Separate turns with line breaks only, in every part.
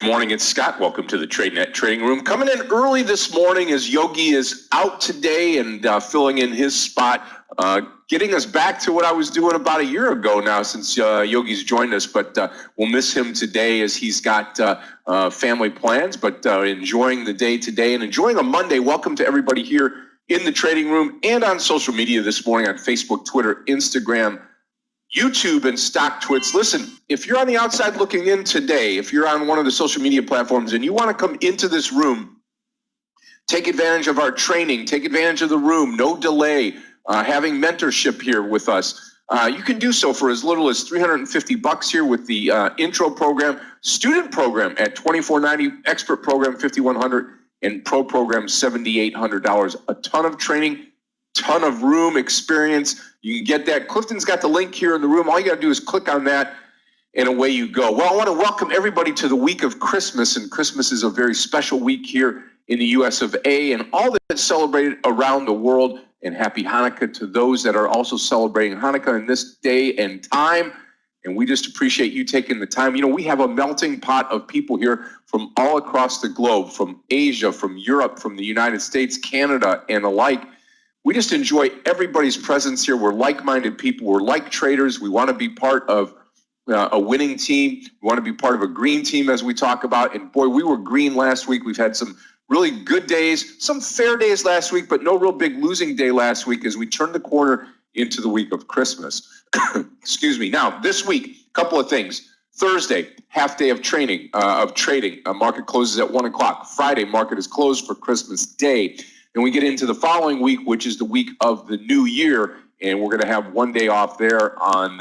Morning, it's Scott. Welcome to the Tradenet Trading Room. Coming in early this morning as Yogi is out today and filling in his spot, getting us back to what I was doing about a year ago now since Yogi's joined us, but we'll miss him today as he's got family plans, but enjoying the day today and enjoying a Monday. Welcome to everybody here in the Trading Room and on social media this morning on Facebook, Twitter, Instagram, YouTube, and StockTwits. Listen, if you're on the outside looking in today, if you're on one of the social media platforms and you want to come into this room, take advantage of our training, take advantage of the room, no delay, having mentorship here with us. You can do so for as little as $350 here with the intro program, student program at $2,490, expert program $5,100, and pro program $7,800. A ton of training, ton of room experience. You can get that. Clifton's got the link here in the room. All you got to do is click on that and away you go. Well, I want to welcome everybody to the week of Christmas, and Christmas is a very special week here in the US of A and all that's celebrated around the world. And happy Hanukkah to those that are also celebrating Hanukkah in this day and time. And we just appreciate you taking the time. You know, we have a melting pot of people here from all across the globe, from Asia, from Europe, from the United States, Canada, and alike. We just enjoy everybody's presence here. We're like-minded people. We're like traders. We want to be part of a winning team. We want to be part of a green team, as we talk about. And boy, we were green last week. We've had some really good days, some fair days last week, but no real big losing day last week as we turned the corner into the week of Christmas. Excuse me. Now, this week, a couple of things. Thursday, half day of trading. Market closes at 1 o'clock. Friday, market is closed for Christmas Day. And we get into the following week, which is the week of the new year, and we're going to have 1 day off there on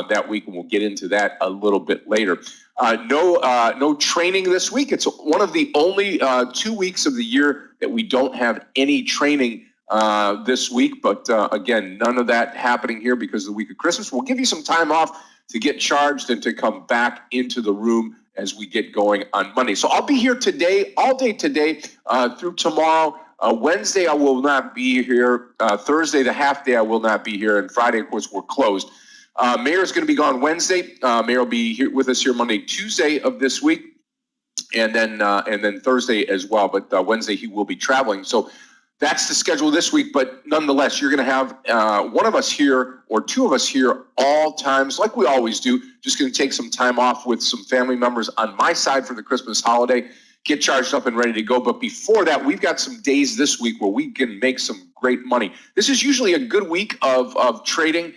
that week, and we'll get into that a little bit later. No training this week. It's one of the only 2 weeks of the year that we don't have any training this week. But again, none of that happening here because of the week of Christmas. We'll give you some time off to get charged and to come back into the room as we get going on Monday. So I'll be here today, all day today, through tomorrow. Wednesday, I will not be here. Thursday, the half day, I will not be here. And Friday, of course, we're closed. Meir is going to be gone Wednesday. Meir will be here with us here Monday, Tuesday of this week, and then Thursday as well. But Wednesday, he will be traveling. So that's the schedule this week. But nonetheless, you're going to have one of us here or two of us here all times, like we always do. Just going to take some time off with some family members on my side for the Christmas holiday. Get charged up and ready to go. But before that, we've got some days this week where we can make some great money. This is usually a good week of trading.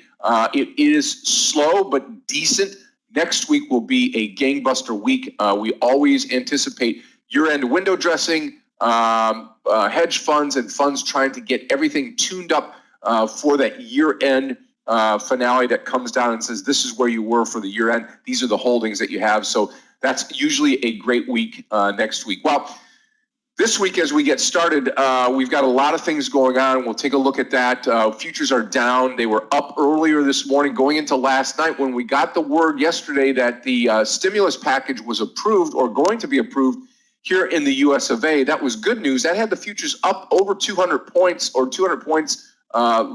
It is slow but decent. Next week will be a gangbuster week. We always anticipate year-end window dressing, hedge funds and funds trying to get everything tuned up for that year-end finale that comes down and says, this is where you were for the year-end. These are the holdings that you have. So that's usually a great week next week. Well, this week as we get started, we've got a lot of things going on. We'll take a look at that. Futures are down. They were up earlier this morning going into last night when we got the word yesterday that the stimulus package was approved or going to be approved here in the US of A. That was good news. That had the futures up over 200 points or 200 points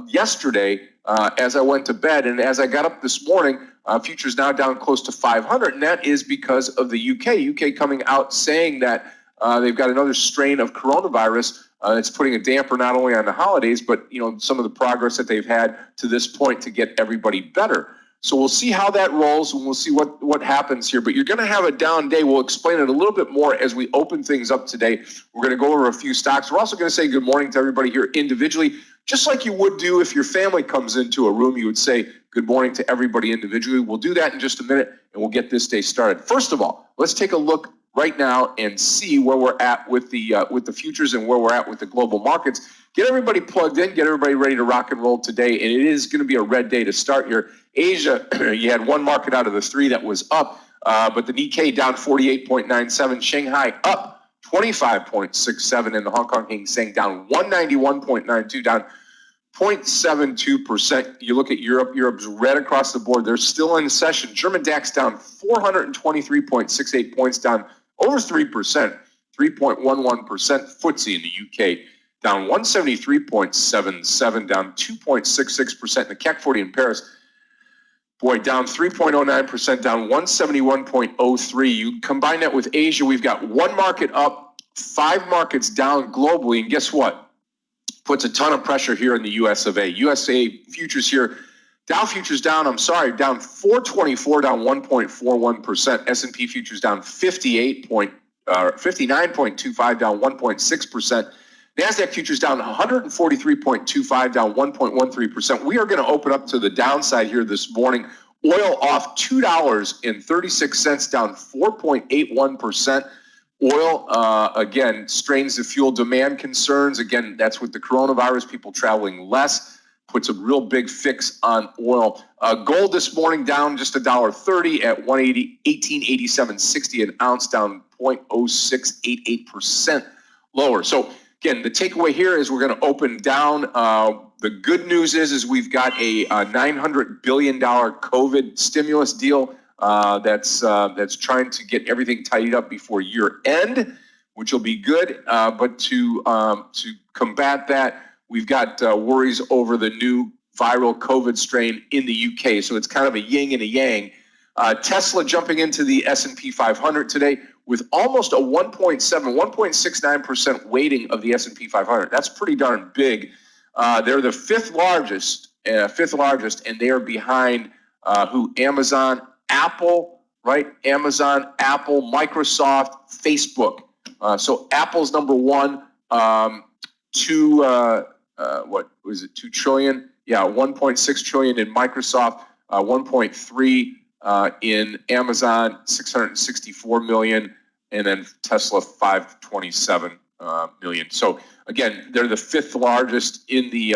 yesterday as I went to bed. And as I got up this morning, futures now down close to 500, and that is because of the UK coming out saying that they've got another strain of coronavirus that's putting a damper not only on the holidays, but some of the progress that they've had to this point to get everybody better. So we'll see how that rolls, and we'll see what happens here. But you're going to have a down day. We'll explain it a little bit more as we open things up today. We're going to go over a few stocks. We're also going to say good morning to everybody here individually, just like you would do if your family comes into a room. You would say good morning to everybody individually. We'll do that in just a minute, and we'll get this day started. First of all, let's take a look right now and see where we're at with the futures and where we're at with the global markets. Get everybody plugged in, get everybody ready to rock and roll today, and it is going to be a red day to start here. Asia, you had one market out of the three that was up, but the Nikkei down 48.97, Shanghai up 25.67, and the Hong Kong Hang Seng down 191.92, down 0.72%. You look at Europe, Europe's red across the board. They're still in session. German DAX down 423.68 points, down over 3%, 3.11%. FTSE in the UK down 173.77, down 2.66%. The CAC 40 in Paris Boy, down 3.09%, down 171.03. You combine that with Asia, we've got one market up, 5 markets down globally. And guess what? Puts a ton of pressure here in the US of A. USA futures here, Dow futures down, down 424, down 1.41%. S&P futures down 59.25, down 1.6%. NASDAQ futures down 143.25, down 1.13%. We are going to open up to the downside here this morning. Oil off $2.36, down 4.81%. Oil, again, strains the fuel demand concerns. Again, that's with the coronavirus, people traveling less, puts a real big fix on oil. Gold this morning down just $1.30 at 1887.60 an ounce, down 0.0688% lower. So again, the takeaway here is we're going to open down. The good news is we've got a $900 billion COVID stimulus deal that's trying to get everything tidied up before year end, which will be good. But to combat that, we've got worries over the new viral COVID strain in the UK. So it's kind of a yin and a yang. Tesla jumping into the S&P 500 today with almost a 1.69% weighting of the S&P 500. That's pretty darn big. They're the fifth largest, and they are behind who? Amazon, Apple, right? Amazon, Apple, Microsoft, Facebook. So Apple's number one. What was it? 2 trillion? Yeah, 1.6 trillion in Microsoft, 1.3 in Amazon, 664 million, and then Tesla 527 million. So again, they're the fifth largest in the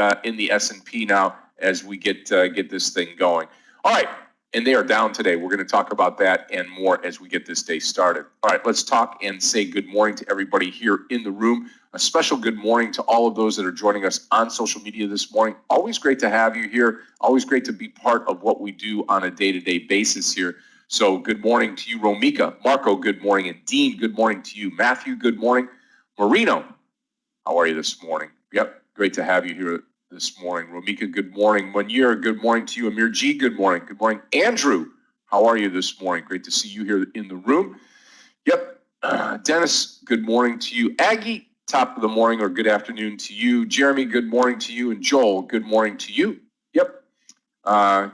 S&P now as we get this thing going. All right, and they are down today. We're going to talk about that and more as we get this day started. All right, let's talk and say good morning to everybody here in the room. A special good morning to all of those that are joining us on social media this morning. Always great to have you here. Always great to be part of what we do on a day-to-day basis here. So good morning to you, Romika. Marco, good morning. And Dean, good morning to you. Matthew, good morning. Marino, how are you this morning? Yep, great to have you here this morning. Romika, good morning. Munir, good morning to you. Amir G, good morning. Good morning. Andrew, how are you this morning? Great to see you here in the room. Yep. Dennis, good morning to you. Aggie, top of the morning or good afternoon to you. Jeremy, good morning to you. And Joel, good morning to you. Yep.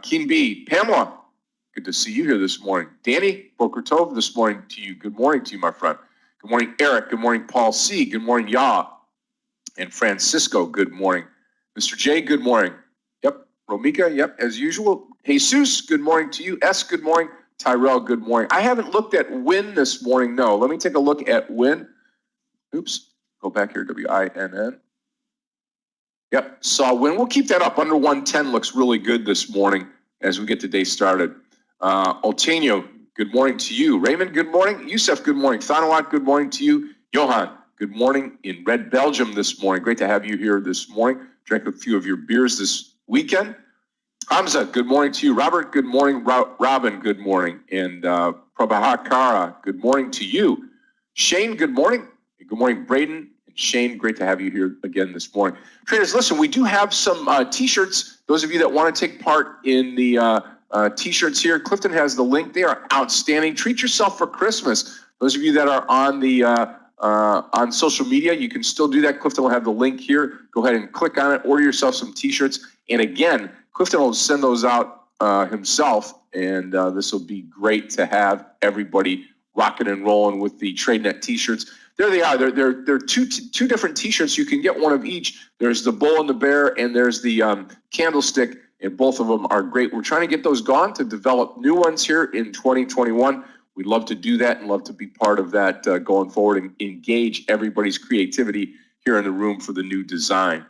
Keen B, Pamela, good to see you here this morning. Danny, Boker Tov, this morning to you. Good morning to you, my friend. Good morning, Eric. Good morning, Paul C. Good morning, Ya. And Francisco, good morning. Mr. J, good morning. Yep. Romika, yep, as usual. Jesus, good morning to you. S, good morning. Tyrell, good morning. I haven't looked at Win this morning. No, let me take a look at Win. Oops. Go back here, WINN. Yep, saw Win. We'll keep that up. Under 110 looks really good this morning as we get the day started. Oltenio, good morning to you. Raymond, good morning. Youssef, good morning. Thanawat, good morning to you. Johan, good morning in Red Belgium this morning. Great to have you here this morning. Drank a few of your beers this weekend. Hamza, good morning to you. Robert, good morning. Robin, good morning. And Prabhakara, good morning to you. Shane, good morning. Good morning, Braden and Shane. Great to have you here again this morning. Traders, listen, we do have some T-shirts. Those of you that want to take part in the T-shirts here, Clifton has the link. They are outstanding. Treat yourself for Christmas. Those of you that are on the on social media, you can still do that. Clifton will have the link here. Go ahead and click on it. Order yourself some T-shirts. And again, Clifton will send those out himself. And this will be great to have everybody rocking and rolling with the Tradenet T-shirts. There they are. They're two different T-shirts. You can get one of each. There's the bull and the bear, and there's the candlestick, and both of them are great. We're trying to get those gone to develop new ones here in 2021. We'd love to do that and love to be part of that going forward and engage everybody's creativity here in the room for the new design.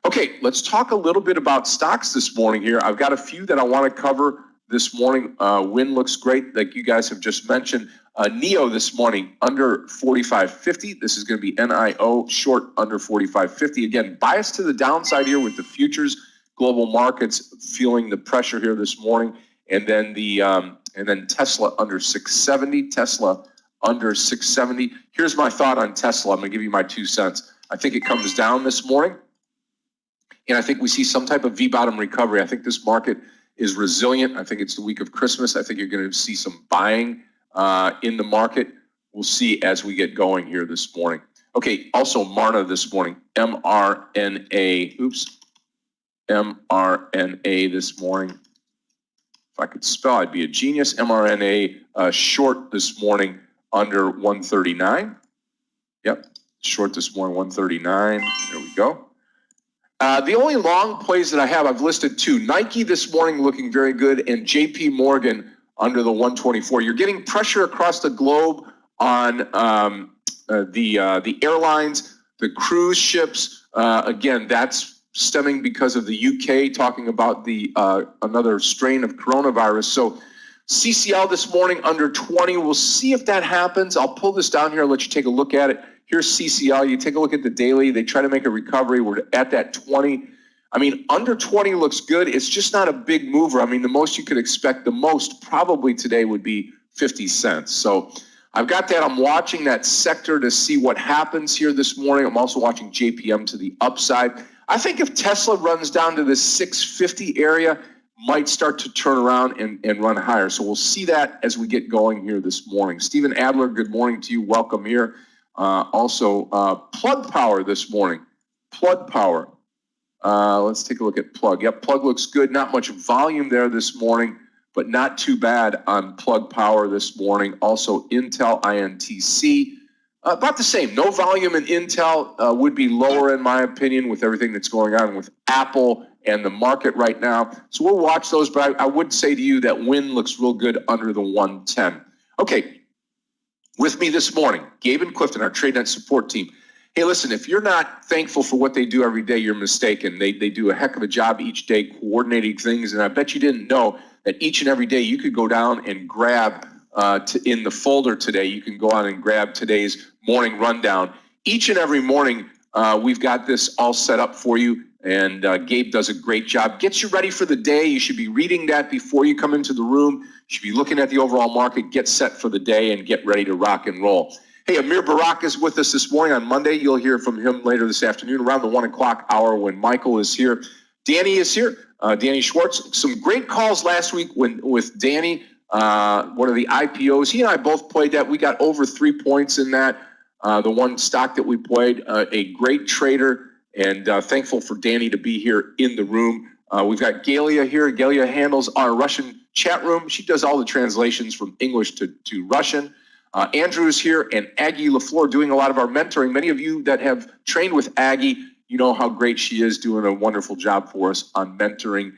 Okay, let's talk a little bit about stocks this morning here. I've got a few that I want to cover this morning. Win looks great, like you guys have just mentioned. NEO this morning under 45.50. This is going to be NIO short under 45.50. Again, bias to the downside here with the futures, global markets feeling the pressure here this morning, and then Tesla under 670. Tesla under 670. Here's my thought on Tesla. I'm going to give you my 2 cents. I think it comes down this morning, and I think we see some type of V-bottom recovery. I think this market is resilient. I think it's the week of Christmas. I think you're going to see some buying in the market. We'll see as we get going here this morning. Okay, also Marna this morning, mRNA. Oops, mRNA this morning. If I could spell, I'd be a genius. mRNA short this morning under 139. Yep, short this morning 139. There we go. The only long plays that I have, I've listed two. Nike this morning looking very good, and JP Morgan under the 124. You're getting pressure across the globe on the airlines, the cruise ships. Again, that's stemming because of the UK talking about the another strain of coronavirus. So CCL this morning under 20. We'll see if that happens. I'll pull this down here. I'll let you take a look at it. Here's CCL. You take a look at the daily. They try to make a recovery. We're at that 20. I mean, under 20 looks good. It's just not a big mover. I mean, the most you could expect, the most probably today would be 50 cents. So I've got that. I'm watching that sector to see what happens here this morning. I'm also watching JPM to the upside. I think if Tesla runs down to this 650 area, might start to turn around and run higher. So we'll see that as we get going here this morning. Stephen Adler, good morning to you. Welcome here. Also, Plug Power this morning. Plug Power. Let's take a look at Plug. Yep, Plug looks good. Not much volume there this morning, but not too bad on Plug Power this morning. Also, Intel, INTC. About the same. No volume in Intel would be lower, in my opinion, with everything that's going on with Apple and the market right now. So we'll watch those, but I would say to you that Win looks real good under the 110. Okay, with me this morning, Gabe and Clifton, our Tradenet support team. Hey, listen, if you're not thankful for what they do every day, you're mistaken. They do a heck of a job each day coordinating things, and I bet you didn't know that each and every day you could go down and grab in the folder today, you can go on and grab today's morning rundown. Each and every morning, we've got this all set up for you, and Gabe does a great job. Gets you ready for the day. You should be reading that before you come into the room. You should be looking at the overall market, get set for the day, and get ready to rock and roll. Hey, Meir Barak is with us this morning on Monday. You'll hear from him later this afternoon around the 1 o'clock hour when Michael is here. Danny is here, Danny Schwartz. Some great calls last week with Danny, one of the IPOs. He and I both played that. We got over 3 points in that. The one stock that we played, a great trader, and thankful for Danny to be here in the room. We've got Galia here. Galia handles our Russian chat room. She does all the translations from English to Russian. Andrew is here, and Aggie LaFleur doing a lot of our mentoring. Many of you that have trained with Aggie, you know how great she is, doing a wonderful job for us on mentoring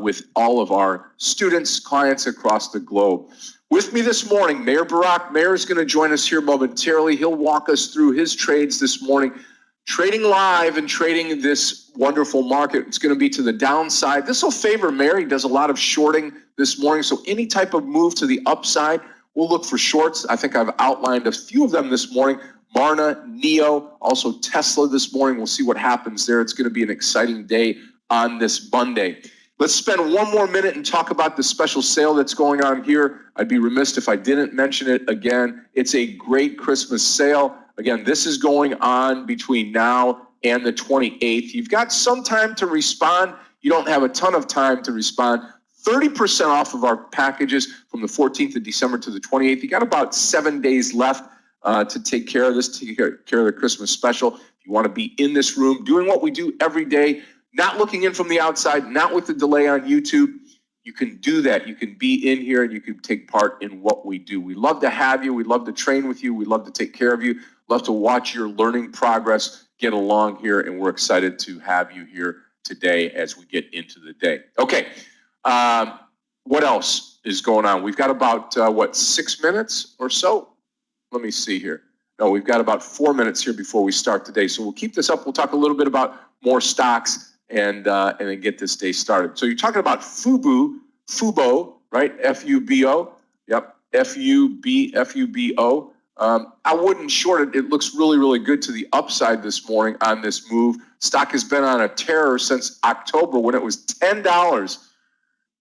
with all of our students, clients across the globe. With me this morning, Meir Barak. Meir is going to join us here momentarily. He'll walk us through his trades this morning. Trading live and trading this wonderful market. It's going to be to the downside. This will favor Meir. He does a lot of shorting this morning, so any type of move to the upside, we'll look for shorts. I think I've outlined a few of them this morning. Marna, NEO, also Tesla this morning. We'll see what happens there. It's going to be an exciting day on this Monday. Let's spend one more minute and talk about the special sale that's going on here. I'd be remiss if I didn't mention it again. It's a great Christmas sale. Again, this is going on between now and the 28th. You've got some time to respond. You don't have a ton of time to respond. 30% off of our packages from the 14th of December to the 28th. You got about 7 days left to take care of this, take care of the Christmas special. If you want to be in this room, doing what we do every day, not looking in from the outside, not with the delay on YouTube, you can do that. You can be in here and you can take part in what we do. We love to have you. We love to train with you. We love to take care of you. Love to watch your learning progress get along here, and we're excited to have you here today as we get into the day. Okay. What else is going on? We've got about, 6 minutes or so? Let me see here. No, we've got about 4 minutes here before we start today. So we'll keep this up. We'll talk a little bit about more stocks and then get this day started. So you're talking about Fubo, right? F-U-B-O. Yep, F-U-B-O. I wouldn't short it. It looks really, really good to the upside this morning on this move. Stock has been on a tear since October when it was $10.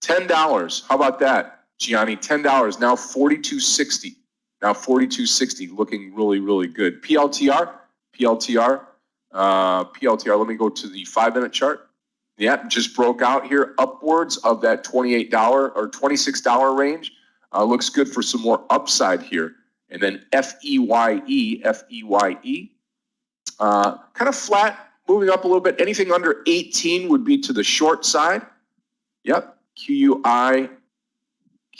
$10. How about that, Gianni? $10. Now $42.60. Now $42.60. Looking really, really good. PLTR. Let me go to the 5-minute chart. Yep, just broke out here upwards of that $28 or $26 range. Looks good for some more upside here. And then FEYE, kind of flat, moving up a little bit. Anything under 18 would be to the short side. Yep, QURE.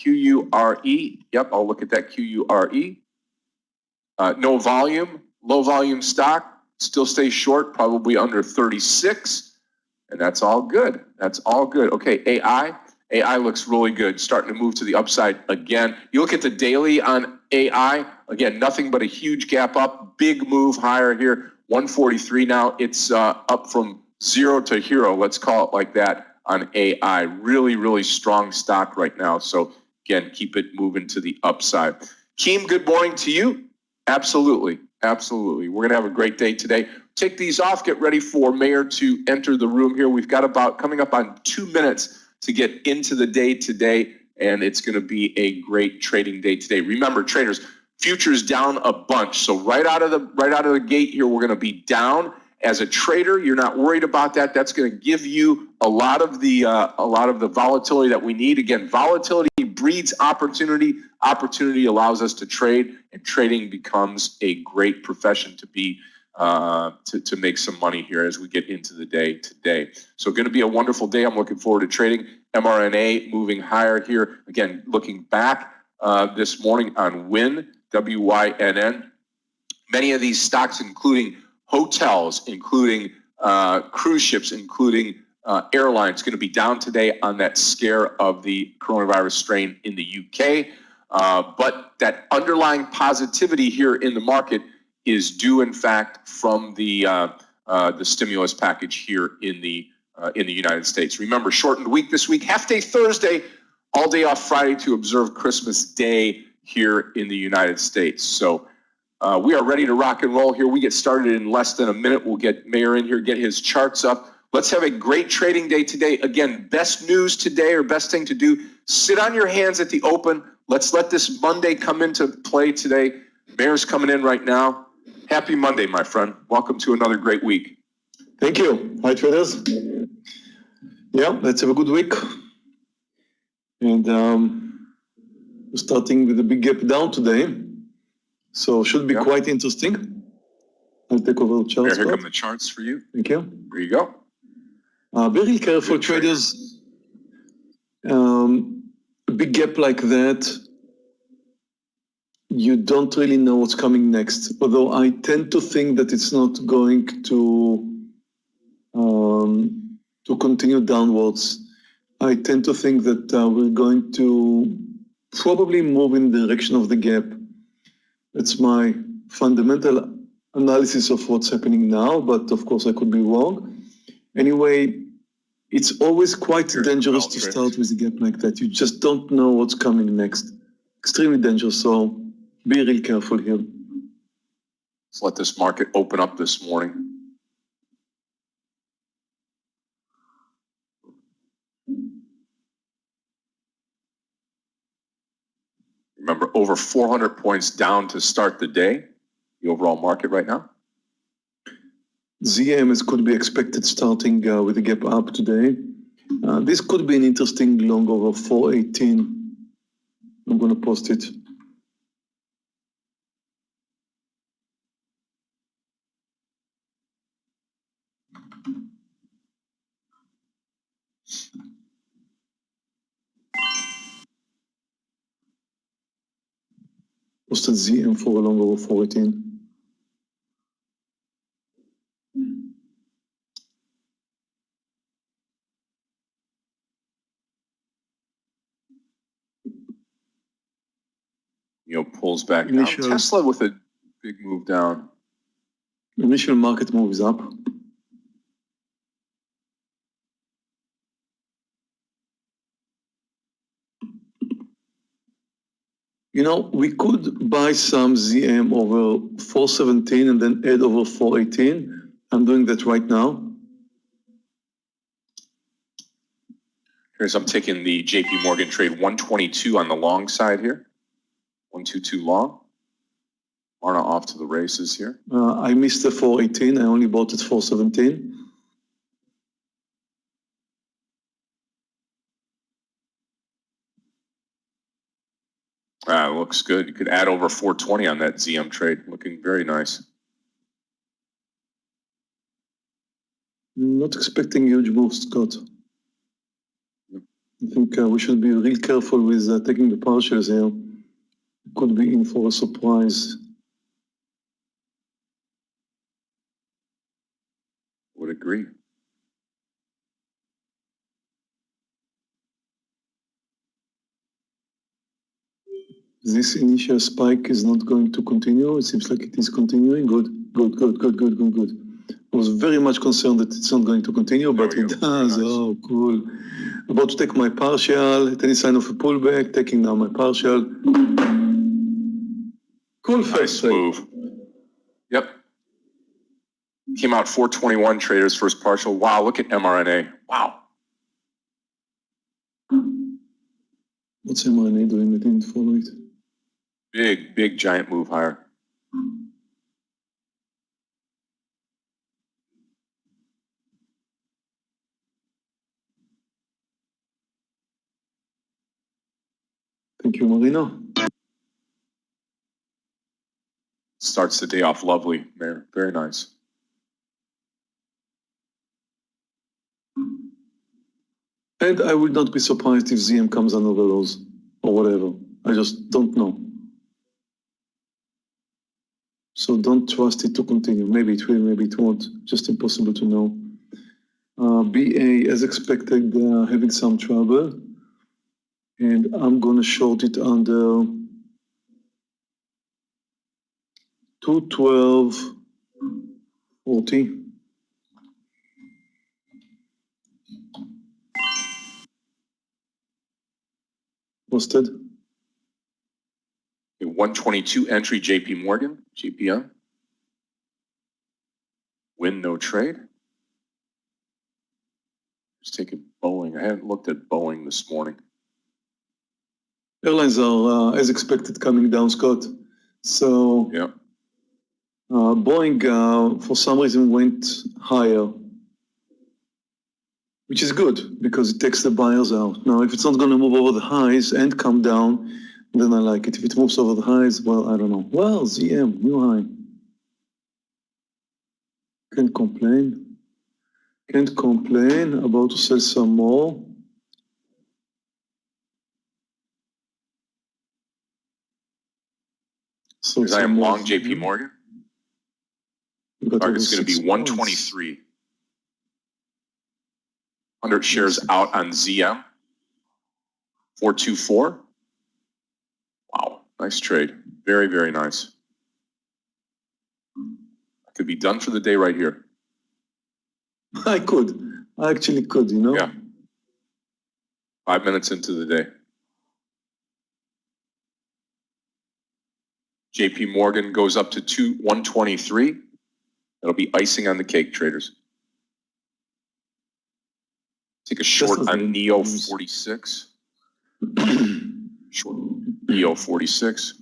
Yep, I'll look at that QURE. No volume, low volume stock, still stays short, probably under 36. And that's all good. That's all good. Okay, AI looks really good, starting to move to the upside again. You look at the daily on AI, again, nothing but a huge gap up, big move higher here, 143 now. It's up from zero to hero, let's call it like that, on AI. Really, really strong stock right now. So again, keep it moving to the upside. Keem, good morning to you. Absolutely, absolutely. We're gonna have a great day today. Take these off, get ready for Meir to enter the room here. We've got about coming up on 2 minutes to get into the day today, and it's going to be a great trading day today. Remember, traders, futures down a bunch. So right out of the gate here, we're going to be down. As a trader, you're not worried about that. That's going to give you a lot of the volatility that we need. Again, volatility breeds opportunity. Opportunity allows us to trade, and trading becomes a great profession to be. To make some money here as we get into the day today. So going to be a wonderful day. I'm looking forward to trading. mRNA moving higher here. Again, looking back this morning on WYNN. Many of these stocks, including hotels, including cruise ships, including airlines, going to be down today on that scare of the coronavirus strain in the UK. But that underlying positivity here in the market is due, in fact, from the stimulus package here in the United States. Remember, shortened week this week, half day Thursday, all day off Friday to observe Christmas Day here in the United States. So we are ready to rock and roll here. We get started in less than a minute. We'll get Meir in here, get his charts up. Let's have a great trading day today. Again, best news today, or best thing to do, sit on your hands at the open. Let's let this Monday come into play today. Meir's coming in right now. Happy Monday, my friend. Welcome to another great week.
Thank you. Hi, traders. Yeah, let's have a good week. And starting with a big gap down today. So should be quite interesting. I'll take over the charts.
Here come the charts for you.
Thank you.
There you go.
Very careful, traders. A big gap like that, you don't really know what's coming next. Although I tend to think that it's not going to continue downwards. I tend to think that we're going to probably move in the direction of the gap. That's my fundamental analysis of what's happening now, but of course I could be wrong. Anyway, it's always quite dangerous to start with a gap like that. You just don't know what's coming next. Extremely dangerous, so be real careful here.
Let's let this market open up this morning. Remember, over 400 points down to start the day, the overall market right now.
ZMs could be expected starting with a gap up today. This could be an interesting long over 418. I'm going to post it. Posted ZM for a long over 418.
Pulls back down. Tesla with a big move down.
Initial market move is up. We could buy some ZM over 417 and then add over 418. I'm doing that right now.
Here's, I'm taking the JP Morgan trade 122 on the long side here. 122 long. Marna off to the races here.
I missed the 418. I only bought it 417.
Looks good. You could add over 420 on that ZM trade. Looking very nice.
Not expecting huge moves, Scott. I think we should be real careful with taking the partials here. Could be in for a surprise.
Would agree.
This initial spike is not going to continue. It seems like it is continuing. Good. I was very much concerned that it's not going to continue, but it does. Nice. Oh, cool. About to take my partial. At any sign of a pullback, taking now my partial. Cool first
nice move. Yep. Came out 421 traders first partial. Wow, look at mRNA. Wow.
What's mRNA doing? I didn't follow it.
Big giant move higher.
Thank you, Marina.
Starts the day off lovely, Meir. Very nice.
And I would not be surprised if ZM comes under the lows or whatever. I just don't know. So don't trust it to continue. Maybe it will, maybe it won't. Just impossible to know. BA, as expected, having some trouble. And I'm going to short it under 212.40. Posted.
122 entry JP Morgan, GPM. Win, no trade. Just take a Boeing. I haven't looked at Boeing this morning.
Airlines are, as expected, coming down, Scott. So
yeah.
Boeing, for some reason, went higher, which is good because it takes the buyers out. Now, if it's not going to move over the highs and come down, then I like it. If it moves over the highs, well, I don't know. Well, ZM, new high. Can't complain. Can't complain. About to sell some more.
So I am long JP Morgan. Target's going to be 123. 100 shares out on ZM. 424. Wow, nice trade. Very nice. I could be done for the day right here.
I actually could, you know?
Yeah. 5 minutes into the day. JP Morgan goes up to 123. That'll be icing on the cake, traders. Take a short on NEO 46. Short NEO 46.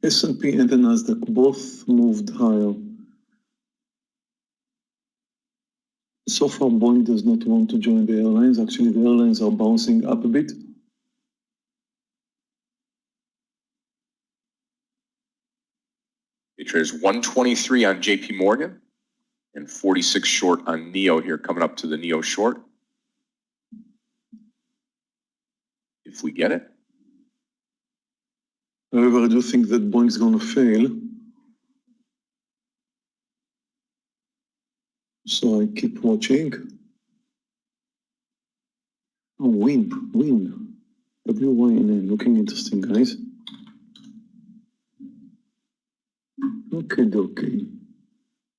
S&P and the Nasdaq both moved higher. So far, Boeing does not want to join the airlines. Actually, the airlines are bouncing up a bit.
It trades 123 on JP Morgan and 46 short on NEO here, coming up to the NEO short. If we get it.
However, I do think that Boeing's going to fail. So I keep watching. Oh, win. WYNN, looking interesting, guys. Okay.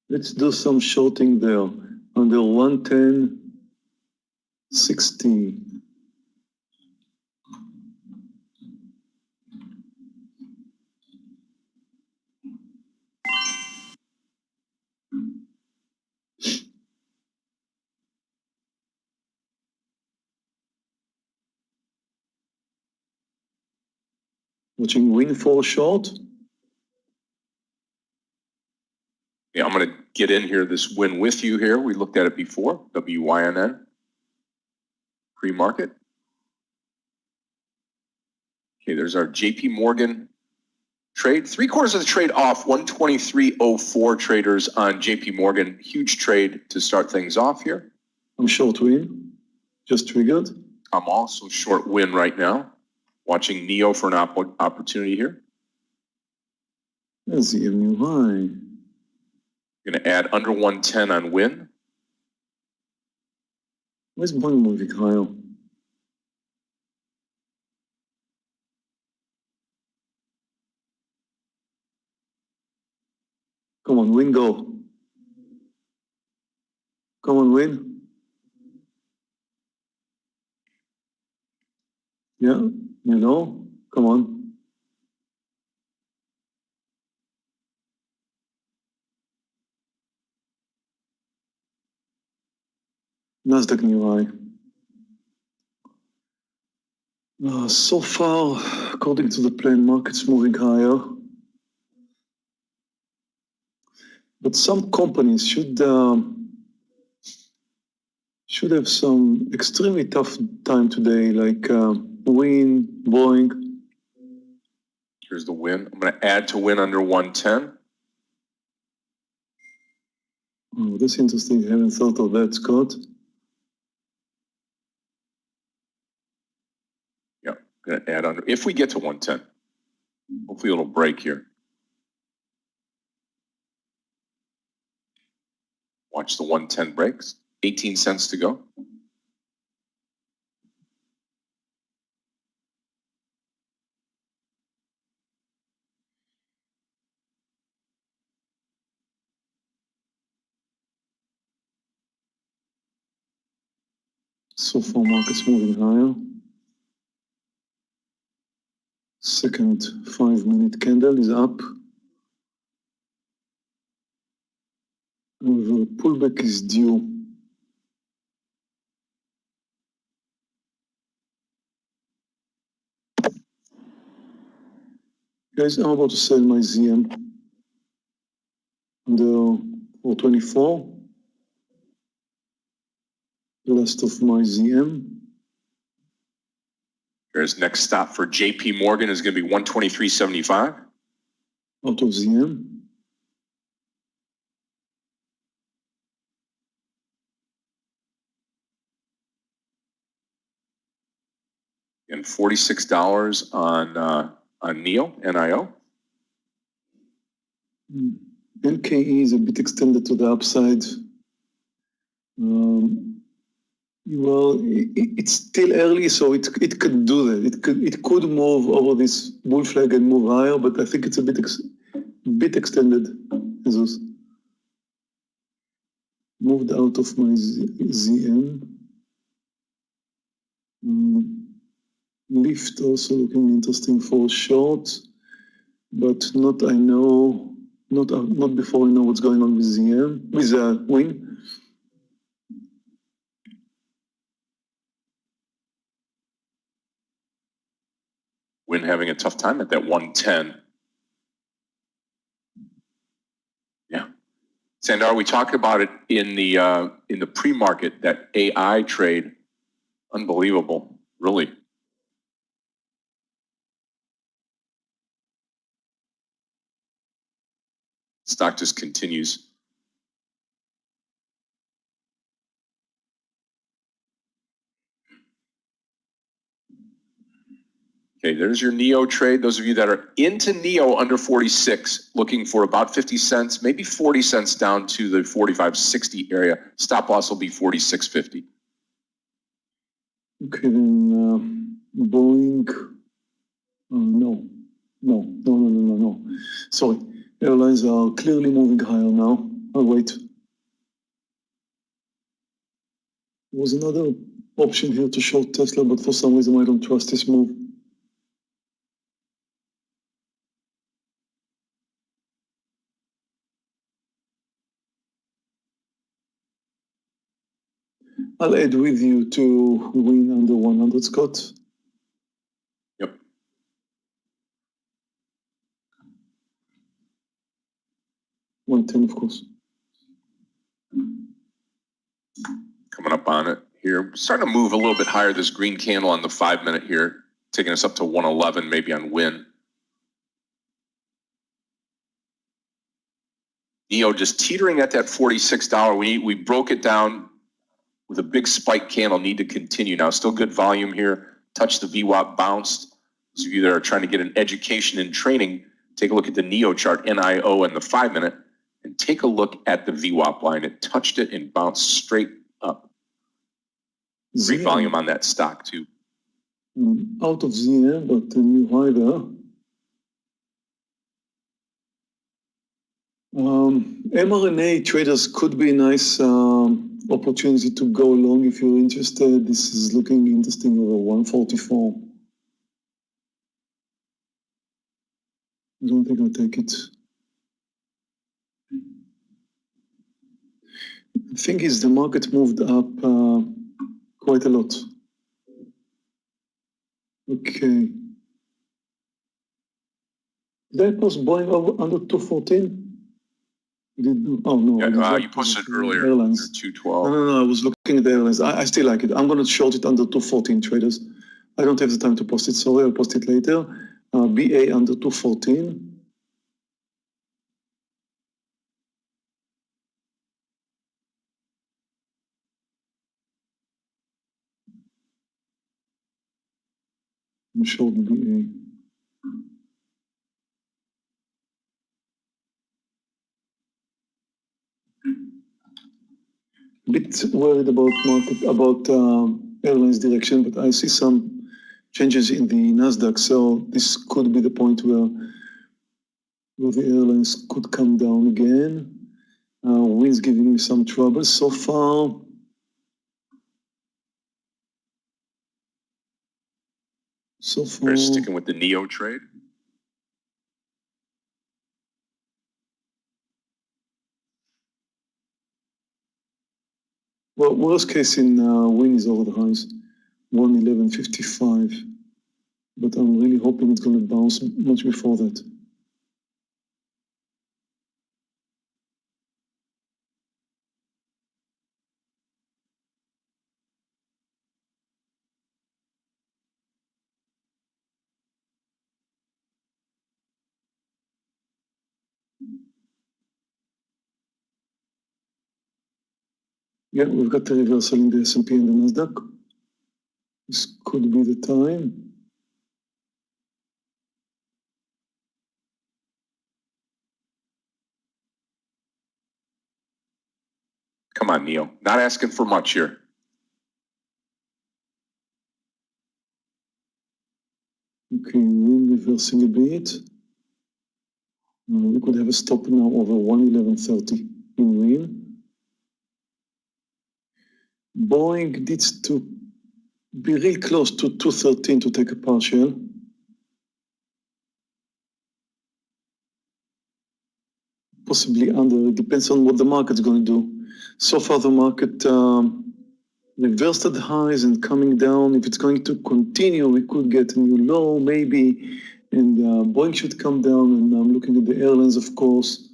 Let's do some shorting there. Under 110.60. Watching win for short.
Yeah, I'm going to get in here, this win with you here. We looked at it before, WYNN, pre-market. Okay, there's our JP Morgan trade. 3/4 of the trade off, 123.04 traders on JP Morgan. Huge trade to start things off here.
I'm short win, just triggered.
I'm also short win right now. Watching NEO for an opportunity here.
There's the MU high.
Going to add under 110 on win.
Where's one moving higher? Come on, win, go. Come on, win. Yeah, you know, come on. Nasdaq new high. So far, according to the plan, market's moving higher. But some companies should have some extremely tough time today, like Win, Boeing.
Here's the win. I'm going to add to win under 110.
Oh, that's interesting. I haven't thought of that, Scott.
Yeah, going to add under. If we get to 110, hopefully it'll break here. Watch the 110 breaks. 18 cents to go.
So far, market's moving higher. Second 5-minute candle is up. However, pullback is due. Guys, I'm about to sell my ZM under 424. The last of my ZM.
Here's next stop for JP Morgan is going to be 123.75.
Out of ZM.
And $46 on NEO, NIO.
NKE is a bit extended to the upside. Well, it's still early, so it could do that. It could move over this bull flag and move higher, but I think it's a bit extended. Jesus. Moved out of my ZM. Lift also looking interesting for short, but not before I know what's going on with ZM, with Win.
Win having a tough time at that 110. Yeah. Sandar, we talked about it in the pre-market, that AI trade. Unbelievable, really. Stock just continues. Okay, there's your NEO trade. Those of you that are into NEO under 46, looking for about 50 cents, maybe 40 cents down to the 45.60 area. Stop loss will be 46.50.
Okay, then Boeing. No. Sorry, airlines are clearly moving higher now. I'll wait. There was another option here to short Tesla, but for some reason I don't trust this move. I'll add with you to Win under 100, Scott.
Yep.
$110, of course.
Coming up on it here. Starting to move a little bit higher, this green candle on the 5-minute here. taking us up to 111 maybe on win. NEO just teetering at that $46. We broke it down with a big spike candle. Need to continue now. Still good volume here. Touch the VWAP, bounced. Those of you that are trying to get an education and training, take a look at the NEO chart, NIO, and the 5-minute, and take a look at the VWAP line. It touched it and bounced straight up. Great volume on that stock too.
Out of the air, but a new high there. mRNA traders could be a nice opportunity to go long if you're interested. This is looking interesting over 144. I don't think I'll take it. The thing is, the market moved up quite a lot. Okay. That was buying over under 214. Oh no!
Yeah, you posted earlier.
Airlines.
212.
No. I was looking at the airlines. I still like it. I'm going to short it under 214 traders. I don't have the time to post it. Sorry, I'll post it later. BA under 214. I'm short BA. Bit worried about airlines direction, but I see some changes in the Nasdaq, so this could be the point where the airlines could come down again. Wind's giving me some trouble so far.
We're sticking with the NEO trade.
Well, worst case in win is over the highs, 111.55. But I'm really hoping it's going to bounce much before that. Yeah, we've got the reversal in the S&P and the Nasdaq. This could be the time.
Come on, NEO. Not asking for much here.
Okay, we're reversing a bit. We could have a stop now over 111.30 in real. Boeing needs to be real close to 213 to take a partial. Possibly under, it depends on what the market's going to do. So far the market reversed at the highs and coming down. If it's going to continue, we could get a new low maybe, and Boeing should come down, and I'm looking at the airlines, of course.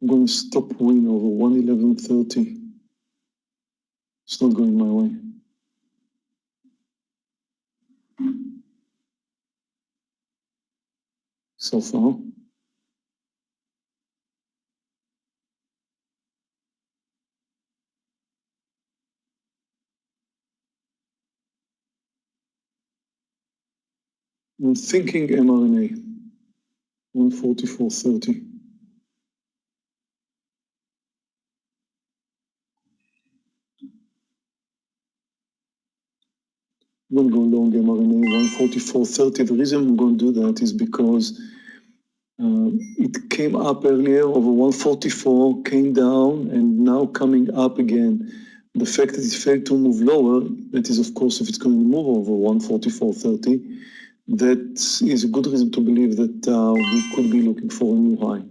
I'm going to stop win over 111.30. It's not going my way. So far. I'm thinking mRNA, 144.30. I'm going to go long mRNA, 144.30. The reason I'm going to do that is because it came up earlier over 144, came down, and now coming up again. The fact that it failed to move lower, that is, of course, if it's going to move over 144.30, that is a good reason to believe that we could be looking for a new high.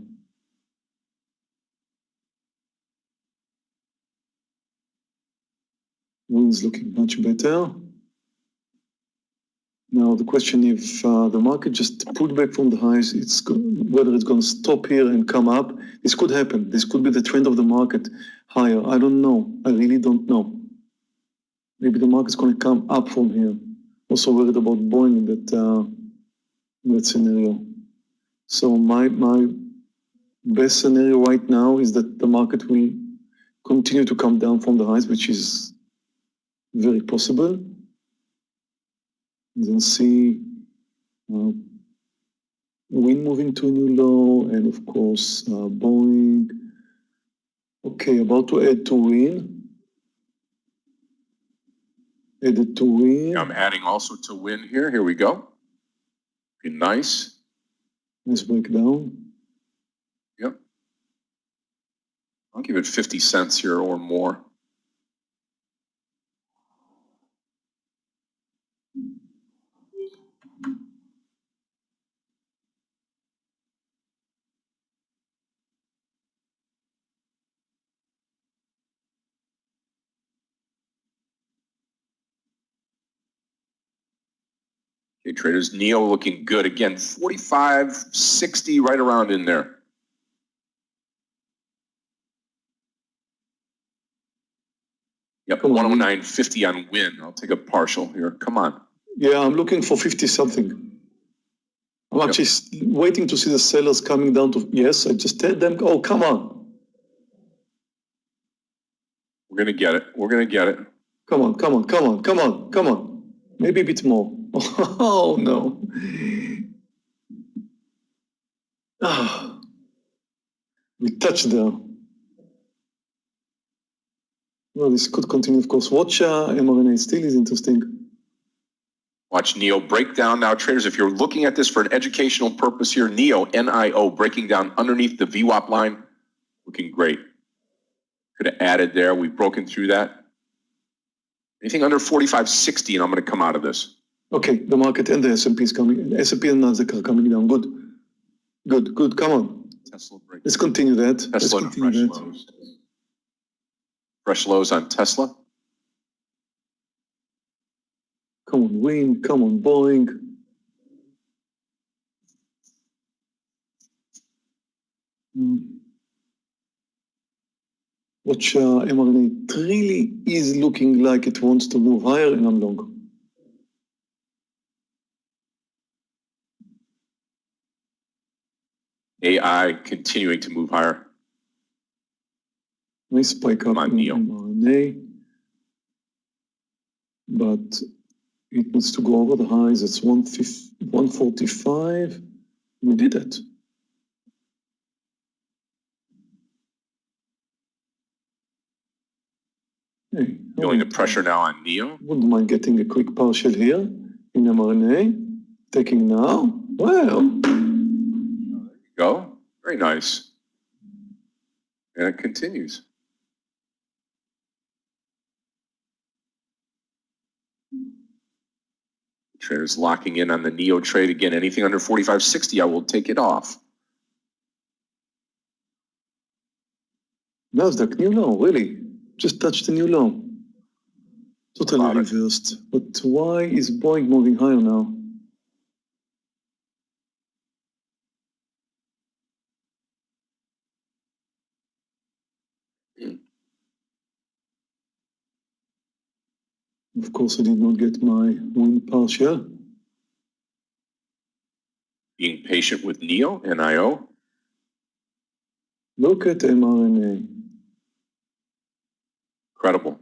Wind's looking much better. Now the question if the market just pulled back from the highs, whether it's going to stop here and come up. This could happen. This could be the trend of the market higher. I don't know. I really don't know. Maybe the market's going to come up from here. Also worried about Boeing in that scenario. So my best scenario right now is that the market will continue to come down from the highs, which is very possible. And then see Win moving to a new low, and of course Boeing. Okay, about to add to Win. Added to Win.
I'm adding also to Win here. Here we go. Okay, nice.
Nice breakdown.
Yep. I'll give it 50 cents here or more. Okay, traders, Neo looking good. Again, 45.60 right around in there. Yep, 109.50 on Win. I'll take a partial here. Come on.
Yeah, I'm looking for 50 something. I'm actually waiting to see the sellers coming down to, yes, I just tell them, oh, come on.
We're going to get it. We're going to get it.
Come on, come on, come on, come on, come on. Maybe a bit more. Oh, no. Ah, we touched there. Well, this could continue, of course. Watch mRNA still is interesting.
Watch Neo break down now. Traders, if you're looking at this for an educational purpose here, Neo, N-I-O, breaking down underneath the VWAP line. Looking great. Could have added there. We've broken through that. Anything under 45.60, and I'm going to come out of this.
Okay, the market and the S&P is coming. S&P and Nasdaq are coming down. Good. Good, good. Come on.
Tesla break.
Let's continue that.
Tesla
Let's continue that.
lows. Fresh lows on Tesla.
Come on, Win. Come on, Boeing. Watch mRNA. It really is looking like it wants to move higher, and I'm long.
AI continuing to move higher.
Nice spike up in mRNA. But it needs to go over the highs. It's 145. We did it. Hey,
Feeling the pressure now on Neo.
Wouldn't mind getting a quick partial here in mRNA. Taking now. Well.
There you go. Very nice. And it continues. Traders locking in on the Neo trade again. Anything under 45.60, I will take it off.
Nasdaq, new low, really? Just touched the new low. Totally reversed. But why is Boeing moving higher now? Of course, I did not get my Win partial.
Being patient with Neo, N-I-O.
Look at mRNA.
Incredible.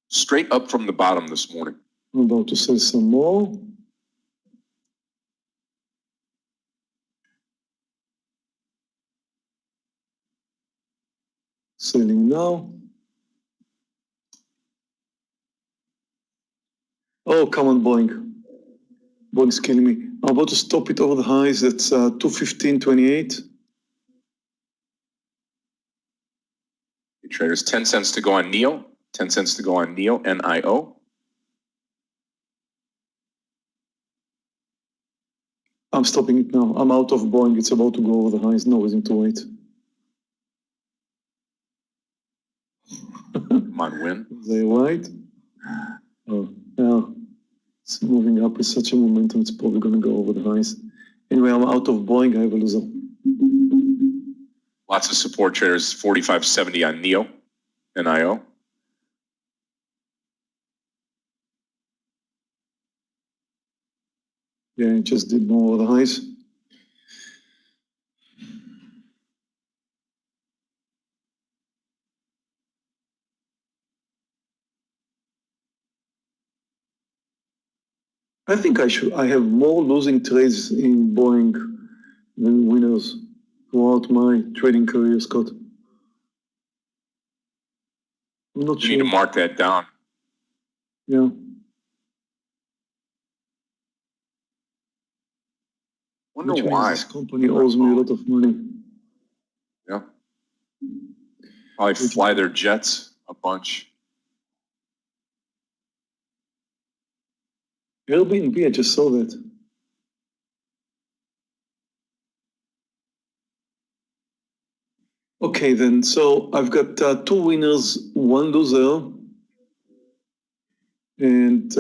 Straight up from the bottom this morning.
I'm about to sell some more. Selling now. Oh, come on, Boeing. Boeing's killing me. I'm about to stop it over the highs. That's 215.28.
Traders, 10 cents to go on Neo. 10 cents to go on Neo, N-I-O.
I'm stopping it now. I'm out of Boeing. It's about to go over the highs. No reason to wait.
Come on, Win.
They right? Oh, yeah. It's moving up with such a momentum, it's probably going to go over the highs. Anyway, I'm out of Boeing, I have a loser.
Lots of support traders, 45.70 on NIO, NIO.
Yeah, it just did more of the highs. I think I have more losing trades in Boeing than winners throughout my trading career, Scott. I'm not
You
sure.
need to mark that down.
Yeah.
Wonder
Which means
why.
this company owes me a lot of money.
Yeah. Probably fly their jets a bunch.
Airbnb, I just saw that. Okay, then, so I've got two winners, one loser, and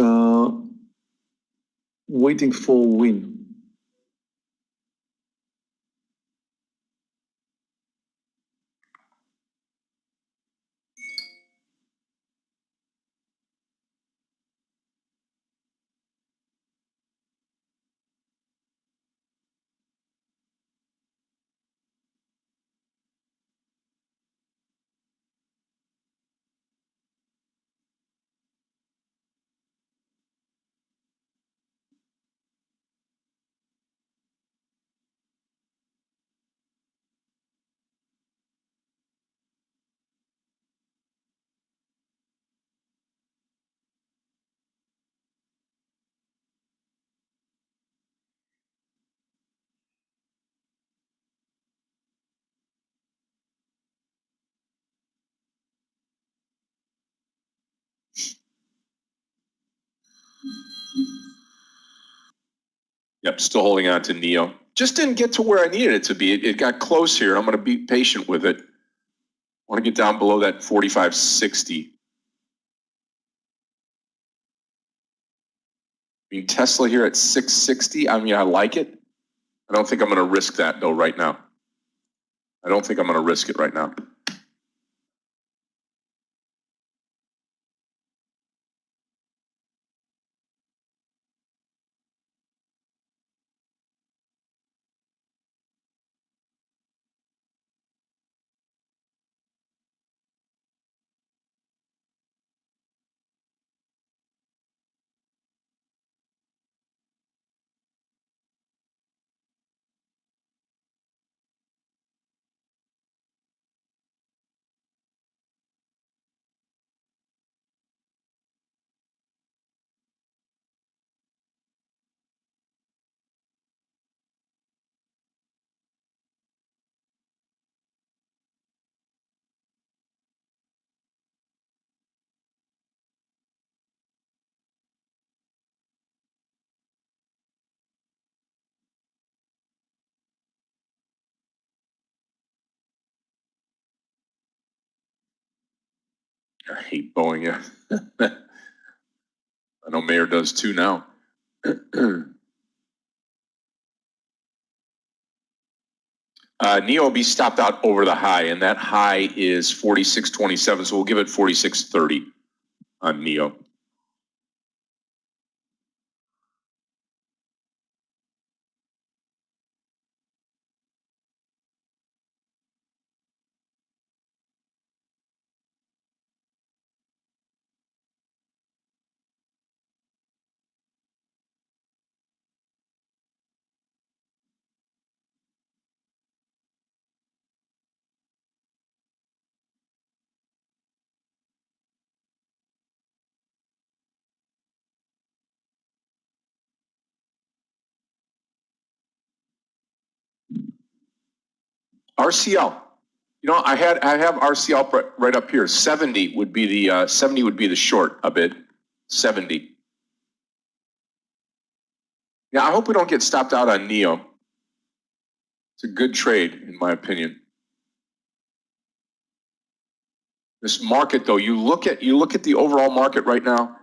waiting for a win.
Yep, still holding on to NIO. Just didn't get to where I needed it to be. It got close here. I'm going to be patient with it. Want to get down below that 45.60. I mean, Tesla here at 660. I mean, I like it. I don't think I'm going to risk that though right now. I don't think I'm going to risk it right now. I hate Boeing. Yeah. I know Meir does too now. NIO will be stopped out over the high, and that high is 46.27, so we'll give it 46.30 on NIO. RCL. You know, I have RCL right up here. 70 would be the short a bit. 70. Yeah, I hope we don't get stopped out on NIO. It's a good trade, in my opinion. This market, though, you look at the overall market right now,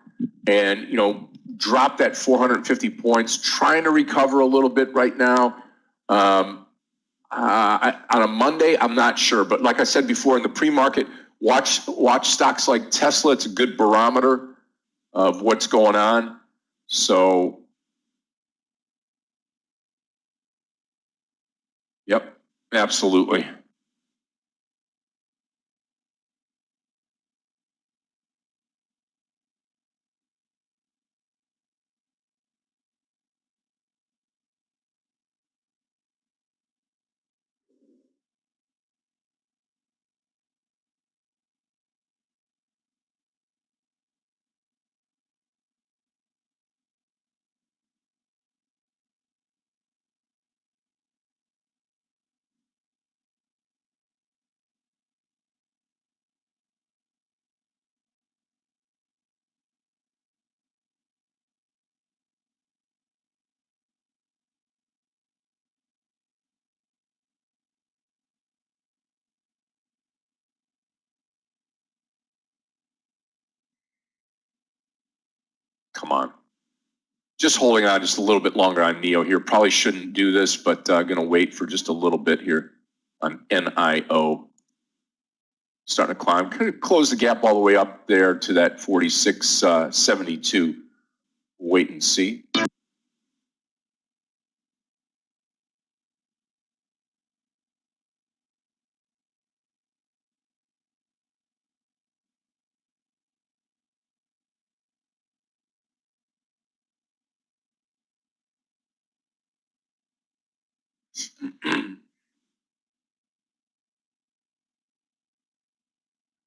and you know dropped that 450 points, trying to recover a little bit right now. On a Monday, I'm not sure, but like I said before, in the pre-market, watch stocks like Tesla. It's a good barometer of what's going on. So, yep, absolutely. Come on. Just holding on just a little bit longer on NIO here. Probably shouldn't do this, but going to wait for just a little bit here on NIO. Starting to climb. Could close the gap all the way up there to that 46.72. Wait and see.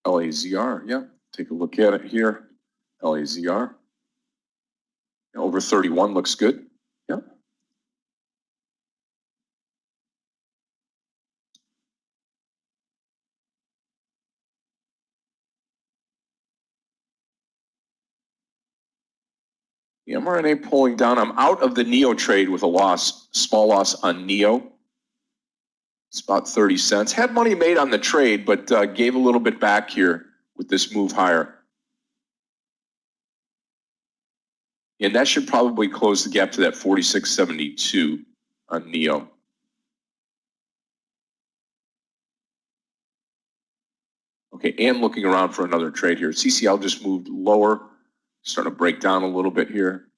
LAZR, yeah. Take a look at it here. LAZR. Over 31 looks good. Yeah. The mRNA pulling down. I'm out of the NIO trade with a loss, small loss on NIO. It's about 30 cents. Had money made on the trade, but gave a little bit back here with this move higher. And that should probably close the gap to that 46.72 on NIO. Okay, and looking around for another trade here. CCL just moved lower, starting to break down a little bit here.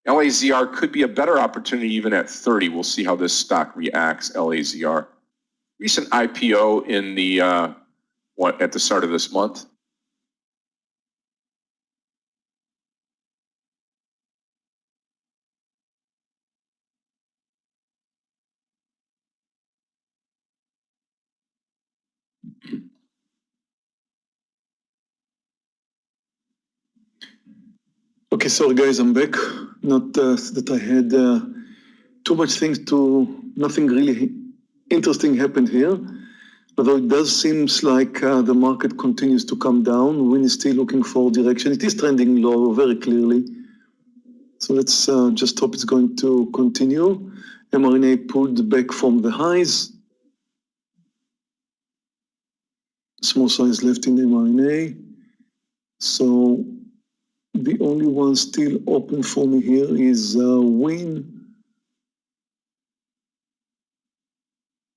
LAZR could be a better opportunity even at 30. We'll see how this stock reacts, LAZR. Recent IPO in the, at the start of this month.
Okay, sorry guys, I'm back. Not that I had too much things nothing really interesting happened here. Although it does seems like the market continues to come down. Win is still looking for direction. It is trending low very clearly. So let's just hope it's going to continue. mRNA pulled back from the highs. Small size left in mRNA. So the only one still open for me here is Win.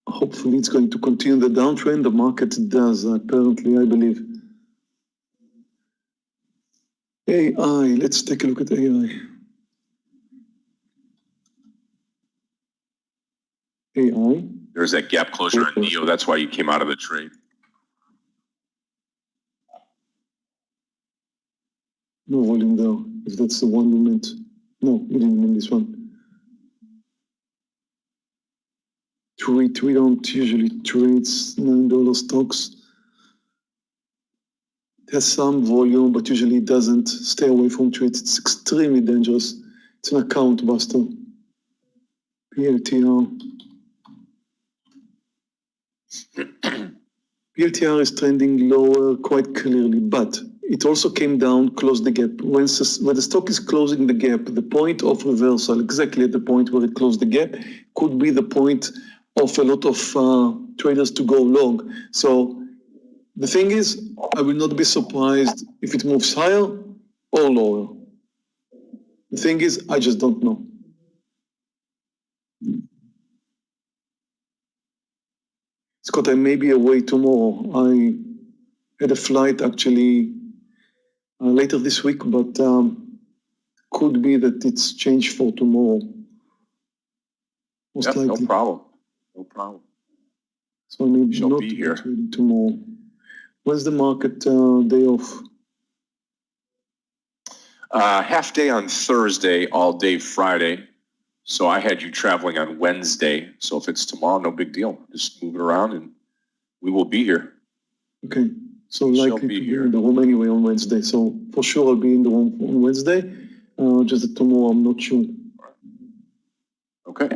Hopefully it's going to continue the downtrend. The market does, apparently, I believe. AI, let's take a look at AI. AI.
There's that gap closure on NIO. That's why you came out of the trade.
No volume there, if that's the one we meant. No, we didn't mean this one. We don't usually trade $9 stocks. It has some volume, but usually it doesn't. Stay away from trades. It's extremely dangerous. It's an account buster. PLTR. PLTR is trending lower quite clearly, but it also came down, closed the gap. When the stock is closing the gap, the point of reversal, exactly at the point where it closed the gap, could be the point of a lot of traders to go long. So the thing is, I will not be surprised if it moves higher or lower. The thing is, I just don't know. Scott, I may be away tomorrow. I had a flight actually later this week, but could be that it's changed for tomorrow. Most
Yep, no
likely.
problem. No problem.
So I may
Shall
not
be
be
here.
trading tomorrow. When's the market day off?
Half day on Thursday, all day Friday. So I had you traveling on Wednesday. So if it's tomorrow, no big deal. Just move it around and we will be here.
Okay, so
We shall
likely
be
to be
here.
in the room anyway on Wednesday. So for sure I'll be in the room on Wednesday. Just that tomorrow I'm not sure.
Okay.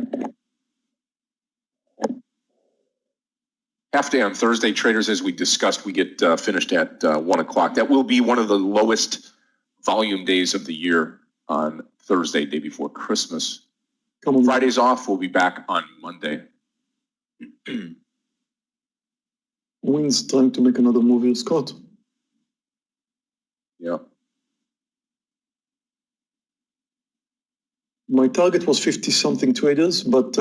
Half day on Thursday, traders, as we discussed, we get finished at 1 o'clock. That will be one of the lowest volume days of the year on Thursday, day before Christmas.
Come on.
Friday's off. We'll be back on Monday.
Wynn's trying to make another move here, Scott.
Yeah.
My target was 50-something traders, but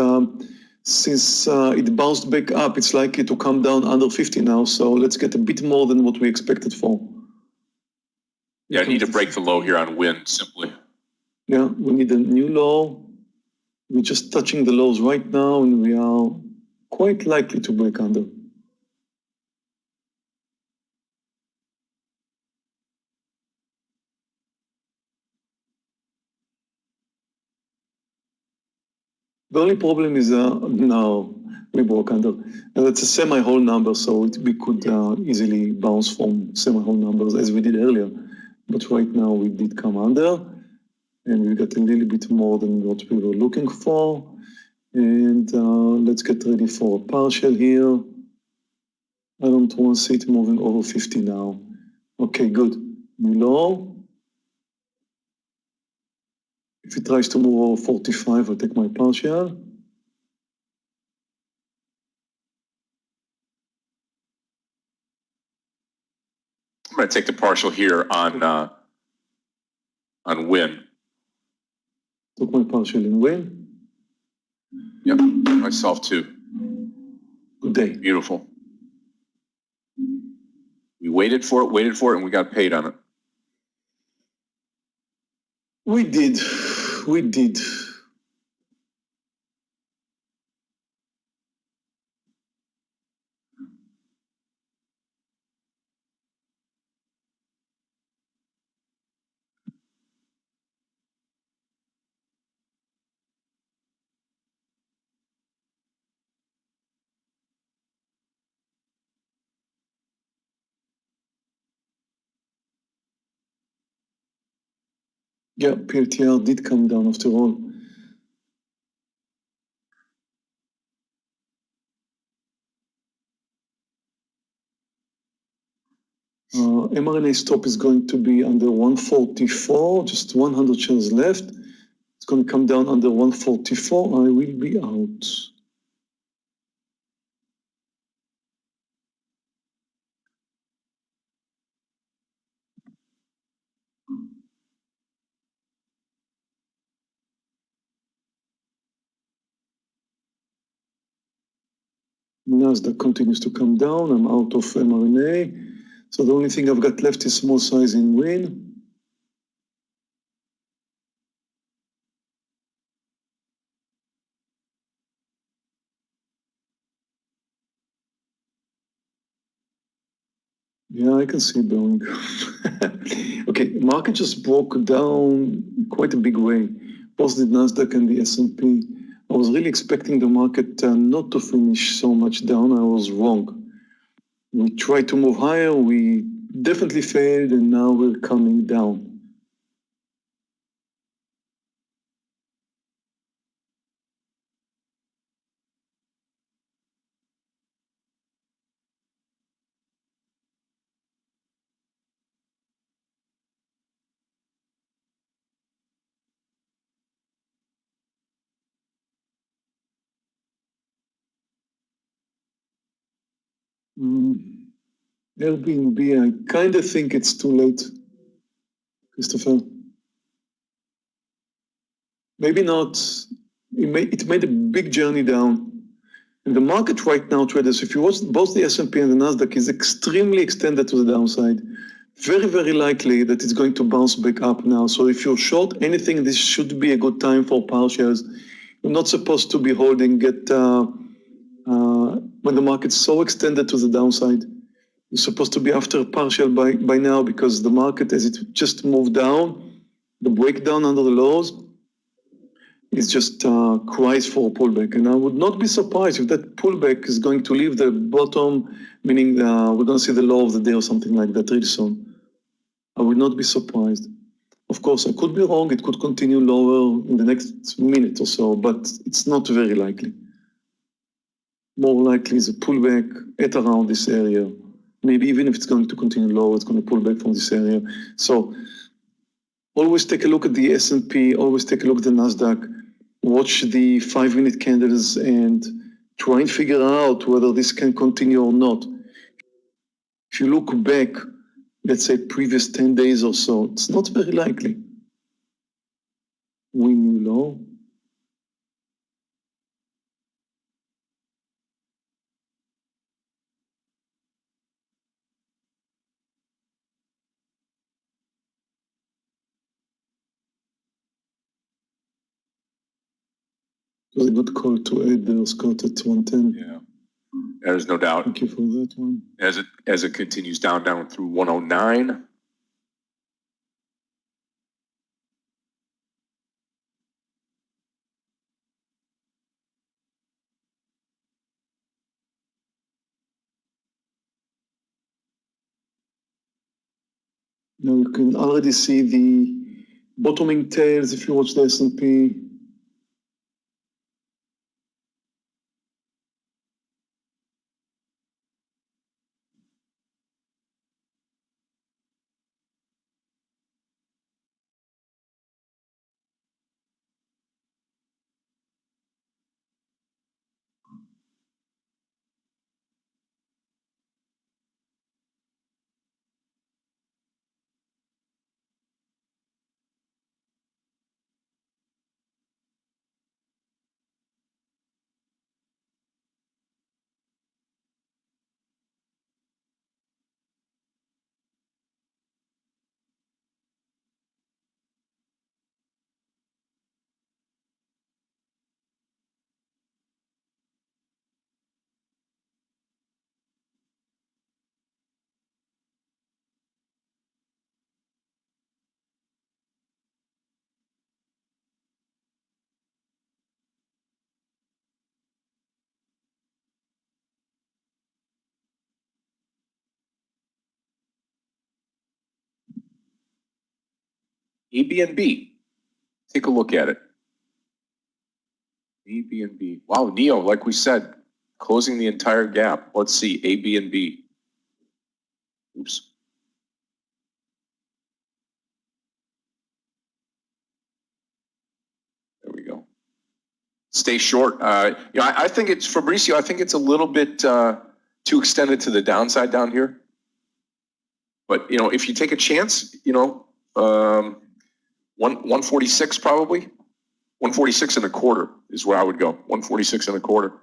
since it bounced back up, it's likely to come down under 50 now. So let's get a bit more than what we expected for.
Yeah, I need to break the low here on Win, simply.
Yeah, we need a new low. We're just touching the lows right now, and we are quite likely to break under. The only problem is no, we broke under. It's a semi-whole number, so we could easily bounce from semi-whole numbers as we did earlier. But right now we did come under, and we got a little bit more than what we were looking for. And let's get ready for a partial here. I don't want to see it moving over 50 now. Okay, good. Below. If it tries to move over 45, I'll take my partial.
I'm going to take the partial here on Win.
Took my partial in Win.
Yep, myself too.
Good day.
Beautiful. We waited for it, and we got paid on it.
We did. We did. Yeah, PLTR did come down after all. mRNA stop is going to be under 144, just 100 shares left. It's going to come down under 144. I will be out. Nasdaq continues to come down. I'm out of mRNA. So the only thing I've got left is small size in Win. Yeah, I can see it going. Okay, market just broke down quite a big way. Both the Nasdaq and the S&P. I was really expecting the market not to finish so much down. I was wrong. We tried to move higher. We definitely failed, and now we're coming down. Airbnb, I kind of think it's too late, Christopher. maybe not. It made a big journey down. And the market right now, traders, if you watch both the S&P and the Nasdaq, is extremely extended to the downside. Very, very likely that it's going to bounce back up now. So if you're short anything, this should be a good time for power shares. You're not supposed to be holding it when the market's so extended to the downside. You're supposed to be after partial by now, because the market, as it just moved down, the breakdown under the lows is just cries for a pullback. And I would not be surprised if that pullback is going to leave the bottom, meaning we're going to see the low of the day or something like that really soon. I would not be surprised. Of course, I could be wrong. It could continue lower in the next minute or so, but it's not very likely. More likely is a pullback at around this area. Maybe even if it's going to continue lower, it's going to pull back from this area. So always take a look at the S&P, always take a look at the Nasdaq, watch the 5-minute candles and try and figure out whether this can continue or not. If you look back, let's say previous 10 days or so, it's not very likely. We new low. It was a good call to add there, Scott, at 110.
Yeah, there's no doubt.
Thank you for that one.
As it continues down through 109.
Now you can already see the bottoming tails if you watch the S&P.
ABNB. Take a look at it. ABNB. Wow, Neo, like we said, closing the entire gap. Let's see, ABNB. Oops. There we go. Stay short. I think it's Fabricio. I think it's a little bit too extended to the downside down here. But if you take a chance, 146 probably. 146 and a quarter is where I would go. 146 and a quarter.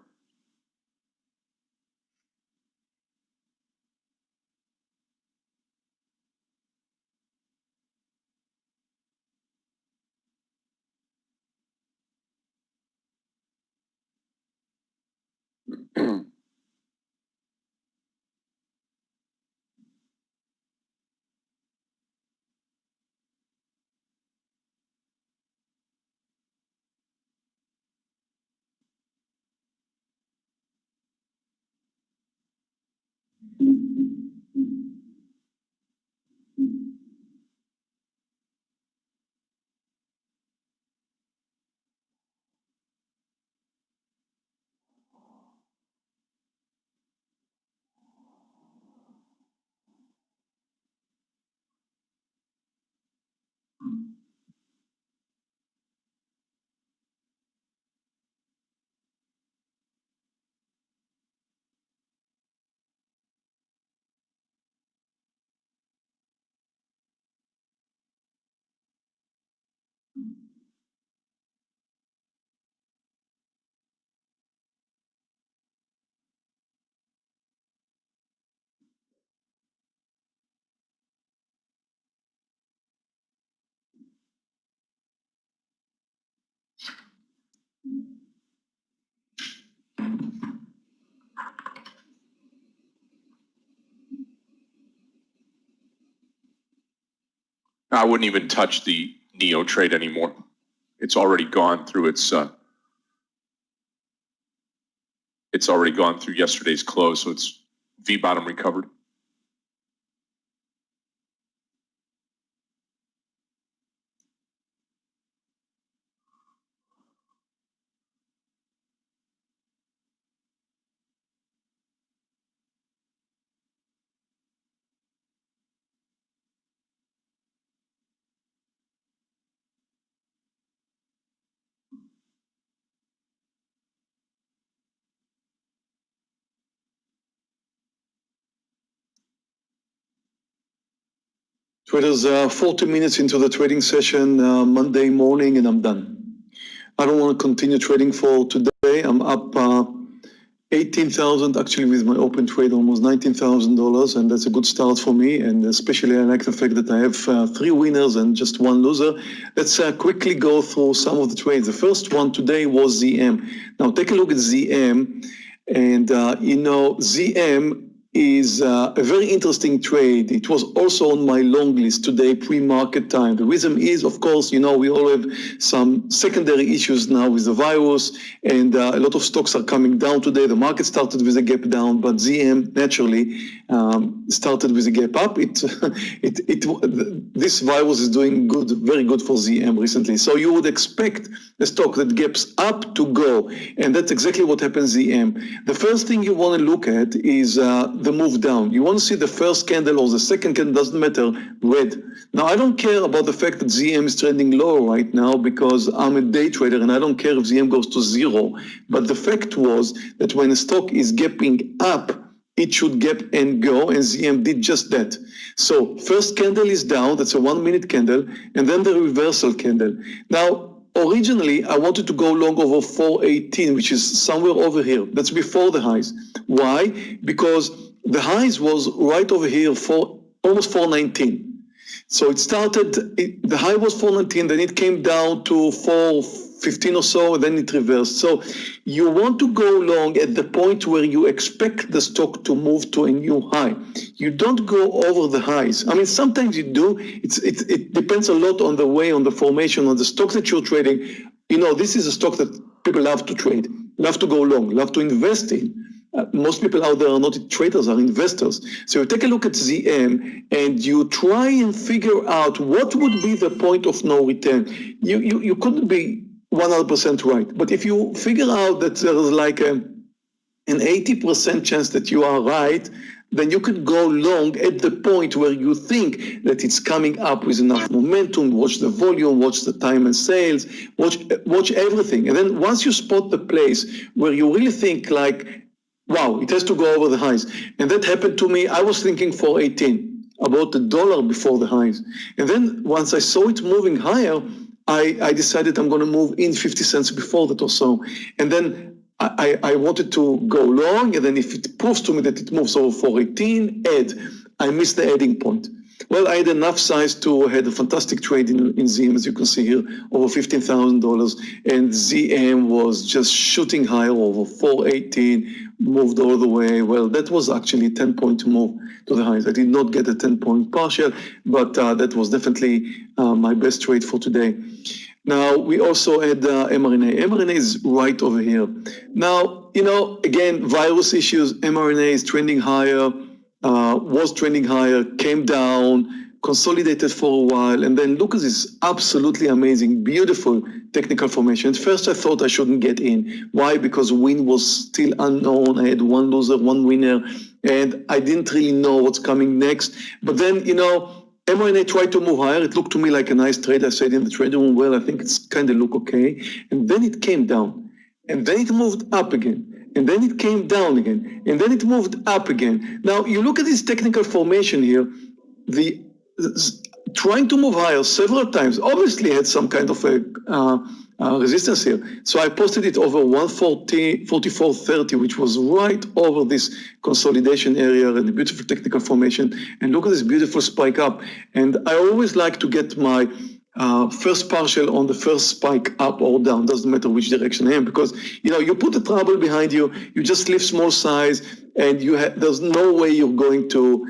I wouldn't even touch the Neo trade anymore. It's already gone through it's already gone through yesterday's close, so it's V bottom recovered.
Traders, 40 minutes into the trading session, Monday morning, and I'm done. I don't want to continue trading for today. I'm up 18,000, actually with my open trade, almost $19,000, and that's a good start for me. And especially I like the fact that I have 3 winners and just 1 loser. Let's quickly go through some of the trades. The first one today was ZM. Now take a look at ZM, and ZM is a very interesting trade. It was also on my long list today, pre-market time. The reason is, of course, we all have some secondary issues now with the virus, and a lot of stocks are coming down today. The market started with a gap down, but ZM naturally started with a gap up. This virus is doing good, very good for ZM recently. So you would expect a stock that gaps up to go, and that's exactly what happens ZM. The first thing you want to look at is the move down. You want to see the first candle or the second candle, doesn't matter, red. Now, I don't care about the fact that ZM is trending low right now because I'm a day trader and I don't care if ZM goes to 0. But the fact was that when a stock is gapping up, it should gap and go, and ZM did just that. So first candle is down, that's a 1-minute candle, and then the reversal candle. Now, originally, I wanted to go long over 418, which is somewhere over here. That's before the highs. Why? Because the highs was right over here for almost 419. So it started, the high was 419, then it came down to 415 or so, and then it reversed. So you want to go long at the point where you expect the stock to move to a new high. You don't go over the highs. I mean, sometimes you do. It depends a lot on the way, on the formation, on the stock that you're trading. This is a stock that people love to trade, love to go long, love to invest in. Most people out there are not traders, are investors. So you take a look at ZM and you try and figure out what would be the point of no return. You couldn't be 100% right. But if you figure out that there is like an 80% chance that you are right, then you could go long at the point where you think that it's coming up with enough momentum. Watch the volume, watch the time and sales, watch everything. And then once you spot the place where you really think like, wow, it has to go over the highs. And that happened to me. I was thinking 418, about $1 before the highs. And then once I saw it moving higher, I decided I'm going to move in 50 cents before that or so. And then I wanted to go long, and then if it proves to me that it moves over 418, add. I missed the adding point. Well, I had enough size to have a fantastic trade in ZM, as you can see here, over $15,000, and ZM was just shooting higher over 418, moved all the way. Well, that was actually a 10-point move to the highs. I did not get a 10-point partial, but that was definitely my best trade for today. Now, we also had mRNA. mRNA is right over here. Now, again, virus issues, mRNA is trending higher, was trending higher, came down, consolidated for a while, and then look at this absolutely amazing, beautiful technical formation. At first, I thought I shouldn't get in. Why? Because win was still unknown. I had 1 loser, 1 winner, and I didn't really know what's coming next. But then, mRNA tried to move higher. It looked to me like a nice trade. I said in the trading room, well, I think it's kind of look okay. And then it came down. And then it moved up again. And then it came down again. And then it moved up again. Now, you look at this technical formation here, trying to move higher several times, obviously had some kind of a resistance here. So I posted it over 144.30, which was right over this consolidation area and the beautiful technical formation. And look at this beautiful spike up. And I always like to get my first partial on the first spike up or down, doesn't matter which direction I am, because you put the trouble behind you, you just leave small size, and there's no way you're going to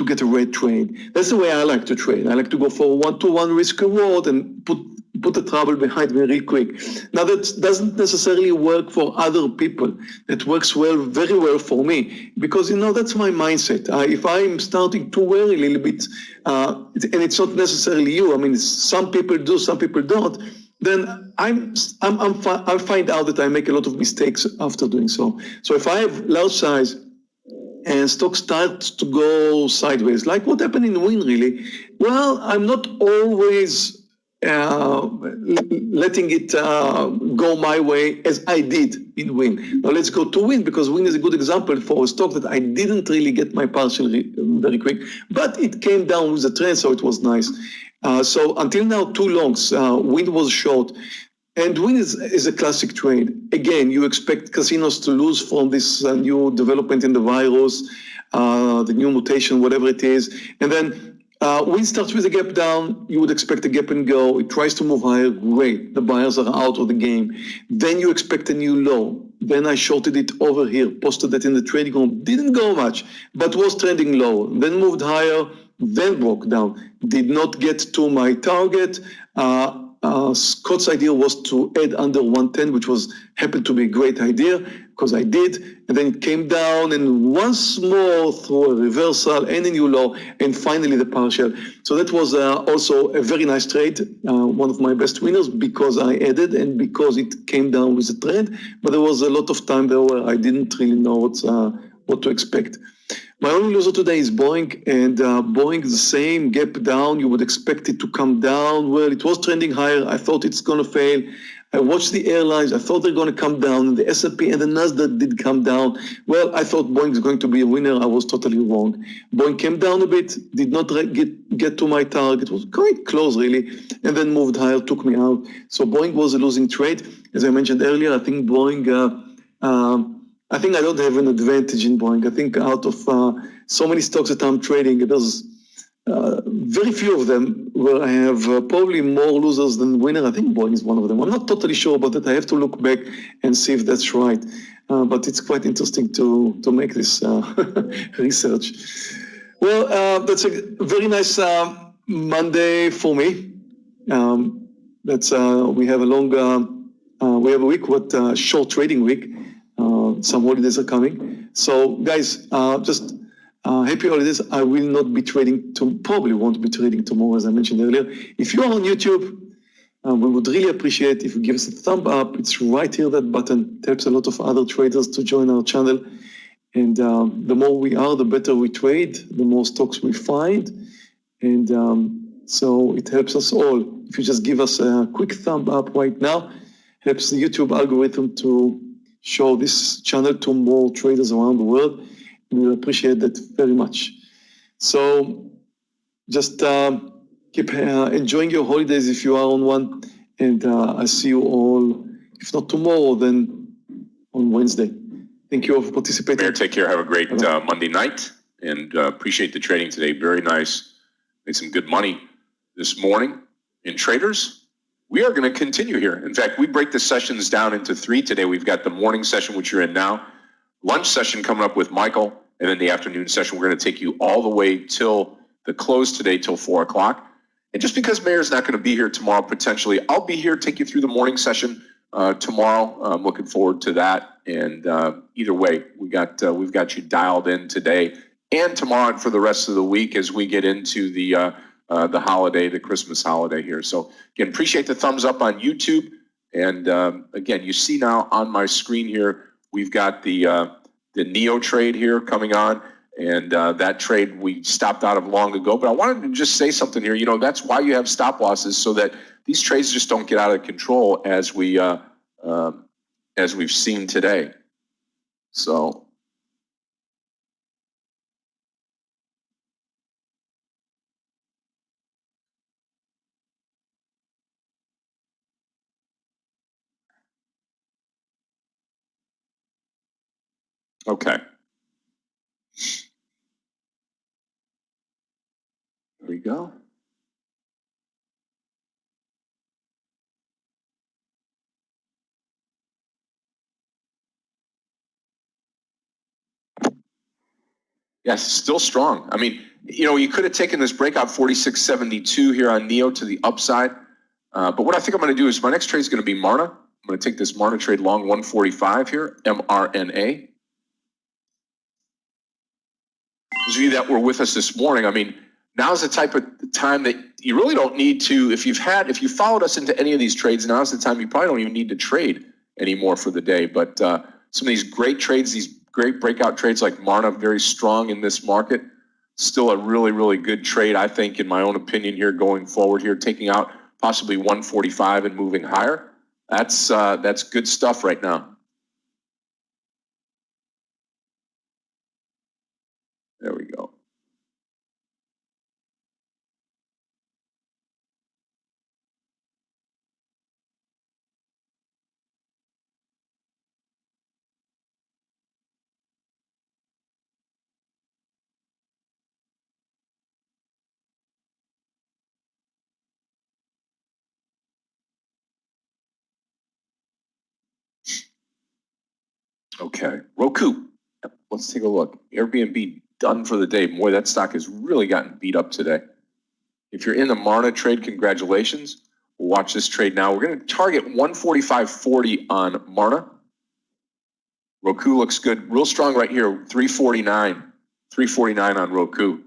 get a red trade. That's the way I like to trade. I like to go for 1-to-1 risk reward and put the trouble behind me real quick. Now that doesn't necessarily work for other people. That works very well for me, because that's my mindset. If I'm starting to worry a little bit, and it's not necessarily you. I mean, some people do, some people don't. Then I'll find out that I make a lot of mistakes after doing so. So if I have large size and stock starts to go sideways, like what happened in Win, really, well, I'm not always letting it go my way as I did in Win. Now let's go to Win, because Win is a good example for a stock that I didn't really get my partial very quick, but it came down with the trend, so it was nice. So until now, 2 longs. Win was short. And Win is a classic trade. Again, you expect casinos to lose from this new development in the virus, the new mutation, whatever it is. And then Win starts with a gap down. You would expect a gap and go. It tries to move higher. Great. The buyers are out of the game. Then you expect a new low. Then I shorted it over here, posted that in the trading room. Didn't go much, but was trending low. Then moved higher, then broke down. Did not get to my target. Scott's idea was to add under 110, which happened to be a great idea, because I did. And then it came down, and once more through a reversal and a new low, and finally the partial. So that was also a very nice trade, one of my best winners, because I added and because it came down with the trend. But there was a lot of time there where I didn't really know what to expect. My only loser today is Boeing, and Boeing, the same gap down. You would expect it to come down. Well, it was trending higher. I thought it's going to fail. I watched the airlines. I thought they're going to come down, and the S&P and the Nasdaq did come down. Well, I thought Boeing is going to be a winner. I was totally wrong. Boeing came down a bit, did not get to my target. It was quite close, really, and then moved higher, took me out. So Boeing was a losing trade. As I mentioned earlier, I think Boeing... I think I don't have an advantage in Boeing. I think out of so many stocks that I'm trading, there's very few of them where I have probably more losers than winners. I think Boeing is one of them. I'm not totally sure about that. I have to look back and see if that's right. But it's quite interesting to make this research. Well, that's a very nice Monday for me. We have we have a week, short trading week. Some holidays are coming. So guys, just happy holidays. I will not be trading, probably won't be trading tomorrow, as I mentioned earlier. If you are on YouTube, we would really appreciate if you give us a thumb up. It's right here, that button. It helps a lot of other traders to join our channel. And the more we are, the better we trade, the more stocks we find. And so it helps us all. If you just give us a quick thumb up right now, helps the YouTube algorithm to show this channel to more traders around the world. We appreciate that very much. So just keep enjoying your holidays if you are on one. And I see you all, if not tomorrow, then on Wednesday. Thank you all for participating.
Meir, take care. Have a great Monday night. And appreciate the trading today. Very nice. Made some good money this morning. In traders, we are going to continue here. In fact, we break the sessions down into 3 today. We've got the morning session, which you're in now, lunch session coming up with Michael, and then the afternoon session. We're going to take you all the way till the close today, till 4 o'clock. And just because Meir's not going to be here tomorrow, potentially, I'll be here, take you through the morning session tomorrow. I'm looking forward to that. And either way, we've got you dialed in today and tomorrow and for the rest of the week as we get into the holiday, the Christmas holiday here. So again, appreciate the thumbs up on YouTube. And again, you see now on my screen here, we've got the Neo trade here coming on. And that trade we stopped out of long ago. But I wanted to just say something here. That's why you have stop losses, so that these trades just don't get out of control as we've seen today. So. Okay. There we go. Yes, still strong. I mean, you could have taken this breakout 46.72 here on NEO to the upside. But what I think I'm going to do is my next trade is going to be Marna. I'm going to take this Marna trade long 145 here, MRNA. Those of you that were with us this morning, I mean, now's the type of time that you really don't need to, if you followed us into any of these trades, now's the time you probably don't even need to trade anymore for the day. But some of these great trades, these great breakout trades like Marna, very strong in this market. Still a really, really good trade, I think, in my own opinion here going forward here, taking out possibly 145 and moving higher. That's good stuff right now. There we go. Okay, Roku. Let's take a look. Airbnb done for the day. Boy, that stock has really gotten beat up today. If you're in the Marna trade, congratulations. We'll watch this trade now. We're going to target 145.40 on Marna. Roku looks good. Real strong right here, 349. 349 on Roku.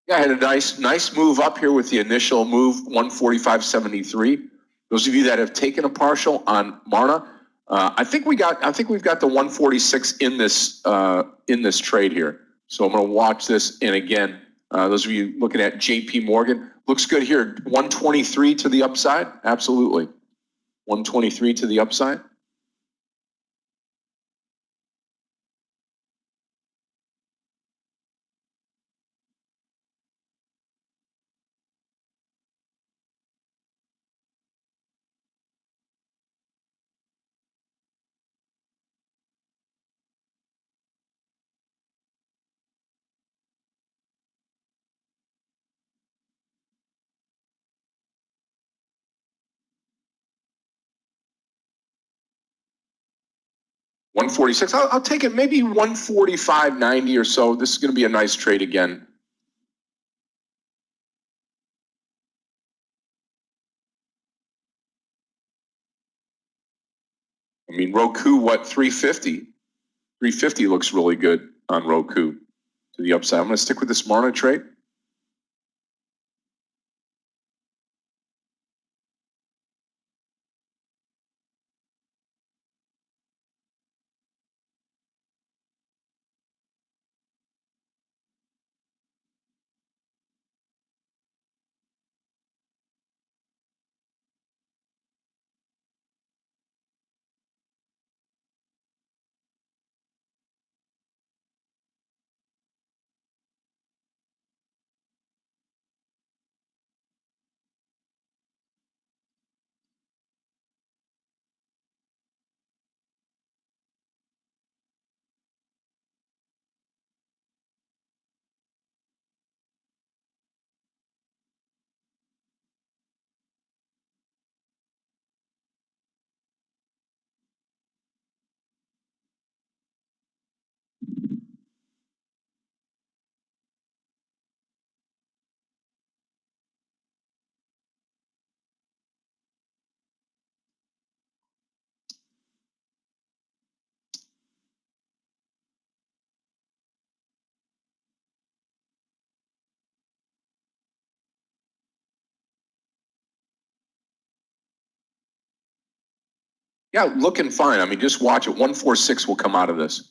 Yeah, I had a nice move up here with the initial move, 145.73. Those of you that have taken a partial on Marna, I think we've got the 146 in this trade here. So I'm going to watch this. And again, those of you looking at JP Morgan, looks good here. 123 to the upside. Absolutely. 123 to the upside. $146. I'll take it. Maybe 145.90 or so. This is going to be a nice trade again. I mean, Roku, what, 350? 350 looks really good on Roku to the upside. I'm going to stick with this Marna trade. Yeah, looking fine. I mean, just watch it. 146 will come out of this.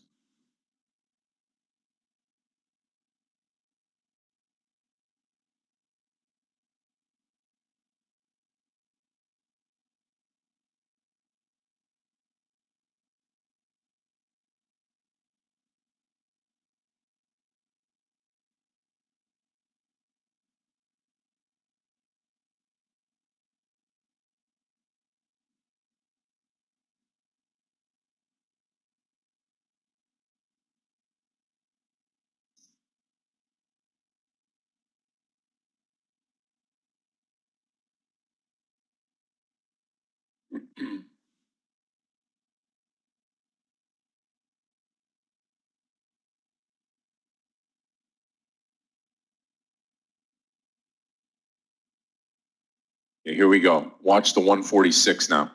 Okay, here we go. Watch the 146 now.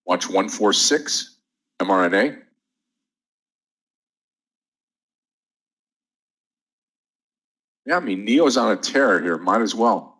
Watch 146 mRNA. Yeah, I mean, Neo's on a tear here. Might as well.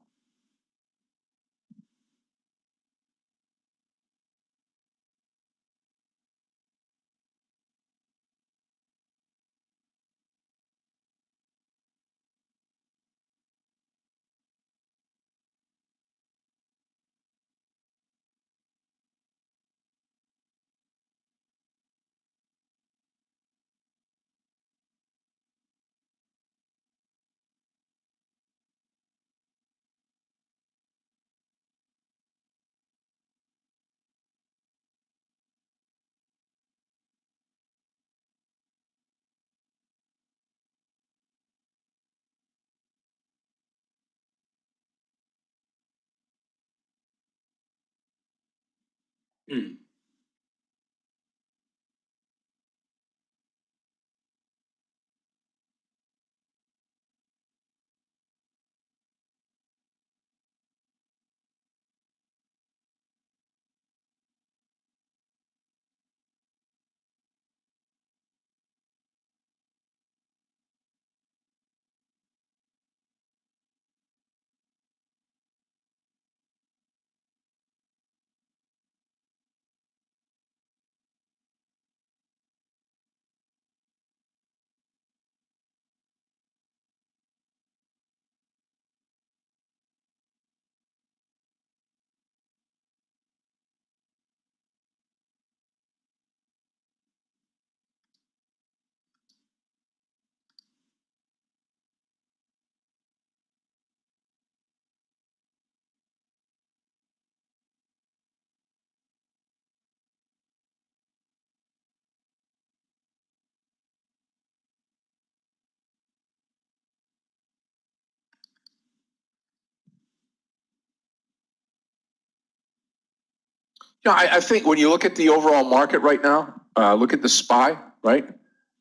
Yeah, I think when you look at the overall market right now, look at the SPY, right?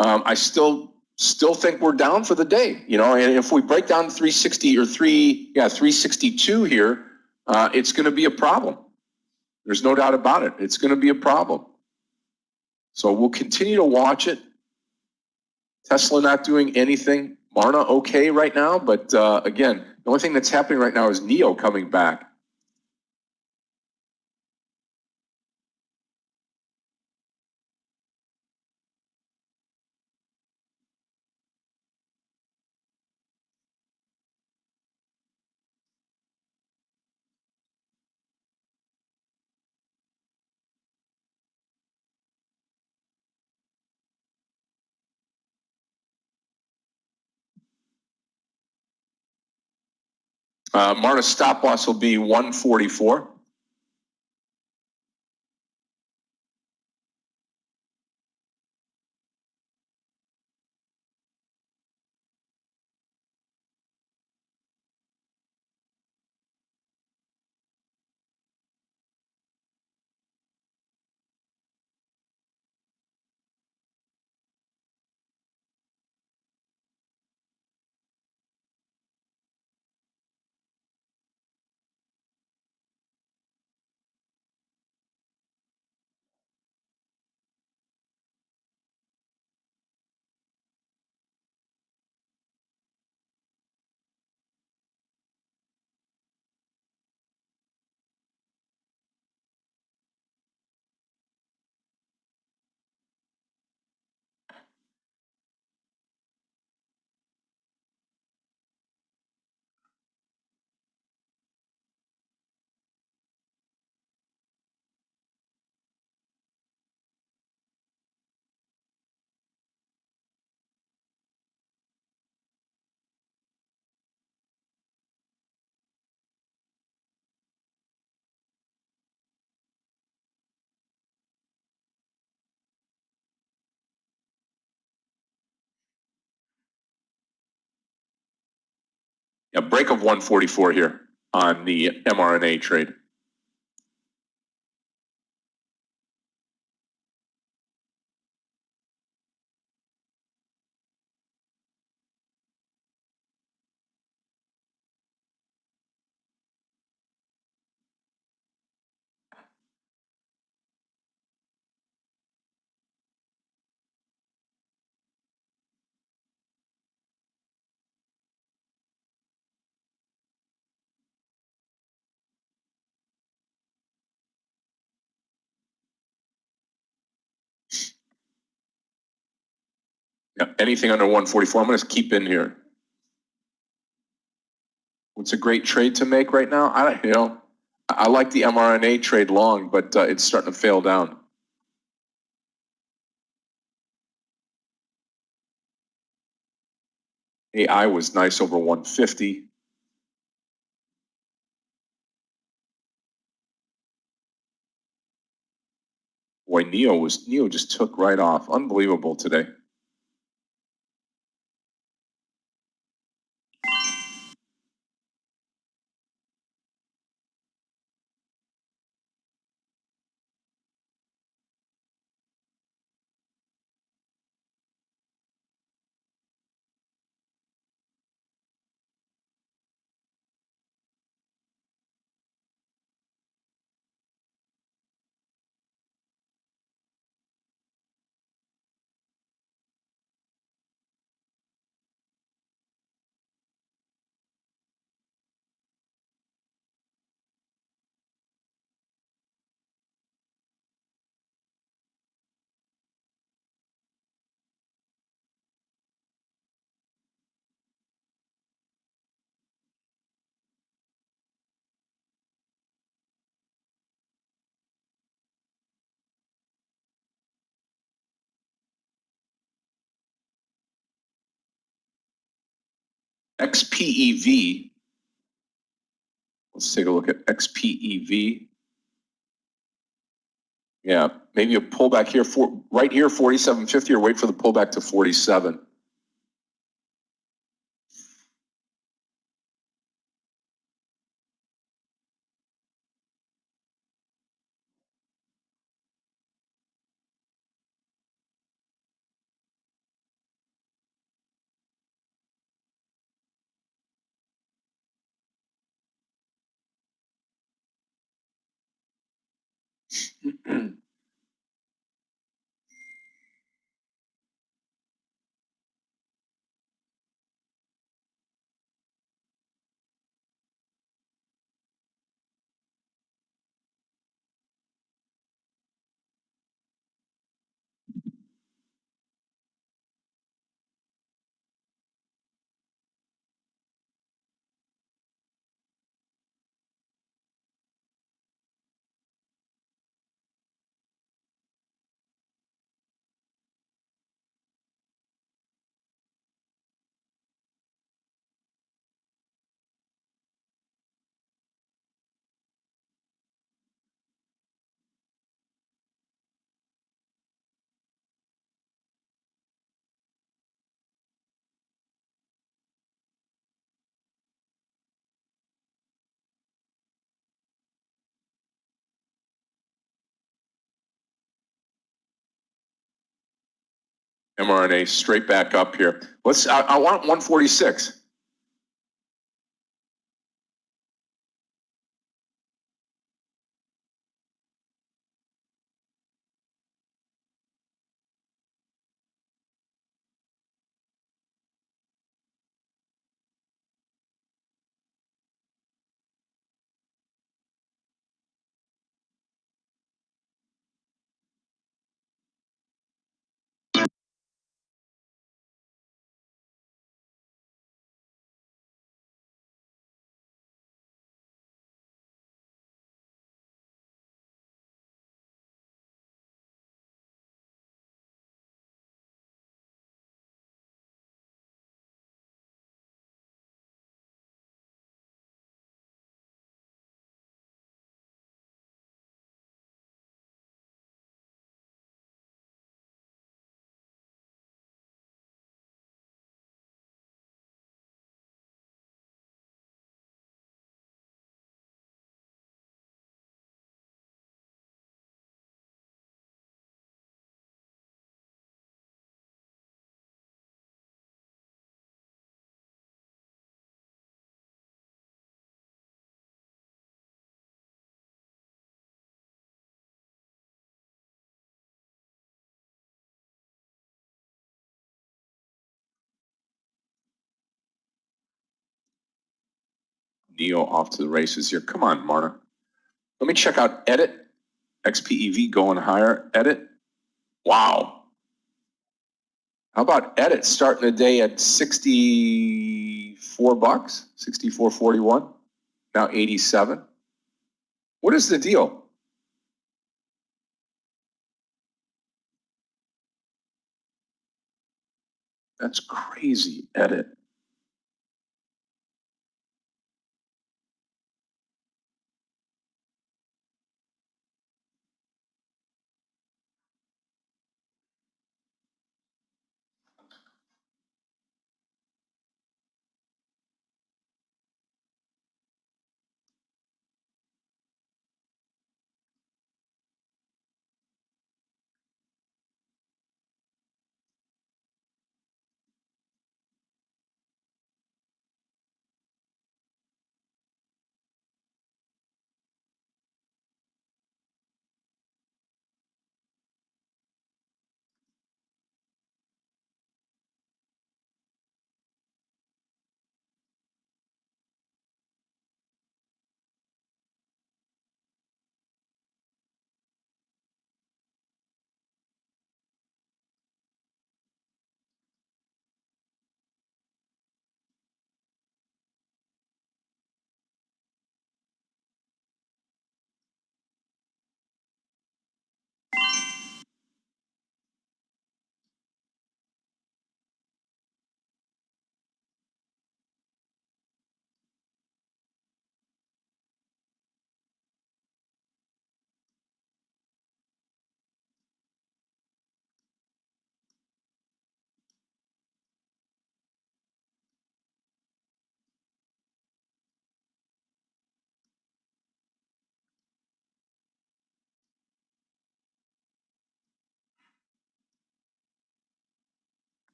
I still think we're down for the day, you know, and if we break down to 360 or 362 here, it's going to be a problem. There's no doubt about it. It's going to be a problem. So we'll continue to watch it. Tesla not doing anything. Marna okay right now, but again, the only thing that's happening right now is Neo coming back. Marna's stop loss will be 144. Yeah, break of 144 here on the mRNA trade. Yeah, anything under 144, I'm going to keep in here. What's a great trade to make right now? I like the mRNA trade long, but it's starting to fail down. AI was nice over 150. Boy, Neo just took right off. Unbelievable today. XPEV. Let's take a look at XPEV. Yeah, maybe a pullback here right here, 47.50, or wait for the pullback to 47. mRNA straight back up here. I want 146. Neo off to the races here. Come on, Marna. Let me check out edit. XPEV going higher. Edit. Wow. How about edit starting the day at 64 bucks, 64.41, now 87. What is the deal? That's crazy, edit.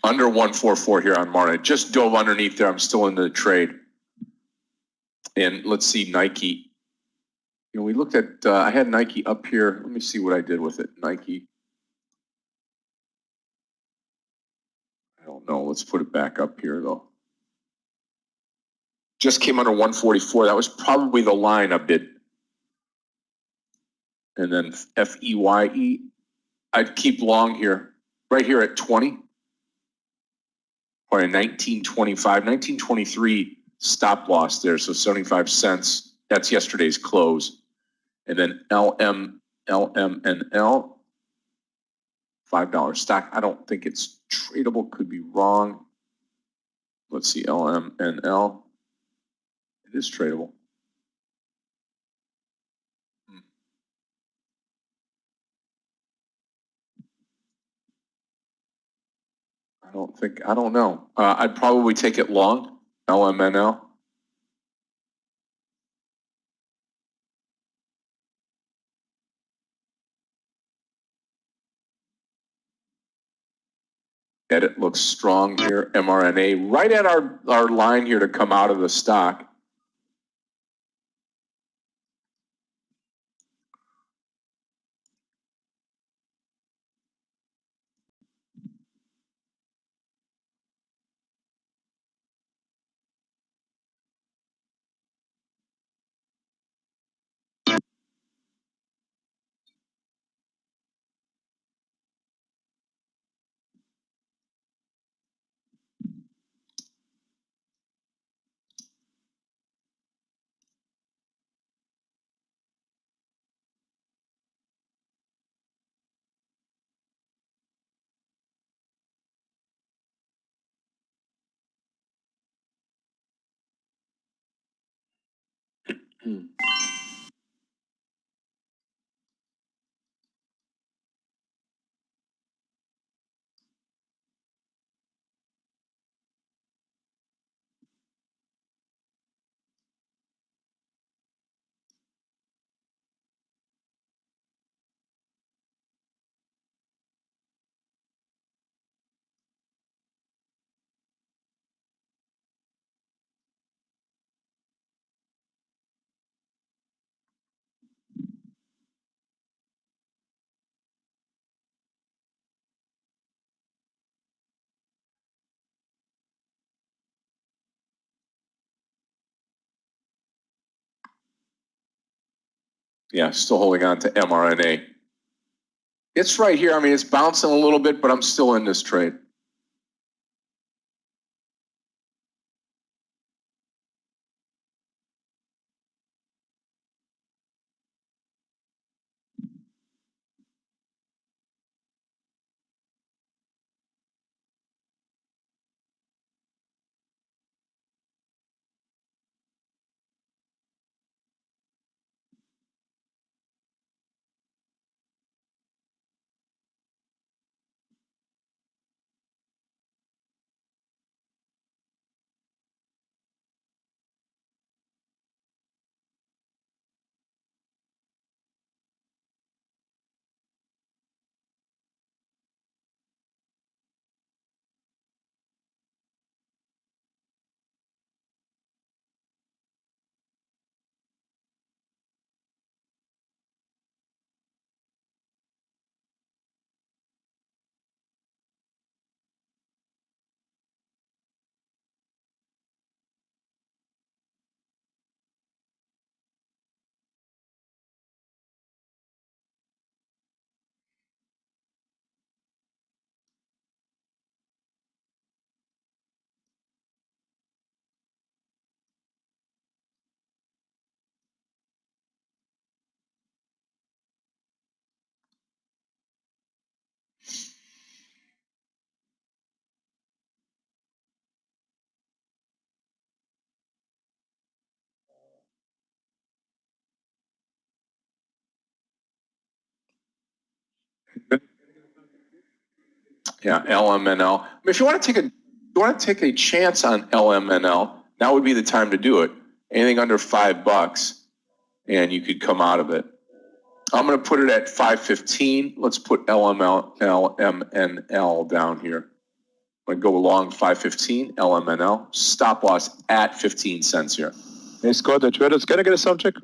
Under 144 here on Marna. Just dove underneath there. I'm still in the trade. And let's see Nike. You know, we looked at, I had Nike up here. Let me see what I did with it. Nike. I don't know. Let's put it back up here though. Just came under 144. That was probably the line a bit. And then FEYE. I'd keep long here. Right here at 20. Or a 1925, 1923 stop loss there. So 75 cents. That's yesterday's close. And then LMNL. $5 stock. I don't think it's tradable. Could be wrong. Let's see. LMNL. It is tradable. I don't know. I'd probably take it long. LMNL. Edit looks strong here. mRNA right at our line here to come out of the stock. Yeah, still holding on to mRNA. It's right here. I mean, it's bouncing a little bit, but I'm still in this trade. Yeah, LMNL. I mean, if you want to take a chance on LMNL, now would be the time to do it. Anything under $5, and you could come out of it. I'm going to put it at 515. Let's put LMNL down here. I'm going to go along 515, LMNL. Stop loss at 15 cents here.
Hey, Scott, the traders, can I get a sound check?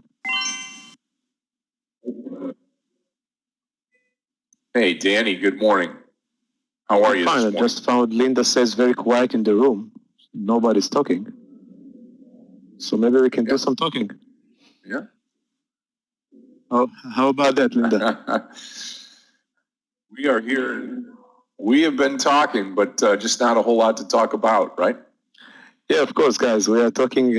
Hey, Danny, good morning. How are you
Fine,
this
I
morning?
just found Linda says very quiet in the room. Nobody's talking. So maybe we can do some talking.
Yeah.
Oh, how about that, Linda?
We are here. We have been talking, but just not a whole lot to talk about, right?
Yeah, of course, guys. We are talking,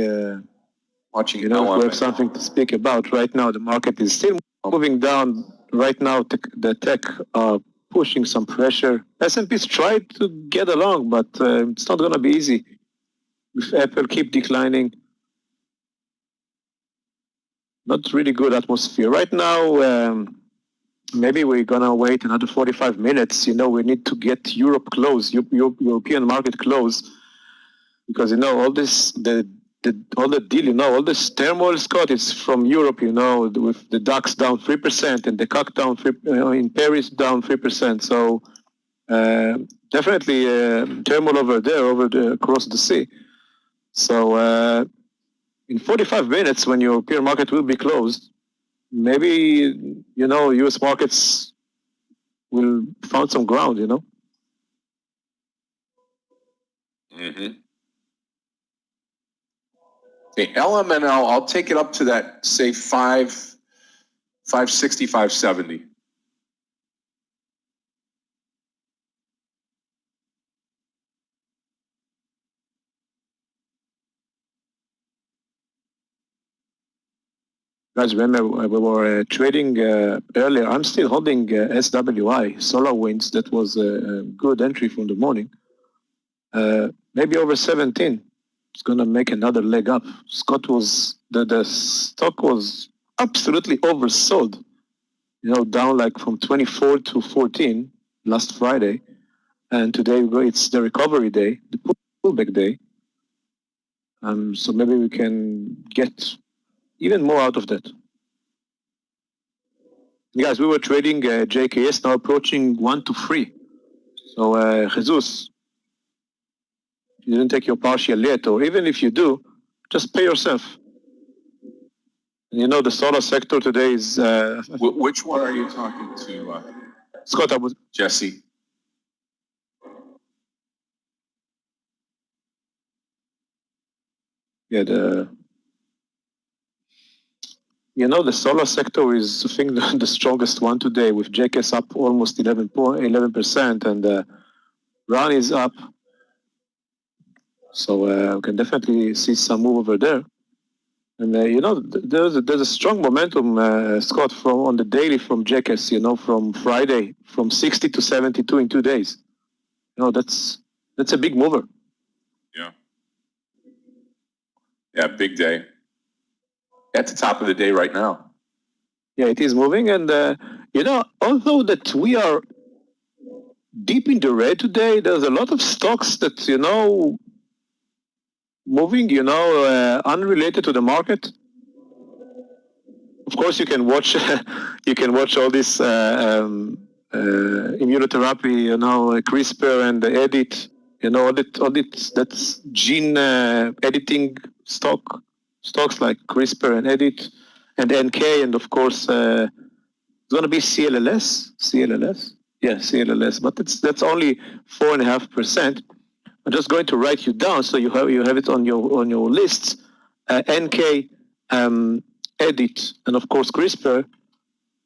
Watching
if we
LMNL.
have something to speak about. Right now, the market is still moving down. Right now, the tech are pushing some pressure. S&P's tried to get along, but it's not going to be easy. If Apple keep declining, not really good atmosphere. Right now, maybe we're going to wait another 45 minutes. We need to get Europe closed, European market closed, because, all this, all the deal, all this turmoil, Scott, is from Europe, with the DAX down 3% and the CAC down 3%, in Paris down 3%. So definitely turmoil over there, across the sea. So in 45 minutes, when European market will be closed, maybe, U.S. markets will find some ground,
Mm-hmm. Okay, LMNL, I'll take it up to that, say 560, 570.
Guys, remember we were trading earlier. I'm still holding SWI, SolarWinds. That was a good entry from the morning. Maybe over 17. It's going to make another leg up. Scott the stock was absolutely oversold. Down like from 24 to 14 last Friday. And today it's the recovery day, the pullback day. So maybe we can get even more out of that. Guys, we were trading JKS, now approaching 1 to 3. So, Jesus, you didn't take your partial yet, or even if you do, just pay yourself. The solar sector today is...
Which one are you talking to,
Scott, I was...
Jesse?
Yeah, the solar sector is, I think, the strongest one today, with JKS up almost 11%, and RAN is up. So we can definitely see some move over there. And there's a strong momentum, Scott, from on the daily from JKS. From Friday, from 60 to 72 in 2 days. That's a big mover.
Yeah. Yeah, big day. At the top of the day right now.
Yeah, it is moving, and although that we are deep in the red today, there's a lot of stocks that moving, unrelated to the market. Of course, you can watch all this immunotherapy, CRISPR and the edit, all this that's gene editing stocks like CRISPR and edit and NK, and of course it's going to be CLLS. Yeah, CLLS, but that's only 4.5%. I'm just going to write you down so you have it on your lists. NK, edit, and of course CRISPR,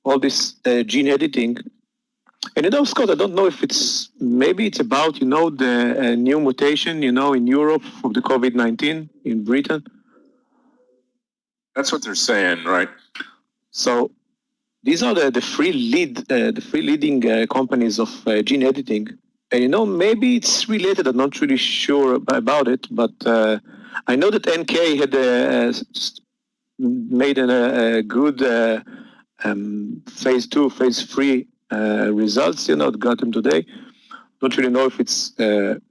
all this gene editing. And Scott, I don't know if maybe it's about the new mutation in Europe of the COVID-19 in Britain.
That's what they're saying, right?
So these are the three leading companies of gene editing. And maybe it's related. I'm not really sure about it, but I know that NK had made a good phase 2, phase 3 results. Got them today. Don't really know if it's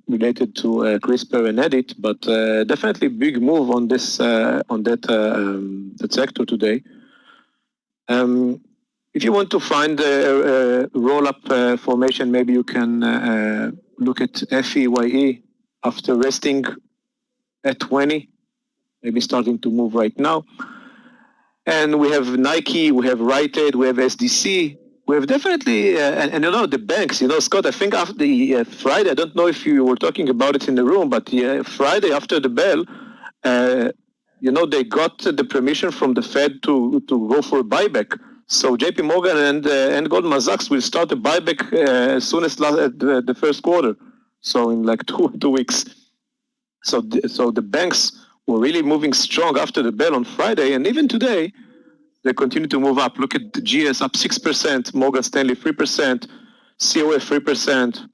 related to CRISPR and edit, but definitely big move on this that sector today. If you want to find a roll-up formation, maybe you can look at FEYE after resting at 20, maybe starting to move right now. And we have Nike, we have Rite Aid, we have SDC, we have definitely, and the banks, Scott, I think after the Friday, I don't know if you were talking about it in the room, but Friday after the bell, they got the permission from the Fed to go for a buyback. So JP Morgan and Goldman Sachs will start a buyback as soon as the first quarter. So in like two weeks. So the banks were really moving strong after the bell on Friday, and even today, they continue to move up. Look at the GS up 6%, Morgan Stanley 3%, COF 3%.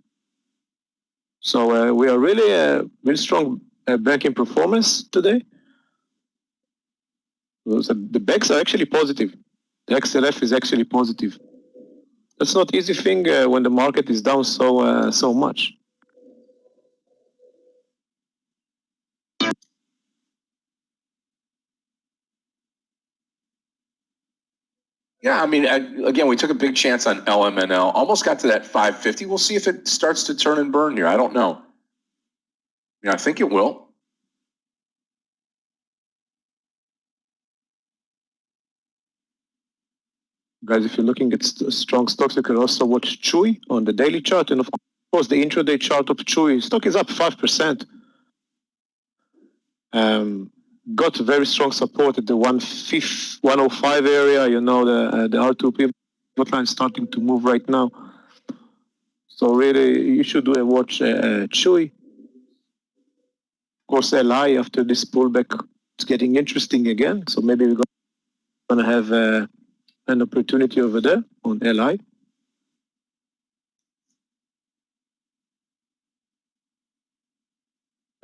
So we are really strong banking performance today. So the banks are actually positive. The XLF is actually positive. That's not easy thing when the market is down so much.
Yeah, I mean, again, we took a big chance on LMNL. Almost got to that 550. We'll see if it starts to turn and burn here. I don't know. I think it will.
Guys, if you're looking at strong stocks, you can also watch Chewy on the daily chart. And of course, the intraday chart of Chewy stock is up 5%. Got very strong support at the 105 area. The R2 pivot line starting to move right now. So really, you should watch Chewy. Of course, LI after this pullback, it's getting interesting again. So maybe we're going to have an opportunity over there on LI.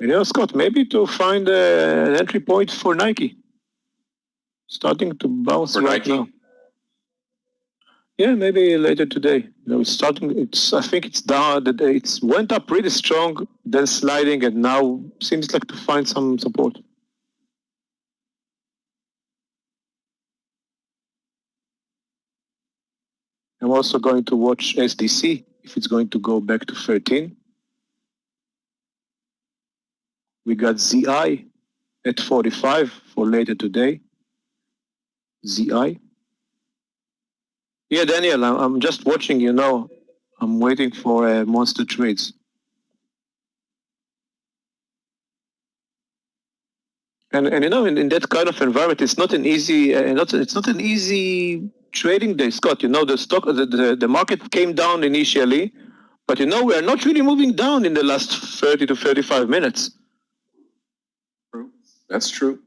And Scott, maybe to find an entry point for Nike. Starting to bounce
for
right
Nike
now. Yeah, maybe later today. I think it's down. It went up pretty strong, then sliding, and now seems like to find some support. I'm also going to watch SDC if it's going to go back to 13. We got ZI at 45 for later today. ZI. Yeah, Daniel, I'm just watching, I'm waiting for monster trades. And in that kind of environment, it's not an easy, it's not an easy trading day, Scott. The market came down initially, but we are not really moving down in the last 30 to 35 minutes.
True. That's true.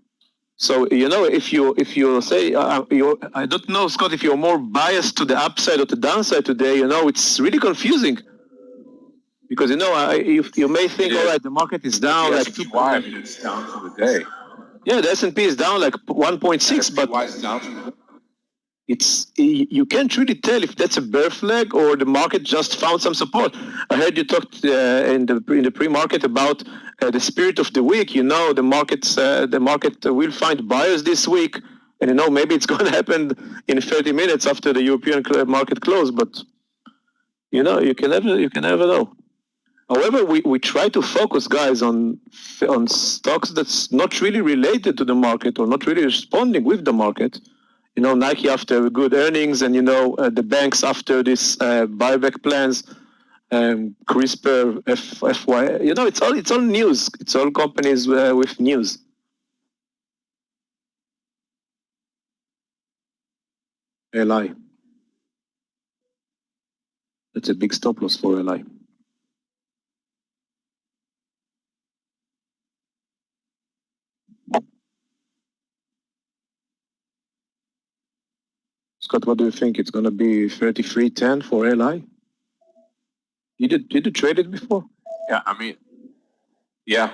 So if you say I don't know, Scott, if you're more biased to the upside or the downside today, it's really confusing. Because you may think, all right, the market is down like 2.
I mean, it's down for the day.
Yeah, the S&P is down like 1.6, but you can't really tell if that's a bear flag or the market just found some support. I heard you talked in the pre-market about the spirit of the week. The market will find buyers this week, and maybe it's going to happen in 30 minutes after the European market close. But you can never know. However, we try to focus, guys, on stocks that's not really related to the market or not really responding with the market. Nike after good earnings, and the banks after this buyback plans, CRISPR, FY. It's all news. It's all companies with news. LI. That's a big stop loss for LI. Scott, what do you think? It's going to be 33.10 for LI? Did you trade it before?
Yeah, I mean, yep.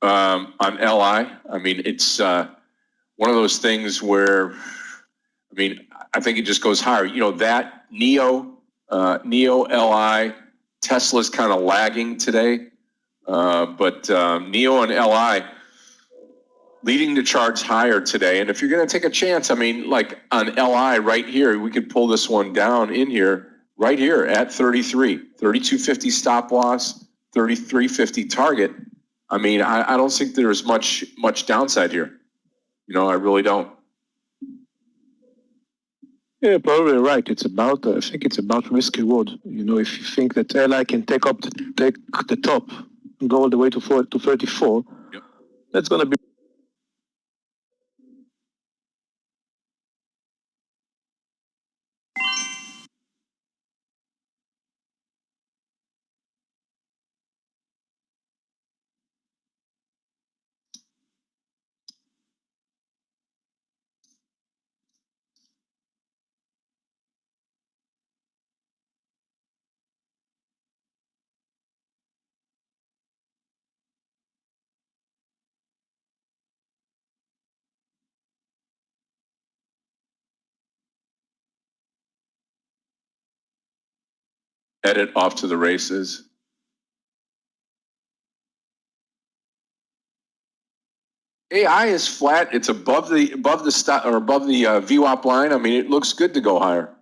On LI, I mean, it's one of those things where, I mean, I think it just goes higher. That Neo LI, Tesla's kind of lagging today, but Neo and LI leading the charts higher today. And if you're going to take a chance, I mean, like on LI right here, we could pull this one down in here, right here at 32.50 stop loss, 33.50 target. I mean, I don't think there's much downside here. I really don't.
Yeah, probably right. I think it's about risk reward. If you think that LI can take the top and go all the way to 34,
yep.
That's going to be.
Headed off to the races. AI is flat. It's above the VWAP line. I mean, it looks good to go higher.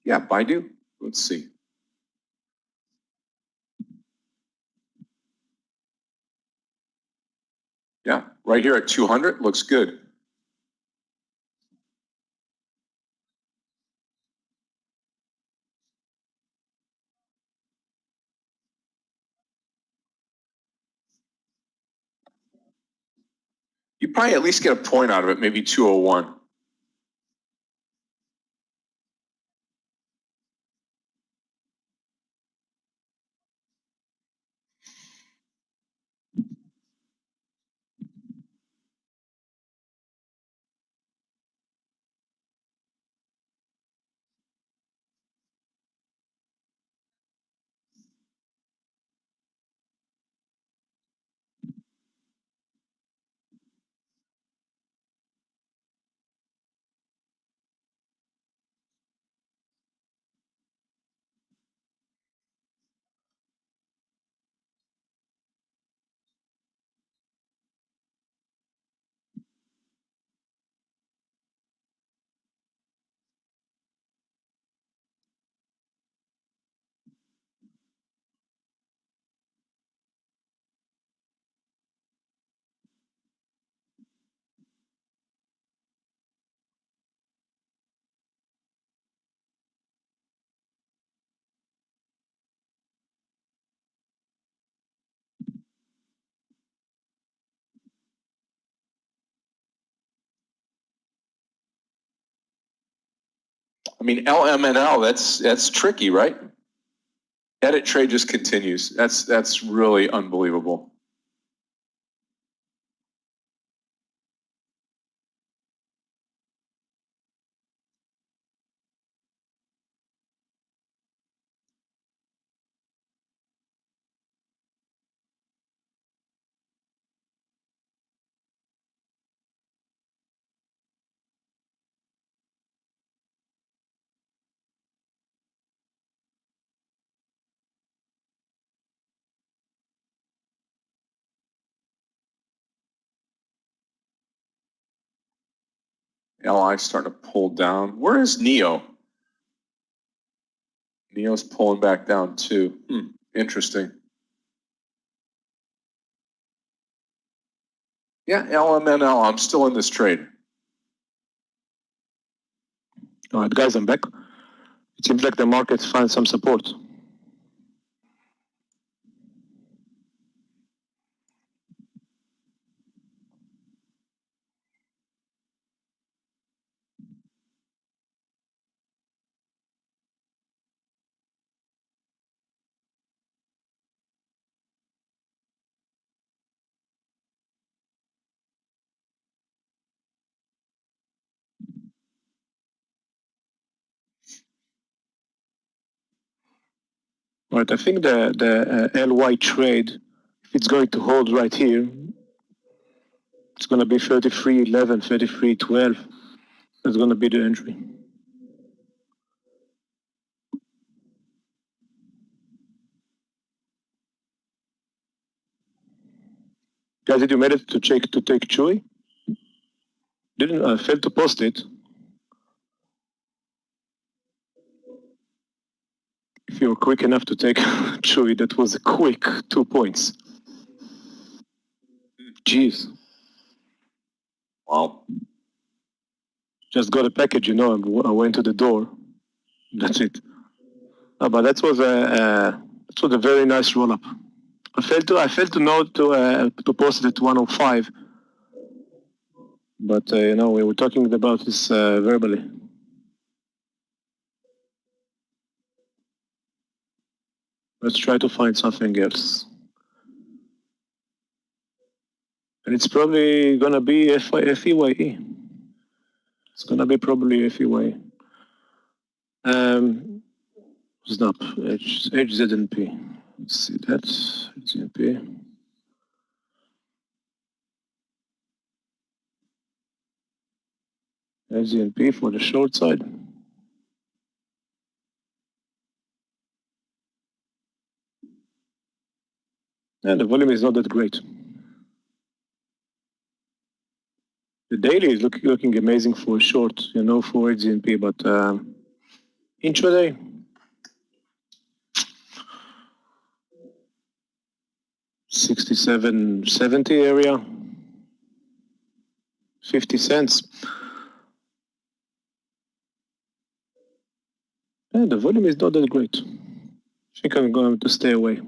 Yeah, Baidu. Let's see. Yeah, right here at 200 looks good. You probably at least get a point out of it, maybe 201. I mean, LMNL, that's tricky, right? Edit trade just continues. That's really unbelievable. LI starting to pull down. Where is Neo? Neo's pulling back down too. Interesting. Yeah, LMNL, I'm still in this trade.
All right, guys, I'm back. It seems like the market finds some support. All right, I think the LY trade, if it's going to hold right here, it's going to be 33.11, 33.12. That's going to be the entry. Guys, did you manage to take Chewy? Didn't I failed to post it? If you were quick enough to take Chewy, that was a quick 2 points. Jeez.
Wow.
Just got a package, you know, and I went to the door. That's it. But that was a very nice roll up. I failed to know to post it at 105. But you know, we were talking about this verbally. Let's try to find something else. And it's probably gonna be FEYE. It's gonna be probably FEYE. Snap, HZNP. Let's see that, HZNP. HZNP for the short side. And the volume is not that great. The daily is looking amazing for a short, you know, for HZNP, but intraday, 67.70 area. 50 cents. Yeah, the volume is not that great. I think I'm going to stay away.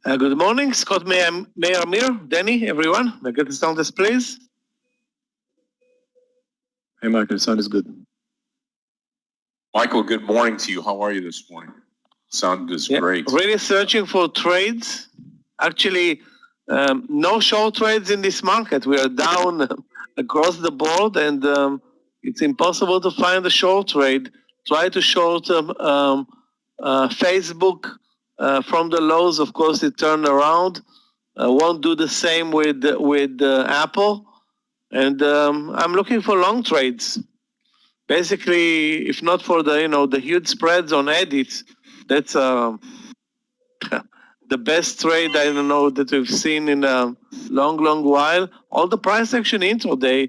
Good morning, Scott, Meir, Meir, Danny, everyone. May I get the sound test, please? Hey, Michael, sound is good.
Michael, good morning to you. How are you this morning? Sound is great.
Really searching for trades. Actually, no short trades in this market. We are down across the board, and it's impossible to find a short trade. Try to short Facebook from the lows. Of course, it turned around. Won't do the same with Apple, and I'm looking for long trades. Basically, if not for the huge spreads on edits, that's the best trade I don't know that we've seen in a long while. All the price action intraday,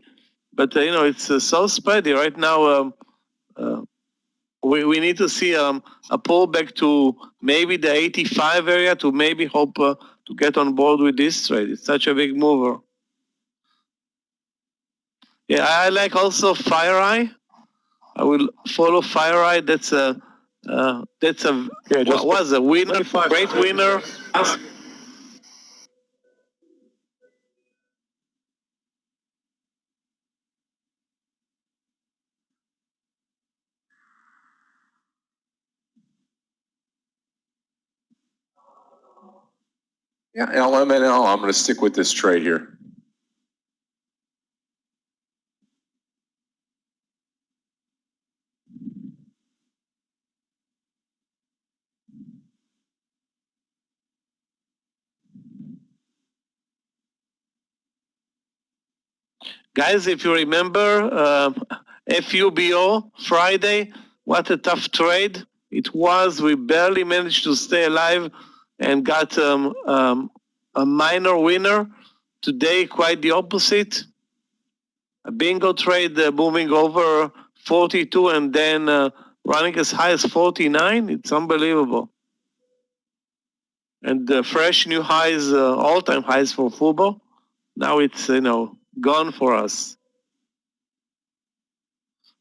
but it's so spready right now. We need to see a pullback to maybe the 85 area to maybe hope to get on board with this trade. It's such a big mover. Yeah, I like also FireEye. I will follow FireEye. That's a was a winner, great winner.
Yeah, LMNL. I'm going to stick with this trade here.
Guys, if you remember FUBO Friday, what a tough trade it was. We barely managed to stay alive and got a minor winner. Today, quite the opposite. A bingo trade moving over 42 and then running as high as 49. It's unbelievable. And fresh new highs, all-time highs for FUBO. Now it's gone for us.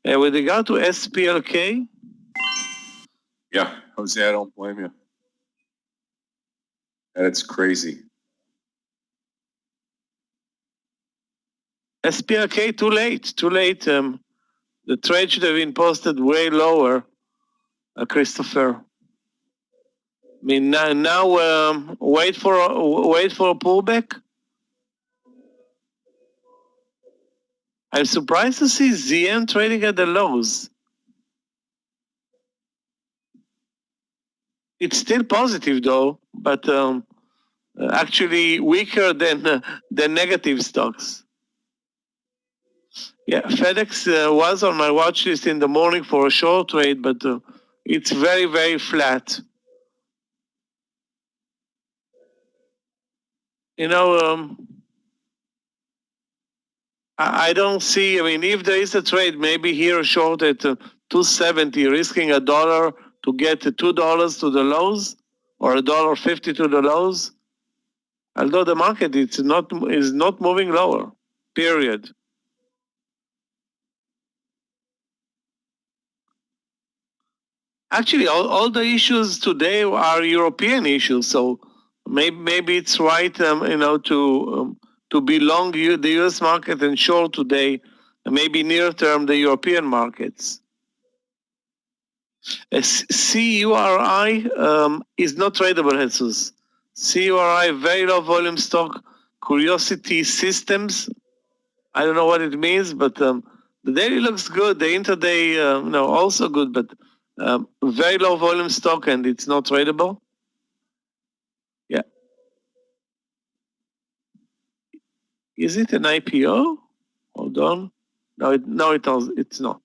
With regard to SPLK,
yeah, Jose, I don't blame you. That's crazy.
SPLK, too late. The trade should have been posted way lower, Christopher. I mean, now wait for a pullback. I'm surprised to see ZN trading at the lows. It's still positive though, but actually weaker than negative stocks. Yeah, FedEx was on my watch list in the morning for a short trade, but it's very flat. I don't see. I mean, if there is a trade, maybe here short at 270, risking $1 to get $2 to the lows, or $1.50 to the lows. Although the market is not moving lower. Period. Actually, all the issues today are European issues. So maybe it's right, to be long the U.S. market and short today, maybe near term the European markets. CURI is not tradable, Jesus. CURI, very low volume stock, Curiosity Systems. I don't know what it means, but the daily looks good. The intraday, also good, but very low volume stock and it's not tradable. Yeah. Is it an IPO? Hold on. No, it's not.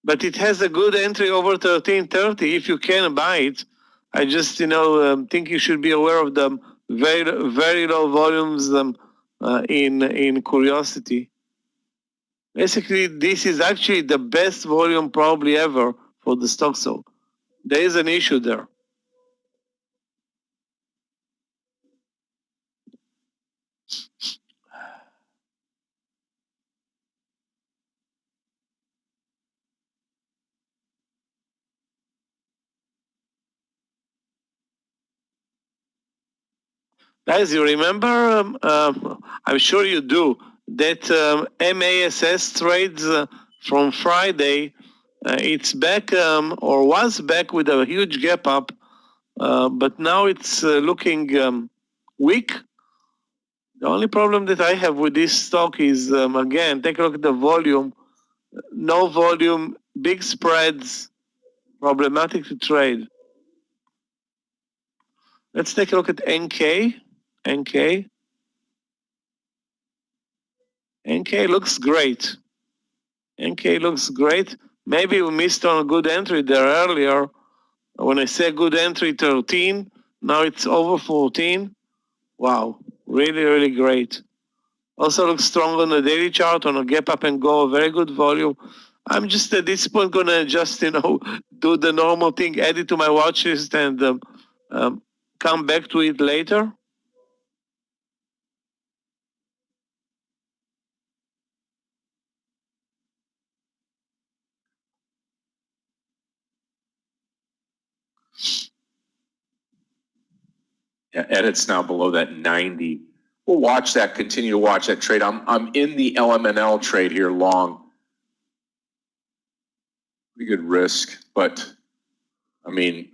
But it has a good entry over 1330. If you can buy it, I just think you should be aware of the very low volumes in curiosity. Basically, this is actually the best volume probably ever for the stock. So there is an issue there. Guys, you remember, I'm sure you do, that MASS trades from Friday, it's back or was back with a huge gap up, but now it's looking weak. The only problem that I have with this stock is, again, take a look at the volume. No volume, big spreads, problematic to trade. Let's take a look at NK. NK looks great. NK looks great. Maybe we missed on a good entry there earlier. When I say good entry, 13, now it's over 14. Wow, really great. Also looks strong on the daily chart, on a gap up and go, very good volume. I'm just at this point gonna just, do the normal thing, add it to my watch list and come back to it later.
Yeah, edits now below that 90. We'll watch that, continue to watch that trade. I'm in the LMNL trade here long. Pretty good risk, but I mean,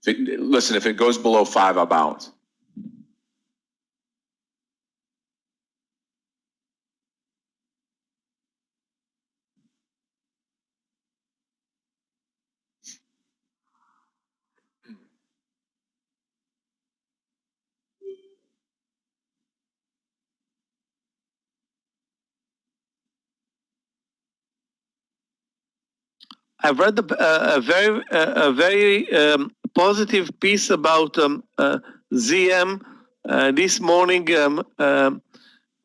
listen, if it goes below 5, I'm out.
I've read a very positive piece about ZM this morning on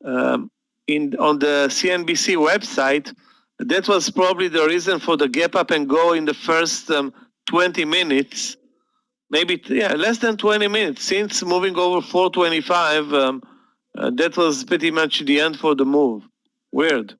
the CNBC website. That was probably the reason for the gap up and go in the first 20 minutes. Maybe less than 20 minutes since moving over 425. That was pretty much the end for the move. Weird.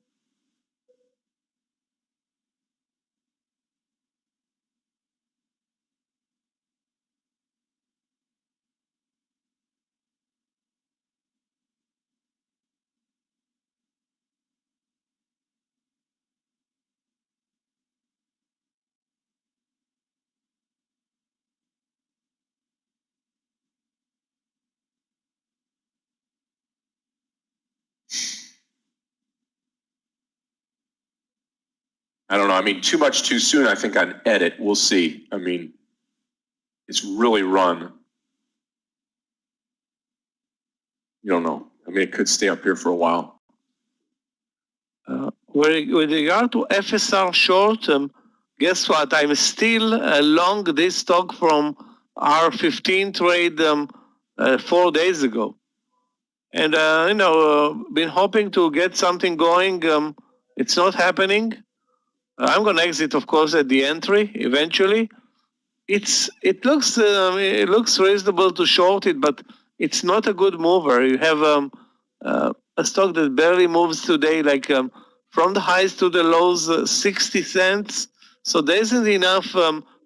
I don't know. I mean, too much too soon, I think, on edit. We'll see. I mean, it's really run. You don't know. I mean, it could stay up here for a while.
With regard to FSR short, guess what? I'm still long this stock from our 15 trade 4 days ago. And, been hoping to get something going. It's not happening. I'm going to exit, of course, at the entry eventually. It looks reasonable to short it, but it's not a good mover. You have a stock that barely moves today, like from the highs to the lows, 60 cents. So there isn't enough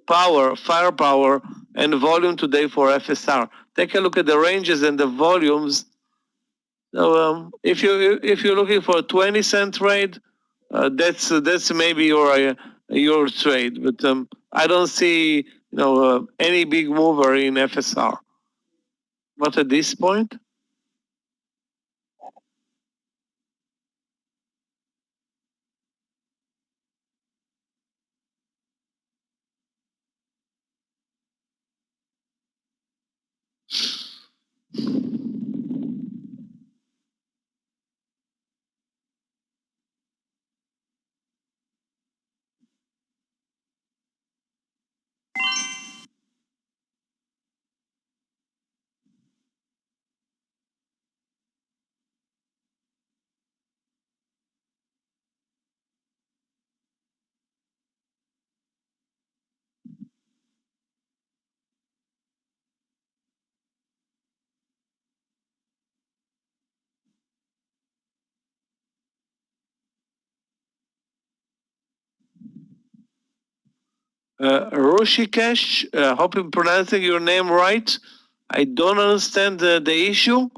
firepower, and volume today for FSR. Take a look at the ranges and the volumes. So if you're looking for a 20-cent trade, that's maybe your trade. But I don't see any big mover in FSR. Not at this point.
Rushikesh, hope I'm pronouncing your name right. I don't understand the issue.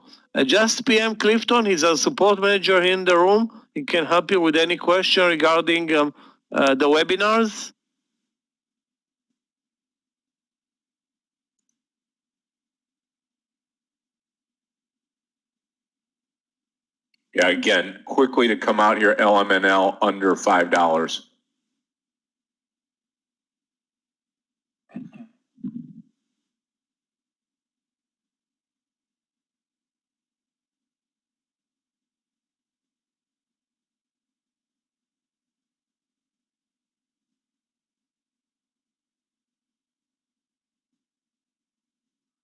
Just PM Clifton, he's a support manager here in the room. He can help you with any question regarding the webinars.
Yeah, again, quickly to come out here, LMNL under $5.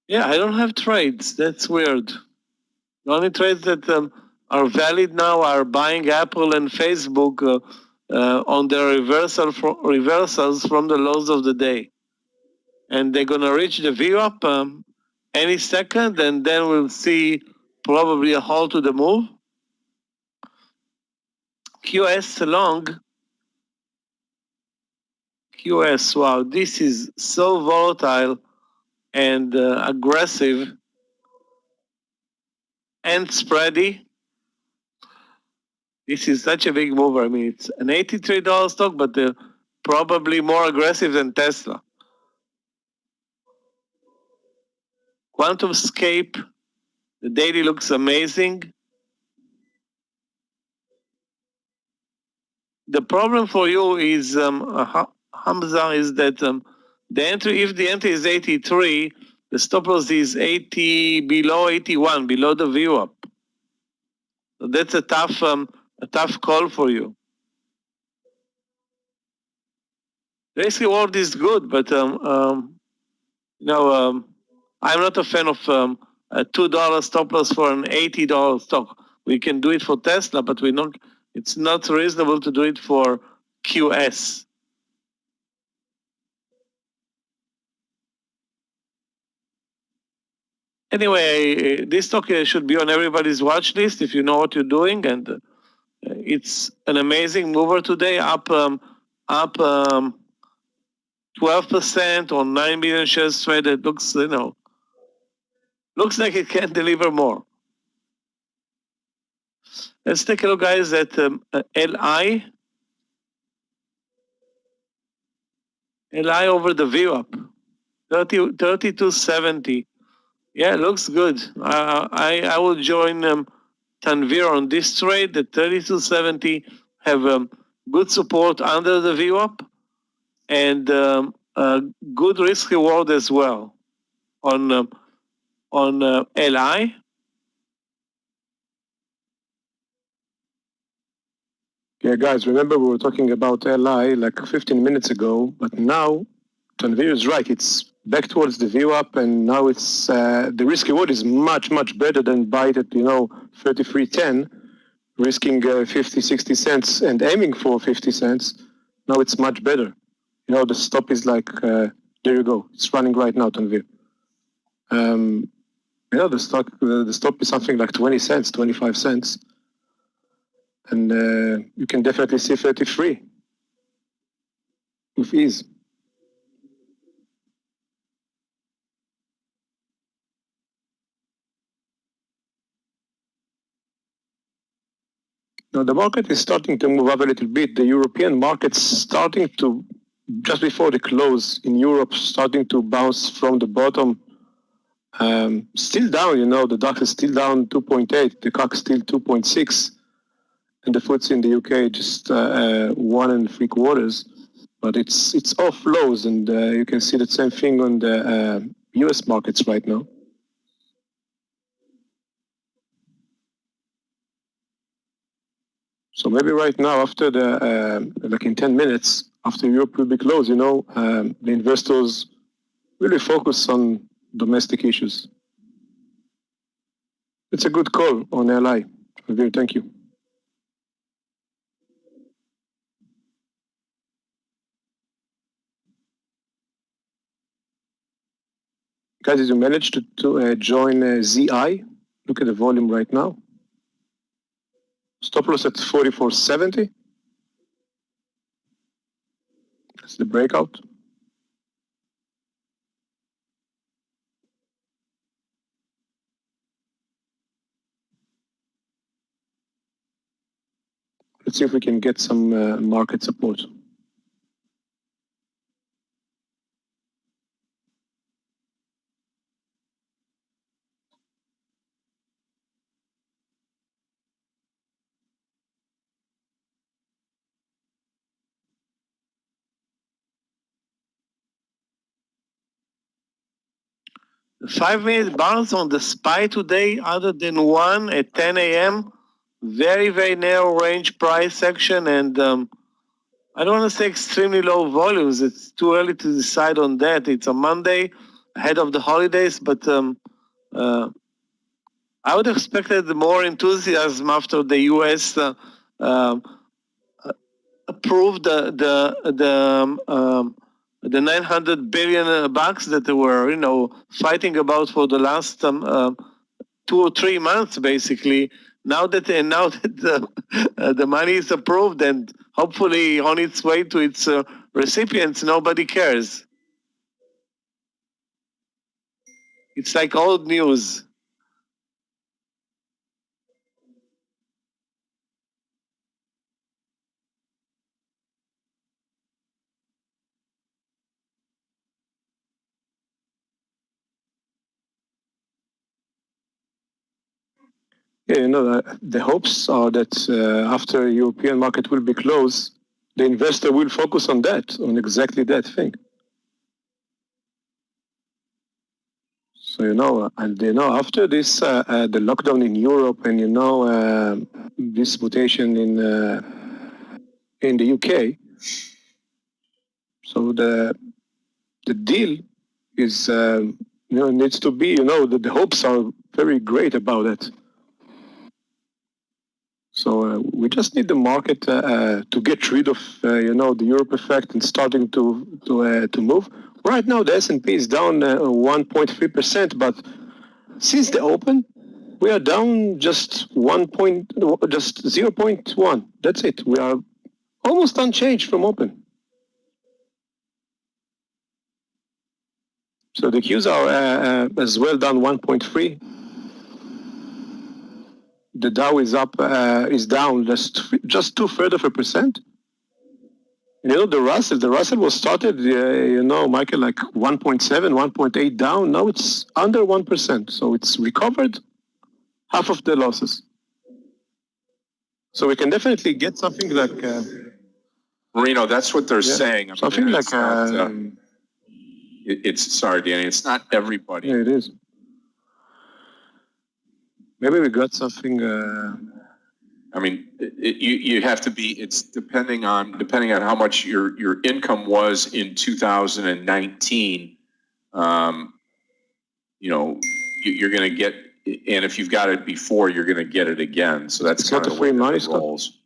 Yeah, I don't have trades. That's weird. The only trades that are valid now are buying Apple and Facebook on their reversals from the lows of the day. And they're going to reach the VWAP any second, and then we'll see probably a halt to the move. QS long. QS, wow, this is so volatile and aggressive and spready. This is such a big mover. I mean, it's an $83 stock, but probably more aggressive than Tesla. QuantumScape, the daily looks amazing. The problem for you is, Hamza, is that the entry, if the entry is 83, the stop loss is 80, below 81, below the VWAP. So that's a tough call for you. Risk reward is good, but I'm not a fan of a $2 stop loss for an $80 stock. We can do it for Tesla, but we're not. It's not reasonable to do it for QS. Anyway, this stock should be on everybody's watch list if you know what you're doing, and it's an amazing mover today, up 12% on 9 million shares traded. Looks like it can deliver more. Let's take a look, guys, at LI. LI over the VWAP, 3270. Yeah, looks good. I will join Tanvir on this trade. The 3270 have good support under the VWAP and good risk reward as well on LI.
Yeah, guys, remember we were talking about LI like 15 minutes ago, but now Tanvir is right. It's back towards the VWAP, and now it's the risk reward is much better than buy it at 33.10, risking 50, 60 cents and aiming for 50 cents. Now it's much better. The stop is like there you go. It's running right now, Tanvir. The stop is something like 20 cents, 25 cents. And you can definitely see 33 with ease. Now the market is starting to move up a little bit. The European market's starting to, just before the close in Europe, starting to bounce from the bottom. Still down, the DAX is still down 2.8, the CAC still 2.6. And the FTSE in the UK just 1 3/4, but it's off lows, and you can see the same thing on the US markets right now. So maybe right now, after like in 10 minutes, after Europe will be closed, the investors really focus on domestic issues. It's a good call on LI. Thank you. Guys, did you manage to join ZI? Look at the volume right now. Stop loss at 44.70. That's the breakout. see if we can get some market support.
The 5-minute bars on the SPY today, other than one at 10 a.m., very, very narrow range price action, and I don't want to say extremely low volumes. It's too early to decide on that. It's a Monday ahead of the holidays, but I would have expected more enthusiasm after the U.S. Approved the 900 billion bucks that they were, fighting about for the last 2 or 3 months, basically. Now that the money is approved and hopefully on its way to its recipients, nobody cares. It's like old news.
Yeah, the hopes are that after European market will be closed, the investor will focus on exactly that thing. So, and after this, the lockdown in Europe and, this mutation in the UK, so the deal is, needs to be, that the hopes are very great about it. So we just need the market to get rid of, the Europe effect and starting to move. Right now, the S&P is down 1.3%, but since the open, we are down just 0.1. That's it. We are almost unchanged from open. So the Qs are as well down 1.3. The Dow is down just 0.2%. The Russell was started, Michael, like 1.7, 1.8 down. Now it's under 1%. So it's recovered half of the losses. So we can definitely get something like...
Marino, that's what they're saying.
Something like...
sorry, Danny, it's not everybody.
Yeah, it is. Maybe we got something...
you have to be. It's depending on how much your income was in 2019. You're going to get, and if you've got it before, you're going to get it again. So that's kind of the way it rolls.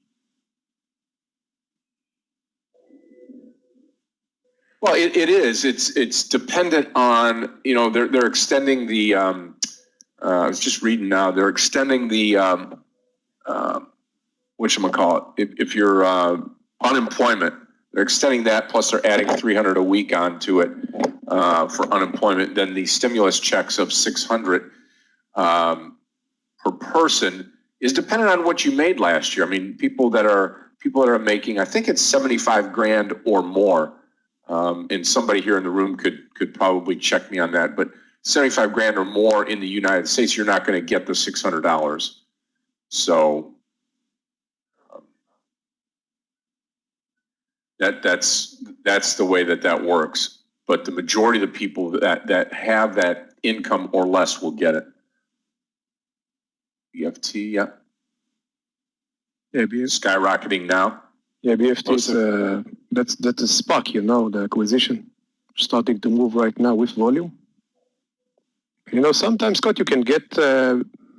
Well, it is. It's dependent on they're extending the. I was just reading now. They're extending the. Whatchamacallit, if you're unemployment, they're extending that, plus they're adding $300 a week onto it for unemployment. Then the stimulus checks of $600 per person is dependent on what you made last year. People that are making, I think it's 75 grand or more, and somebody here in the room could probably check me on that, but 75 grand or more in the United States, you're not going to get the $600. So that's the way that works. But the majority of the people that have that income or less will get it. BFT, yeah.
Yeah,
skyrocketing now.
Yeah, BFT is that's a SPAC, the acquisition starting to move right now with volume. Sometimes, Scott, you can get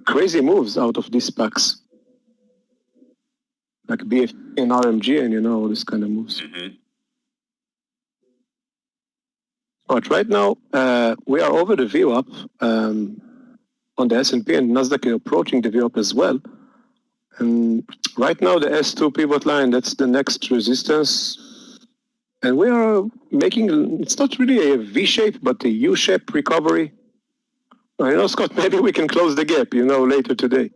crazy moves out of these SPACs, like BFT and RMG, and all this kind of moves.
Mm-hmm.
But right now, we are over the VWAP on the S&P, and Nasdaq is approaching the VWAP as well. And right now, the S2 pivot line, that's the next resistance. And we are making, it's not really a V-shape, but a U-shape recovery. Scott, maybe we can close the gap, later today.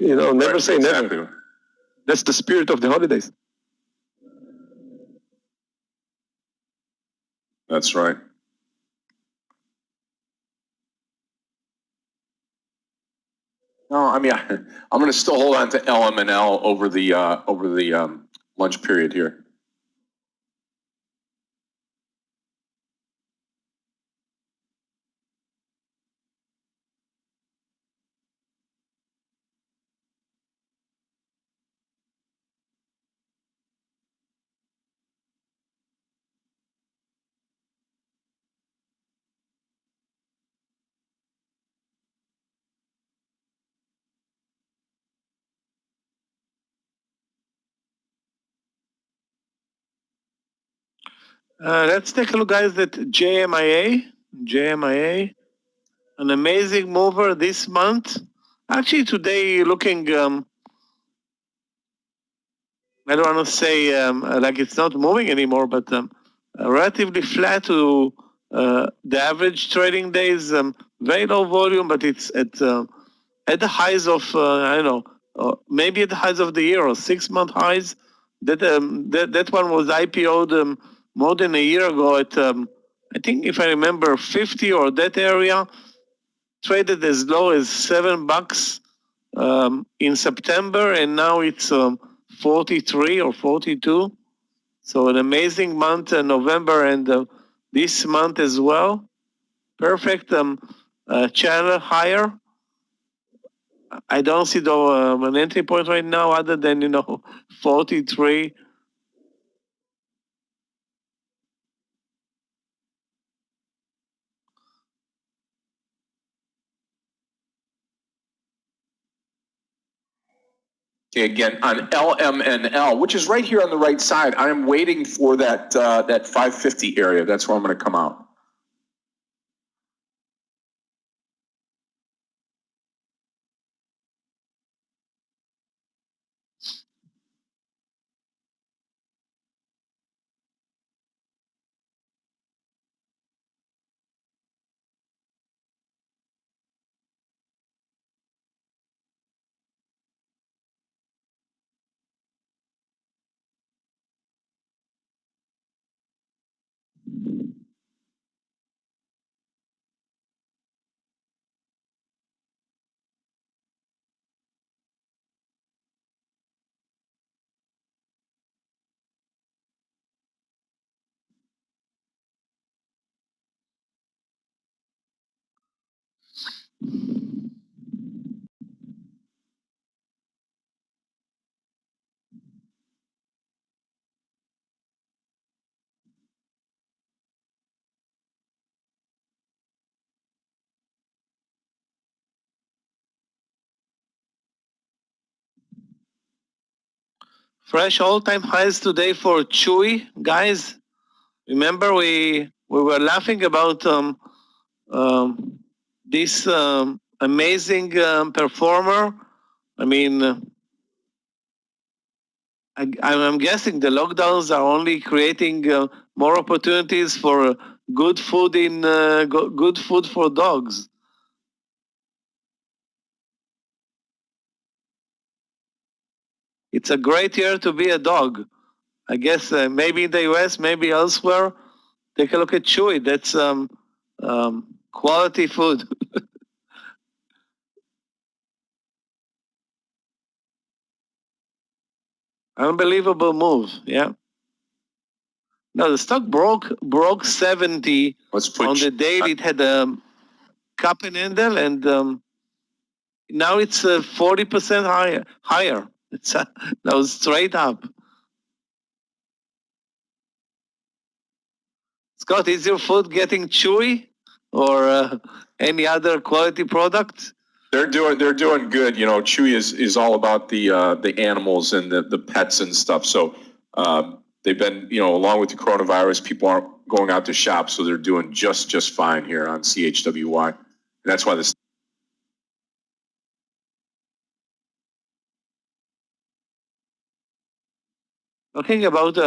Never say never.
Exactly.
That's the spirit of the holidays.
That's right. No, I mean, I'm going to still hold on to LMNL over the lunch period here.
Let's take a look, guys, at JMIA, an amazing mover this month. Actually, today looking, I don't want to say like it's not moving anymore, but relatively flat to the average trading days. Very low volume, but it's at the highs of I don't know, maybe at the highs of the year or 6-month highs. That one was IPO'd more than a year ago at I think, if I remember, 50 or that area. Traded as low as $7 in September, and now it's 43 or 42. So an amazing month, November, and this month as well. Perfect channel higher. I don't see though an entry point right now other than 43.
Okay, again, on LMNL, which is right here on the right side, I am waiting for that 550 area. That's where I'm going to come out.
Fresh all-time highs today for Chewy, guys. Remember we were laughing about this amazing performer. I mean, I'm guessing the lockdowns are only creating more opportunities for good food good food for dogs. It's a great year to be a dog. I guess maybe in the US, maybe elsewhere. Take a look at Chewy. That's quality food. Unbelievable move. Yeah. No, the stock broke 70 on the daily. It had a cup and handle, and now it's 40% higher. It's now straight up. Scott, is your food getting chewy, or any other quality product?
They're doing good. Chewy is all about the animals and the pets and stuff. So they've been, along with the coronavirus, people aren't going out to shop, so they're doing just fine here on CHWY. And that's why this.
Talking about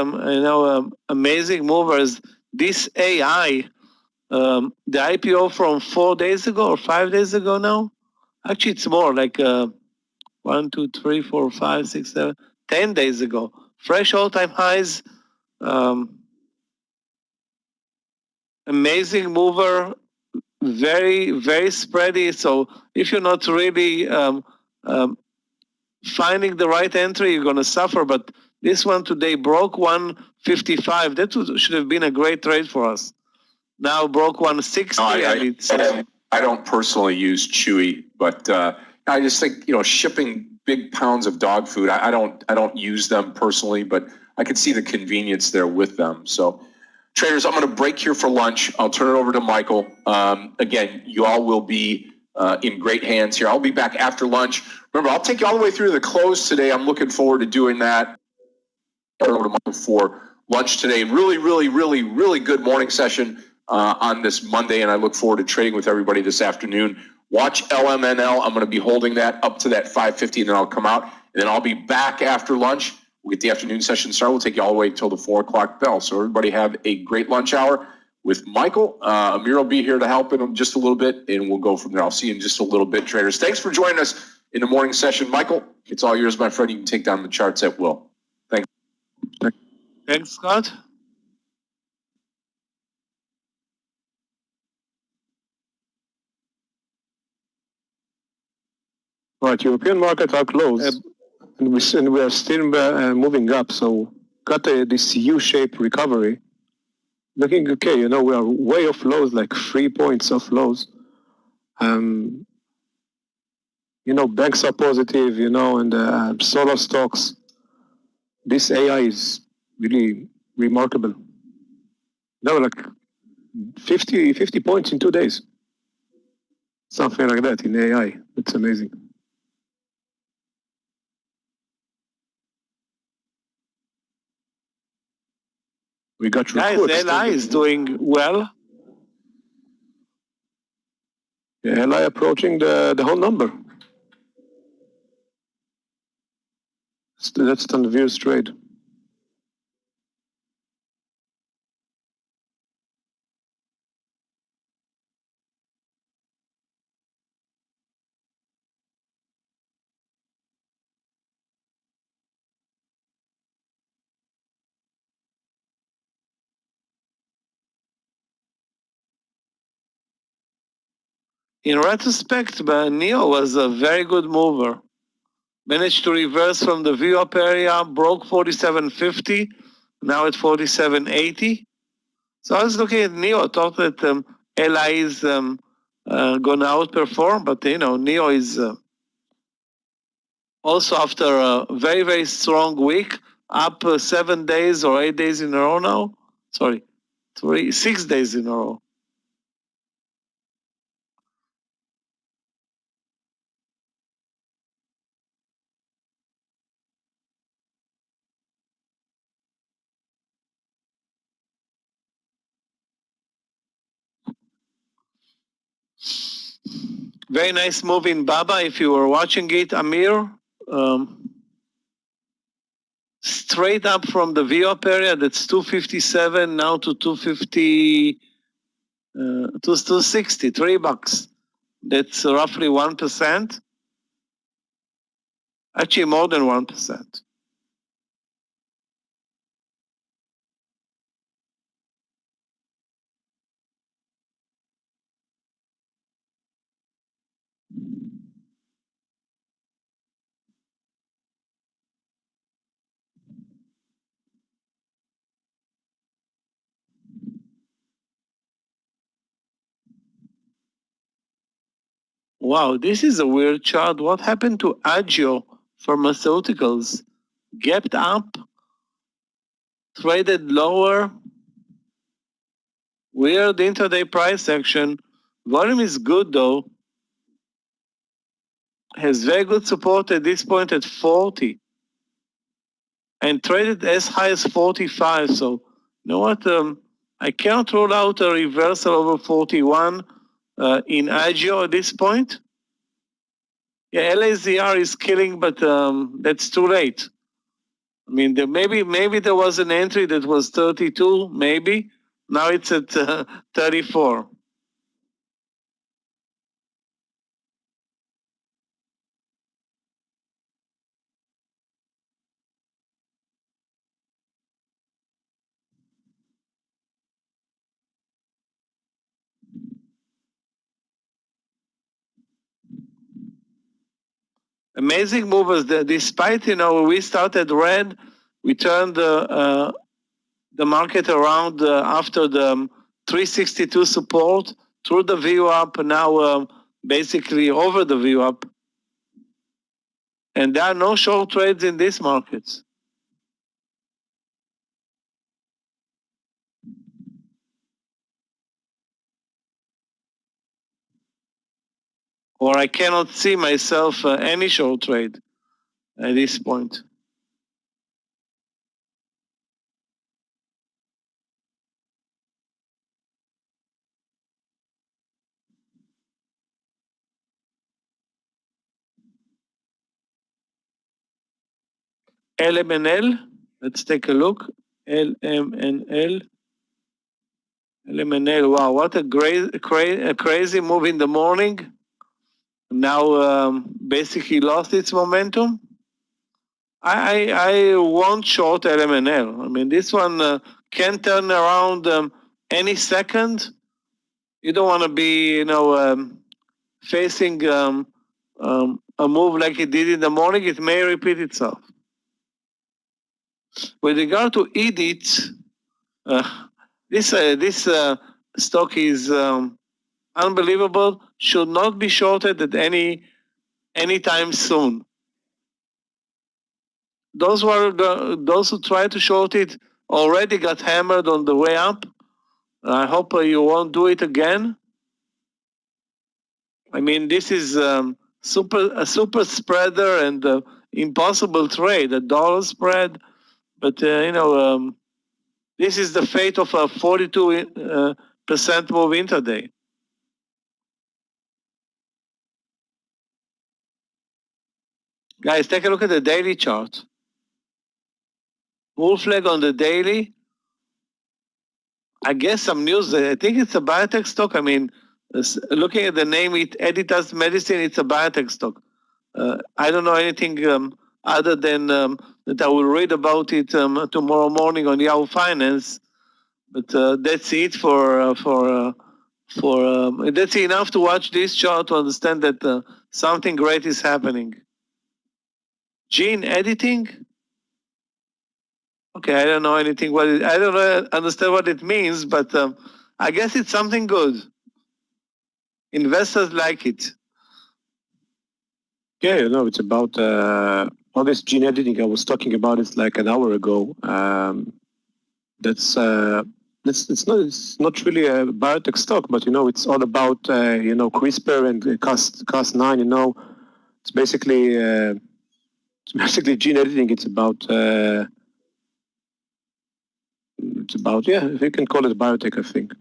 amazing movers, this AI, the IPO from 4 days ago or 5 days ago now. Actually, it's more like 1, 2, 3, 4, 5, 6, 7, 10 days ago. Fresh all-time highs. Amazing mover, very, very spready. So if you're not really finding the right entry, you're going to suffer. But this one today broke 155. That should have been a great trade for us. Now broke 160, and it's.
I don't personally use Chewy, but I just think shipping big pounds of dog food. I don't use them personally, but I could see the convenience there with them. So, traders, I'm going to break here for lunch. I'll turn it over to Michael. Again, you all will be in great hands here. I'll be back after lunch. Remember, I'll take you all the way through the close today. I'm looking forward to doing that. Turn over to Michael for lunch today. Really, really, really, really good morning session on this Monday, and I look forward to trading with everybody this afternoon. Watch LMNL. I'm going to be holding that up to that 550, and then I'll come out, and then I'll be back after lunch. We'll get the afternoon session started. We'll take you all the way until the 4 o'clock bell. So everybody have a great lunch hour with Michael. Meir will be here to help in just a little bit, and we'll go from there. I'll see you in just a little bit, traders. Thanks for joining us in the morning session. Michael, it's all yours, my friend. You can take down the charts at will. Thanks.
Thanks, Scott.
Right, European markets are closed, and we are still moving up. So got this U-shaped recovery. Looking okay, we are way off lows, like 3 points off lows. Banks are positive, and solar stocks. This AI is really remarkable. Like 50 points in 2 days. Something like that in AI. It's amazing. We got
guys, LI is doing well.
Yeah, LI approaching the whole number. That's the views trade.
In retrospect, NEO was a very good mover. Managed to reverse from the VWAP area, broke 47.50, now at 47.80. So I was looking at NEO, thought that LI is going to outperform, but NEO is also after a very, very strong week, up 7 days or 8 days in a row now. Sorry, 6 days in a row. Very nice move in Baba. If you were watching it, Amir, straight up from the VWAP area, that's 257 now to 250, to 260, $3. That's roughly 1%. Actually, more than 1%. Wow, this is a weird chart. What happened to Agio Pharmaceuticals? Gapped up, traded lower. Weird intraday price action. Volume is good though. Has very good support at this point at 40. And traded as high as 45. So, you know what? I can't rule out a reversal over 41 in Agio at this point. Yeah, LAZR is killing, but that's too late. I mean, maybe there was an entry that was 32, maybe. Now it's at 34. amazing movers. Despite, we started red, we turned the market around after the 362 support through the VWAP, now basically over the VWAP. And there are no short trades in these markets. Or I cannot see myself any short trade at this point. LMNL, let's take a look. LMNL. LMNL, wow, what a crazy move in the morning. Now basically lost its momentum. I won't short LMNL. I mean, this one can turn around any second. You don't want to be, facing a move like it did in the morning. It may repeat itself. With regard to EDIT, this stock is unbelievable. Should not be shorted at any time soon. Those who tried to short it already got hammered on the way up. I hope you won't do it again. I mean, this is a super spreader and impossible trade, a dollar spread. But this is the fate of a 42% move intraday. Guys, take a look at the daily chart. Bull flag on the daily. I guess some news. I think it's a biotech stock. I mean, looking at the name, Editas Medicine, it's a biotech stock. I don't know anything other than that I will read about it tomorrow morning on Yahoo Finance. But that's it that's enough to watch this chart to understand that something great is happening. Gene editing? Okay, I don't know anything. I don't understand what it means, but I guess it's something good. Investors like it.
Yeah, it's about all this gene editing. I was talking about it like an hour ago. It's not really a biotech stock, but it's all about CRISPR and Cas9. It's basically gene editing. It's about if you can call it biotech, I think.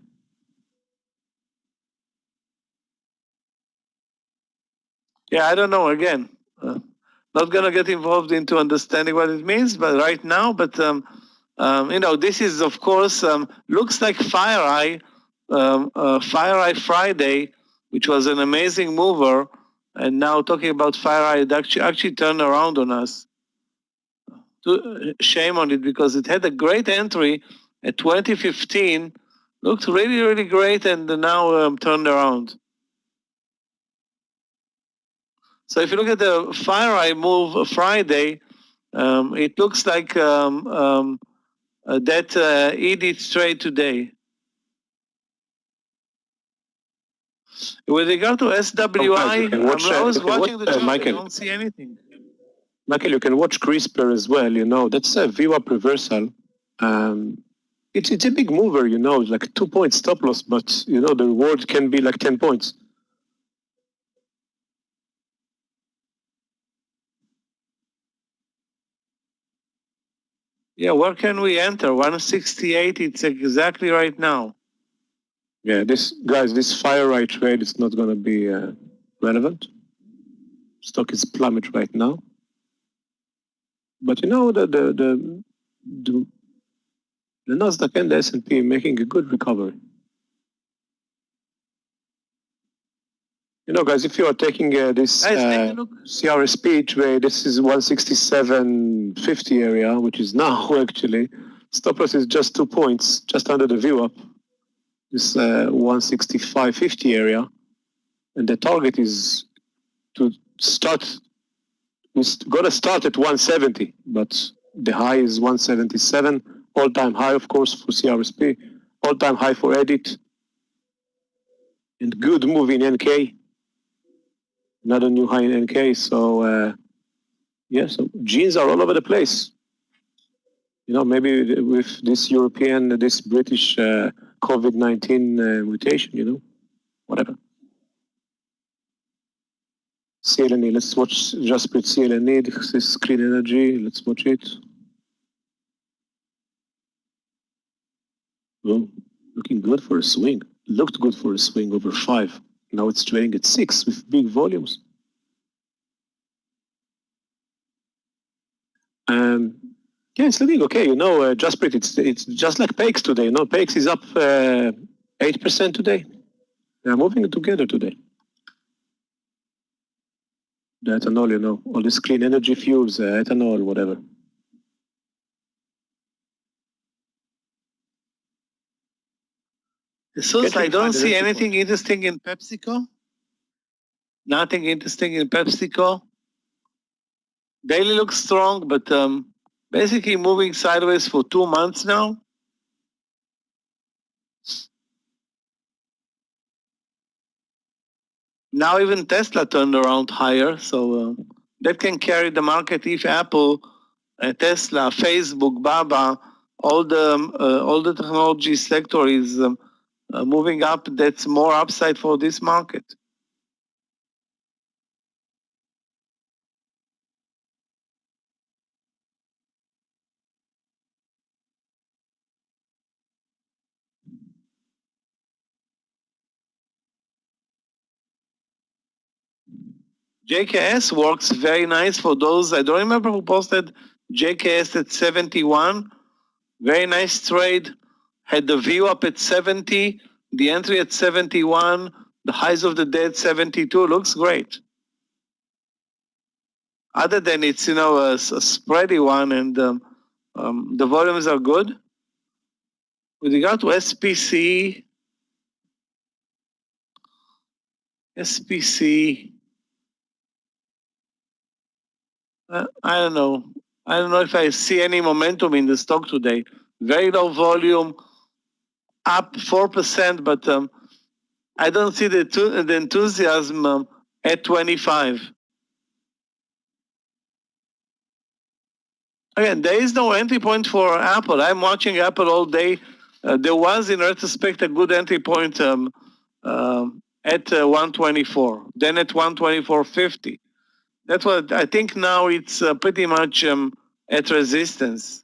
Yeah, I don't know. Again, not gonna get involved into understanding what it means, but right now, this is of course looks like FireEye Friday, which was an amazing mover, and now talking about FireEye, it actually turned around on us. Shame on it, because it had a great entry at 2015, looked really, really great, and now turned around. So if you look at the FireEye move Friday, it looks like that EDIT trade today. With regard to SWI, I was watching the chart, I don't see anything.
Michael, you can watch CRISPR as well. That's a VWAP reversal. It's a big mover. It's like a 2-point stop loss, but the reward can be like 10 points.
Yeah, where can we enter? 168. It's exactly right now.
Yeah, this FireEye trade is not going to be relevant. Stock is plummet right now. But the Nasdaq and the S&P making a good recovery. Guys, if you are taking this CRSP trade, this is 167.50 area, which is now actually. Stop loss is just 2 points, just under the VWAP. This 165.50 area. And the target is to start going to start at 170, but the high is 177. All-time high, of course, for CRSP. All-time high for Edit. And good move in NK. Another new high in NK. So, so genes are all over the place. Maybe with this British COVID-19 mutation, whatever. CLNE, let's watch just put CLNE, this is clean energy, let's watch it. Well, looking good for a swing. Looked good for a swing over 5. Now it's trading at 6 with big volumes. Yeah, it's looking okay. Jasprit, it's just like PAX today. PAX is up 8% today. They're moving together today. The ethanol, all these clean energy fuels, ethanol, whatever.
Jesus, I don't see anything interesting in PepsiCo. Nothing interesting in PepsiCo. Daily looks strong, but basically moving sideways for 2 months now. Now even Tesla turned around higher, so that can carry the market if Apple, Tesla, Facebook, Baba, all the technology sector is moving up. That's more upside for this market. JKS works very nice for those. I don't remember who posted JKS at 71. Very nice trade. Had the view up at 70, the entry at 71, the highs of the day at 72. Looks great. Other than it's a spready one, and the volumes are good. With regard to SPC, I don't know. I don't know if I see any momentum in the stock today. Very low volume, up 4%, but I don't see the enthusiasm at 25. Again, there is no entry point for Apple. I'm watching Apple all day. There was, in retrospect, a good entry point at 124, then at 124.50. That's what I think now it's pretty much at resistance.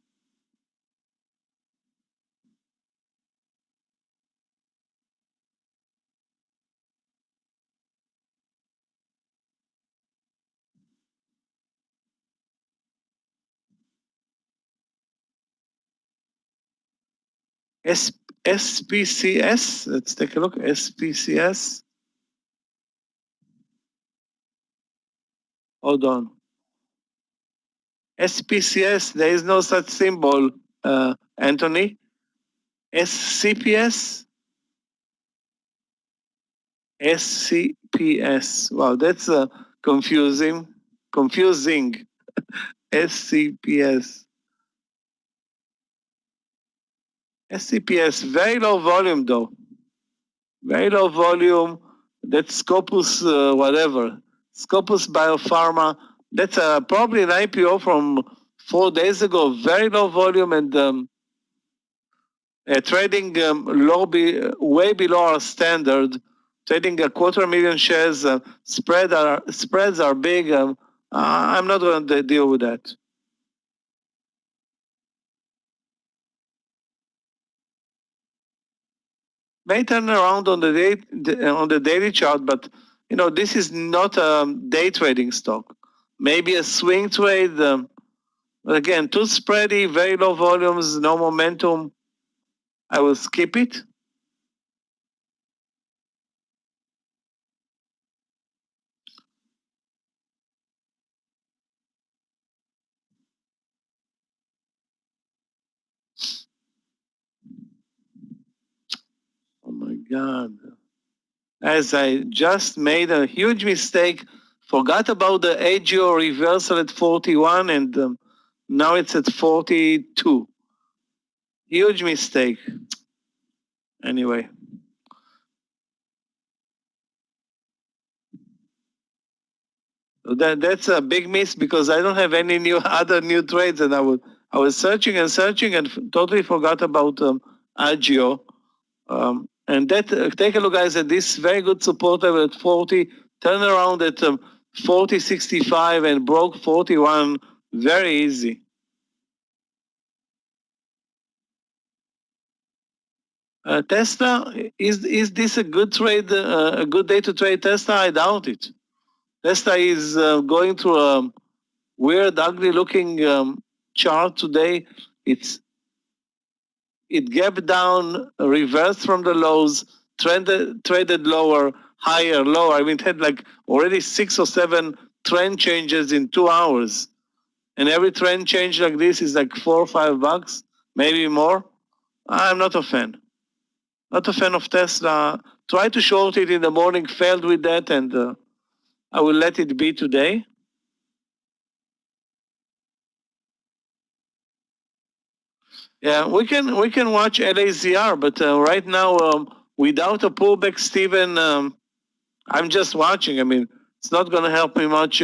SPCS, let's take a look. SPCS. Hold on. SPCS, there is no such symbol, Anthony. SCPS? SCPS. Wow, that's confusing. SCPS. SCPS, very low volume though. Very low volume. That's Scopus, whatever. Scopus Biopharma. That's probably an IPO from 4 days ago. Very low volume and trading way below our standard. Trading 250,000 shares. Spreads are big. I'm not going to deal with that. May turn around on the daily chart, but this is not a day trading stock. Maybe a swing trade. But again, too spready, very low volumes, no momentum. I will skip it. Oh my God. As I just made a huge mistake Forgot about the AGO reversal at 41, and now it's at 42. Huge mistake. Anyway. That's a big miss because I don't have any other new trades, and I was searching and searching and totally forgot about Agio. And that take a look, guys, at this very good support level at 40, turn around at 40.65 and broke 41 very easy. Tesla, is this a good trade, a good day to trade Tesla? I doubt it. Tesla is going through a weird, ugly-looking chart today. It gapped down, reversed from the lows, traded lower, higher, lower. I mean, it had like already 6 or 7 trend changes in 2 hours. And every trend change like this is like $4 or $5, maybe more. I'm not a fan. Not a fan of Tesla. Tried to short it in the morning, failed with that, and I will let it be today. Yeah, we can watch LAZR, but right now without a pullback, Steven, I'm just watching. I mean, it's not going to help me much.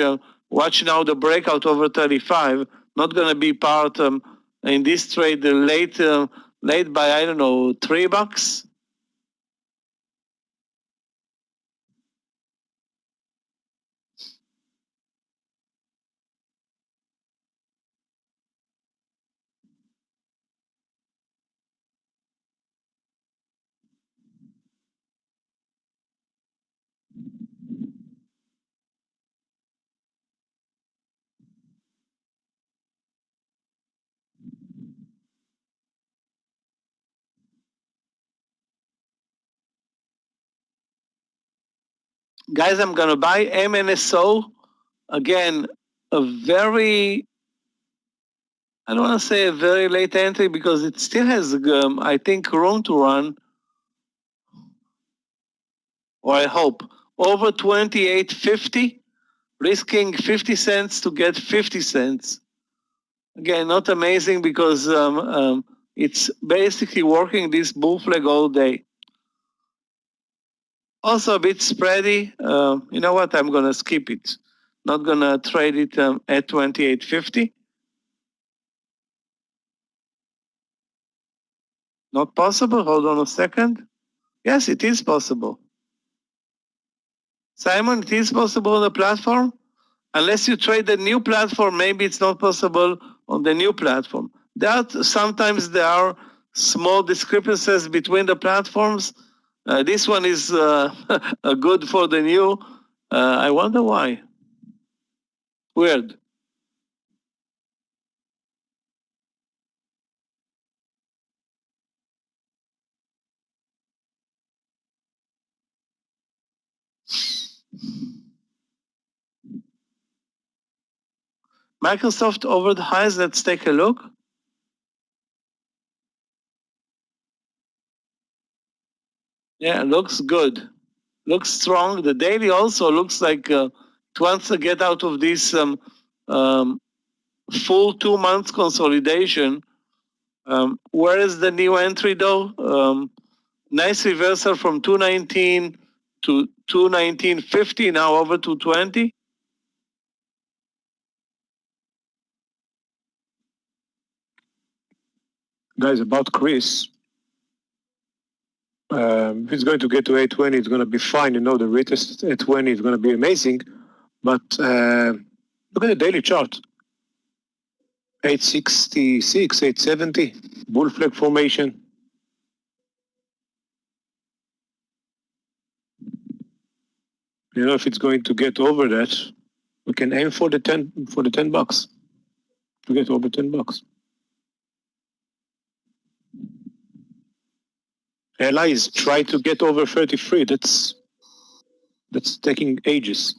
Watch now the breakout over 35. Not going to be part in this trade late by I don't know $3. Guys, I'm going to buy MNSO again. A very, I don't want to say a very late entry because it still has, I think, room to run. Or I hope over 28.50, risking 50 cents to get 50 cents. Again, not amazing because it's basically working this bull flag all day. Also a bit spready. You know what? I'm going to skip it. Not going to trade it at 28.50. Not possible? Hold on a second. Yes, it is possible. Simon, it is possible on the platform? Unless you trade the new platform, maybe it's not possible on the new platform. Sometimes there are small discrepancies between the platforms. This one is good for the new. I wonder why. Weird. Microsoft over the highs. Let's take a look. Yeah, looks good. Looks strong. The daily also looks like it wants to get out of this full 2 months consolidation. Where is the new entry though? Nice reversal from 219 to 219.50, now over 220.
Guys, about Chris, if it's going to get to 820, it's going to be fine. You know, the retest at 20 is going to be amazing. But look at the daily chart. 866, 870, bull flag formation. You know, if it's going to get over that, we can aim for the $10 to get over $10. Allies try to get over 33. That's taking ages.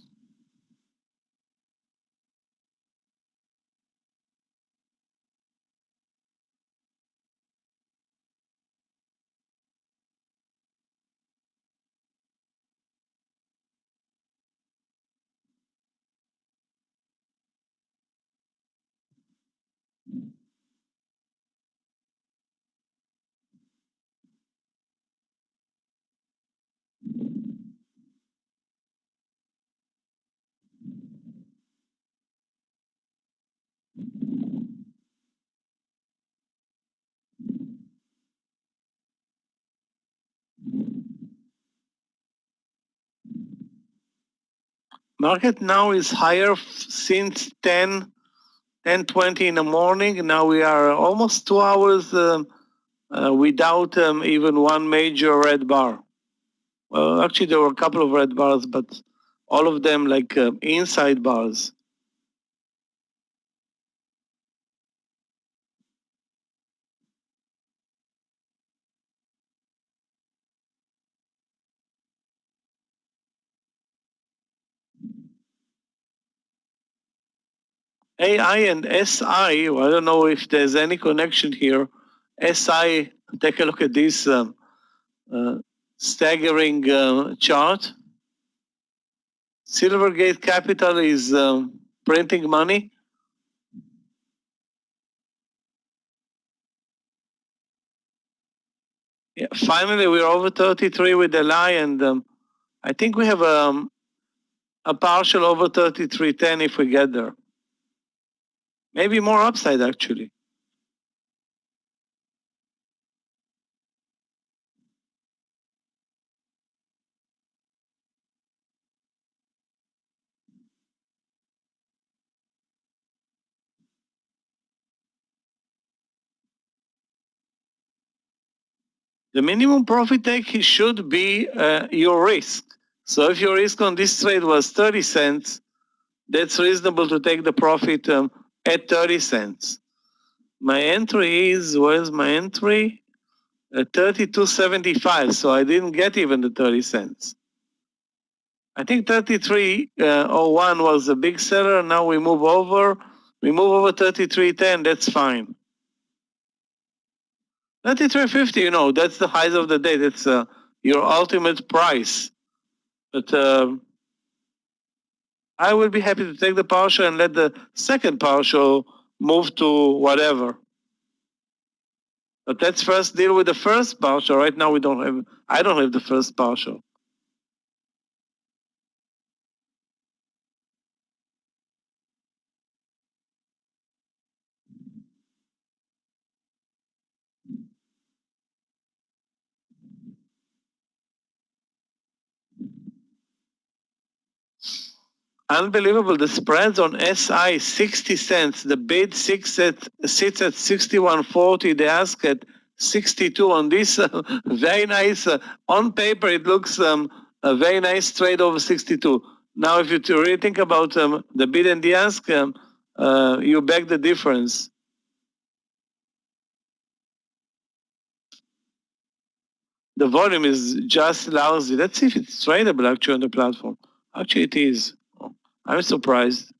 Market now is higher since 10:20 in the morning. Now we are almost 2 hours without even one major red bar. Well, actually, there were a couple of red bars, but all of them like inside bars. AI and SI, well, I don't know if there's any connection here. SI, take a look at this staggering chart. Silvergate Capital is printing money. Yeah, finally, we're over 33 with the lie, and I think we have a partial over 33.10 if we get there. Maybe more upside, actually. The minimum profit take should be your risk. So if your risk on this trade was 30 cents, that's reasonable to take the profit at 30 cents. My entry is, where's my entry? 32.75, so I didn't get even the 30 cents. I think 33.01 was a big seller. Now we move over 33.10, that's fine. 33.50, you know, that's the highs of the day. That's your ultimate price. But I will be happy to take the partial and let the second partial move to whatever. But let's first deal with the first partial. Right now I don't have the first partial. Unbelievable. The spreads on SI 60 cents. The bid sits at 61.40. The ask at 62 on this. Very nice. On paper, it looks a very nice trade over 62. Now, if you really think about the bid and the ask, you beg the difference. The volume is just lousy. Let's see if it's tradable actually on the platform. Actually, it is. I'm surprised.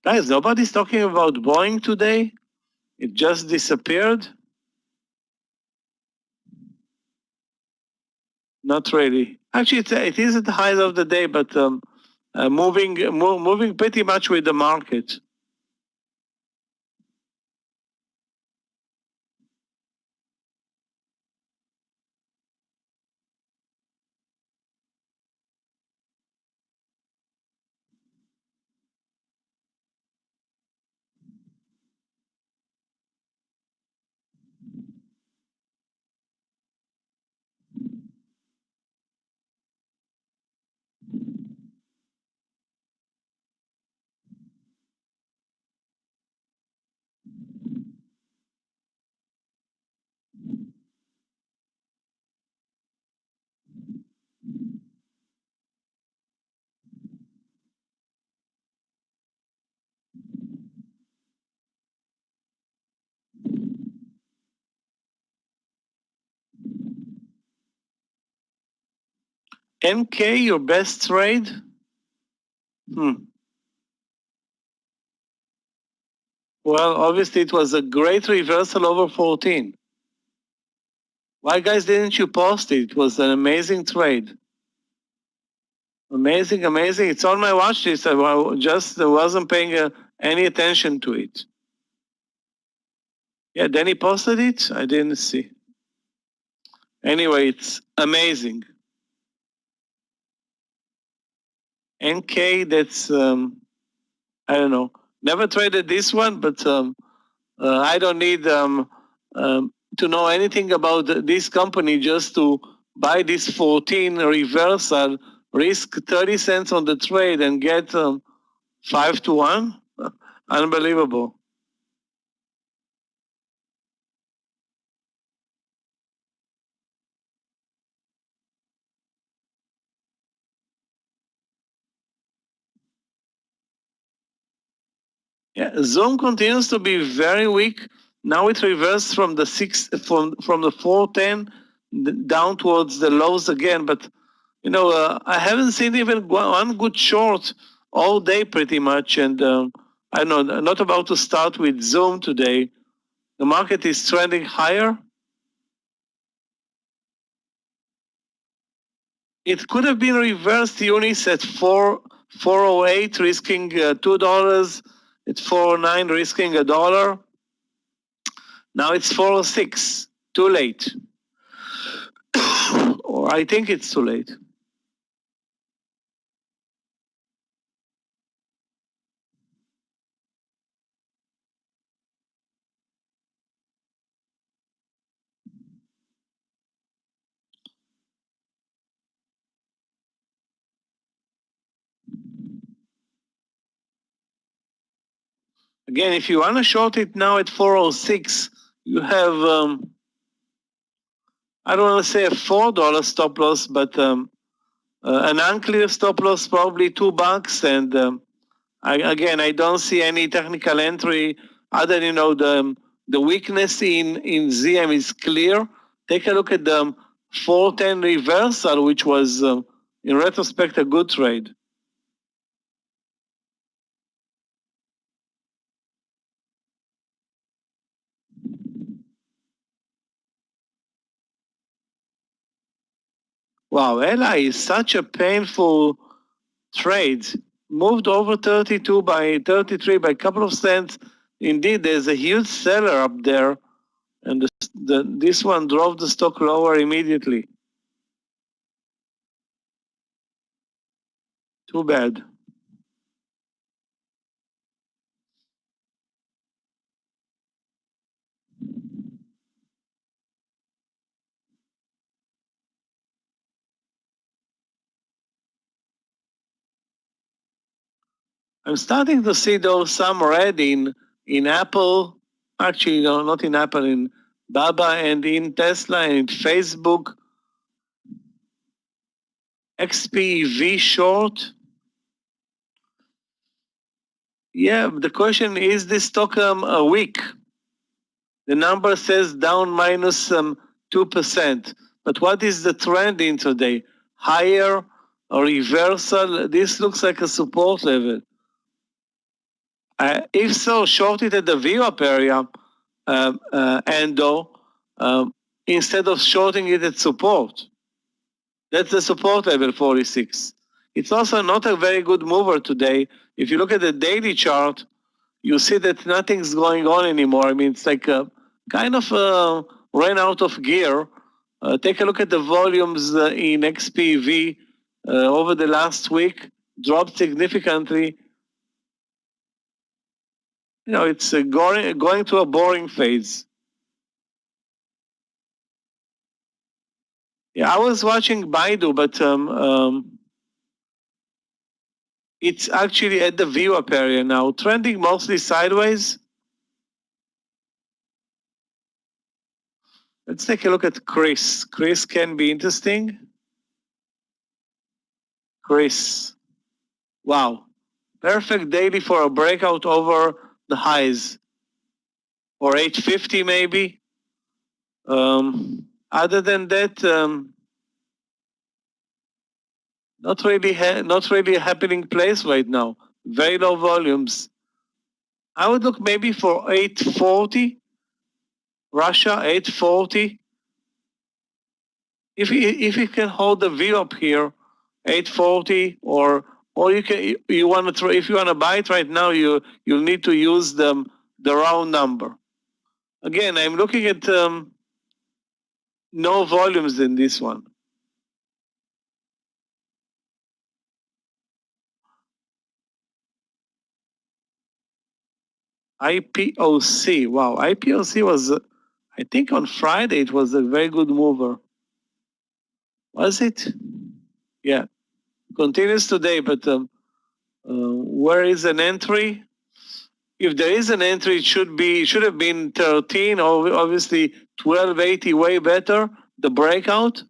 Guys, nobody's talking about Boeing today. It just disappeared. Not really. Actually, it is at the highs of the day, but moving pretty much with the market. MK, your best trade? Well, obviously it was a great reversal over 14. Why, guys, didn't you post it? It was an amazing trade. Amazing, amazing. It's on my watch list. I just wasn't paying any attention to it. Yeah, Danny posted it? I didn't see. Anyway, it's amazing. NK, that's, I don't know. Never traded this one, but I don't need to know anything about this company just to buy this 14 reversal, risk 30 cents on the trade and get 5 to 1. Unbelievable. Yeah, Zoom continues to be very weak. Now it reversed from the from the 410 down towards the lows again. But I haven't seen even one good short all day pretty much. And I know I'm not about to start with Zoom today. The market is trending higher. It could have been reversed units at 408, risking $2. It's 409, risking $1. Now it's 406. Too late. Or I think it's too late. Again, if you want to short it now at 406, you have, I don't want to say a $4 stop loss, but an unclear stop loss, probably $2. And I don't see any technical entry other than, the weakness in ZM is clear. Take a look at the 410 reversal, which was, in retrospect, a good trade. Wow, Ella is such a painful trade. Moved over 32 by 33 by a couple of cents. Indeed, there's a huge seller up there, and this one drove the stock lower immediately. Too bad. I'm starting to see though some red in Apple. Actually, no, not in Apple, in Baba and in Tesla and in Facebook. XPV short. Yeah, the question is this stock weak? The number says down minus 2%. But what is the trend in today? Higher or reversal? This looks like a support level. If so, short it at the VWAP area, instead of shorting it at support. That's the support level 46. It's also not a very good mover today. If you look at the daily chart, you see that nothing's going on anymore. I mean, it's like kind of ran out of gear. Take a look at the volumes in XPV over the last week, dropped significantly. It's going to a boring phase. Yeah, I was watching Baidu, but it's actually at the VWAP area now, trending mostly sideways. Let's take a look at Chris. Chris can be interesting. Chris. Wow. Perfect daily for a breakout over the highs. Or 850 maybe. Other than that, not really a happening place right now. Very low volumes. I would look maybe for 840. Russia 840. If you can hold the V up here, 840, or you want to try, if you want to buy it right now, you'll need to use the round number. Again, I'm looking at no volumes in this one. IPOC. Wow, IPOC was, I think on Friday, it was a very good mover. Was it? Yeah. Continues today, but where is an entry? If there is an entry, it should have been 13, or obviously 1280 way better, the breakout.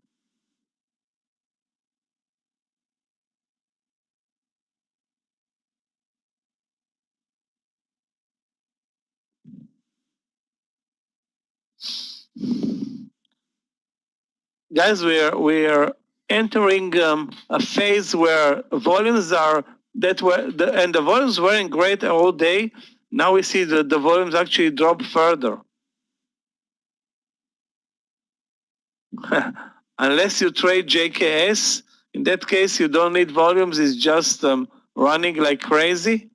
Guys, we are entering a phase where volumes are and the volumes weren't great all day. Now we see that the volumes actually drop further. Unless you trade JKS, in that case you don't need volumes. It's just running like crazy.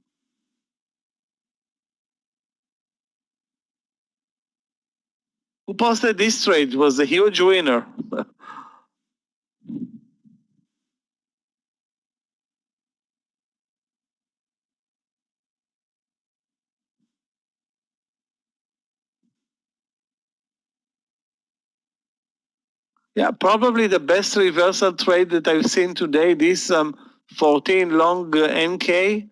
Who posted this trade? It was a huge winner. Yeah, probably the best reversal trade that I've seen today. This 14 long NK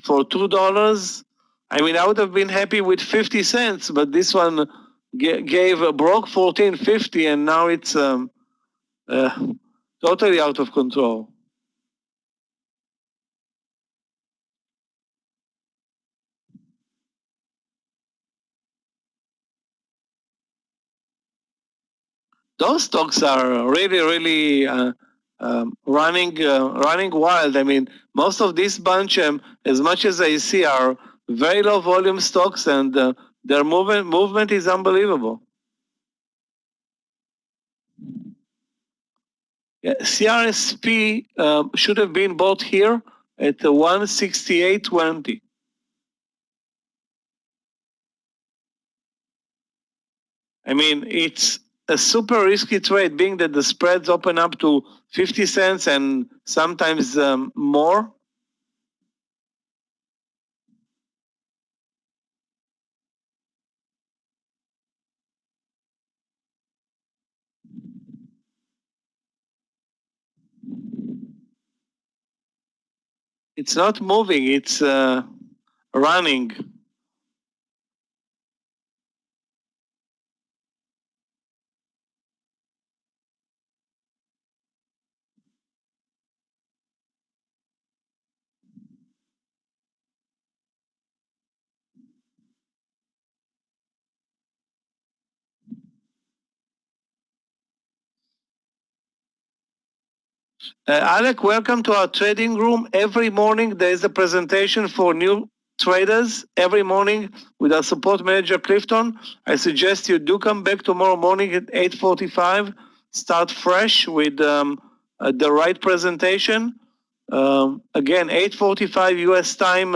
for $2. I mean, I would have been happy with 50 cents, but this one broke 14.50, and now it's totally out of control. Those stocks are really running wild. I mean, most of this bunch, as much as I see, are very low volume stocks, and their movement is unbelievable. Yeah, CRSP should have been bought here at 168.20. I mean, it's a super risky trade, being that the spreads open up to 50 cents and sometimes more. It's not moving, it's running. Alec, welcome to our trading room. Every morning there is a presentation for new traders. Every morning with our support manager, Clifton. I suggest you do come back tomorrow morning at 8:45. Start fresh with the right presentation. Again, 8:45 US time,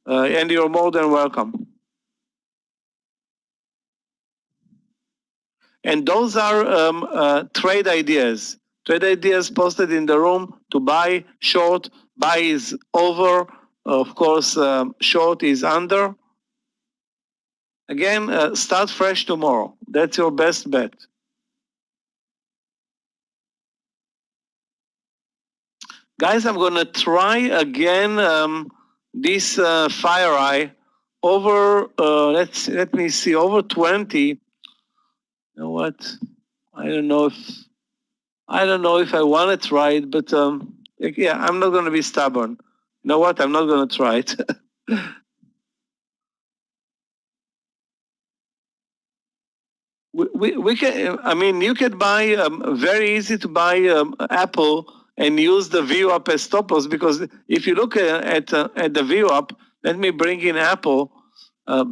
and you're more than welcome. And those are trade ideas. Trade ideas posted in the room to buy, short. Buy is over. Of course, short is under. Again, start fresh tomorrow. That's your best bet. Guys, I'm going to try again this Fire Eye over, let me see, over 20. You know what? I don't know if I want to try it, but yeah, I'm not going to be stubborn. You know what? I'm not going to try it. we can. I mean, you can buy very easy to buy Apple and use the view up as stop loss, because if you look at the view up, let me bring in Apple.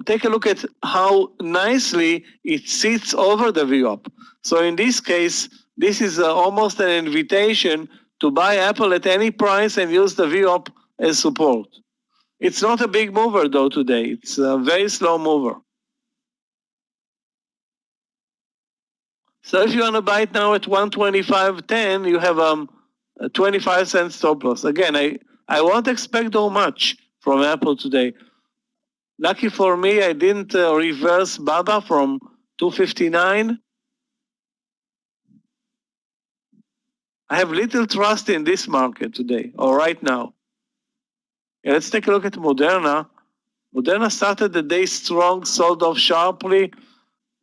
Take a look at how nicely it sits over the view up. So in this case, this is almost an invitation to buy Apple at any price and use the view up as support. It's not a big mover though today. It's a very slow mover. So if you want to buy it now at 125.10, you have a 25 cent stop loss. Again, I won't expect so much from Apple today. Lucky for me, I didn't reverse Baba from 259. I have little trust in this market today or right now. Yeah, let's take a look at Moderna. Moderna started the day strong, sold off sharply,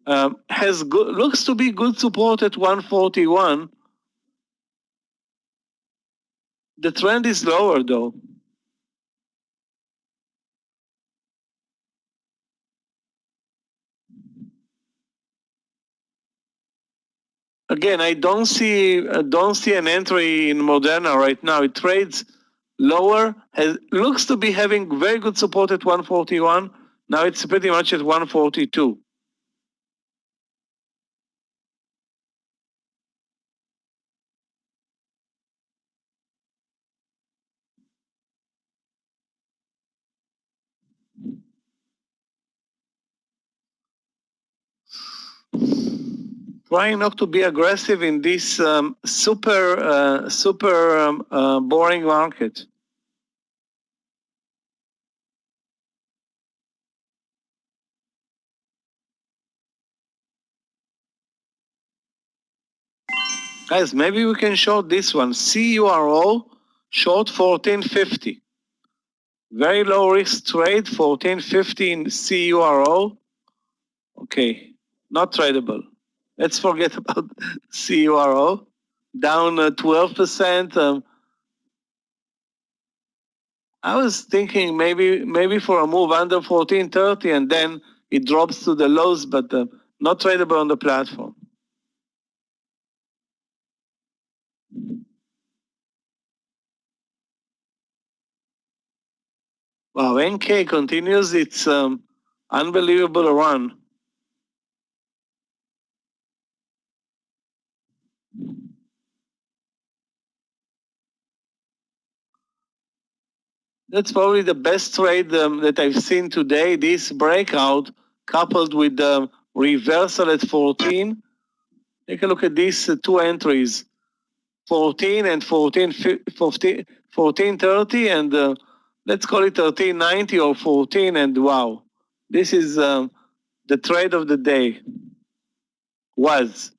has good, looks to be good support at 141. The trend is lower though. Again, I don't see an entry in Moderna right now. It trades lower, looks to be having very good support at 141. Now it's pretty much at 142. Trying not to be aggressive in this super boring market. Guys, maybe we can short this one. CURO, short 1450. Very low risk trade, 1450 in CURO. Okay, not tradable. Let's forget about CURO. Down 12%. I was thinking maybe for a move under 1430 and then it drops to the lows, but not tradable on the platform. Wow, NK continues its unbelievable run. That's probably the best trade that I've seen today. This breakout coupled with the reversal at 14. Take a look at these two entries, 14 and 1430, and let's call it 1390 or 14. And wow, this is the trade of the day. Was.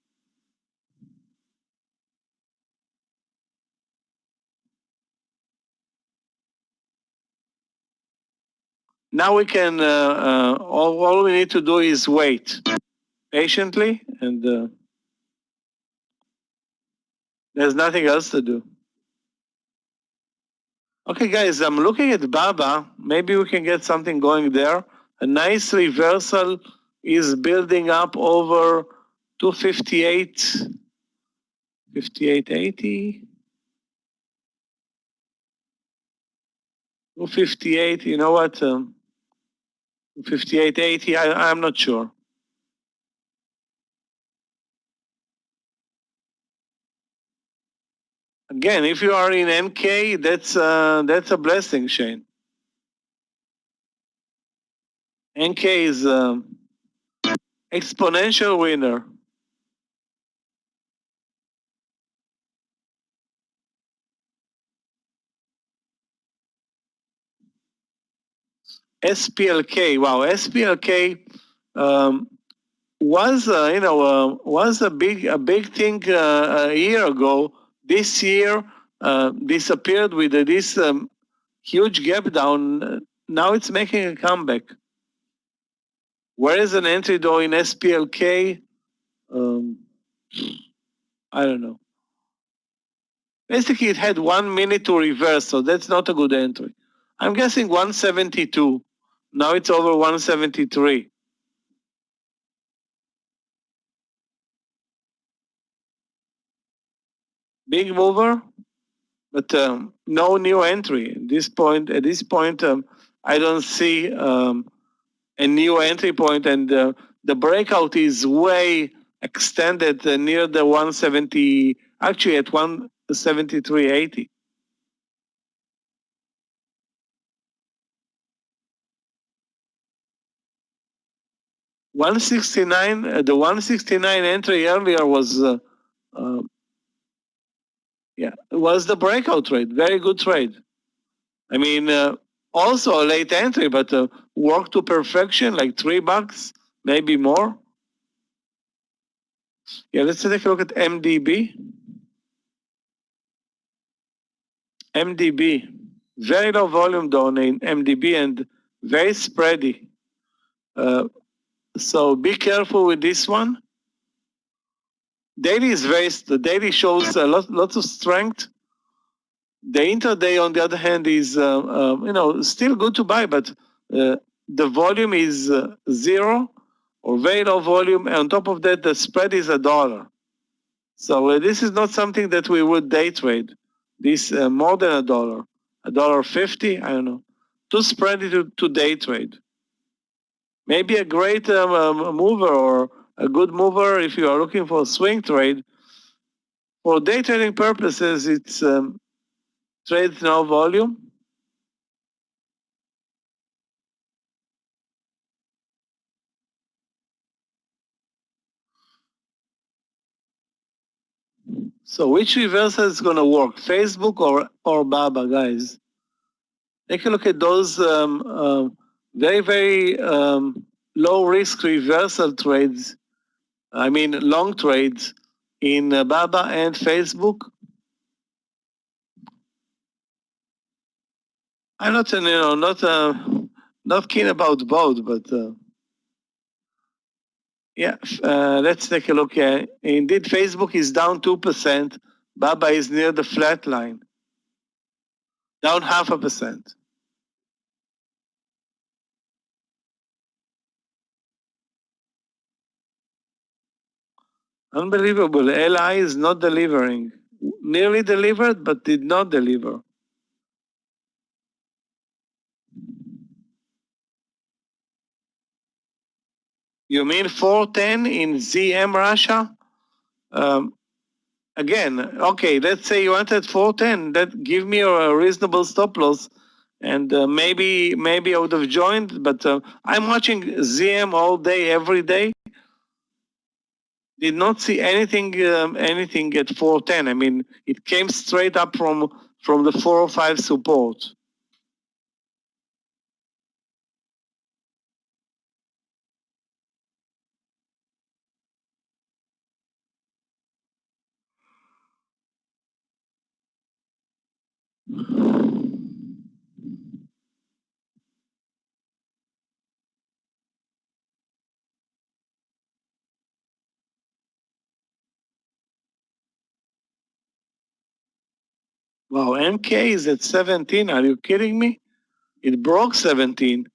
Now we can, all we need to do is wait patiently, and there's nothing else to do. Okay, guys, I'm looking at Baba. Maybe we can get something going there. A nice reversal is building up over 258, 58.80. 258, you know what? 58.80, I'm not sure. Again, if you are in NK, that's a blessing, Shane. NK is exponential winner. SPLK, wow, SPLK was a big thing a year ago. This year disappeared with this huge gap down. Now it's making a comeback. Where is an entry though in SPLK? I don't know. Basically, it had 1 minute to reverse, so that's not a good entry. I'm guessing 172. Now it's over 173. Big mover, but no new entry. At this point, I don't see a new entry point, and the breakout is way extended near the 170, actually at 173.80. The 169 entry earlier was was the breakout trade. Very good trade. I mean, also a late entry, but work to perfection, like $3, maybe more. Yeah, let's take a look at MDB. MDB, very low volume though in MDB and very spready. So be careful with this one. Daily is the daily shows lots of strength. The intraday, on the other hand, is still good to buy, but the volume is zero or very low volume. And on top of that, the spread is $1. So this is not something that we would day trade. This more than $1, $1.50, I don't know. Too spready to day trade. Maybe a great mover or a good mover if you are looking for a swing trade. For day trading purposes, it's trades no volume. So which reversal is going to work, Facebook or BABA, guys? Take a look at those very, very low risk reversal trades. I mean, long trades in BABA and Facebook. I'm not, not keen about both, but yeah, let's take a look. Indeed, Facebook is down 2%. BABA is near the flat line, down 0.5%. Unbelievable. LI is not delivering. Nearly delivered, but did not deliver. You mean 410 in ZM Russia? Again, okay, let's say you wanted 410. That give me a reasonable stop loss, and maybe I would have joined. But I'm watching ZM all day, every day. Did not see anything at 410. I mean, it came straight up from the 405 support. Wow, MK is at 17. Are you kidding me? It broke 17.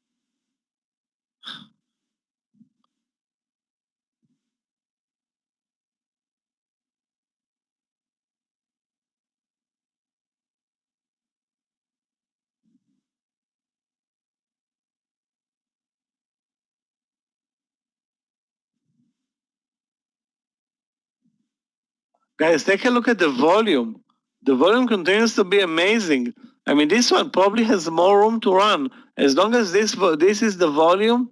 Guys, take a look at the volume. The volume continues to be amazing. I mean, this one probably has more room to run. As long as this is the volume,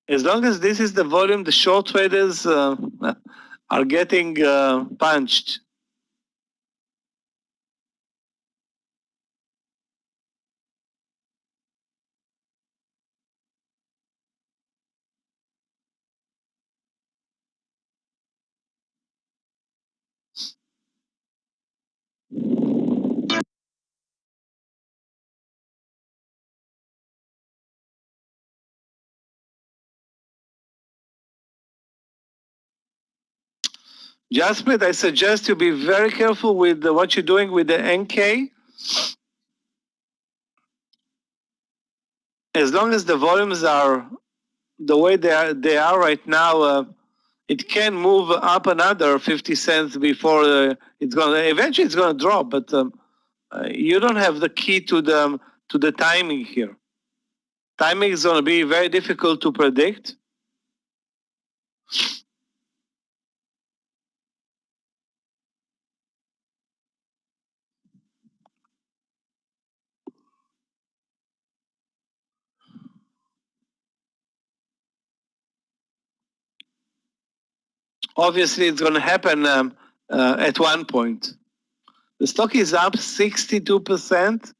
the short traders are getting punched. Jasprit, I suggest you be very careful with what you're doing with the NK. As long as the volumes are the way they are right now, it can move up another 50 cents before eventually it's gonna drop. But you don't have the key to the timing here. Timing is gonna be very difficult to predict. Obviously, it's going to happen at one point. The stock is up 62%.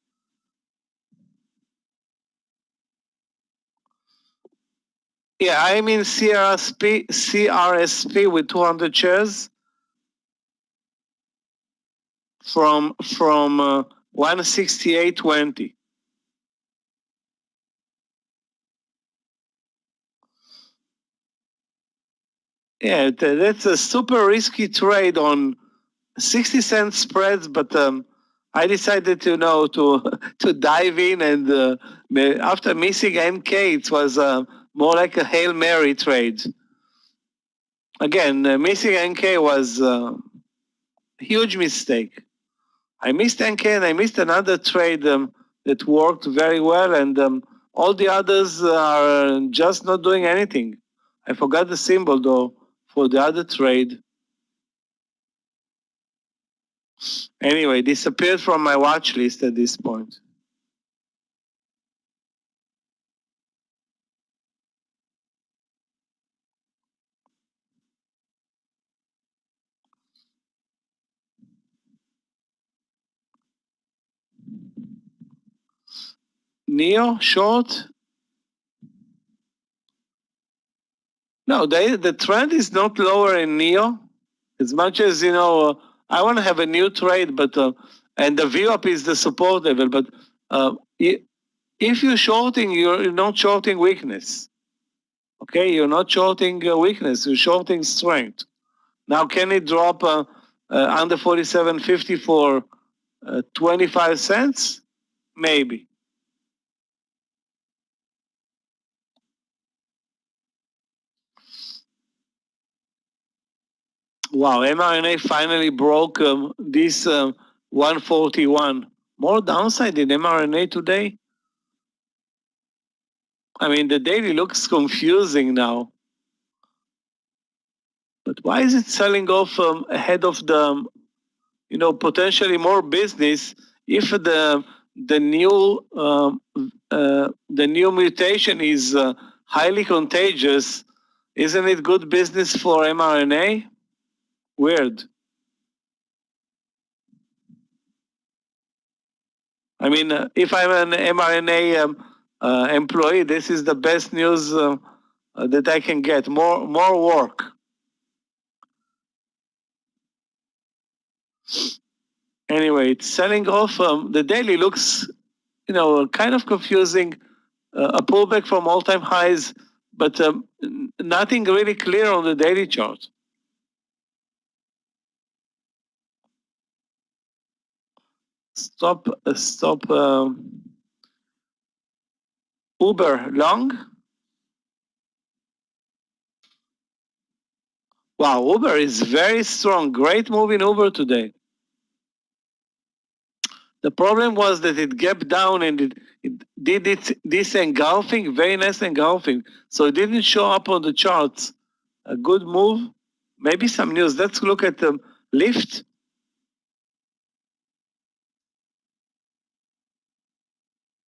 Yeah, I mean CRSP with 200 shares from 168.20. Yeah, that's a super risky trade on 60-cent spreads, but I decided to to dive in, and after missing NK, it was more like a Hail Mary trade. Again, missing NK was a huge mistake. I missed NK and I missed another trade that worked very well, and all the others are just not doing anything. I forgot the symbol though for the other trade. Anyway, disappeared from my watch list at this point. Neo short? No, the trend is not lower in Neo. As much as I want to have a new trade, but and the VWAP is the support level. But if you're shorting, you're not shorting weakness. Okay, you're not shorting weakness. You're shorting strength. Now, can it drop under 47.50 for 25 cents? Maybe. Wow, mRNA finally broke this 141. More downside in mRNA today? I mean, the daily looks confusing now. But why is it selling off ahead of the, potentially more business if the new mutation is highly contagious? Isn't it good business for mRNA? Weird. I mean, if I'm an mRNA employee, this is the best news that I can get. More work. Anyway, it's selling off. The daily looks, kind of confusing. A pullback from all-time highs, but nothing really clear on the daily chart. Stop. Uber long. Wow, Uber is very strong. Great move in Uber today. The problem was that it gapped down and it did this engulfing, very nice engulfing. So it didn't show up on the charts. A good move. Maybe some news. Let's look at the Lyft.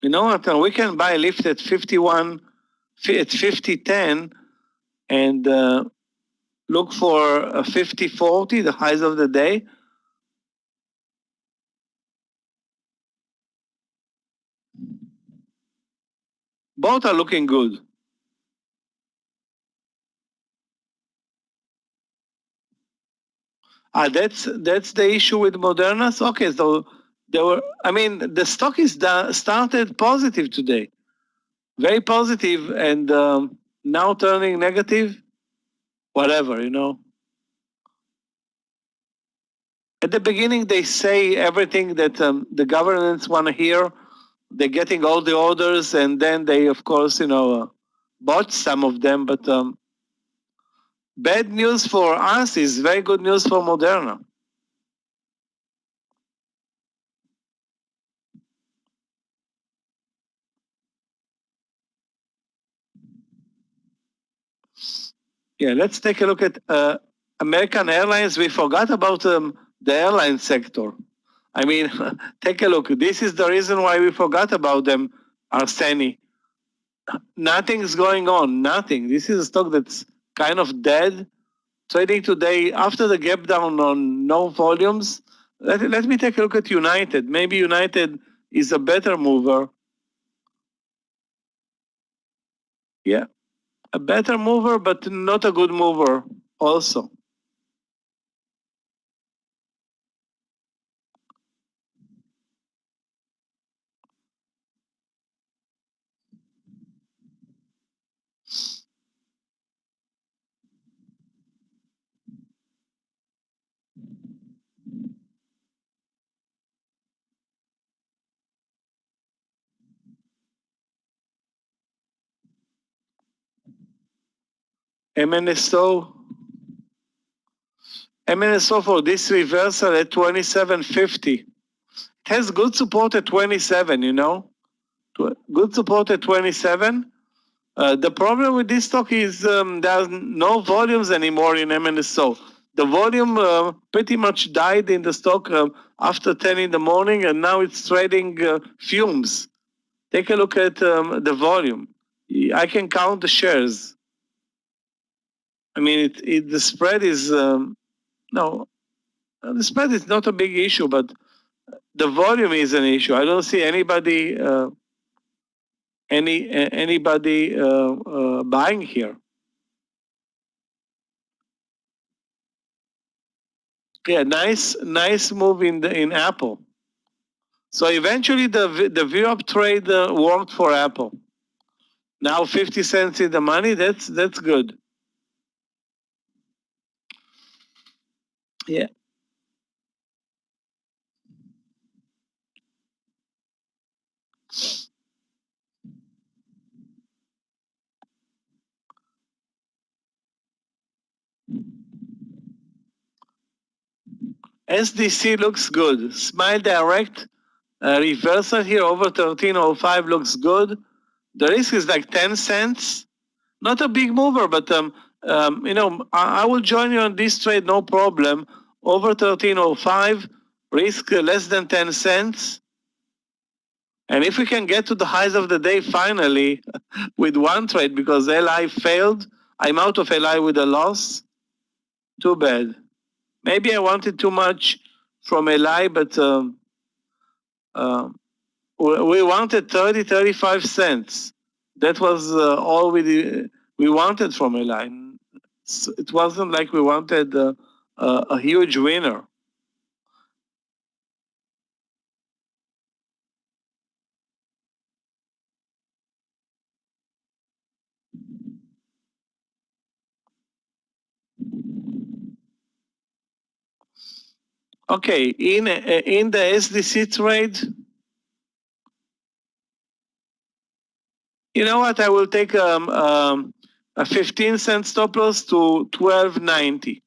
You know what? We can buy Lyft at 50.10 and look for a 50.40, the highs of the day. Both are looking good. That's the issue with Moderna. Okay, so the stock is started positive today, very positive, and now turning negative. Whatever, At the beginning, they say everything that the governments want to hear. They're getting all the orders, and then they, of course, bought some of them. But bad news for us is very good news for Moderna. Yeah, let's take a look at American Airlines. We forgot about the airline sector. I mean, take a look. This is the reason why we forgot about them, Arseni. Nothing's going on, nothing. This is a stock that's kind of dead. Trading today after the gap down on no volumes. Let me take a look at United. Maybe United is a better mover. Yeah. a better mover, but not a good mover also. MNSO for this reversal at 27.50. It has good support at 27, you know. Good support at 27. The problem with this stock is there's no volumes anymore in MNSO. The volume pretty much died in the stock after 10 in the morning, and now it's trading fumes. Take a look at the volume. I can count the shares. I mean, the spread is no, the spread is not a big issue, but the volume is an issue. I don't see anybody buying here. Yeah, nice move in Apple. So eventually the VWAP trade worked for Apple. Now 50 cents in the money. That's good. Yeah. SDC looks good. Smile Direct reversal here over 13.05 looks good. The risk is like 10 cents. Not a big mover, but you know, I will join you on this trade, no problem. Over 13.05, risk less than 10 cents. And if we can get to the highs of the day finally with one trade, because LI failed, I'm out of LI with a loss. Too bad. Maybe I wanted too much from LI, but we wanted 30, 35 cents. That was all we wanted from LI. It wasn't like we wanted a huge winner. Okay, in the SDC trade, you know what? I will take a 15-cent stop loss to 12.90,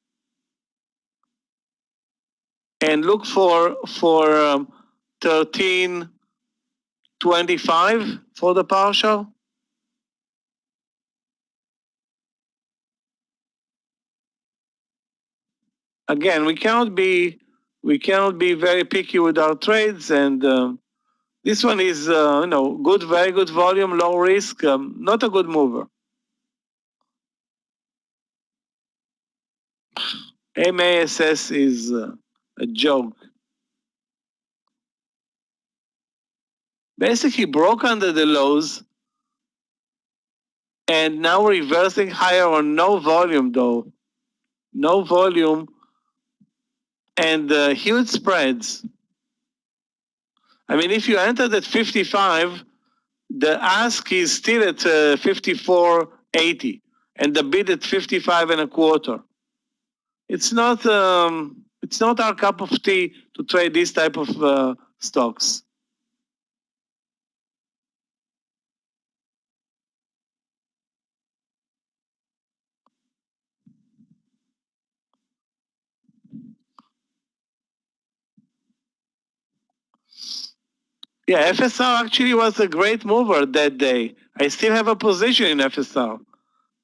and look for 13.25 for the partial. Again, we cannot be very picky with our trades, and this one is you know, good, very good volume, low risk, not a good mover. MASS is a joke. Basically broke under the lows, and now reversing higher on no volume though. No volume and huge spreads. I mean, if you entered at 55, the ask is still at 54.80, and the bid at 55 and a quarter. It's not our cup of tea to trade this type of stocks. Yeah, FSR actually was a great mover that day. I still have a position in FSR.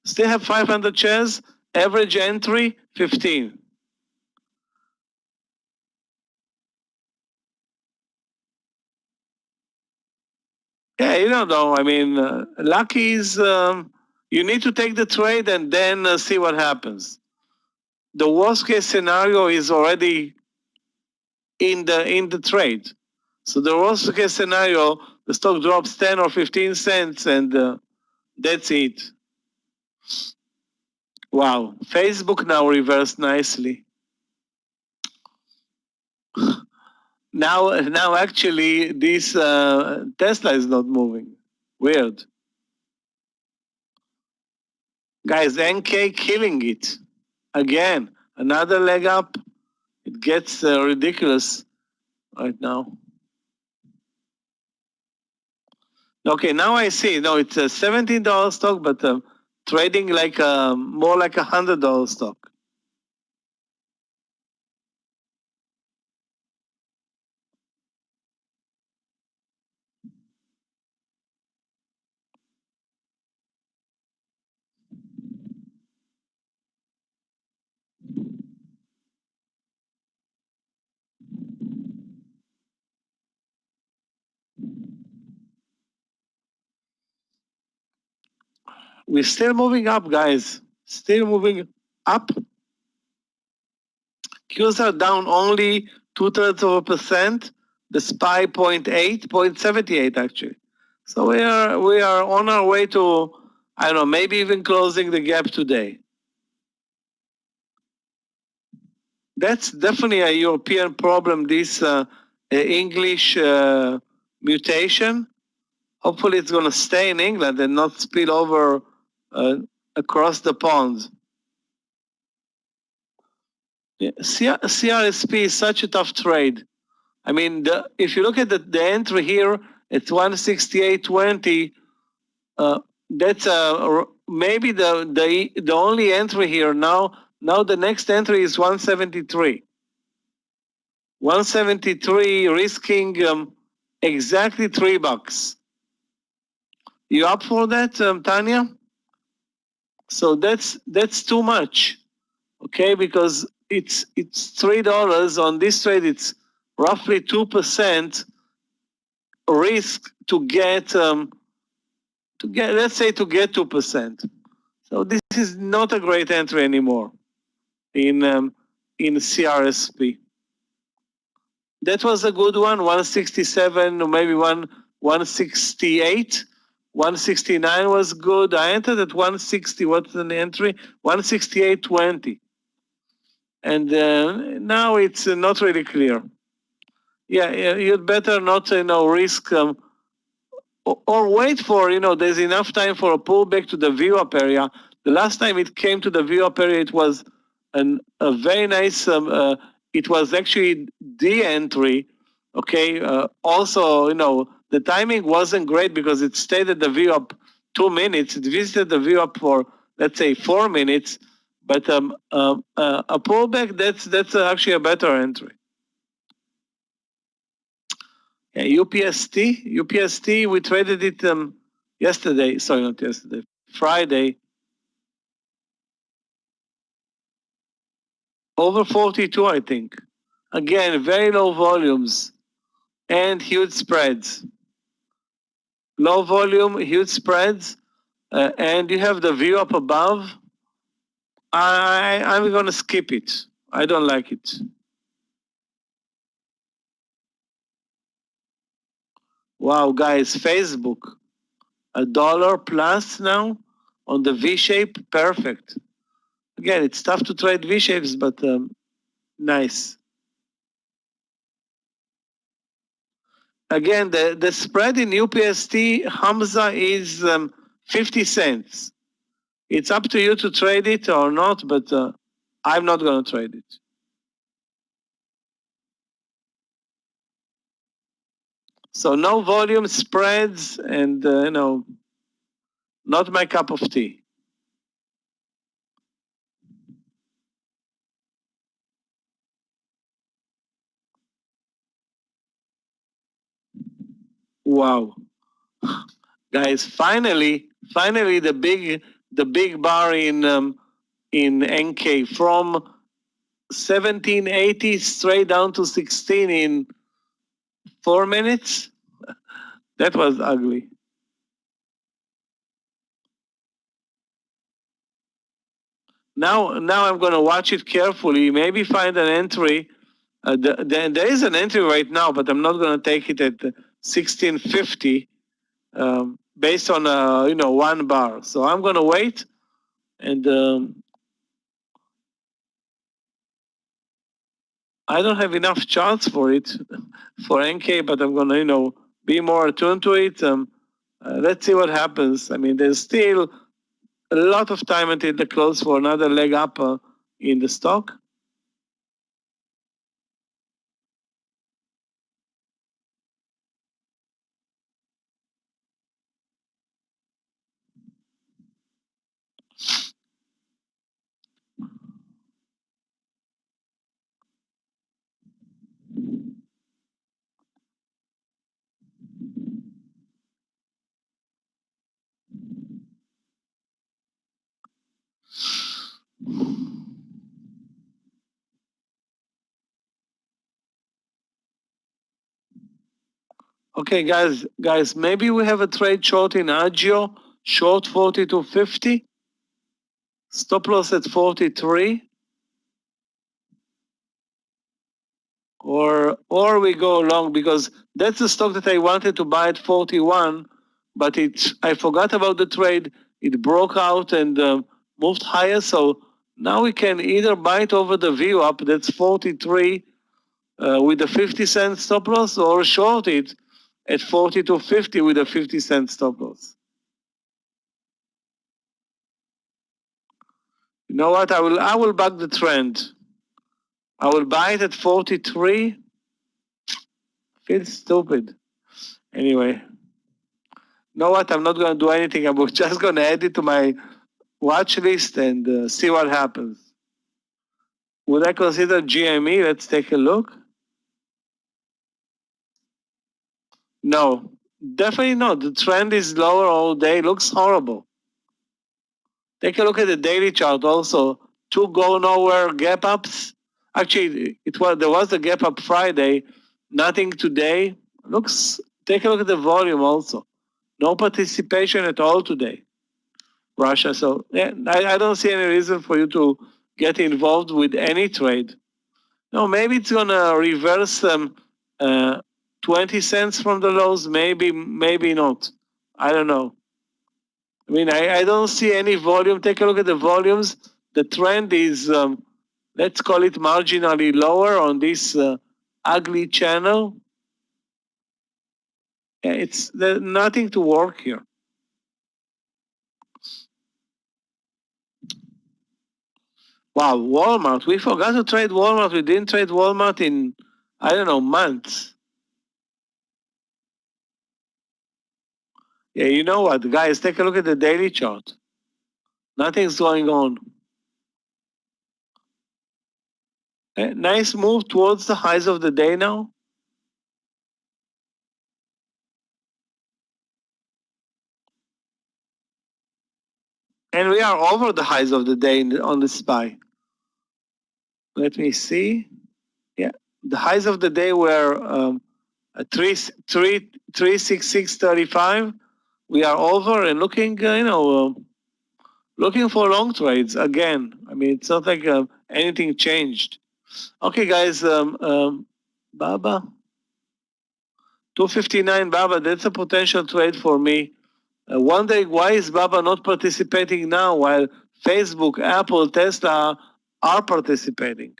Still have 500 shares, average entry 15. Yeah, you don't know. I mean, lucky is you need to take the trade and then see what happens. The worst case scenario is already in the trade. So the worst case scenario, the stock drops 10 or 15 cents, and that's it. Wow, Facebook now reversed nicely. Now actually this Tesla is not moving. Weird. Guys, NK killing it. Again, another leg up. It gets ridiculous right now. Okay, now I see. No, it's a $17 stock, but trading like more like $100 stock. We're still moving up, guys. Still moving up. Qs are down only 0.2%. The SPY 0.8, 0.78 actually. So we are on our way to, I don't know, maybe even closing the gap today. That's definitely a European problem, this English mutation. Hopefully it's going to stay in England and not spill over across the pond. Yeah, CRSP is such a tough trade. I mean, if you look at the entry here, it's 168.20. That's maybe the only entry here now. Now the next entry is 173. 173, risking exactly $3. You up for that, Tanya? So that's too much, okay? Because it's $3 on this trade. It's roughly 2% risk to get let's say to get 2%. So this is not a great entry anymore in CRSP. That was a good one, 167 or maybe 168. 169 was good. I entered at 160. What's the entry? 168.20. And now it's not really clear. Yeah, you'd better not risk or wait for, there's enough time for a pullback to the VWAP area. The last time it came to the VWAP area, it was a very nice, it was actually the entry, okay? Also, the timing wasn't great because it stayed at the VWAP 2 minutes. It visited the VWAP for, let's say, 4 minutes. But a pullback, that's actually a better entry. Yeah, UPST, we traded it yesterday. Sorry, not yesterday. Friday. Over 42, I think. Again, very low volumes and huge spreads. Low volume, huge spreads, and you have the view up above. I'm going to skip it. I don't like it. Wow, guys, Facebook, $1 plus now on the V-shape, perfect. Again, it's tough to trade V-shapes, but nice. Again, the spread in UPST Hamza is 50 cents. It's up to you to trade it or not, but I'm not going to trade it. So no volume spreads and, not my cup of tea. Wow. Guys, finally the big bar in NK from 1780 straight down to 16 in 4 minutes. That was ugly. Now I'm going to watch it carefully. Maybe find an entry. There is an entry right now, but I'm not going to take it at 1650 based on one bar. So I'm going to wait And I don't have enough charts for it, for NK, but I'm gonna, be more attuned to it. Let's see what happens. I mean, there's still a lot of time until the close for another leg up in the stock. Okay, guys, maybe we have a trade short in Agio, short 42.50, stop loss at 43, or we go long, because that's the stock that I wanted to buy at 41, but I forgot about the trade. It broke out and moved higher, so now we can either buy it over the view up, that's 43, with a 50-cent stop loss, or short it at 42.50 with a 50-cent stop loss. You know what? I will buck the trend. I will buy it at 43. Feels stupid. Anyway, you know what? I'm not going to do anything. I'm just going to add it to my watch list and see what happens. Would I consider GME? Let's take a look. No, definitely not. The trend is lower all day. Looks horrible. Take a look at the daily chart also. Two go nowhere gap ups. Actually, there was a gap up Friday. Nothing today. Take a look at the volume also. No participation at all today. Russia. So yeah, I don't see any reason for you to get involved with any trade. No, maybe it's gonna reverse 20 cents from the lows. Maybe not. I don't know. I mean, I don't see any volume. Take a look at the volumes. The trend is, let's call it marginally lower on this ugly channel. Yeah, there's nothing to work here. Wow, Walmart. We forgot to trade Walmart. We didn't trade Walmart in, I don't know, months. Yeah, you know what, guys? Take a look at the daily chart. Nothing's going on. Nice move towards the highs of the day now. And we are over the highs of the day on the SPY. Let me see. Yeah, the highs of the day were 366.35. We are over and looking, looking for long trades again. I mean, it's not like anything changed. Okay, guys, Baba, 259 Baba, that's a potential trade for me. Wondering why is Baba not participating now while Facebook, Apple, Tesla are participating?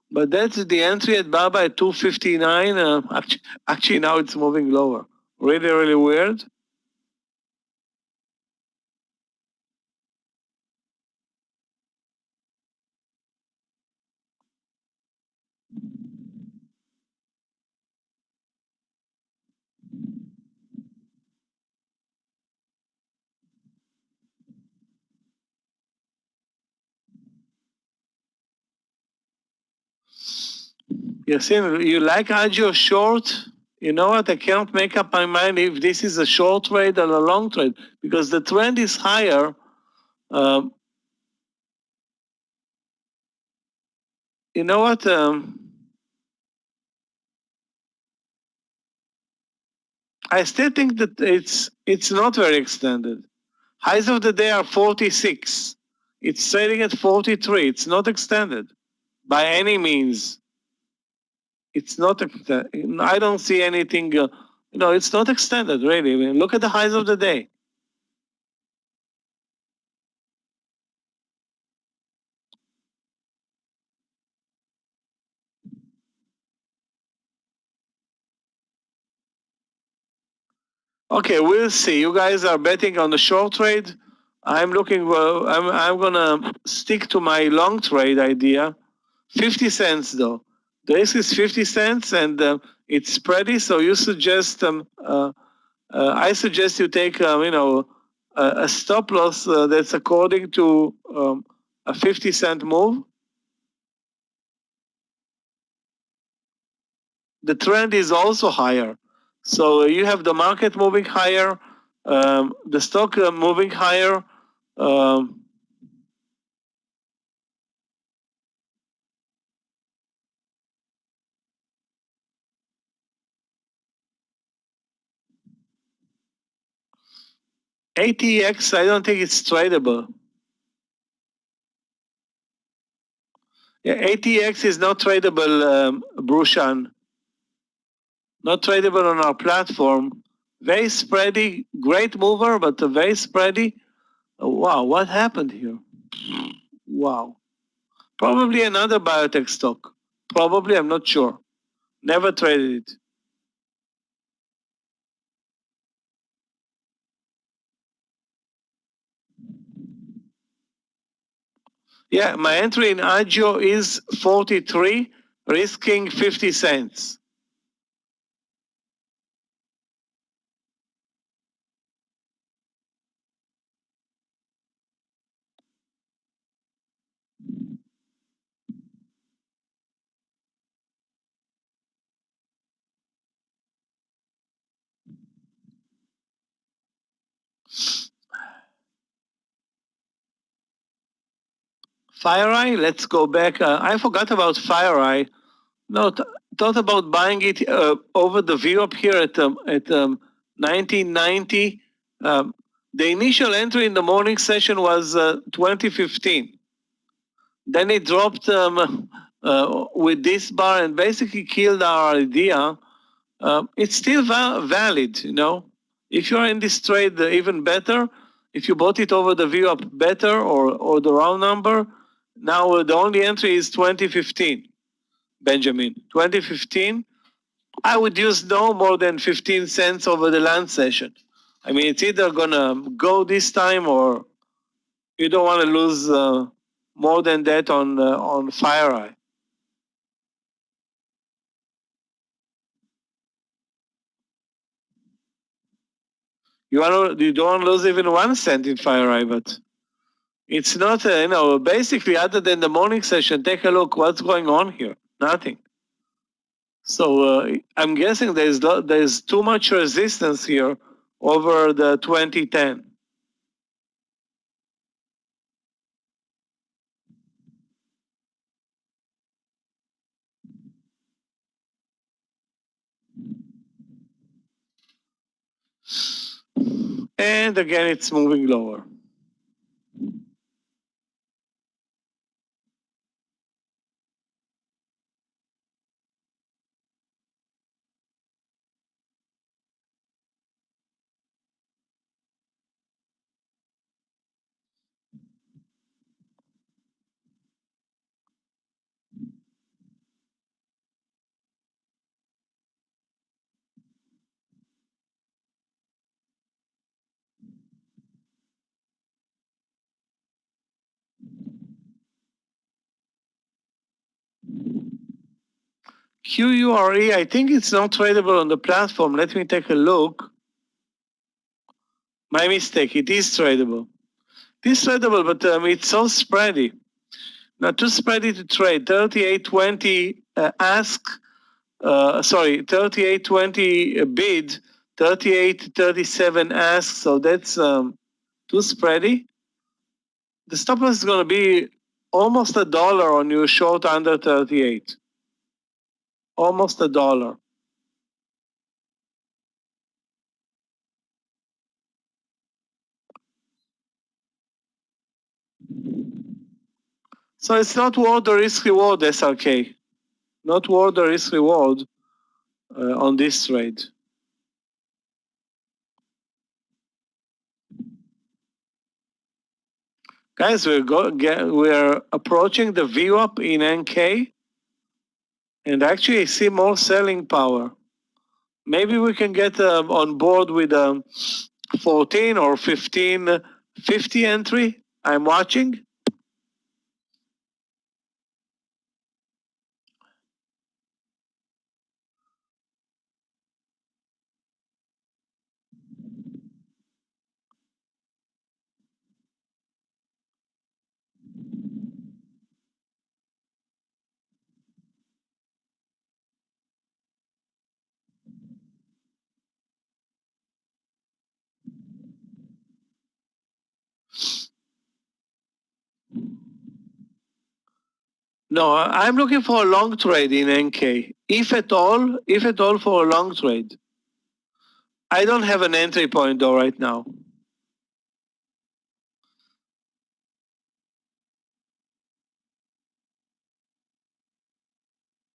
But that's the entry at Baba at 259. Actually, now it's moving lower. Really, really weird. Yasin, you like Agio short? You know what? I can't make up my mind if this is a short trade or a long trade because the trend is higher. You know what? I still think that it's not very extended. Highs of the day are 46. It's trading at 43. It's not extended by any means. It's not. I don't see anything it's not extended really. I mean, look at the highs of the day. Okay, we'll see. You guys are betting on the short trade. I'm looking. Well, I'm gonna stick to my long trade idea. 50 cents though. The risk is 50 cents, and it's spready. So you suggest I suggest you take a stop loss that's according to a 50-cent move. The trend is also higher. So you have the market moving higher, the stock moving higher. Um, ATX, I don't think it's tradable. Yeah, ATX is not tradable, Brushan. Not tradable on our platform. Very spready, great mover, but very spready. Wow, what happened here? Wow. Probably another biotech stock. Probably, I'm not sure. Never traded it. Yeah, my entry in Agio is 43, risking 50 cents. FireEye, let's go back. I forgot about FireEye. No, thought about buying it over the view up here at 1990. The initial entry in the morning session was 2015. Then it dropped with this bar and basically killed our idea. It's still valid, If you're in this trade, even better. If you bought it over the view up, better, or the round number. Now the only entry is 2015, Benjamin. 2015. I would use no more than 15 cents over the land session. I mean, it's either gonna go this time or you don't want to lose more than that on FireEye. You don't want to lose even 1 cent in FireEye, but it's not, basically other than the morning session, take a look, what's going on here? Nothing. So I'm guessing there's too much resistance here over the 2010. And again, it's moving lower. QURE, I think it's not tradable on the platform. Let me take a look. My mistake, it is tradable. It is tradable, but it's so spready. Now, too spready to trade. 38.20 ask, 38.20 bid, 38.37 ask, so that's too spready. The stop loss is going to be almost $1 on your short under 38. Almost $1. So it's not worth the risk reward, SRK. Not worth the risk reward on this trade. Guys, we're approaching the VWAP in NK, and actually I see more selling power. Maybe we can get on board with 14 or 1550 entry. I'm watching. No, I'm looking for a long trade in NK. If at all for a long trade. I don't have an entry point though right now.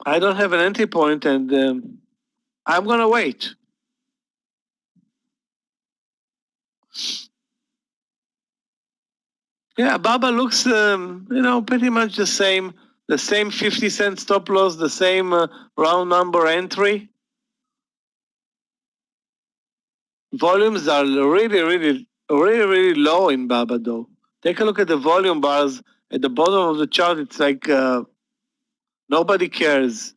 I don't have an entry point, and I'm gonna wait. Yeah, Baba looks, pretty much the same 50-cent stop loss, the same round number entry. Volumes are really low in Baba though. Take a look at the volume bars at the bottom of the chart. It's like nobody cares.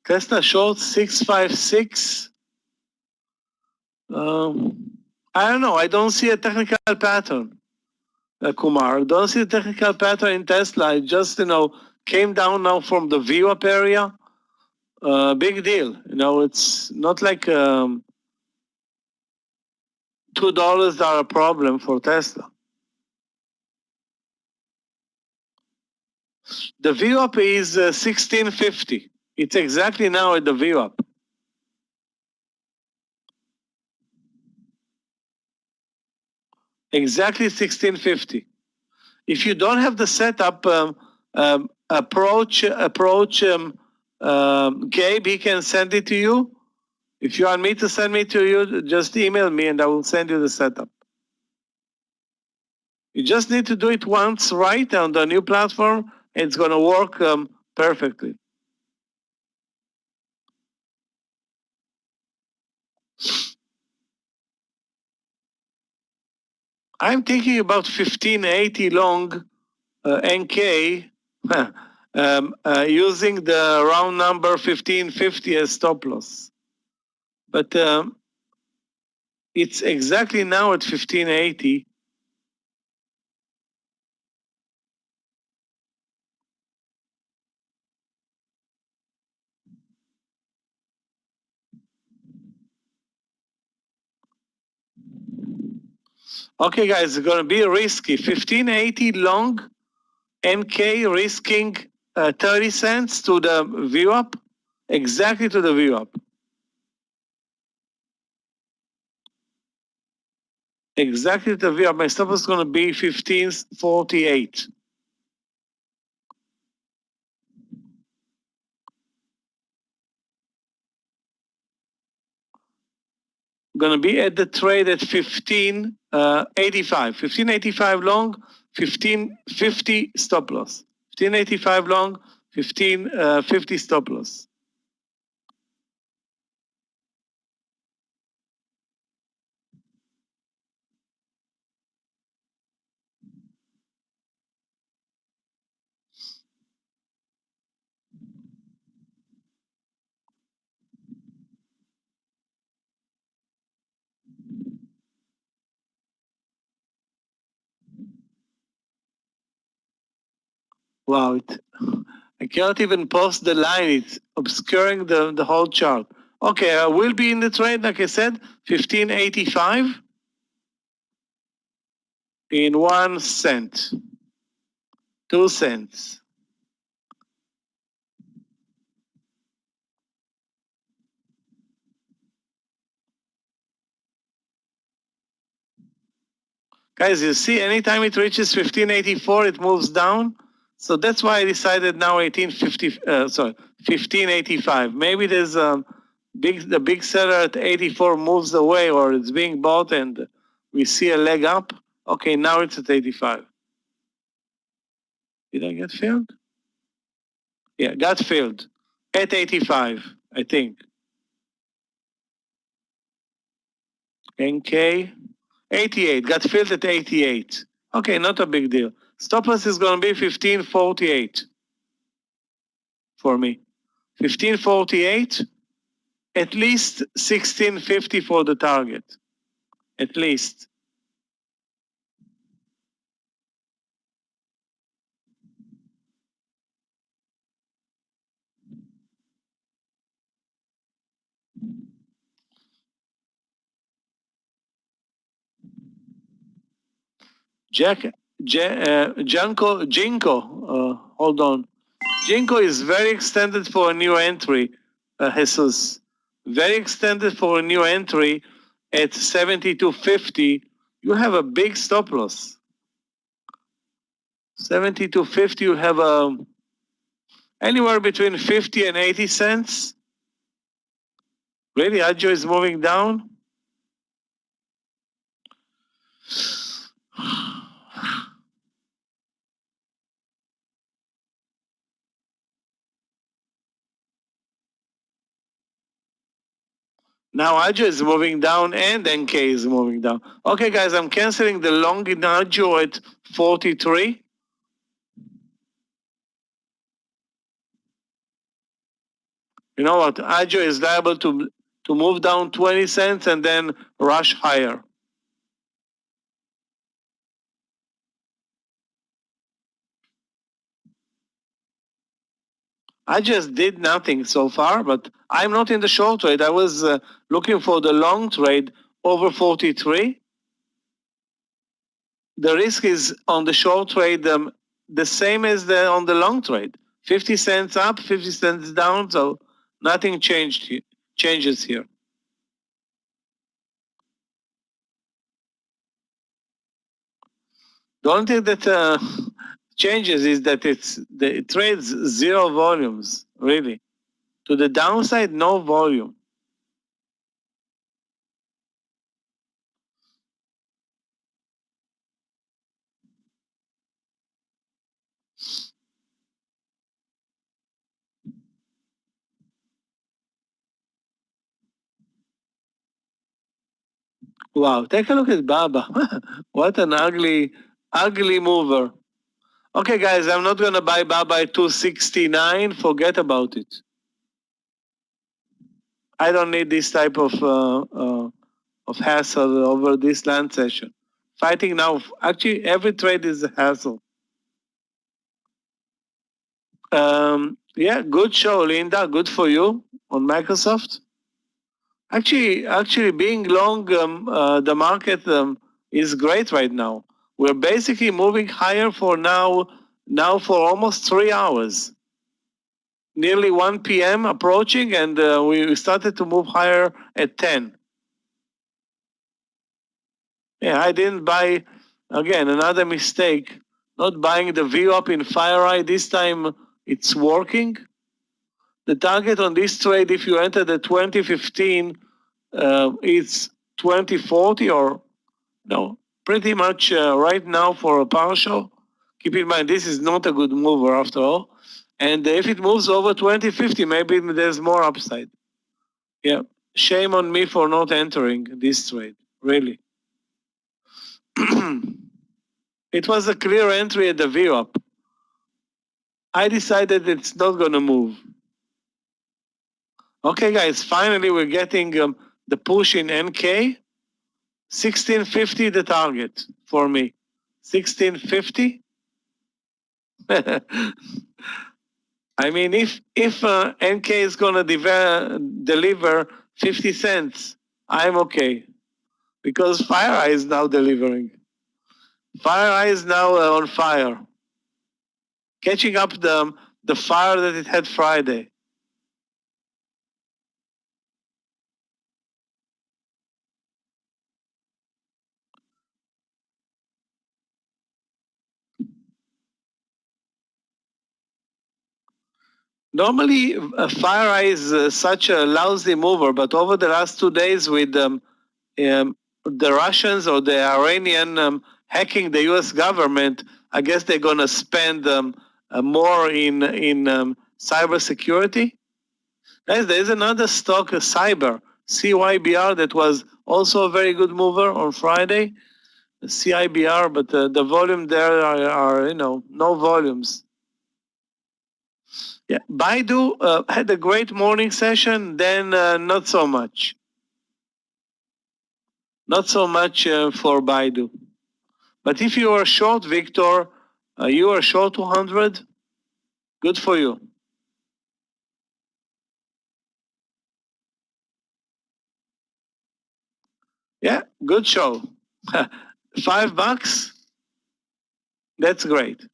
Tesla short 656. I don't know. I don't see a technical pattern, Kumar. Don't see a technical pattern in Tesla. It just, came down now from the VWAP area. Big deal. It's not like $2 are a problem for Tesla. The VWAP is 1650. It's exactly now at the VWAP. Exactly 1650. If you don't have the setup, approach Gabe. He can send it to you. If you want me to send it to you, just email me and I will send you the setup. You just need to do it once right on the new platform. And it's going to work perfectly. I'm thinking about 1580 long NK using the round number 1550 as stop loss. But it's exactly now at 1580. Okay, guys, it's going to be risky. 1580 long, NK risking 30 cents to the VWAP, exactly to the VWAP. Exactly to the VWAP. My stop is going to be 1548. Going to be at the trade at 1585. 1585 long, 1550 stop loss. 1585 long, 1550 stop loss. Wow, I cannot even post the line. It's obscuring the whole chart. Okay, I will be in the trade, like I said, 1585 in 1 cent. 2 cents. Guys, you see, anytime it reaches 1584, it moves down. So that's why I decided now 1585. Maybe there's the big seller at 84 moves away, or it's being bought and we see a leg up. Okay, now it's at 85. Did I get filled? Yeah, got filled at 85, I think. NK, 88, got filled at 88. Okay, not a big deal. Stop loss is going to be 1548 for me. 1548, at least 1650 for the target. At least. Jinko, hold on. Jinko is very extended for a new entry, Jesus. Very extended for a new entry at 72.50. You have a big stop loss. 72.50, you have anywhere between 50 and 80 cents. Really, Ajo is moving down? Now Ajo is moving down and NK is moving down. Okay, guys, I'm canceling the long in Ajo at 43. You know what? Ajo is liable to move down 20 cents and then rush higher. I just did nothing so far, but I'm not in the short trade. I was looking for the long trade over 43. The risk is on the short trade the same as on the long trade. 50 cents up, 50 cents down, so nothing changes here. The only thing that changes is that it trades zero volumes, really. To the downside, no volume. Wow, take a look at Baba. What an ugly mover. Okay, guys, I'm not going to buy Baba at 269. Forget about it. I don't need this type of hassle over this land session. Fighting now, actually, every trade is a hassle. Yeah, good show, Linda. Good for you on Microsoft. Actually, being long the market is great right now. We're basically moving higher for now for almost 3 hours. Nearly 1 p.m. approaching, and we started to move higher at 10. Yeah, I didn't buy, again, another mistake, not buying the VWAP in FireEye. This time it's working. The target on this trade, if you enter the 2015, it's 2040 or no, pretty much right now for a partial. Keep in mind, this is not a good mover after all. And if it moves over 2050, maybe there's more upside. Yeah, shame on me for not entering this trade, really. It was a clear entry at the VWAP. I decided it's not going to move. Okay, guys, finally we're getting the push in NK. 1650 the target for me. 1650. I mean, if NK is going to deliver 50 cents, I'm okay. Because FireEye is now delivering. FireEye is now on fire. catching up the fire that it had Friday. Normally, FireEye is such a lousy mover, but over the last 2 days with the Russians or the Iranian hacking the U.S. government, I guess they're going to spend more in cybersecurity. Guys, there is another stock, Cyber, CYBR, that was also a very good mover on Friday. CIBR, but the volume there are no volumes. Yeah, Baidu had a great morning session, then not so much. Not so much for Baidu. But if you are short, Victor, you are short 200, good for you. Yeah, good show. $5, that's great.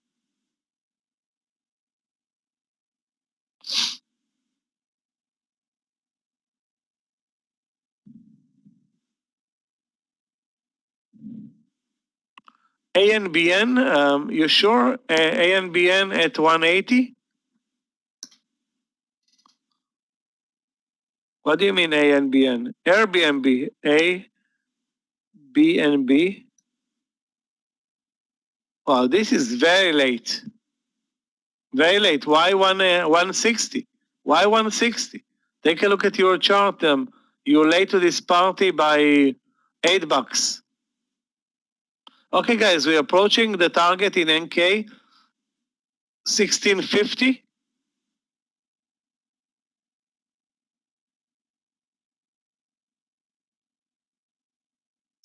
ANBN, you sure? ANBN at 180? What do you mean ANBN? Airbnb, ABNB? Wow, this is very late. Very late. Why 160? Why 160? Take a look at your chart. You're late to this party by $8. Okay, guys, we're approaching the target in NK, 1650.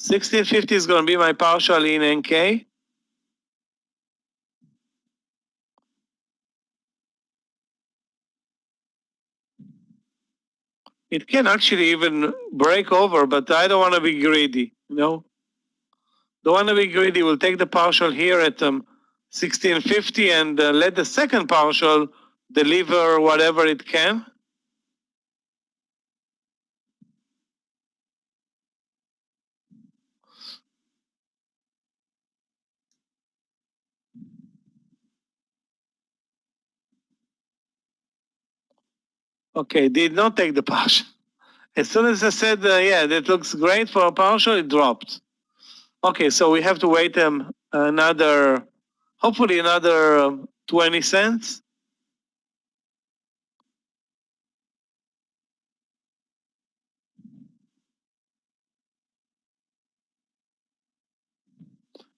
$1650 is going to be my partial in NK. It can actually even break over, but I don't want to be greedy, Don't want to be greedy. We'll take the partial here at 1650 and let the second partial deliver whatever it can. Okay, did not take the partial. As soon as I said, yeah, that looks great for a partial, it dropped. Okay, so we have to wait hopefully another 20 cents.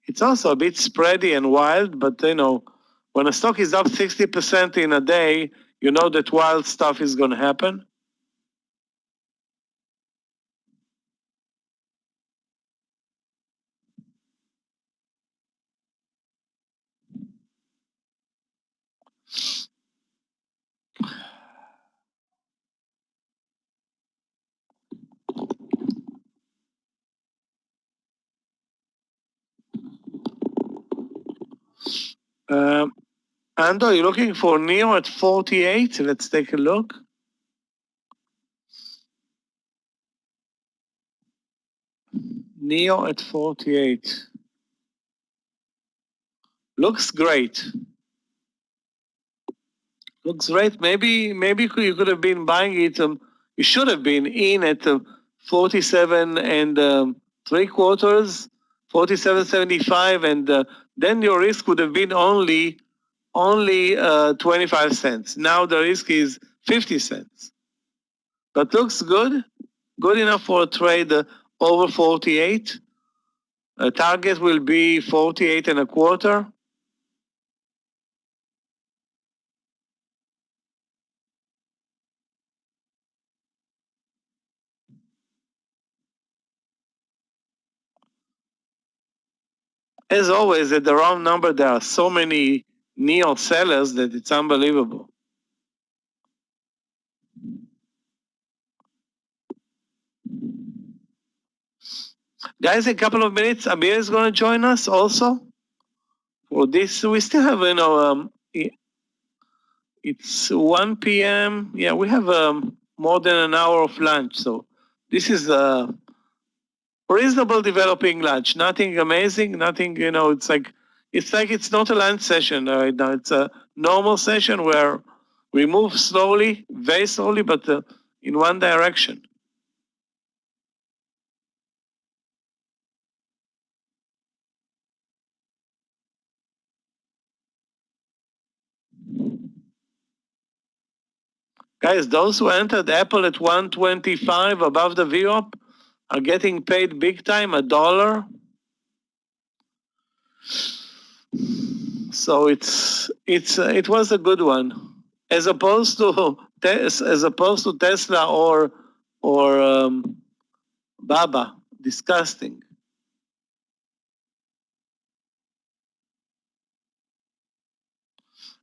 It's also a bit spready and wild, but when a stock is up 60% in a day, you know that wild stuff is going to happen. Ando, you're looking for Neo at 48? Let's take a look. Neo at 48. Looks great. Looks great. Maybe you could have been buying it. You should have been in at 47 and 3/4, 47.75, and then your risk would have been only 25 cents. Now the risk is 50 cents. But looks good enough for a trade over 48. Target will be 48.25. As always, at the round number, there are so many Neo sellers that it's unbelievable. Guys, in a couple of minutes, Amir is going to join us also. For this, we still have It's 1 p.m. Yeah, we have more than an hour of lunch, so this is a reasonable developing lunch. Nothing amazing, nothing. It's not a lunch session right now. It's a normal session where we move slowly, very slowly, but in one direction. Guys, those who entered Apple at 125 above the VWAP are getting paid big time, $1. So it was a good one, as opposed to Tesla or Baba. Disgusting.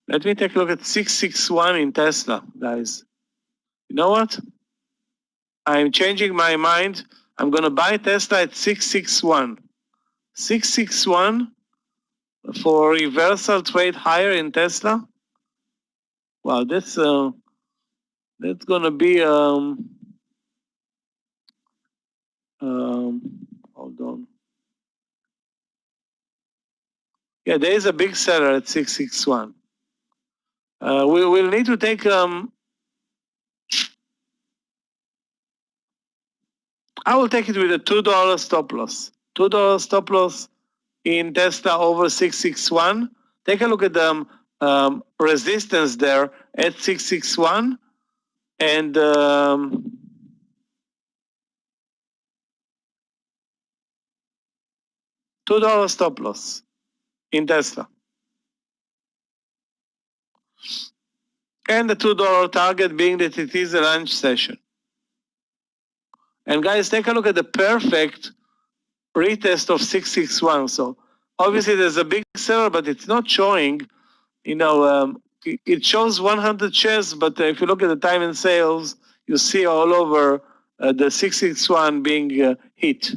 Let me take a look at 661 in Tesla, guys. You know what? I'm changing my mind. I'm going to buy Tesla at 661. 661 for reversal trade higher in Tesla. Wow, that's going to be hold on. Yeah, there is a big seller at 661. We will need to take I will take it with a $2 stop loss. $2 stop loss in Tesla over 661. Take a look at the resistance there at 661 and $2 stop loss in Tesla. And the $2 target being that it is a lunch session. And guys, take a look at the perfect retest of 661. So obviously there's a big seller, but it's not showing. It shows 100 shares, but if you look at the time in sales, you see all over the 661 being hit.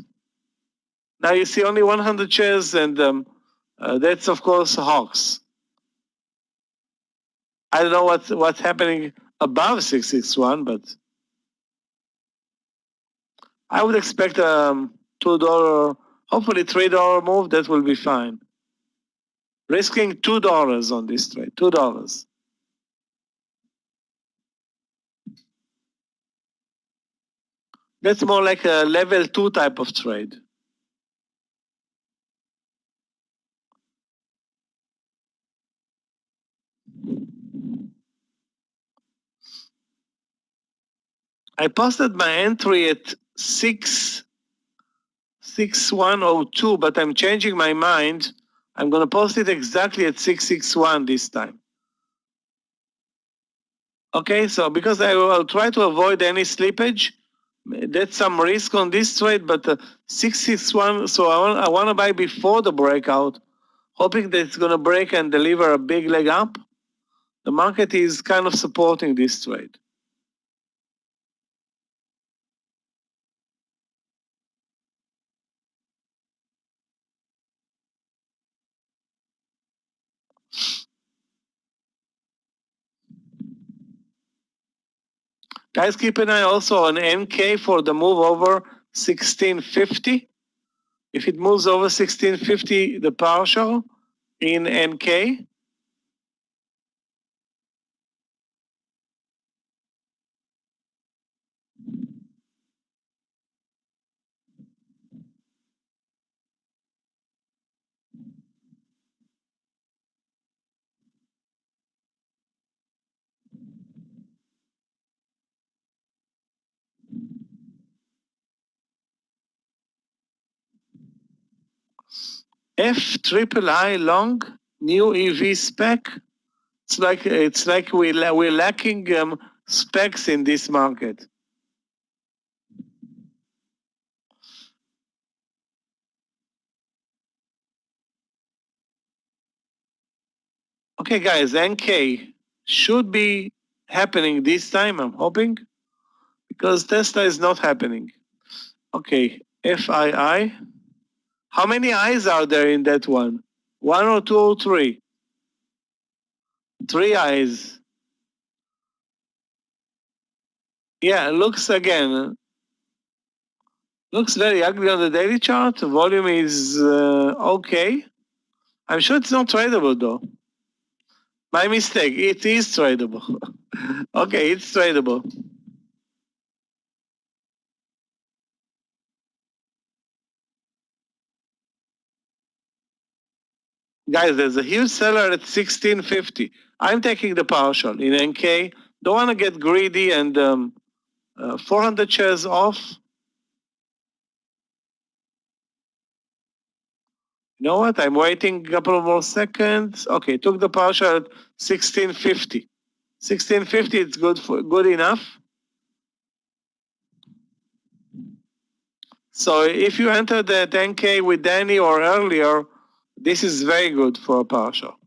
Now you see only 100 shares, and that's of course hawks. I don't know what's happening above 661, but I would expect a $2, hopefully $3 move. That will be fine. Risking $2 on this trade, $2. That's more like a level 2 type of trade. I posted my entry at 6102, but I'm changing my mind. I'm going to post it exactly at 661 this time. Okay, so because I will try to avoid any slippage, that's some risk on this trade, but 661, so I want to buy before the breakout, hoping that it's going to break and deliver a big leg up. The market is kind of supporting this trade. Guys, keep an eye also on NK for the move over 1650. If it moves over 1650, the partial in NK. FIII long, new EV spec. It's like we're lacking specs in this market. Okay, guys, NK should be happening this time, I'm hoping, because Tesla is not happening. Okay, FII. How many eyes are there in that one? 1 or 2 or 3? Three eyes. Yeah, looks very ugly on the daily chart. Volume is okay. I'm sure it's not tradable though. My mistake. It is tradable. Okay, it's tradable. Guys, there's a huge seller at 1650. I'm taking the partial in NK. Don't want to get greedy and 400 shares off. You know what? I'm waiting a couple of more seconds. Okay, took the partial at 1650. 1650, it's good enough. So if you entered the 10K with Danny or earlier, this is very good for a partial.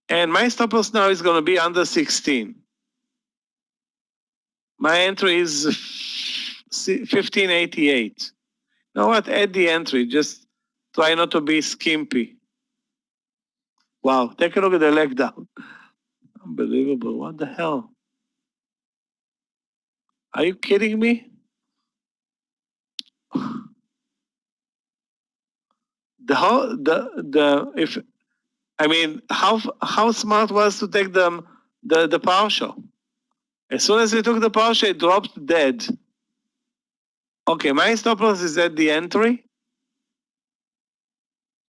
And my stop loss now is going to be under 16. My entry is 1588. You know what? Add the entry. Just try not to be skimpy. Wow, take a look at the leg down. Unbelievable. What the hell? Are you kidding me? How smart was to take the partial? As soon as we took the partial, it dropped dead. Okay, my stop loss is at the entry.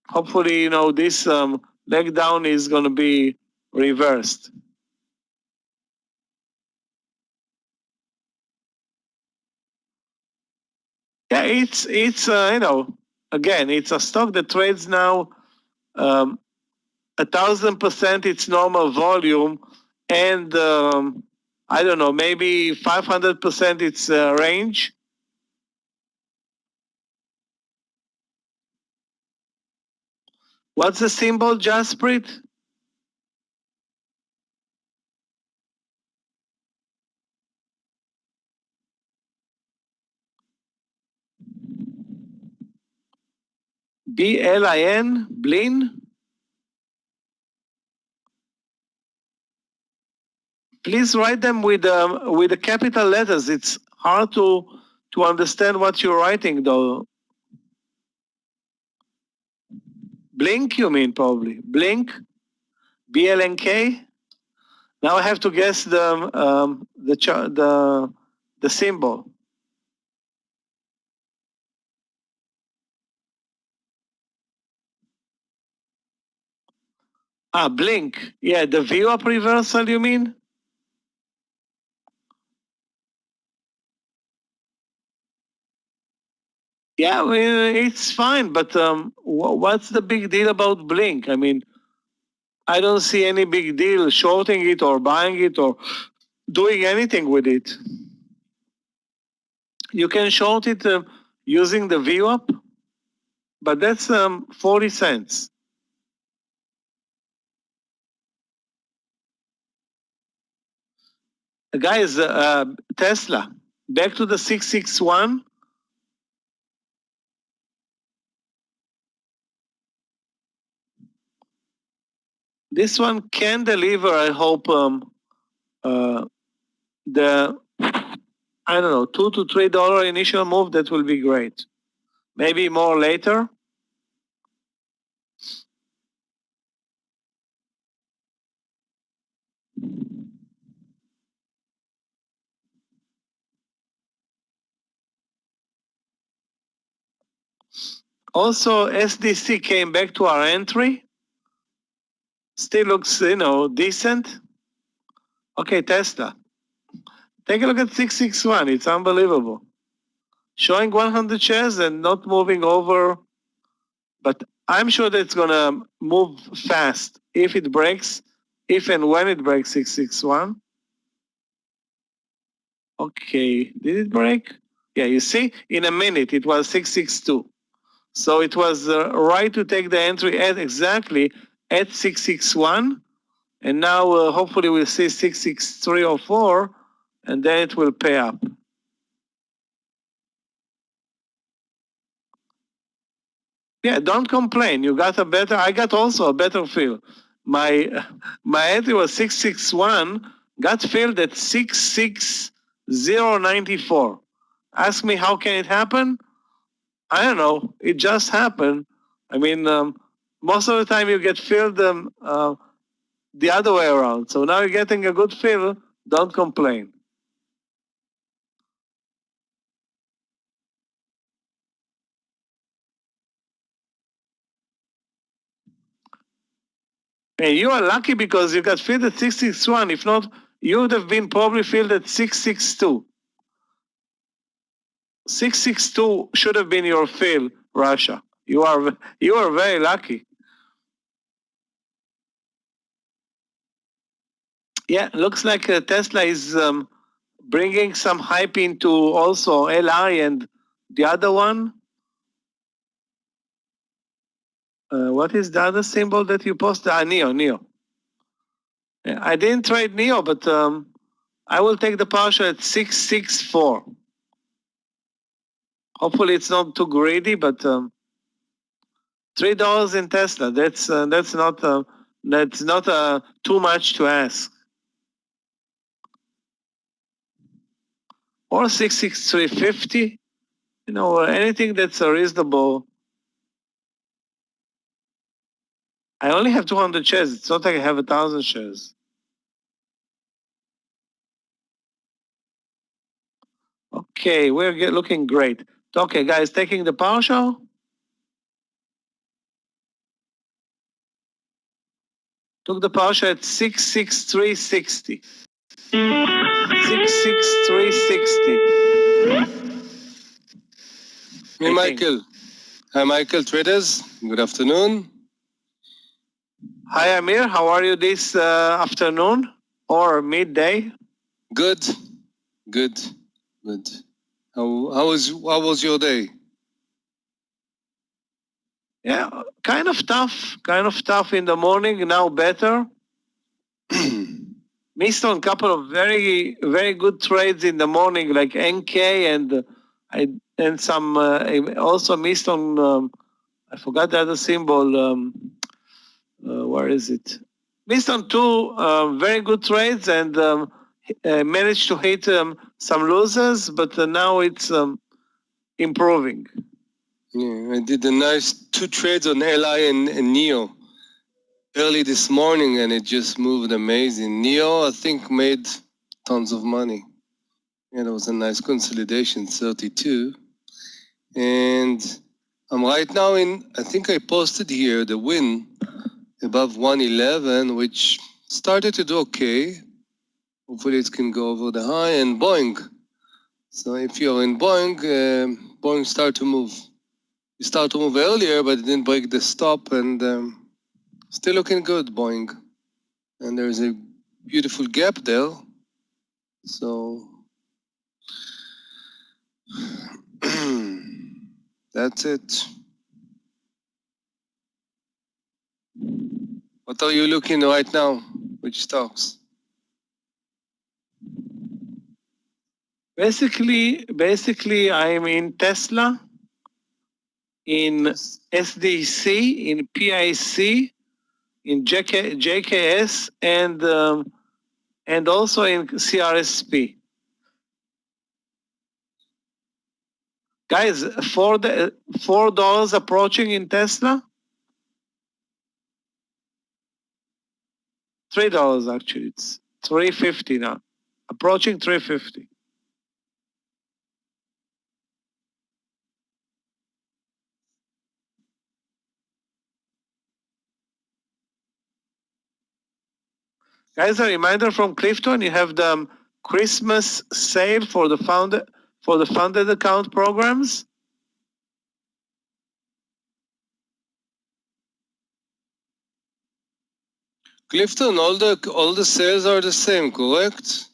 Hopefully, you know, this leg down is going to be reversed. Yeah, it's you know, again, it's a stock that trades now 1,000% its normal volume, and I don't know, maybe 500% its range. What's the symbol, Jasprit? BLIN, Blin. Please write them with the capital letters. It's hard to understand what you're writing, though. Blink, you mean probably blink, BLNK. Now I have to guess the symbol. Ah, blink. Yeah, the VWAP reversal, you mean? Yeah, I mean, it's fine, but what's the big deal about blink? I mean, I don't see any big deal shorting it or buying it or doing anything with it. You can short it using the VWAP, but that's 40 cents. Guys, Tesla, back to the 661. This one can deliver, I hope, the, I don't know, $2 to $3 initial move. That will be great. Maybe more later. Also, SDC came back to our entry. Still looks, you know, decent. Okay, Tesla. Take a look at 661. It's unbelievable. Showing 100 shares and not moving over. But I'm sure that it's going to move fast if it breaks, if and when it breaks 661. Okay, did it break? Yeah, you see, in a minute it was 662. So it was right to take the entry at exactly at 661. And now hopefully we'll see 663 or 4, and then it will pay up. Yeah, don't complain. You got a better. I got also a better fill. My entry was 661. Got filled at 66094. Ask me how can it happen? I don't know. It just happened. I mean, most of the time you get filled the other way around. So now you're getting a good fill. Don't complain. And you are lucky because you got filled at 661. If not, you would have been probably filled at 662. 662 should have been your fill, Russia. You are very lucky. Yeah, looks like Tesla is bringing some hype into also LI and the other one. What is the other symbol that you posted? NEO. Yeah, I didn't trade NEO, but I will take the partial at 664. Hopefully it's not too greedy, but $3 in Tesla. That's not too much to ask. Or 663.50. You know, anything that's reasonable. I only have 200 shares. It's not like I have 1,000 shares. Okay, we're looking great. Okay, guys, taking the partial. Took the partial at 663.60. 663.60.
Hey, Michael. Hi, Michael. Traders. Good afternoon.
Hi, Amir. How are you this afternoon or midday?
Good. How was your day?
Yeah, kind of tough in the morning, now better. Missed on a couple of very, very good trades in the morning, like NK and some also missed on, I forgot the other symbol, where is it? Missed on two very good trades and managed to hit some losers, but now it's improving.
Yeah, I did a nice 2 trades on LI and NEO early this morning, and it just moved amazing. NEO, I think, made tons of money. And it was a nice consolidation, 32. And I'm right now I think I posted here the win above 111, which started to do okay. Hopefully it can go over the high, and Boeing. So if you're in Boeing, Boeing start to move. You start to move earlier, but it didn't break the stop, and still looking good, Boeing. And there's a beautiful gap there. So that's it. What are you looking right now? Which stocks?
Basically, I'm in Tesla, in SDC, in PIC, in JKS, and also in CRSP. Guys, $4 approaching in Tesla. $3 actually. It's 350 now. Approaching 350. Guys, a reminder from Clifton, you have the Christmas sale for the funded account programs.
Clifton, all the sales are the same, correct?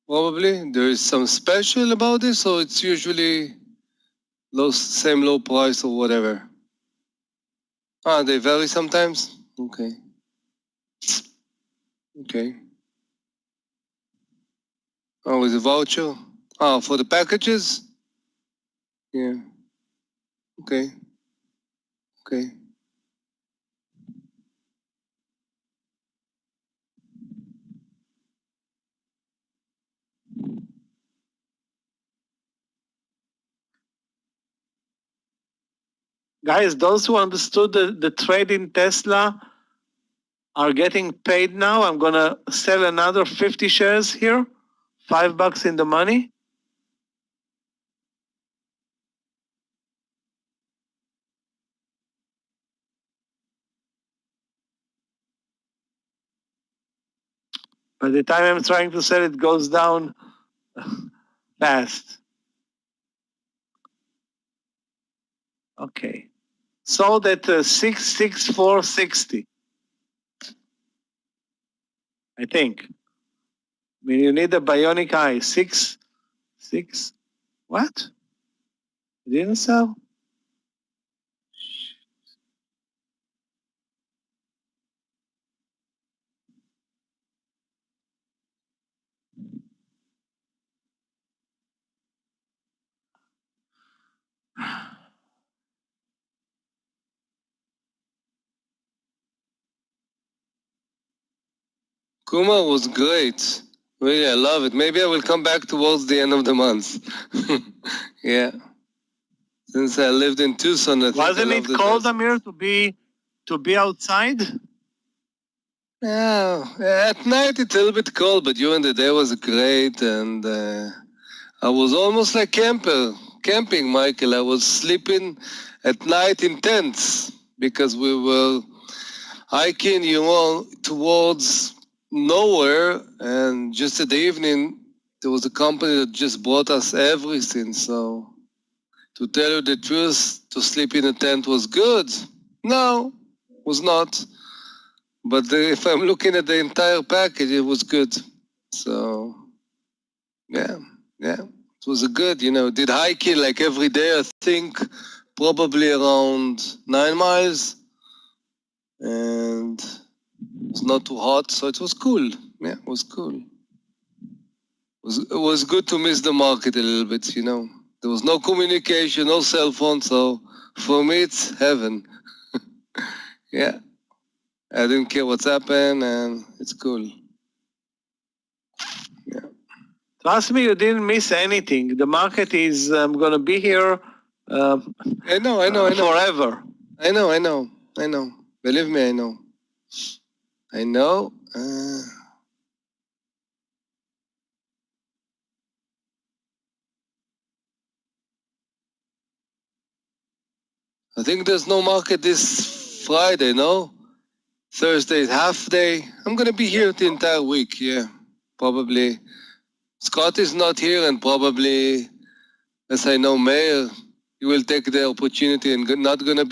Probably. There is some special about this, or it's usually same low price or whatever. They vary sometimes? Okay. Oh, with a voucher? For the packages? Yeah. Okay. Okay.
Guys, those who understood the trade in Tesla are getting paid now. I'm gonna sell another 50 shares here, $5 in the money. By the time I'm trying to sell, it goes down fast. Okay. Sold at 664.60. I think. I mean, you need a bionic eye. Six. What? It didn't sell?
Kuma was great. Really, I love it. Maybe I will come back towards the end of the month. Yeah. Since I lived in Tucson, I think
Wasn't
I
it
love the
cold,
desert.
Amir, to be outside?
Yeah, at night it's a little bit cold, but during the day was great, and I was almost like camping, Michael. I was sleeping at night in tents because we were hiking, towards nowhere, and just in the evening there was a company that just brought us everything. So, to tell you the truth, to sleep in a tent was good. No, was not. But if I'm looking at the entire package, it was good. So, yeah, it was a good. Did hiking like every day. I think probably around 9 miles, and it was not too hot, so it was cool. Yeah, it was cool. It was good to miss the market a little bit. There was no communication, no cell phone, so for me it's heaven. Yeah, I didn't care what's happened, and it's cool.
Trust me, you didn't miss anything. The market is going to be here
I know.
forever.
I know. Believe me, I know. I know. I think there's no market this Friday, no? Thursday is half day. I'm gonna be here the entire week, yeah. Probably. Scott is not here, and probably, as I know, Meir, he will take the opportunity and not gonna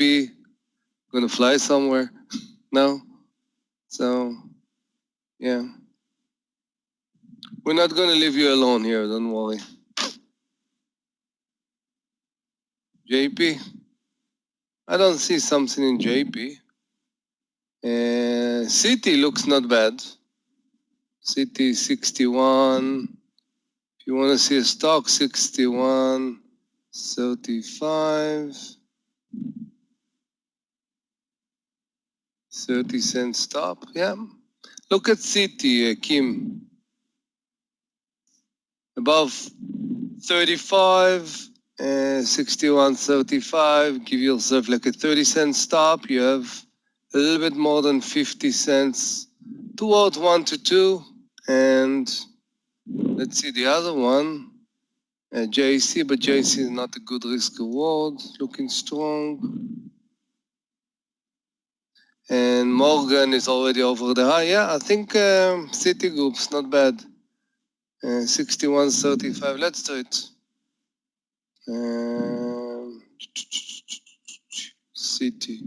fly somewhere. No? So, yeah. We're not gonna leave you alone here, don't worry. JP? I don't see something in JP. City looks not bad. City 61. If you want to see a stock, 61, 35, 30-cent stop. Yeah. Look at City, Kim. Above 35, 61, 35. Give yourself like a 30-cent stop. You have a little bit more than 50 cents towards 1 to 2. And let's see the other one. JC, but JC is not a good risk reward, looking strong. And Morgan is already over the high. Yeah, I think Citigroup's not bad. 61.35, let's do it. City.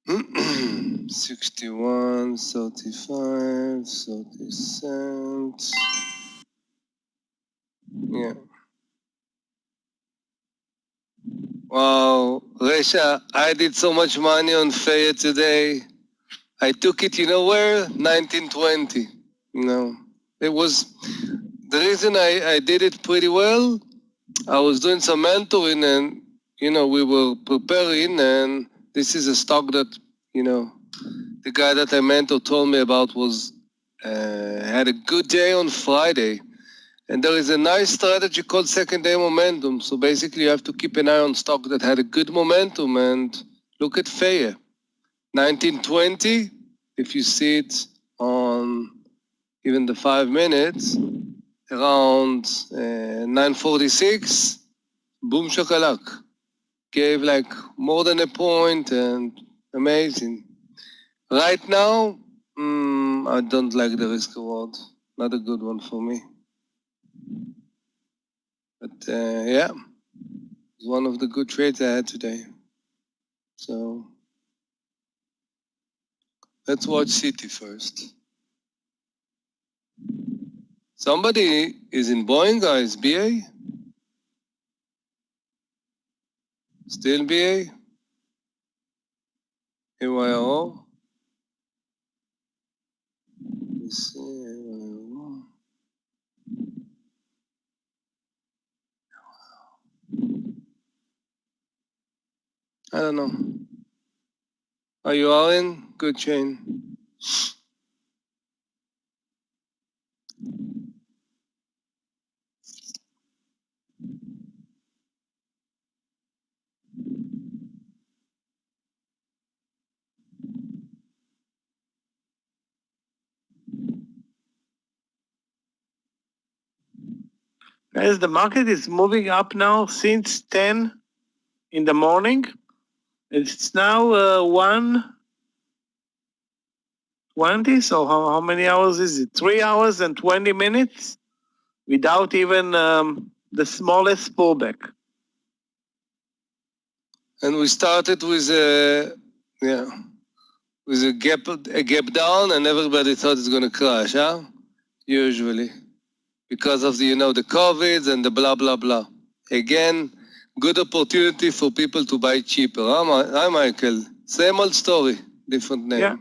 61.35, 30 cents. Yeah. Wow, Resha, I did so much money on Fayette today. I took it, where? 1920. It was the reason I did it pretty well. I was doing some mentoring, and we were preparing, and this is a stock that, the guy that I mentor told me about was had a good day on Friday. And there is a nice strategy called second day momentum. So basically you have to keep an eye on stock that had a good momentum, and look at Feye. 1920, if you see it on even the 5 minutes, around 9:46, boom shakalak. Gave like more than a point, and amazing. Right now, I don't like the risk reward. Not a good one for me. But yeah, it's one of the good trades I had today. So let's watch City first. Somebody is in Boeing, guys. BA? Still BA? AYO? Let's see. AYO. I don't know. Are you all in? Good chain.
Guys, the market is moving up now since 10 in the morning. It's now 1:20. So how many hours is it? 3 hours and 20 minutes without even the smallest pullback.
And we started with a gap down, and everybody thought it's gonna crash, huh? Usually, because of the the COVID and the blah blah blah. Again, good opportunity for people to buy cheaper. Hi, Michael. Same old story, different name.
Yeah.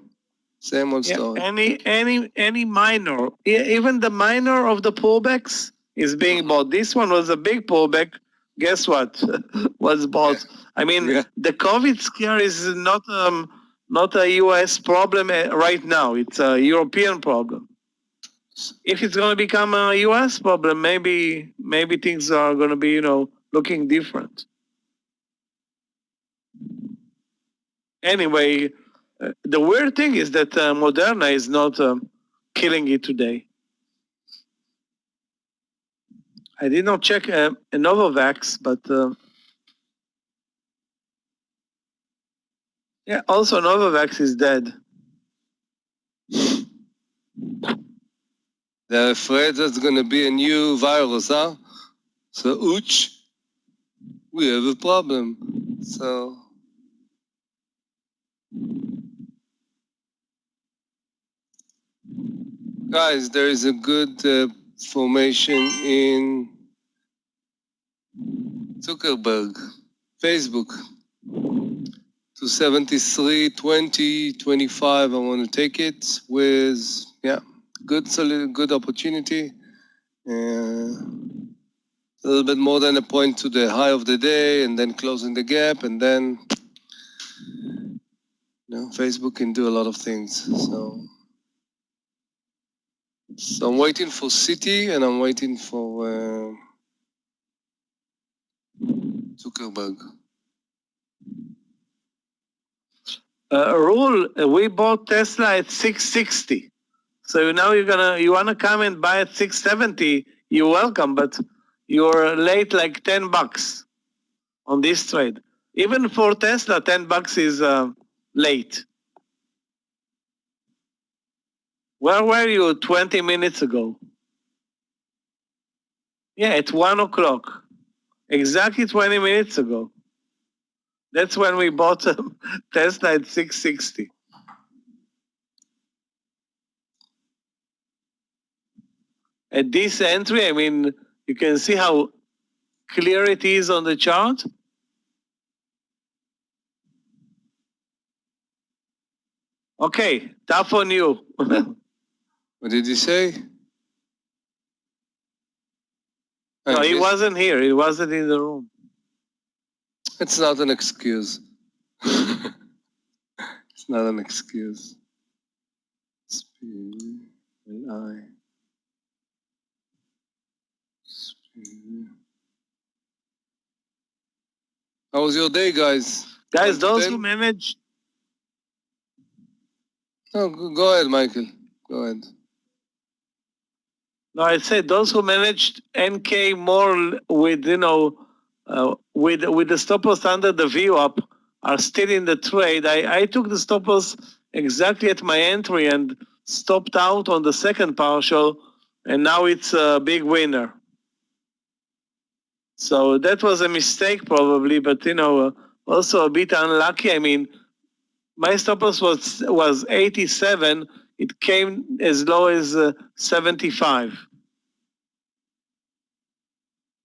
Same old story.
Any minor, even the minor of the pullbacks is being bought. This one was a big pullback. Guess what? Was bought. I mean, the COVID scare is not a US problem right now. It's a European problem. If it's going to become a US problem, maybe things are going to be looking different. Anyway, the weird thing is that Moderna is not killing it today. I did not check a Novavax, but yeah, also Novavax is dead.
They're afraid that's going to be a new virus, huh? So, ouch, we have a problem. So, guys, there is a good formation in Zuckerberg, Facebook. 273, 20, 25. I want to take it with, good solid, good opportunity. A little bit more than a point to the high of the day, and then closing the gap, and then Facebook can do a lot of things. So I'm waiting for City, and I'm waiting for Zuckerberg.
Rule, we bought Tesla at 660. So now you wanna come and buy at 670, you're welcome, but you're late like $10 on this trade. Even for Tesla, $10 is late. Where were you 20 minutes ago? Yeah, at 1 o'clock. Exactly 20 minutes ago. That's when we bought Tesla at 660. At this entry, I mean, you can see how clear it is on the chart. Okay, tough on you.
What did he say?
No, he wasn't here. He wasn't in the room.
It's not an excuse. It's not an excuse. Speed and I. Speed. How was your day, guys?
Guys,
1 to
those
10?
who managed,
No, go ahead, Michael. Go ahead.
no, I said those who managed NK more with, with the stop loss under the view up are still in the trade. I took the stop loss exactly at my entry and stopped out on the second partial, and now it's a big winner. So that was a mistake probably, but also a bit unlucky. I mean, my stop loss was 87. It came as low as 75.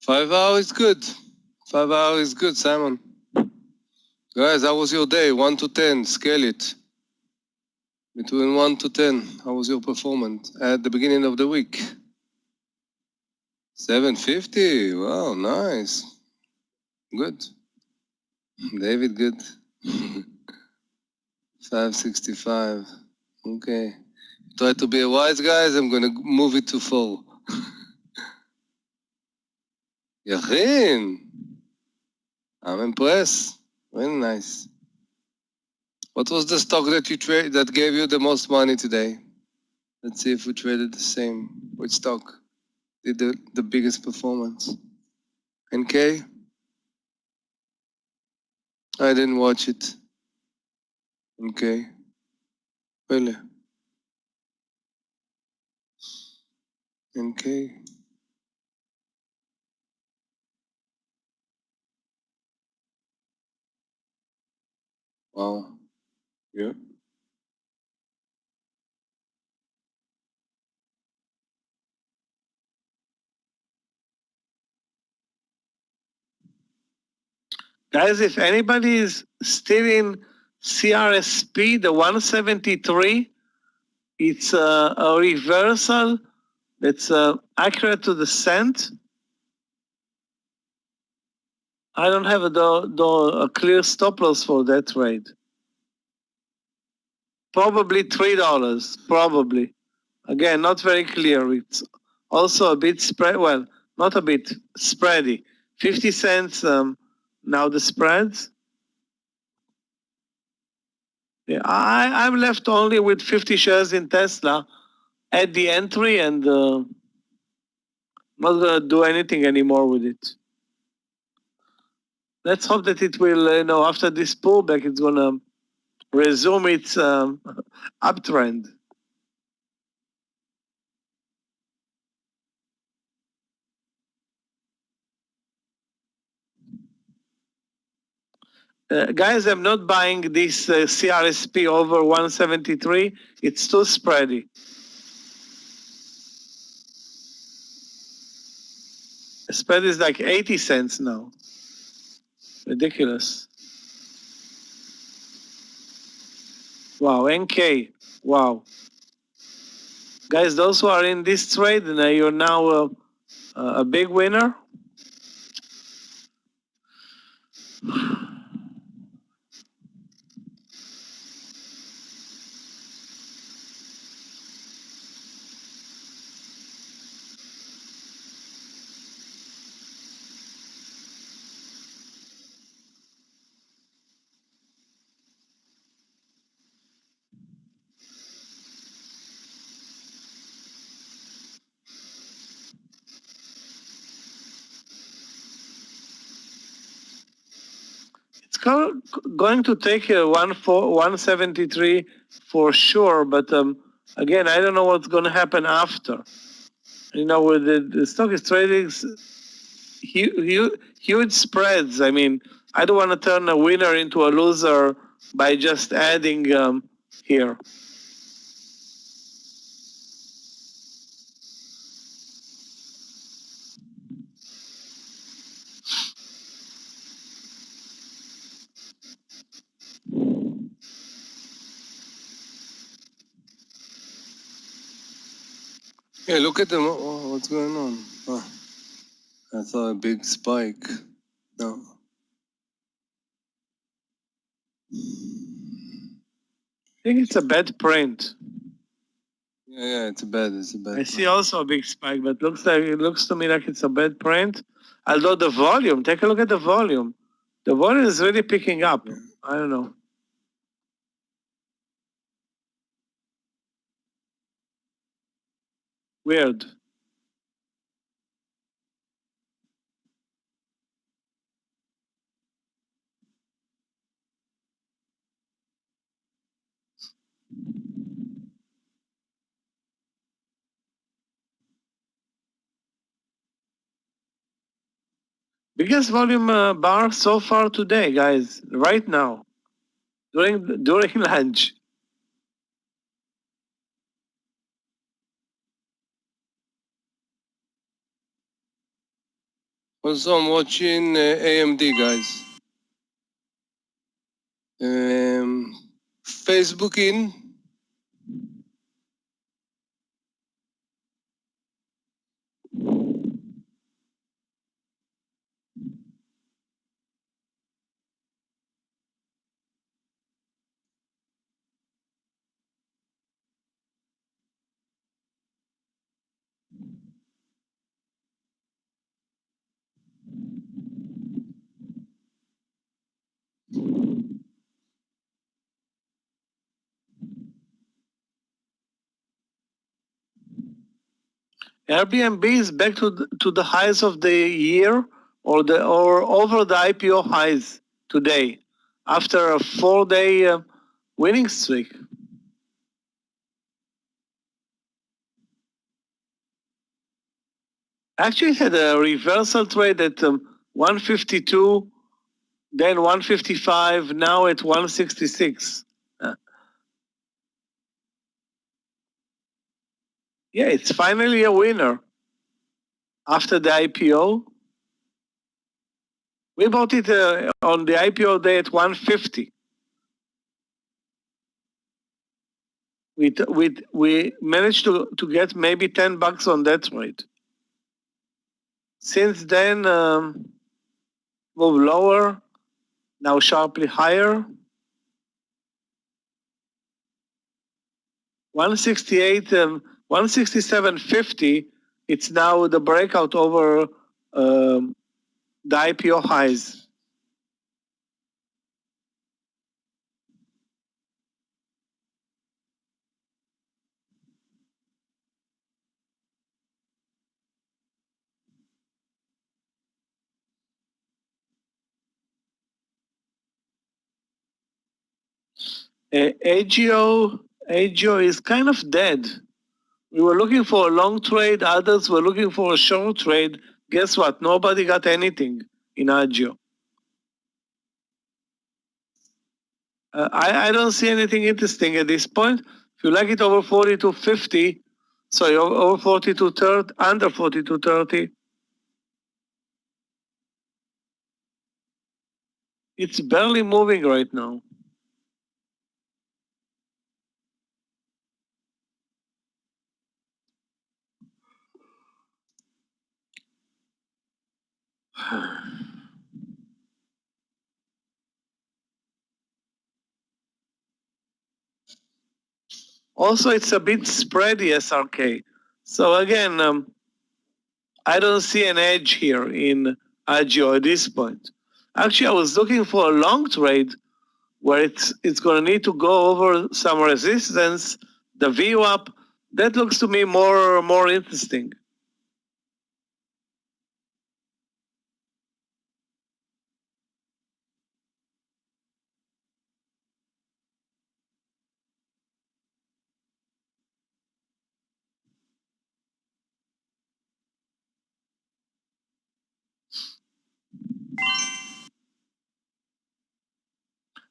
5 hours is good. 5 hours is good, Simon. Guys, how was your day? 1 to 10, scale it. Between 1 to 10, how was your performance at the beginning of the week? 750, wow, nice. Good. David, good. 565, okay. Try to be wise, guys. I'm gonna move it to 4. Yachin, I'm impressed. Very nice. What was the stock that you trade that gave you the most money today? Let's see if we traded the same. Which stock did the biggest performance? NK? I didn't watch it. NK? Really? NK? Wow. Yeah.
Guys, if anybody is still in CRSP, the 173, it's a reversal that's accurate to the cent. I don't have a clear stop loss for that trade. Probably $3, probably. Again, not very clear. It's also a bit spread, well, not a bit, spready. 50 cents now the spreads. Yeah, I'm left only with 50 shares in Tesla at the entry and not going to do anything anymore with it. Let's hope that it will, after this pullback, it's going to resume its uptrend. Guys, I'm not buying this CRSP over 173. It's too spready. The spread is like 80 cents now. Ridiculous. Wow, NK. Wow. Guys, those who are in this trade, you're now a big winner. It's going to take 173 for sure, but again, I don't know what's going to happen after. With the stock is trading huge spreads. I mean, I don't want to turn a winner into a loser by just adding here.
Yeah, look at them. Oh, what's going on? Oh, I saw a big spike. No.
think it's a bad print.
Yeah, it's a bad.
I see also a big spike, but it looks to me like it's a bad print. Although the volume, take a look at the volume. The volume is really picking up. I don't know. Weird. Biggest volume bar so far today, guys. Right now, during lunch.
Also, I'm watching AMD, guys. Facebook in.
Airbnb is back to the highs of the year or over the IPO highs today after a 4-day winning streak. Actually, it had a reversal trade at 152, then 155, now at 166. Yeah, it's finally a winner after the IPO. We bought it on the IPO day at 150. We managed to get maybe $10 on that trade. Since then, move lower, now sharply higher. 168, 167.50. It's now the breakout over the IPO highs. AGO is kind of dead. We were looking for a long trade. Others were looking for a short trade. Guess what? Nobody got anything in AGO. I don't see anything interesting at this point. If you like it over 42.50, sorry, over 42.30, under 42.30, it's barely moving right now. Also, it's a bit spready, SRK. So again, I don't see an edge here in Agio at this point. Actually, I was looking for a long trade where it's going to need to go over some resistance, the VWAP. That looks to me more interesting.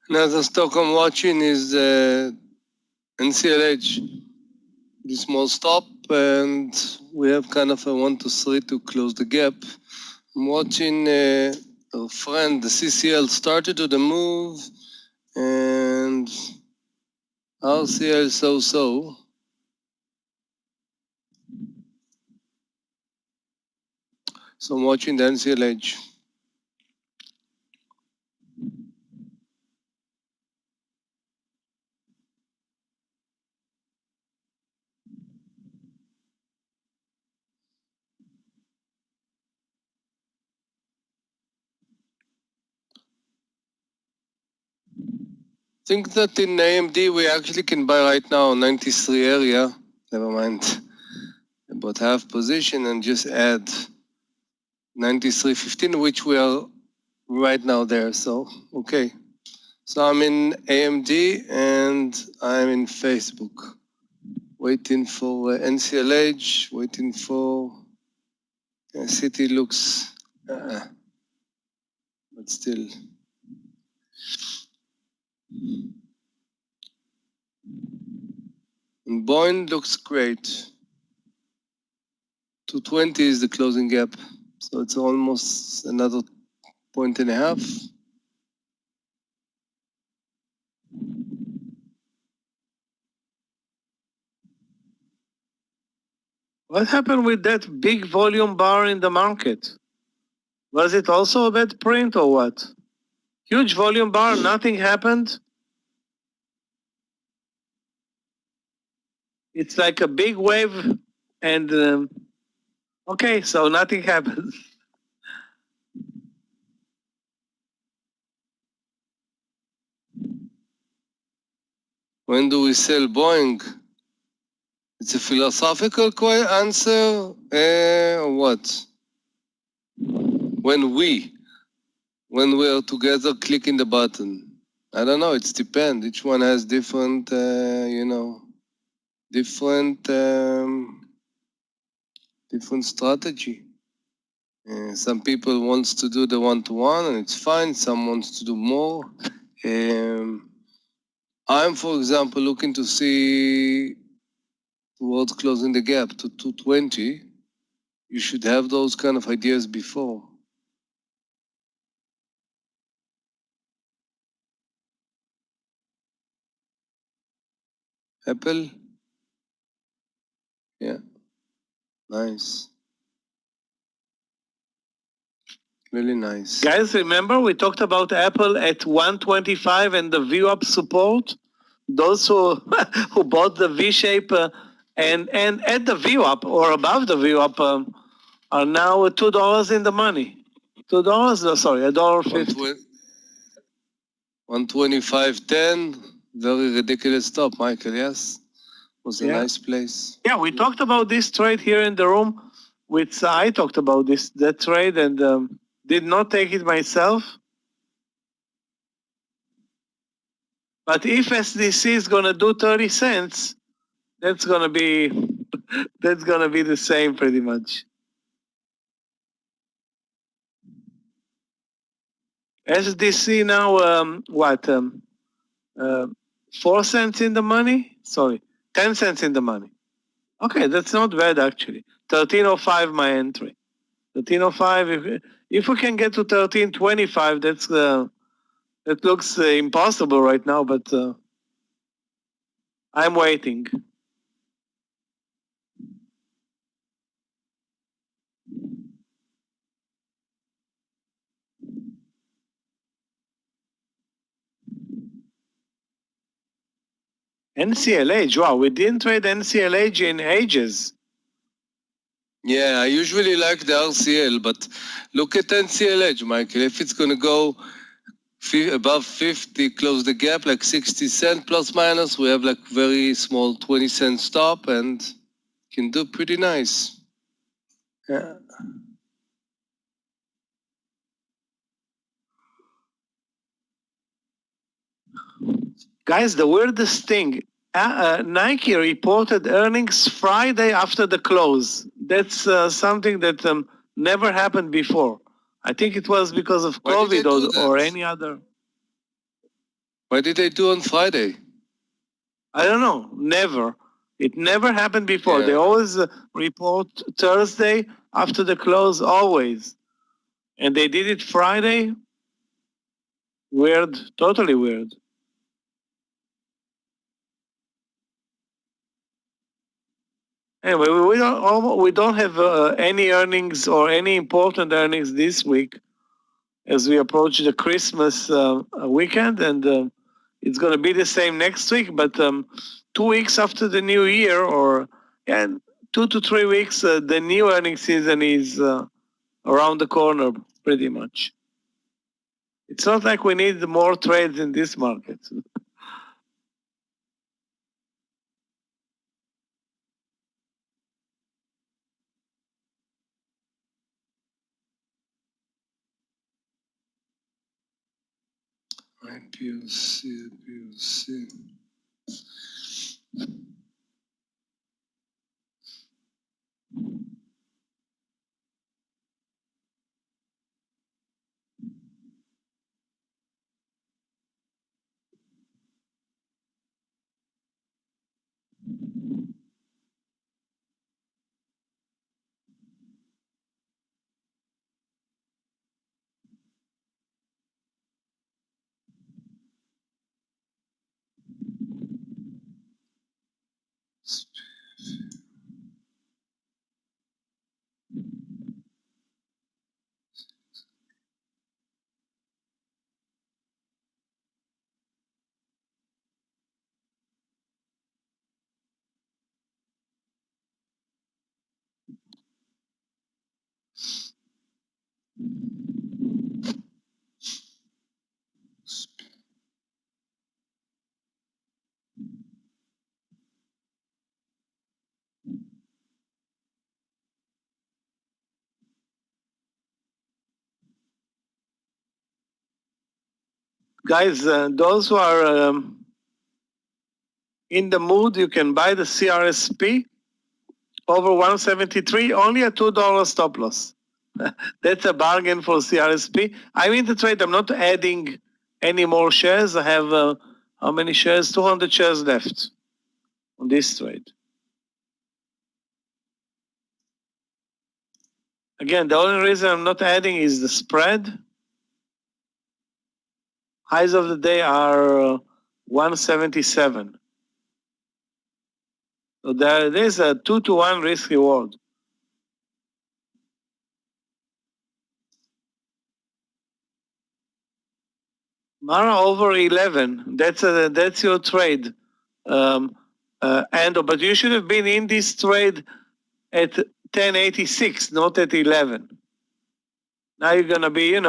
Another stock I'm watching is NCLH. The small stop, and we have kind of a 1 to 3 to close the gap. I'm watching our friend, the CCL, started to the move, and RCL so-so. So I'm watching the NCLH. think that in AMD we actually can buy right now 93 area. Never mind. About half position and just add 93.15, which we are right now there. So, okay. So I'm in AMD and I'm in Facebook. Waiting for NCLH, waiting for City looks, but still. And Boeing looks great. 220 is the closing gap. So it's almost another point and a half.
What happened with that big volume bar in the market? Was it also a bad print or what? Huge volume bar, nothing happened. It's like a big wave and okay, so nothing happened.
When do we sell Boeing? It's a philosophical answer or what? When we are together clicking the button. I don't know, it's depend. Each one has different, different strategy. Some people wants to do the one-to-one and it's fine. Some wants to do more. I'm, for example, looking to see towards closing the gap to 220. You should have those kind of ideas before. Apple? Yeah. Nice. Really nice.
Guys, remember we talked about Apple at 125 and the VWAP support? Those who who bought the V-shape and at the VWAP or above the VWAP are now $2 in the money. $2, sorry, $1.50.
125.10. Very ridiculous stop, Michael, yes? Was a nice place.
Yeah, we talked about this trade here in the room. I talked about that trade and did not take it myself. But if SDC is going to do 30 cents, that's going to be the same pretty much. SDC now, 4 cents in the money? Sorry, 10 cents in the money. Okay, that's not bad actually. 13.05 my entry. 13.05. If we can get to 13.25, that looks impossible right now, but I'm waiting. NCLH, wow, we didn't trade NCLH in ages.
Yeah, I usually like the RCL, but look at NCLH, Michael. If it's going to go above 50, close the gap, like 60 cents plus minus, we have like very small 20 cent stop and can do pretty nice.
Yeah. Guys, the weirdest thing, Nike reported earnings Friday after the close. That's something that never happened before. I think it was because of COVID or any other.
Why did they do on Friday?
I don't know. Never. It never happened before.
Yeah.
They always report Thursday after the close, always. And they did it Friday. Weird. Totally weird. Anyway, we don't have any earnings or any important earnings this week as we approach the Christmas weekend, and it's going to be the same next week. But 2 weeks after the New Year, or 2 to 3 weeks, the new earnings season is around the corner, pretty much. It's not like we need more trades in this market.
IPOC, IPOC.
Guys, those who are in the mood, you can buy the CRSP over 173, only a $2 stop loss. That's a bargain for CRSP. I'm in the trade. I'm not adding any more shares. I have how many shares? 200 shares left on this trade. Again, the only reason I'm not adding is the spread. Highs of the day are 177. So there is a 2-to-1 risk reward. Mara over 11. That's your trade. But you should have been in this trade at 1086, not at 11. Now you're gonna be,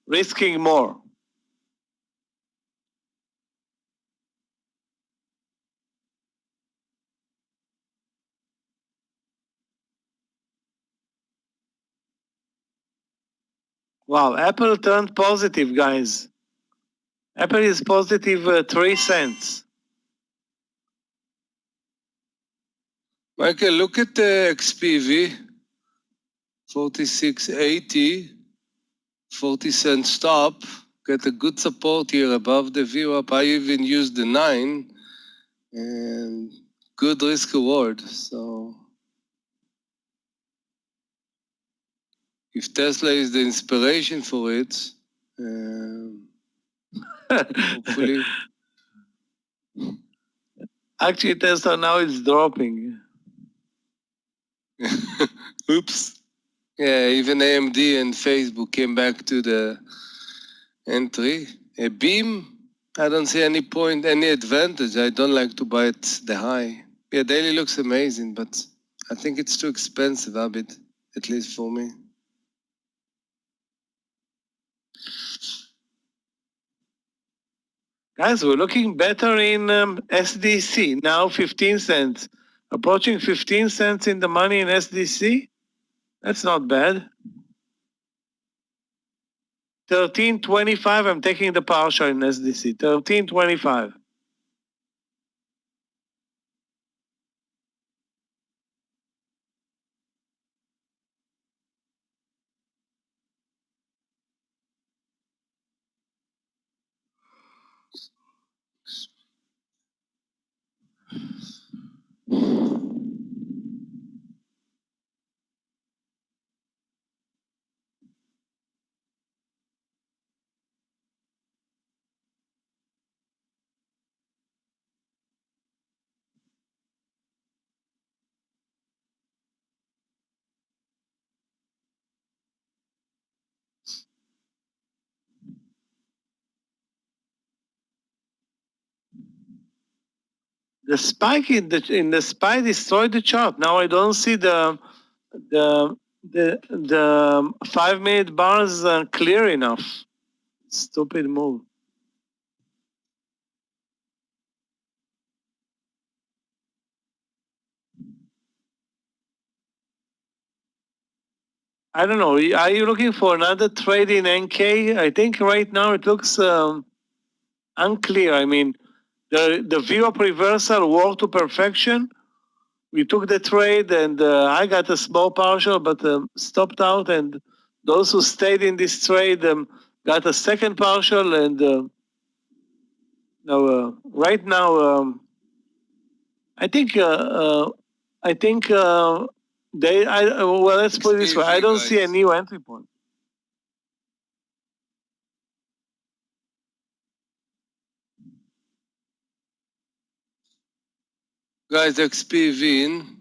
risking more. Wow, Apple turned positive, guys. Apple is positive 3 cents.
Michael, look at the XPV, 4680, 40-cent stop. Get a good support here above the VWAP. I even used the 9 and good risk reward. So if Tesla is the inspiration for it, hopefully.
Actually, Tesla now is dropping.
Oops. Yeah, even AMD and Facebook came back to the entry. A Beam, I don't see any point, any advantage. I don't like to buy it the high. Yeah, daily looks amazing, but I think it's too expensive, a bit, at least for me.
Guys, we're looking better in SDC, now 15 cents. Approaching 15 cents in the money in SDC? That's not bad. 13.25, I'm taking the partial in SDC, 13.25. The spike in the SPY destroyed the chart. Now I don't see the 5-minute bars clear enough. Stupid move. I don't know. Are you looking for another trade in NK? I think right now it looks unclear. I mean, the VWAP reversal worked to perfection. We took the trade, and I got a small partial, but stopped out. And those who stayed in this trade got a second partial. And right now, I think well, let's put it this way. I don't see a new entry point.
Guys, XPV in.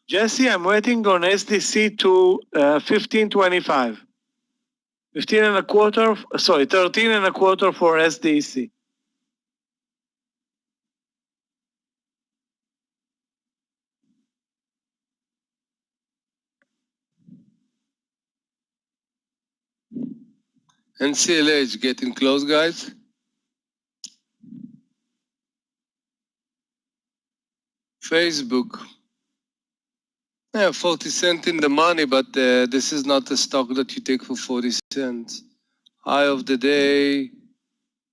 Jesse, I'm waiting on SDC to 1525. 15 and a quarter, sorry, 13 and a quarter for SDC.
NCLH getting close, guys. Facebook. Yeah, 40 cents in the money, but this is not a stock that you take for 40 cents. High of the day,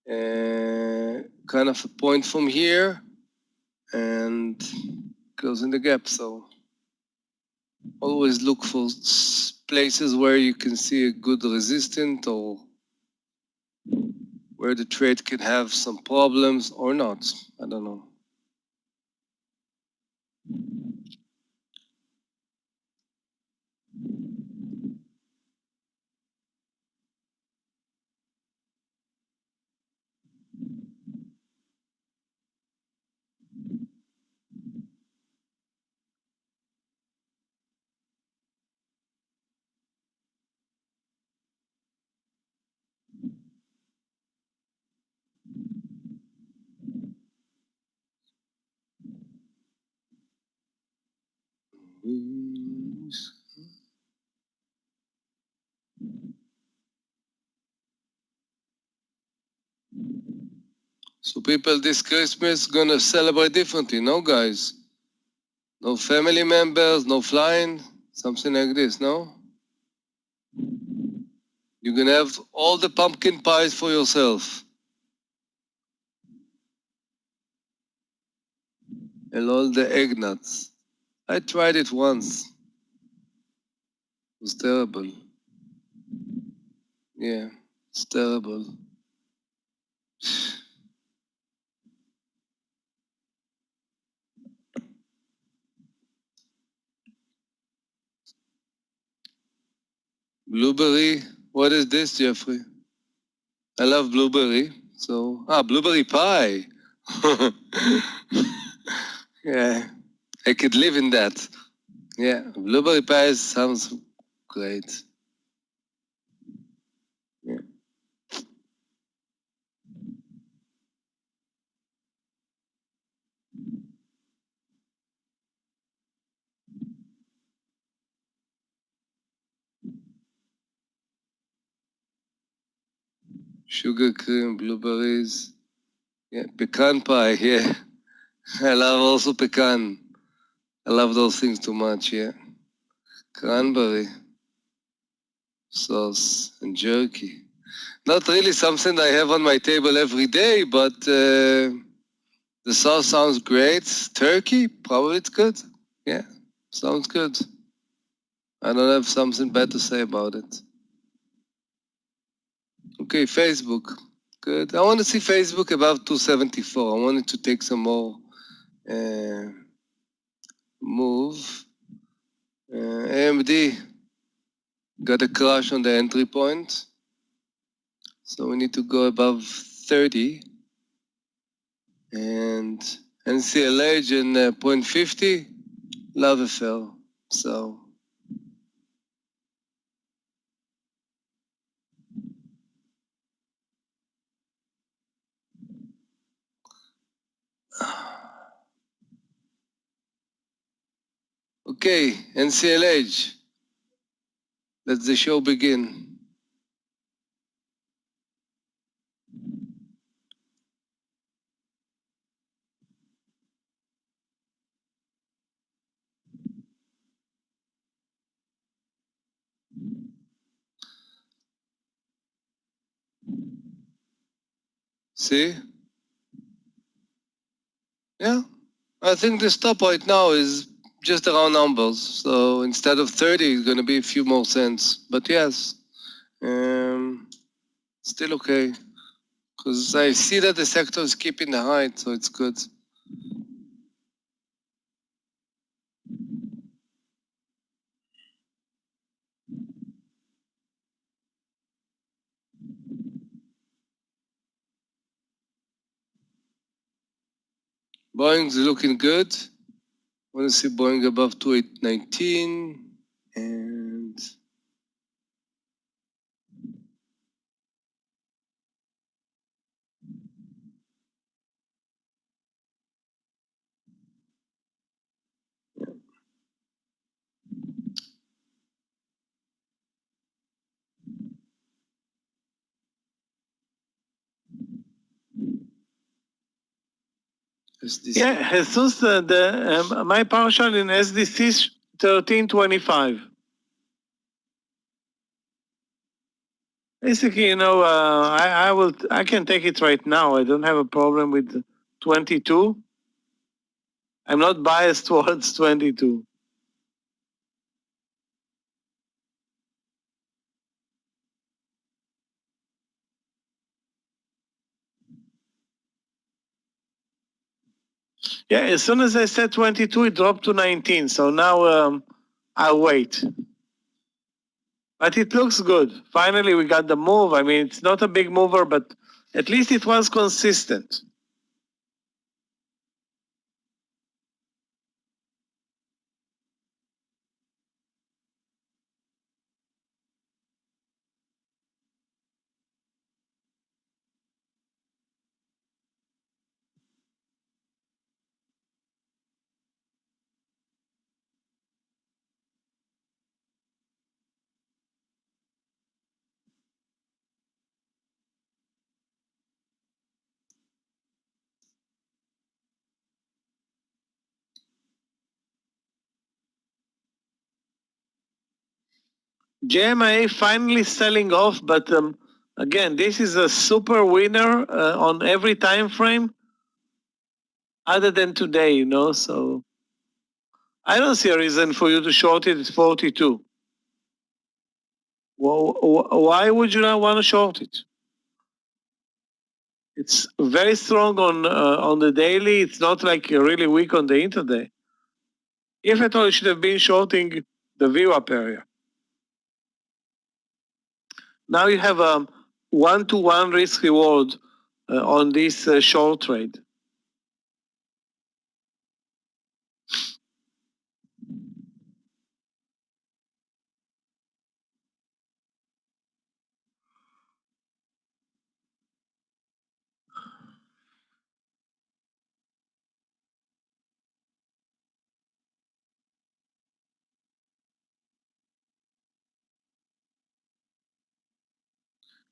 kind of a point from here, and goes in the gap. So always look for places where you can see a good resistance or where the trade can have some problems or not. I don't know. So people this Christmas gonna celebrate differently, no guys? No family members, no flying, something like this, no? You're gonna have all the pumpkin pies for yourself. And all the egg nuts. I tried it once. It was terrible. Yeah, it's terrible. Blueberry, what is this, Jeffrey? I love blueberry, so, blueberry pie. Yeah, I could live in that. Yeah, blueberry pie sounds great. Yeah. Sugar cream, blueberries. Yeah, pecan pie, yeah. I love also pecan. I love those things too much, yeah. Cranberry sauce and jerky. Not really something I have on my table every day, but the sauce sounds great. Turkey, probably it's good. Yeah, sounds good. I don't have something bad to say about it. Okay, Facebook. Good. I want to see Facebook above 274. I wanted to take some more move. AMD got a crash on the entry point. So we need to go above 30. And NCLH in 0.50, love affair. So Okay, NCLH. Let the show begin. See? Yeah, I think the stop right now is just around numbers. So instead of 30, it's going to be a few more cents. But yes, still okay. Because I see that the sector is keeping the height, so it's good. Boeing's looking good. Want to see Boeing above 2819. And
Yeah, Jesus, my partial in SDC is 1325. Basically, I can take it right now. I don't have a problem with 22. I'm not biased towards 22. Yeah, as soon as I said 22, it dropped to 19. So now I'll wait. But it looks good. Finally, we got the move. I mean, it's not a big mover, but at least it was consistent. JMA finally selling off, but again, this is a super winner on every time frame other than today, so I don't see a reason for you to short it at 42. Well, why would you not want to short it? It's very strong on the daily. It's not like really weak on the intraday. If at all, you should have been shorting the VWAP area. Now you have a 1-to-1 risk reward on this short trade.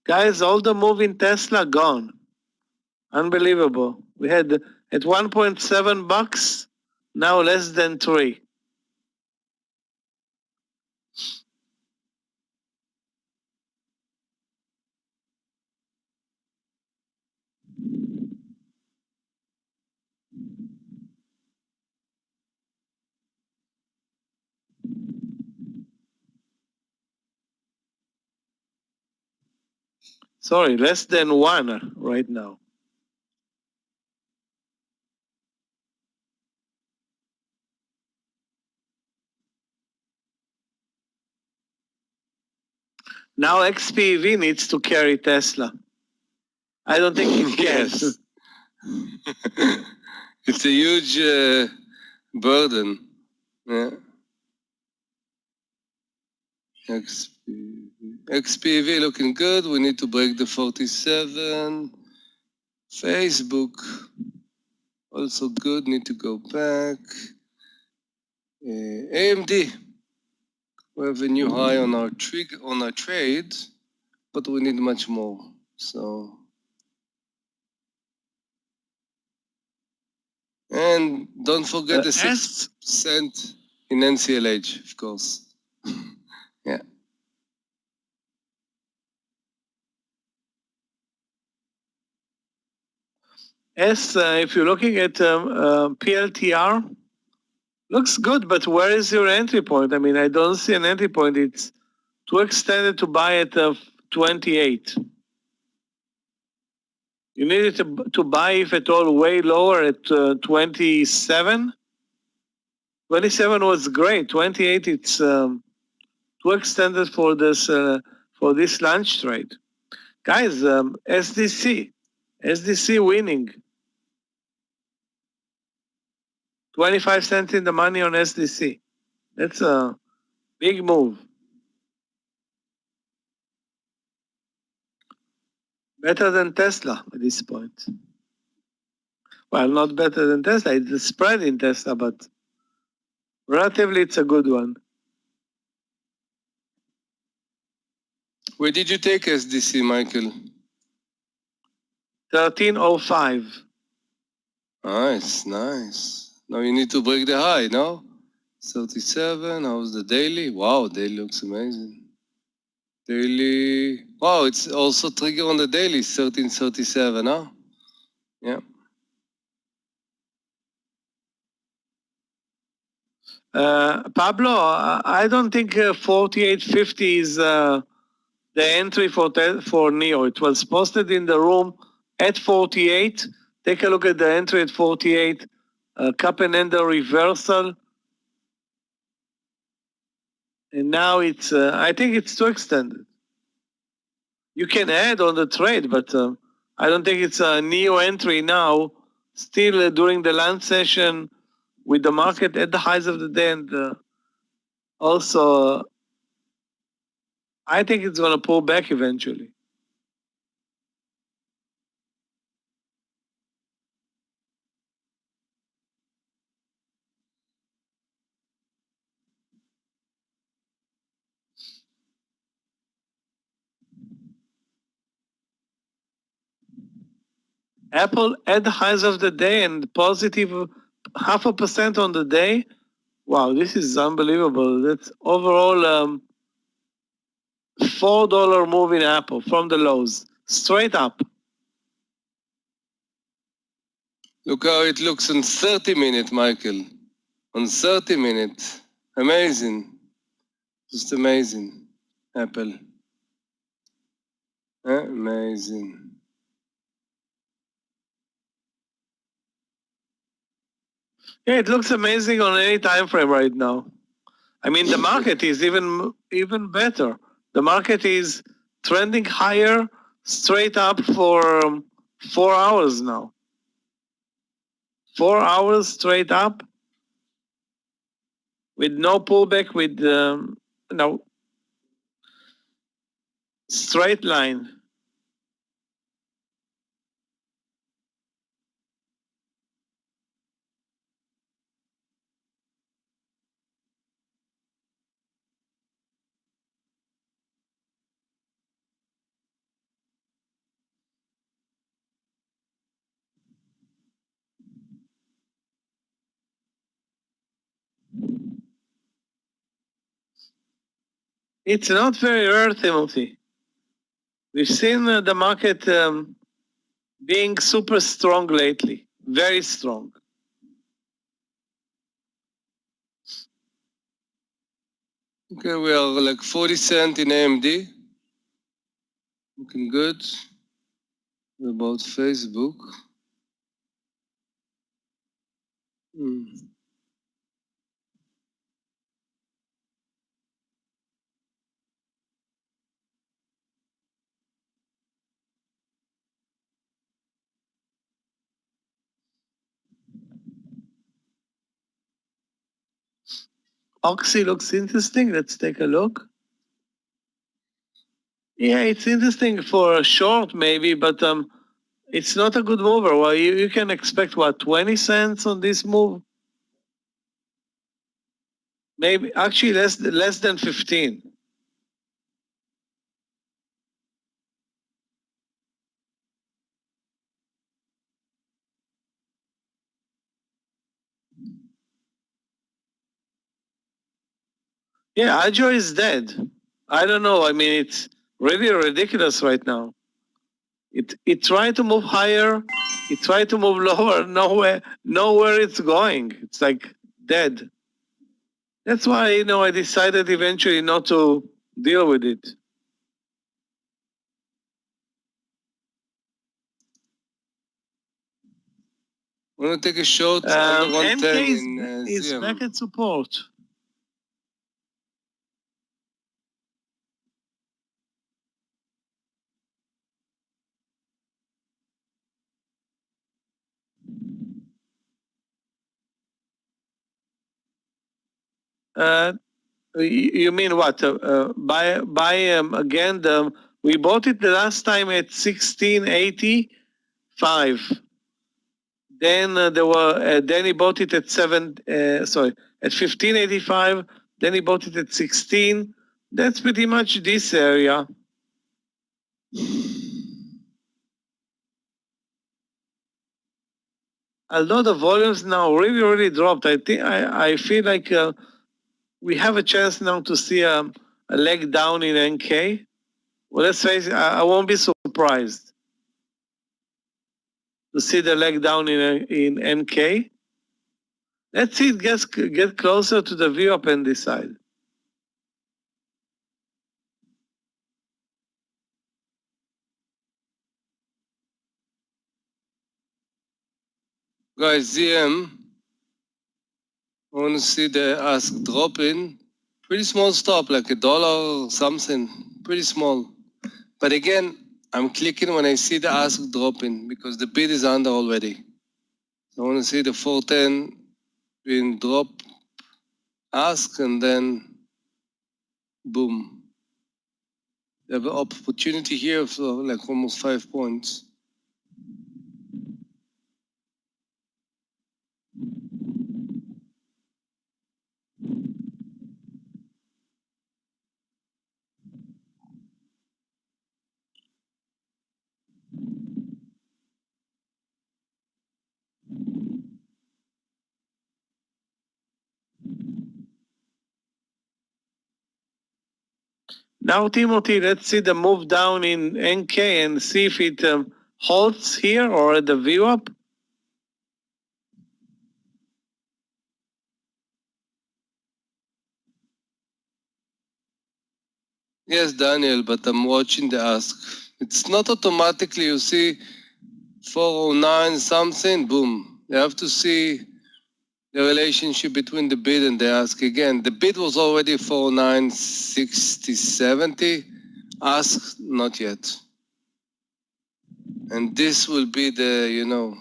Guys, all the move in Tesla gone. Unbelievable. We had at 1.7 bucks, now less than 3. Sorry, less than 1 right now. Now XPEV needs to carry Tesla. I don't think it can.
yes. It's a huge burden. Yeah. XPV looking good. We need to break the 47. Facebook also good. Need to go back. AMD. We have a new high on our trade, but we need much more. So, and don't forget the 6% in NCLH, of course. Yeah.
If you're looking at PLTR, looks good, but where is your entry point? I mean, I don't see an entry point. It's too extended to buy at 28. You needed to buy, if at all, way lower at 27. 27 was great. 28, it's too extended for this lunch trade. Guys, SDC winning. 25 cents in the money on SDC. That's a big move. Better than Tesla at this point. Well, not better than Tesla. It's a spread in Tesla, but relatively it's a good one.
Where did you take SDC, Michael?
1305.
Nice, nice. Now you need to break the high, no? 37, how's the daily? Wow, daily looks amazing. Daily, wow, it's also trigger on the daily, 1337, huh? Yeah.
Pablo, I don't think 4850 is the entry for Neo. It was posted in the room at 48. Take a look at the entry at 48. Cup and ender reversal. And now it's, I think it's too extended. You can add on the trade, but I don't think it's a Neo entry now. Still during the lunch session with the market at the highs of the day, and also I think it's going to pull back eventually. Apple at the highs of the day and positive 0.5% on the day. Wow, this is unbelievable. That's overall $4 move in Apple from the lows, straight up.
Look how it looks on 30 minutes, Michael. On 30 minutes. Amazing. Just amazing. Apple. Amazing.
Yeah, it looks amazing on any time frame right now. I mean, the market is even better. The market is trending higher straight up for 4 hours now. 4 hours straight up with no pullback, with no straight line. It's not very rare, Timothy. We've seen the market being super strong lately, very strong.
Okay, we are like 40 cents in AMD. Looking good. About Facebook.
Oxy looks interesting. Let's take a look. Yeah, it's interesting for a short maybe, but it's not a good mover. Well, you can expect what, 20 cents on this move? Maybe actually less than 15. Yeah, Azure is dead. I don't know. I mean, it's really ridiculous right now. It tried to move higher, it tried to move lower, nowhere it's going. It's like dead. That's why, I decided eventually not to deal with it.
I'm gonna take a short under
NK
110 in
is
ZM.
back at support. You mean what? Buy again? We bought it the last time at 1685. Then then he bought it at at 1585. Then he bought it at 16. That's pretty much this area. Although the volumes now really dropped, I feel like we have a chance now to see a leg down in NK. Well, let's face it, I won't be surprised to see the leg down in NK. Let's see it get closer to the VWAP and decide.
Guys, ZM, I want to see the ask drop in. Pretty small stop, like $1 something, pretty small. But again, I'm clicking when I see the ask drop in because the bid is under already. I want to see the 410 being drop, ask, and then boom. You have an opportunity here for like almost 5 points.
Now, Timothy, let's see the move down in NK and see if it holds here or at the VWAP.
Yes, Daniel, but I'm watching the ask. It's not automatically, you see 409 something, boom. You have to see the relationship between the bid and the ask again. The bid was already 409, 60, 70. Ask, not yet. And this will be the,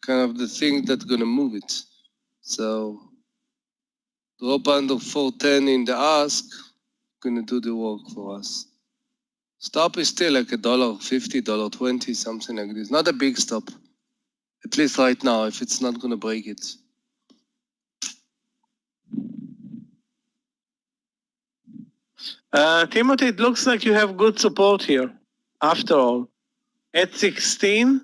kind of the thing that's going to move it. So drop under 410 in the ask, going to do the work for us. Stop is still like $1.50, $1.20, something like this. Not a big stop. At least right now, if it's not going to break it.
Timothy, it looks like you have good support here, after all. At 16,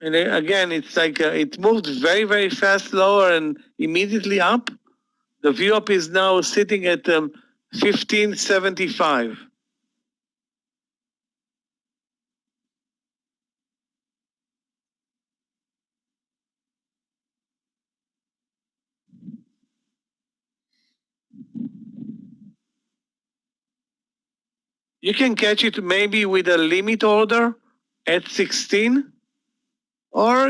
and again, it's like it moved very fast lower and immediately up. The VWAP is now sitting at 1575. You can catch it maybe with a limit order at 16, or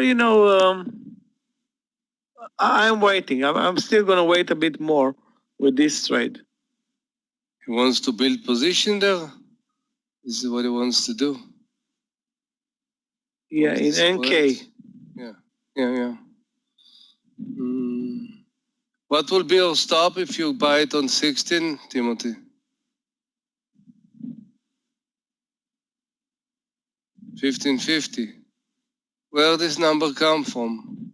I'm waiting. I'm still going to wait a bit more with this trade.
He wants to build position there. This is what he wants to do.
Yeah, in NK.
Yeah. What will be your stop if you buy it on 16, Timothy? 1550. Where this number come from?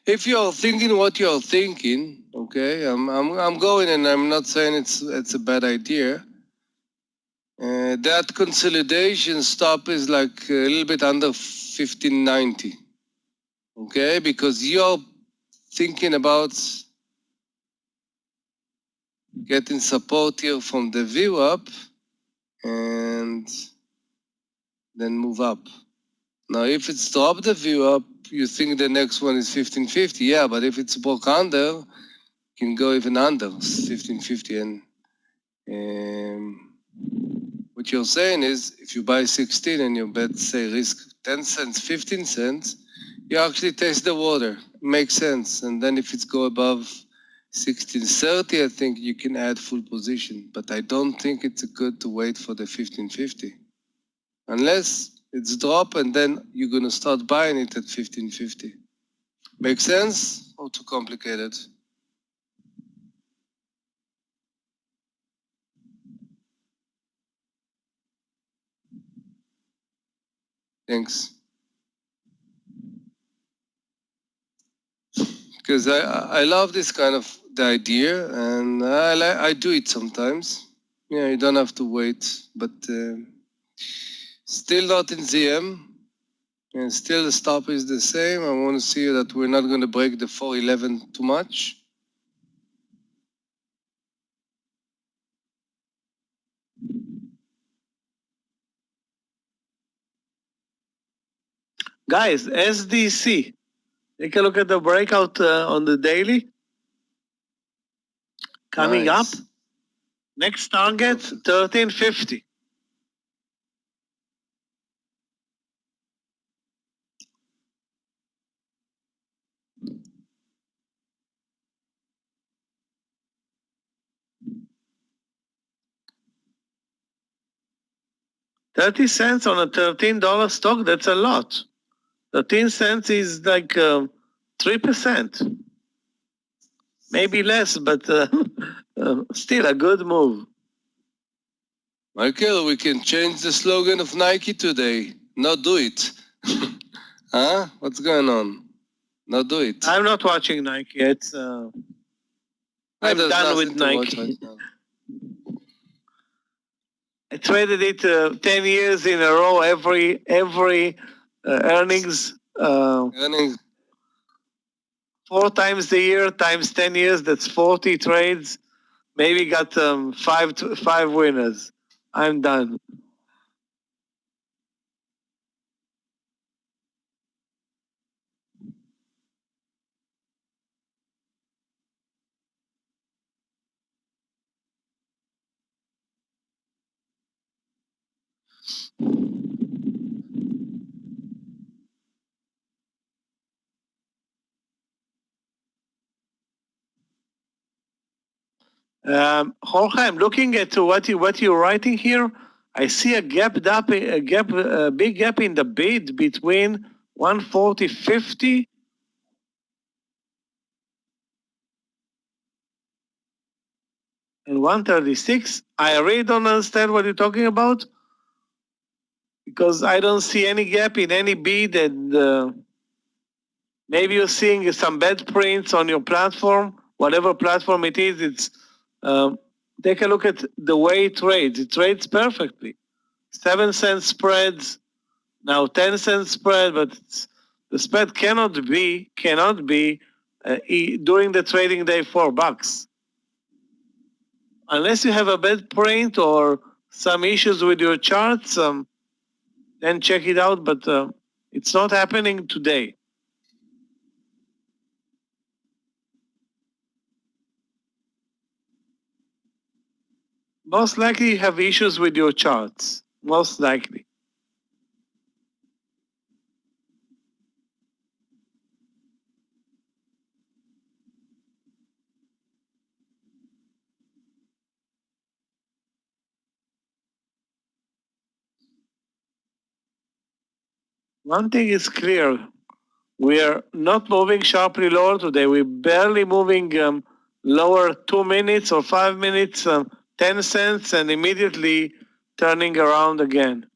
If you are thinking what you are thinking, Okay, I'm going, and I'm not saying it's a bad idea. That consolidation stop is like a little bit under 1590. Okay, because you're thinking about getting support here from the view up and then move up. Now, if it's dropped the view up, you think the next one is 1550. Yeah, but if it's broke under, you can go even under 1550. And what you're saying is, if you buy 16 and you bet, say, risk 10 cents, 15 cents, you actually test the water. Makes sense. And then if it's go above 1630, I think you can add full position. But I don't think it's good to wait for the 1550. Unless it's drop and then you're going to start buying it at 1550. Make sense or too complicated? Thanks. Because I love this kind of the idea, and I do it sometimes. Yeah, you don't have to wait, but still not in ZM, and still the stop is the same. I want to see that we're not going to break the 411 too much.
Guys, SDC. Take a look at the breakout on the daily. Coming
Nice.
up. Next target, 1350. $0.30 on a $13 stock, that's a lot. 13 cents is like 3%. Maybe less, but still a good move.
Michael, we can change the slogan of Nike today. Not do it. Huh? What's going on? Not do it.
I'm not watching Nike. It's I'm
There's
done
nothing
with
to watch
Nike.
right now.
I traded it 10 years in a row. Every earnings
Earnings.
4 times a year times 10 years. That's 40 trades. Maybe got five winners. I'm done. Jorge, I'm looking at what you're writing here. I see a big gap in the bid between 140.50 and 136. I really don't understand what you're talking about because I don't see any gap in any bid, and maybe you're seeing some bad prints on your platform, whatever platform it is. It's take a look at the way it trades. It trades perfectly. 7-cent spreads, now 10-cent spread, but the spread cannot be during the trading day $4. Unless you have a bad print or some issues with your charts, then check it out. But it's not happening today. Most likely you have issues with your charts. Most likely. One thing is clear. We are not moving sharply lower today. We're barely moving lower 2 minutes or 5 minutes, 10 cents, and immediately turning around again.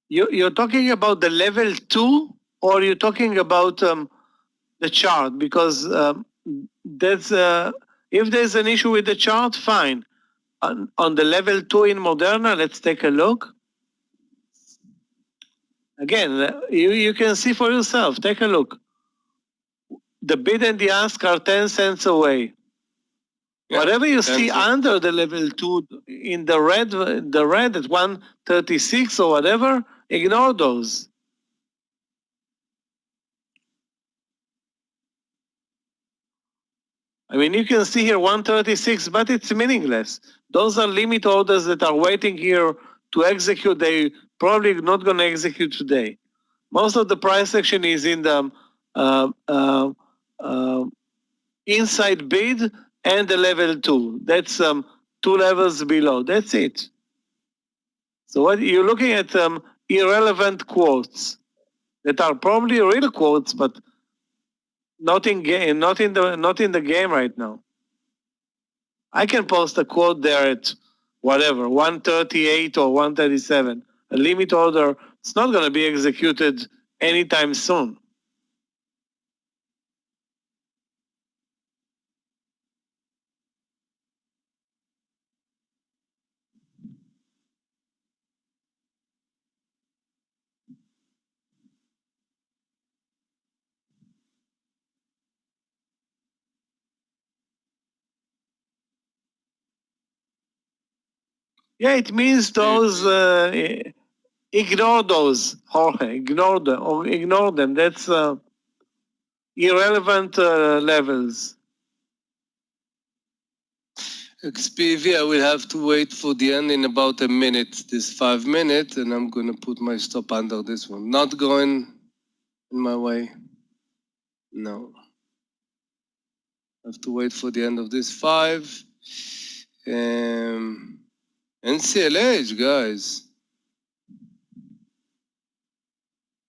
You're talking about the level 2, or you're talking about the chart? Because that's if there's an issue with the chart, fine. On the level 2 in Moderna, let's take a look. Again, you can see for yourself. Take a look. The bid and the ask are 10 cents away.
Yeah,
Whatever you
10
see
cents.
under the level 2 in the red at 136 or whatever, ignore those. I mean, you can see here 136, but it's meaningless. Those are limit orders that are waiting here to execute. They probably not going to execute today. Most of the price action is in the inside bid and the level 2. That's 2 levels below. That's it. So what you're looking at irrelevant quotes that are probably real quotes, but not in the game right now. I can post a quote there at whatever 138 or 137. A limit order. It's not going to be executed anytime soon. Yeah, it means those. Ignore those, Jorge. Ignore them. Or ignore them. That's irrelevant levels.
XPV, I will have to wait for the end in about a minute, this 5 minutes, and I'm going to put my stop under this one. Not going in my way. No. I have to wait for the end of this 5. NCLH, guys.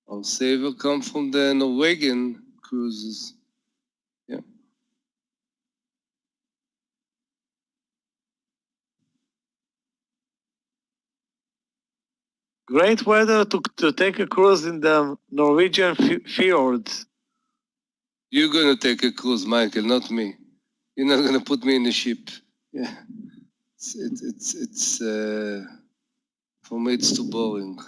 Our saver come from the Norwegian cruises. Yeah.
Great weather to take a cruise in the Norwegian fjords.
You're going to take a cruise, Michael, not me. You're not going to put me in the ship. Yeah. It's for me, it's too boring.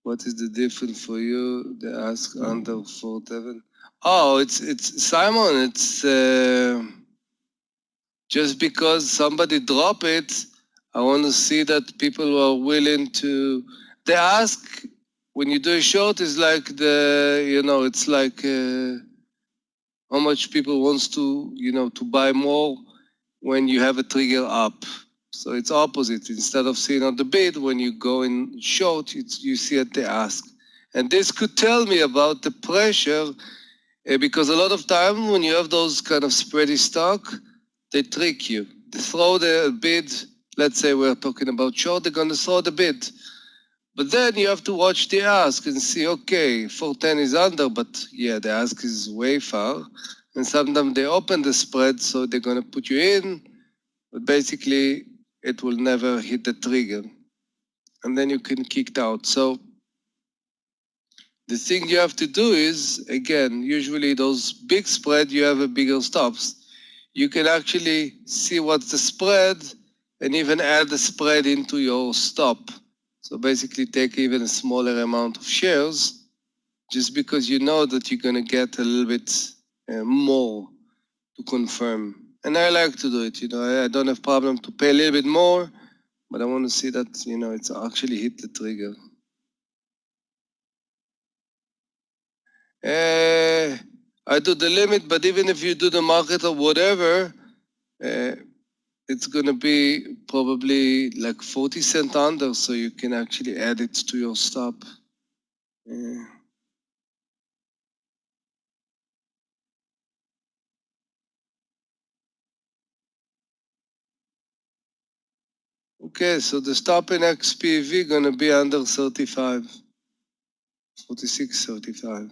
What is the difference for you? They ask under 47. Oh, it's Simon. It's just because somebody drop it, I want to see that people are willing to. They ask when you do a short. Is like it's like how much people wants to to buy more when you have a trigger up. So it's opposite. Instead of seeing on the bid, when you go in short, you see at the ask. And this could tell me about the pressure, because a lot of time when you have those kind of spready stock, they trick you. They throw the bid. Let's say we're talking about short, they're going to throw the bid. But then you have to watch the ask and see, okay, 410 is under, but yeah, the ask is way far. And sometimes they open the spread, so they're going to put you in, but basically it will never hit the trigger. And then you can kick out. So the thing you have to do is, again, usually those big spread, you have a bigger stops. You can actually see what's the spread and even add the spread into your stop. So basically take even a smaller amount of shares, just because you know that you're going to get a little bit more to confirm. And I like to do it, I don't have problem to pay a little bit more, but I want to see that, it's actually hit the trigger. I do the limit, but even if you do the market or whatever, it's going to be probably like 40 cents under, so you can actually add it to your stop. Okay, so the stop in XPV going to be under 35, 46, 35.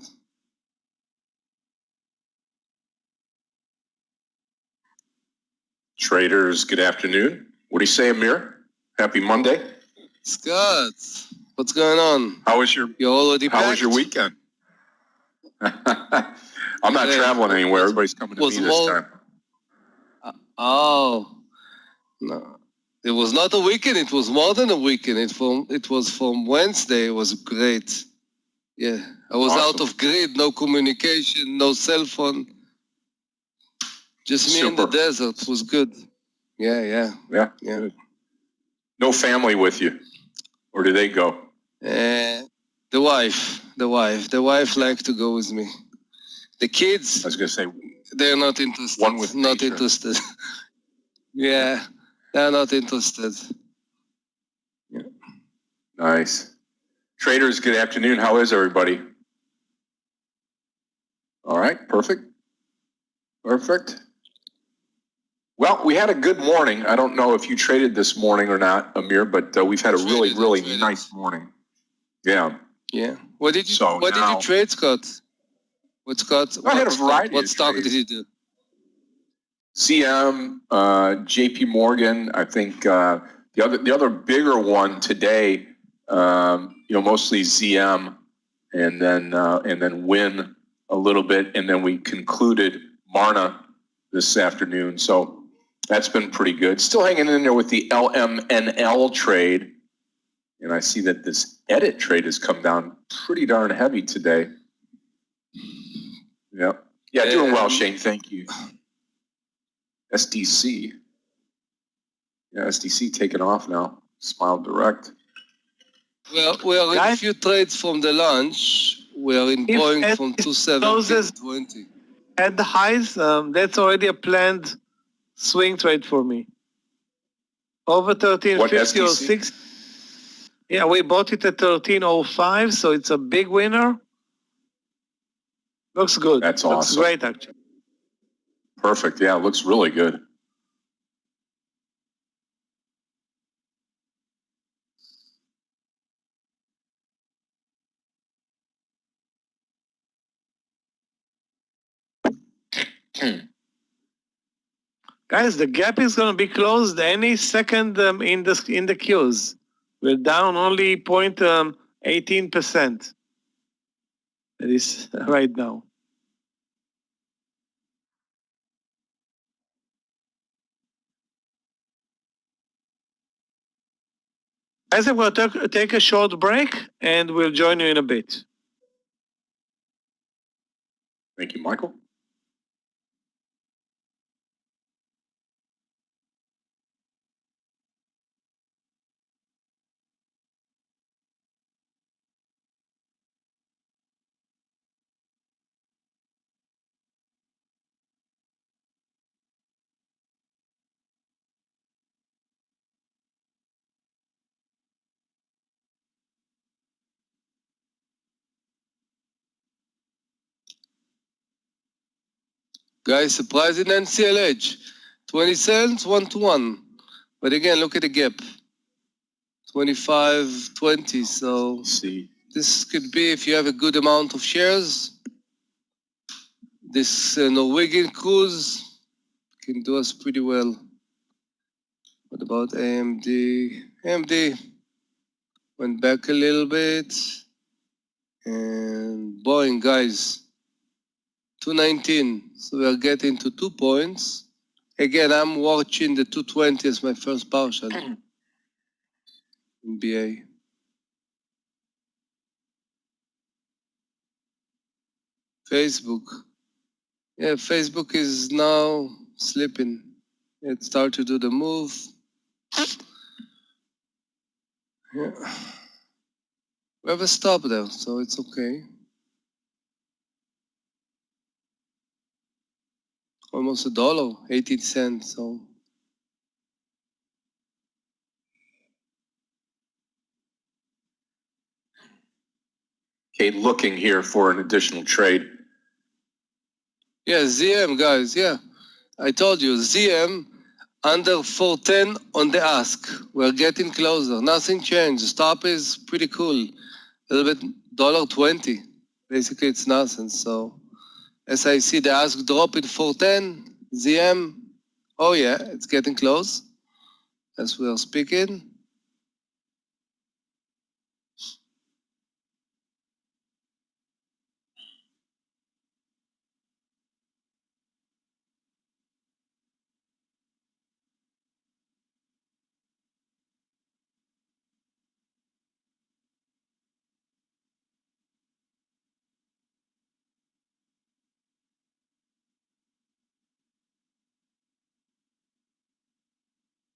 Traders, good afternoon. What do you say, Meir? Happy Monday.
Scott, What's going on?
How was your
You're already
How was
packed?
your weekend? I'm not
Yeah,
traveling anywhere.
was-
Everybody's coming to
was
me this
more-
time.
Oh, no. It was not a weekend. It was more than a weekend. It was from Wednesday. It was great. Yeah, I was out
Awesome.
of grid, no communication, no cell phone. Just me in the
Super.
desert. It was good. Yeah.
Yeah.
Yeah.
Good. No family with you, or do they go?
The wife liked to go with me. The
I
kids,
was gonna say
they're not interested.
one with
not
nature.
interested. Yeah, they're not interested.
Nice. Traders, good afternoon. How is everybody? All right, perfect. Well, we had a good morning. I don't know if you traded this morning or not, Amir, but we've had a really,
Traded, I
really
traded.
nice morning. Yeah.
Yeah. What did you
So
What did
now-
you trade, Scott? What Scott?
I had a
what
variety
What
of
stock
trades.
did you do?
CM, JP Morgan, I think the other bigger one today, mostly ZM, and then Win a little bit, and then we concluded Marna this afternoon. So that's been pretty good. Still hanging in there with the LMNL trade, and I see that this edit trade has come down pretty darn heavy today. Yep. Yeah, doing well, Shane. Thank you. SDC. Yeah, SDC taking off now. Smile Direct.
Well, we are in a
Guys?
few trades from the launch. We are in
If
Boeing
it
from
closes-
217.20.
At the highs, that's already a planned swing trade for me. Over 1350 or
SDC?
6. Yeah, we bought it at 1305, so it's a big winner. Looks good.
That's
Looks
awesome.
great, actually.
Perfect. Yeah, it looks really good.
Guys, the gap is going to be closed any second in the queues. We're down only 0.18%. That is right now. Guys, I'm going to take a short break, and we'll join you in a bit.
Thank you, Michael.
Guys, surprising NCLH. 20 cents, 1 to 1. But again, look at the gap. 25.20. So
See.
this could be, if you have a good amount of shares, this Norwegian cruise can do us pretty well. What about AMD? AMD went back a little bit. And Boeing, guys, 219. So we are getting to 2 points. Again, I'm watching the 220 as my first partial in BA. Facebook. Yeah, Facebook is now slipping. It started to do the move. Yeah. We have a stop there, so it's okay. Almost $1, 18 cents. So
Okay, looking here for an additional trade.
yeah, ZM, guys. Yeah, I told you, ZM under 410 on the ask. We're getting closer. Nothing changed. Stop is pretty cool. A little bit $1.20. Basically, it's nothing. So as I see the ask drop in 410, ZM, oh yeah, it's getting close as we are speaking.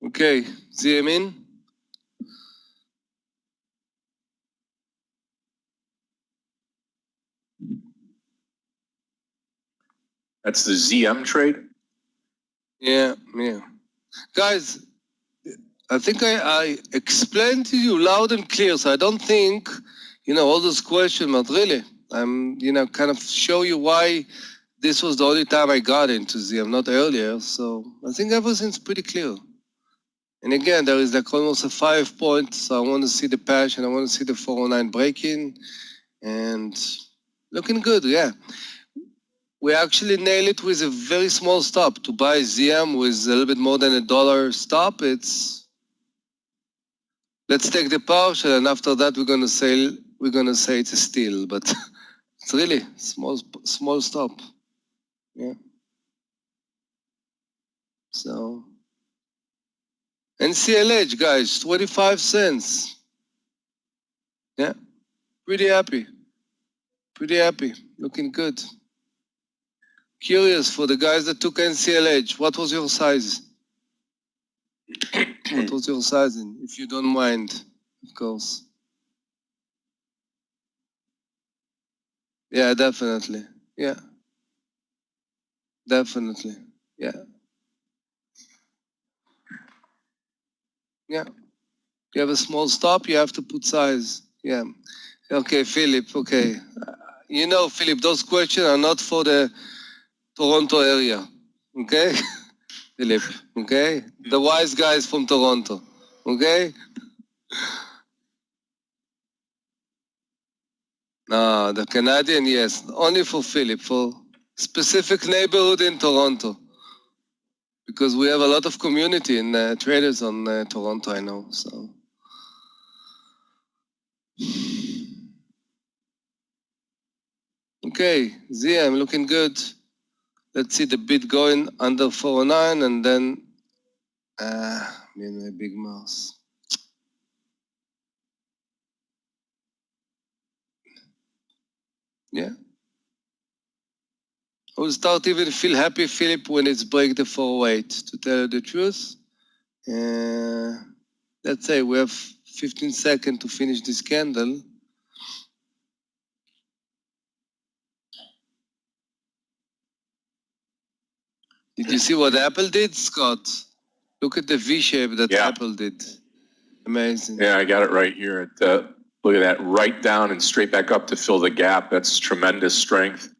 Okay, ZM in.
That's the ZM trade.
Yeah. Guys, I think I explained to you loud and clear, so I don't think, all those questions, but really, I'm, kind of show you why this was the only time I got into ZM, not earlier. So I think everything's pretty clear. And again, there is like almost a 5 point, so I want to see the passion, I want to see the 409 breaking, and looking good, yeah. We actually nail it with a very small stop. To buy ZM with a little bit more than $1 stop, let's take the partial, and after that we're gonna say it's a steal, but it's really small stop. Yeah. So NCLH, guys, 25 cents. Yeah, pretty happy. Looking good. Curious for the guys that took NCLH, what was your size? What was your sizing, if you don't mind, of course. Yeah, definitely. Yeah. Definitely. Yeah. Yeah. You have a small stop, you have to put size. Yeah. Okay, Philip, okay. Philip, those questions are not for the Toronto area. Okay? Philip, okay? The wise guys from Toronto. Okay? No, the Canadian, yes. Only for Philip, for specific neighborhood in Toronto. Because we have a lot of community in traders on Toronto, I know. So. Okay, ZM looking good. Let's see the bid going under 409 and then, my big mouse. Yeah. I will start even feel happy, Philip, when it's break the 408, to tell you the truth. Let's say we have 15 seconds to finish this candle. Did you see what Apple did, Scott? Look at the V shape that Apple did. Amazing.
Yeah, I got it right here. Look at that, right down and straight back up to fill the gap. That's tremendous strength.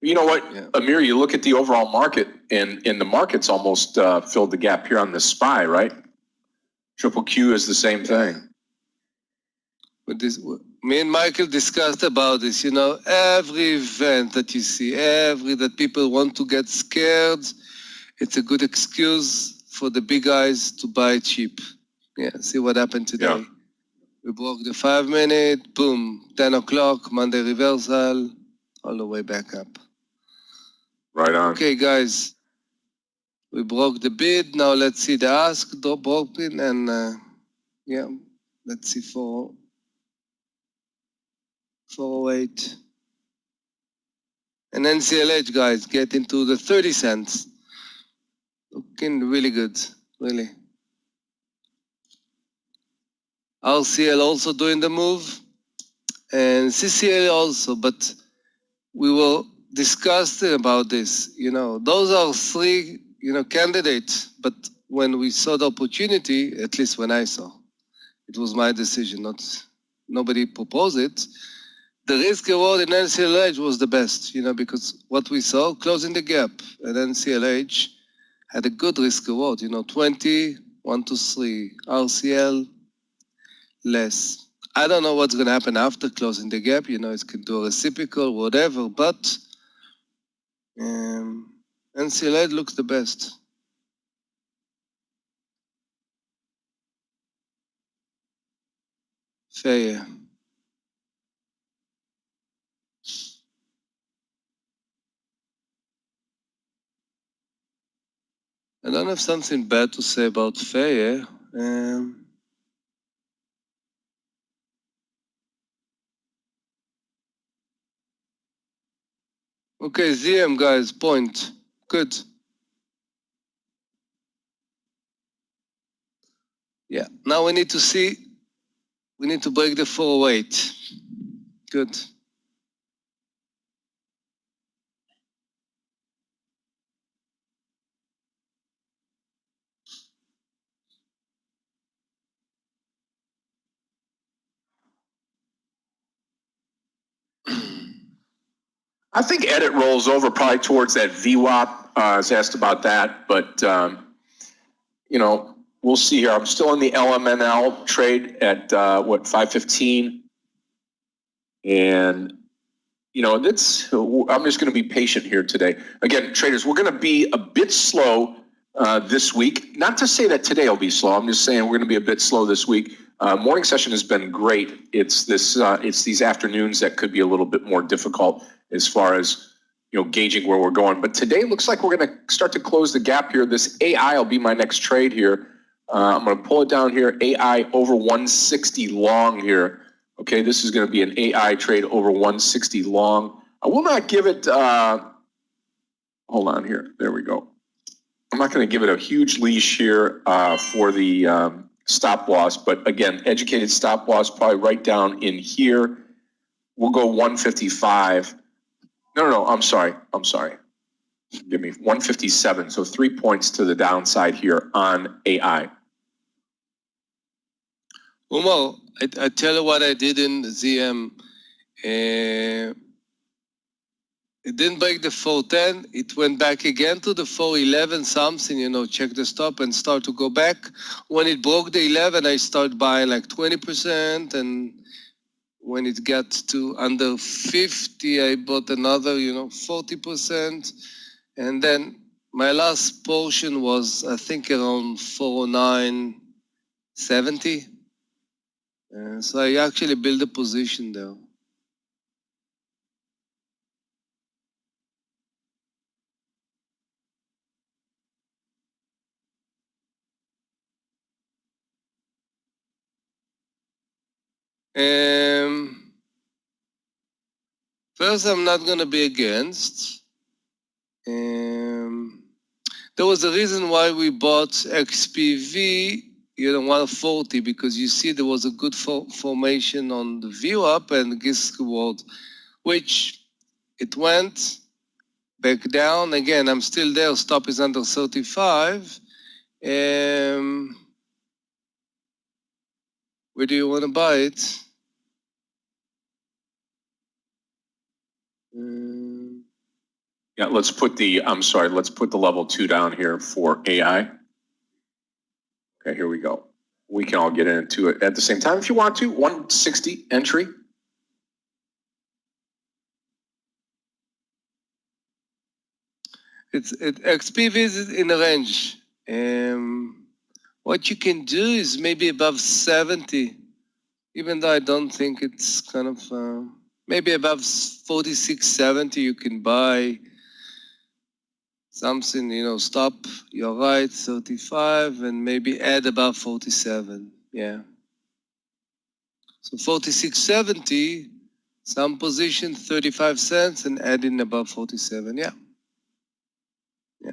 You know what, Amir, you look at the overall market, and the market's almost filled the gap here on the SPY, right? Triple Q is the same thing.
But me and Michael discussed about this. Every event that you see, that people want to get scared, it's a good excuse for the big guys to buy cheap. Yeah, see what happened today. Yeah. We broke the 5 minute, boom, 10 o'clock, Monday reversal, all the way back up.
Right on.
Okay, guys, we broke the bid. Now let's see the ask, broken, and let's see 408. And NCLH, guys, get into the 30 cents. Looking really good, really. RCL also doing the move, and CCL also, but we will discuss about this. Those are three, candidates, but when we saw the opportunity, at least when I saw, it was my decision, nobody proposed it. The risk reward in NCLH was the best, because what we saw, closing the gap, and NCLH had a good risk reward, 20, 1 to 3, RCL, less. I don't know what's going to happen after closing the gap, it can do a reciprocal, whatever, but NCLH looks the best. Fair. I don't have something bad to say about Fair. Okay, ZM guys, point. Good. Yeah, now we need to see, we need to break the 408. Good.
I think edit rolls over probably towards that VWAP. I was asked about that, but we'll see here. I'm still in the LMNL trade at 515, and I'm just going to be patient here today. Again, traders, we're going to be a bit slow this week. Not to say that today will be slow. I'm just saying we're going to be a bit slow this week. Morning session has been great. It's these afternoons that could be a little bit more difficult as far as gauging where we're going. But today looks like we're going to start to close the gap here. This AI will be my next trade here. I'm going to pull it down here. AI over 160 long here. Okay, this is going to be an AI trade over 160 long. I will not give it. Hold on here. There we go. I'm not going to give it a huge leash here for the stop loss, but again, educated stop loss probably right down in here. We'll go 155. No, I'm sorry. Give me 157. So 3 points to the downside here on AI.
Umar, I tell you what I did in ZM. It didn't break the 410. It went back again to the 411 something, check the stop and start to go back. When it broke the 11, I started buying like 20%. And when it got to under 50, I bought another, 40%. And then my last portion was, I think, around 409.70. So I actually built a position there. First, I'm not going to be against. There was a reason why we bought XPV, 140, because you see there was a good formation on the view up and risk reward, which it went back down. Again, I'm still there. Stop is under 35. Where do you want to buy it?
Yeah, let's put the level 2 down here for AI. Okay, here we go. We can all get into it at the same time if you want to. 160 entry.
XPV is in a range. What you can do is maybe above 70, even though I don't think it's kind of, maybe above 46.70 you can buy something, stop, you're right, 35, and maybe add above 47, yeah. So 46.70, some position, 35 cents, and add in above 47, yeah. Yeah.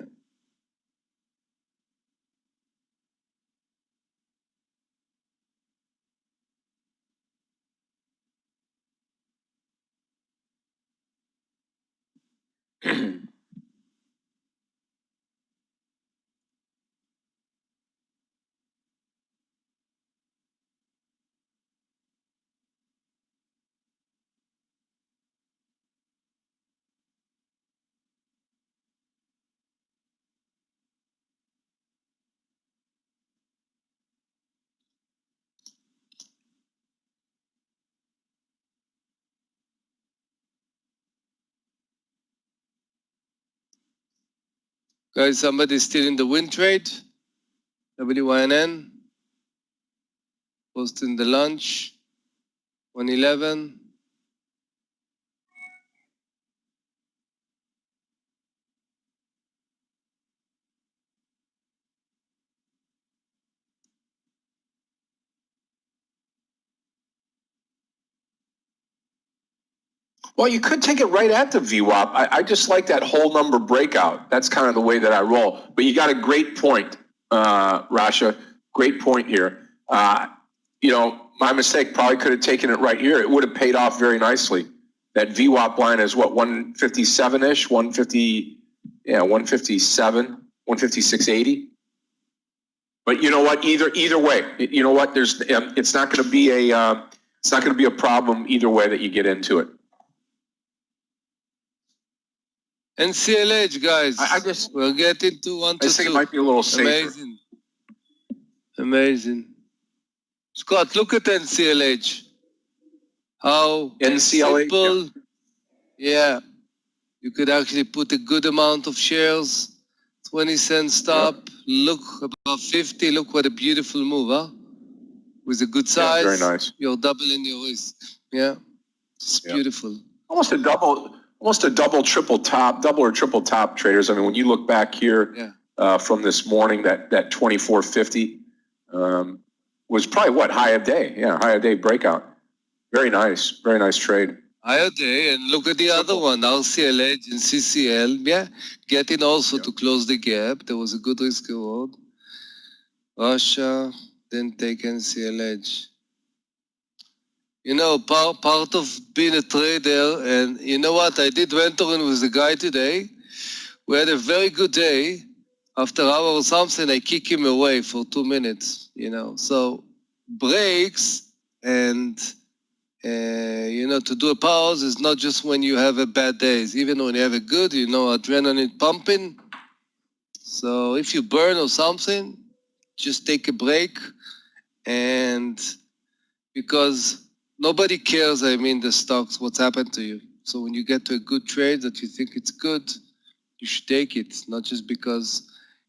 Guys, somebody still in the win trade? WYNN? Posting the lunch? 111?
Well, you could take it right at the VWAP. I just like that whole number breakout. That's kind of the way that I roll. But you got a great point, Rasha. Great point here. You know, my mistake, probably could have taken it right here. It would have paid off very nicely. That VWAP line is what, 157-ish, 150, yeah, 157, 156.80. But you know what? Either way, you know what? It's not going to be a problem either way that you get into it.
NCLH, guys. We're getting to 1 to 2.
I think it might be a little safer.
Amazing. Amazing. Scott, look at NCLH. How
NCLH,
simple. Yeah. You could actually put a good amount of shares. 20-cent stop. Yeah. Look, about 50. Look what a beautiful move, huh? With a good size.
Yeah, very nice.
You're doubling your risk. Yeah. It's beautiful.
Almost a double, triple top traders. I mean, when you look back here from this morning, that 2450 was probably what, high of day. Yeah, high of day breakout. Very nice trade.
Higher day, and look at the other one, RCLH and CCL. Yeah, getting also to close the gap. There was a good risk reward. Russia, then take NCLH. You know, part of being a trader, and you know what? I did mentoring with a guy today. We had a very good day. After hour or something, I kick him away for 2 minutes, you know. So breaks and, you know, to do a pause is not just when you have a bad day. It's even when you have a good, you know, adrenaline pumping. So if you burn or something, just take a break. And because nobody cares, I mean, the stocks, what's happened to you. So when you get to a good trade that you think it's good, you should take it, not just because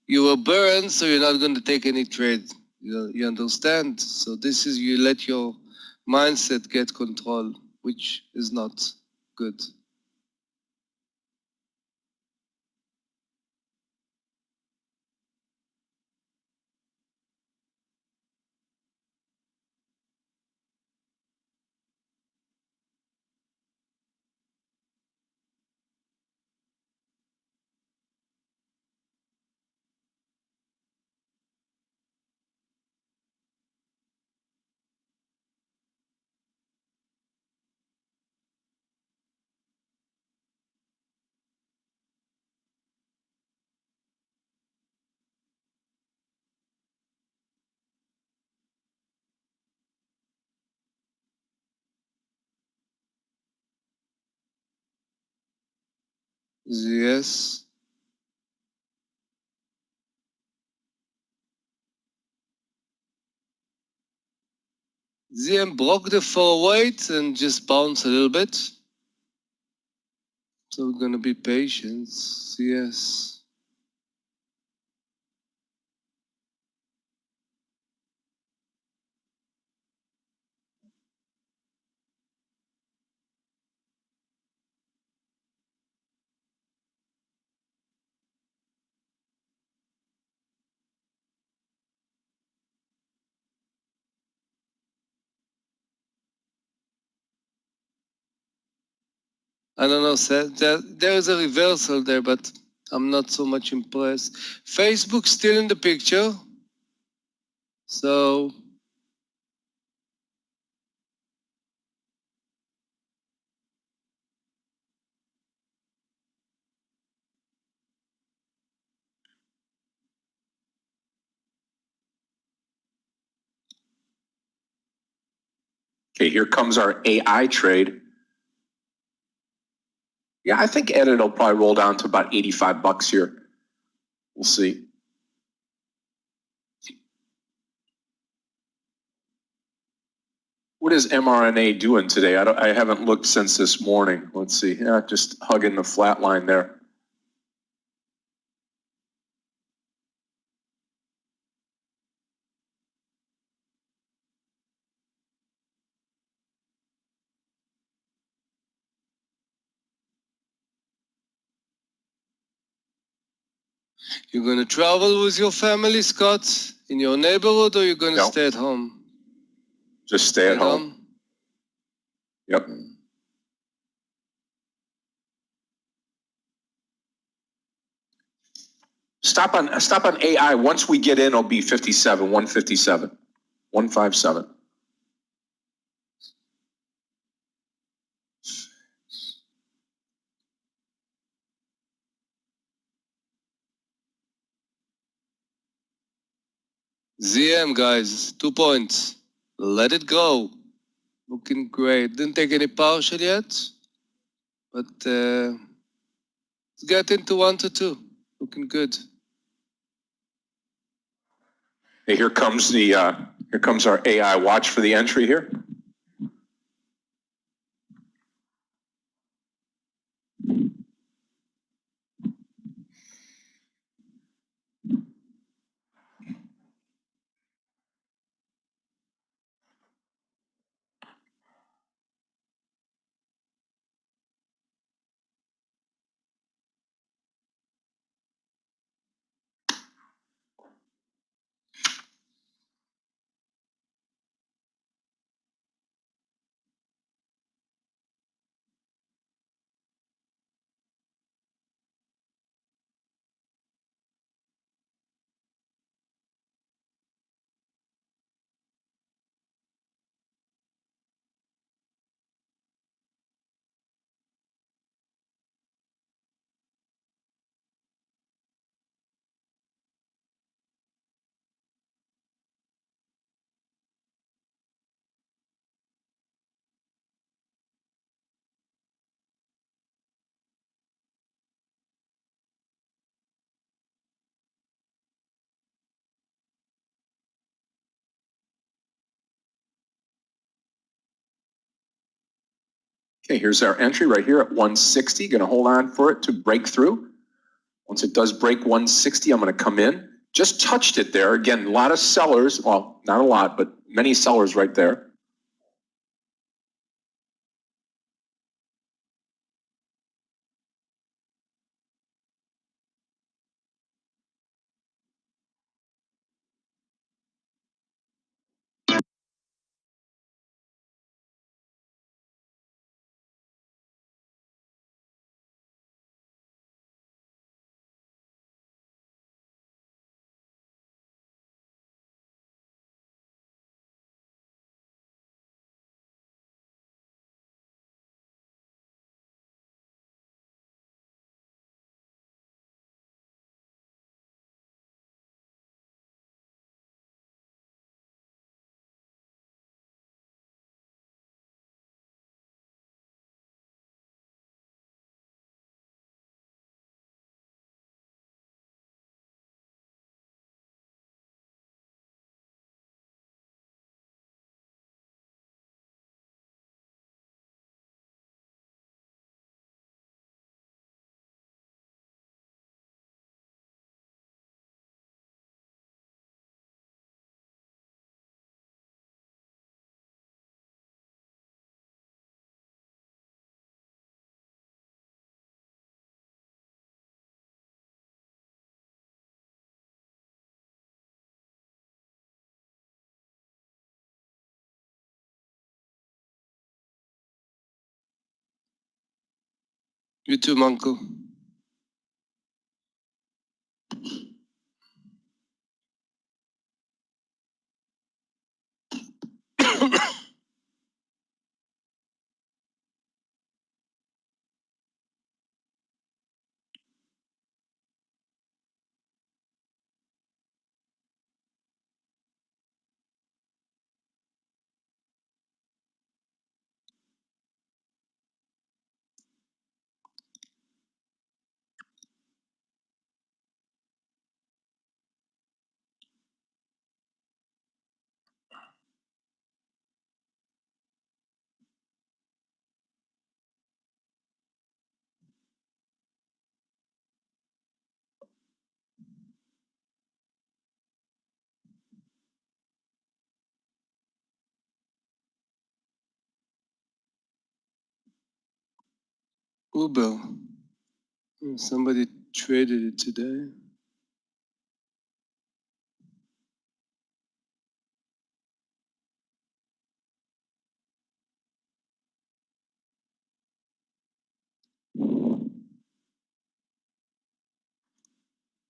you were burned, so you're not going to take any trade. You understand? So this is, you let your mindset get control, which is not good. Yes. ZM broke the 408 and just bounced a little bit. So we're going to be patient. Yes. I don't know, Seth. There is a reversal there, but I'm not so much impressed. Facebook still in the picture. So
Okay, here comes our AI trade. Yeah, I think edit will probably roll down to about $85 here. We'll see. What is mRNA doing today? I haven't looked since this morning. Let's see. Yeah, just hugging the flat line there.
you're going to travel with your family, Scott, in your neighborhood, or you're going to stay at home?
Just stay at home. Yep. Stop on AI. Once we get in, it'll be 157. 157.
ZM, guys, 2 points. Let it go. Looking great. Didn't take any partial yet, but let's get into 1 to 2. Looking good.
Hey, here comes our AI watch for the entry here. Okay, here's our entry right here at 160. Going to hold on for it to break through. Once it does break 160, I'm going to come in. Just touched it there. Again, a lot of sellers. Well, not a lot, but many sellers right there.
You too, Manko. Uber. Somebody traded it today.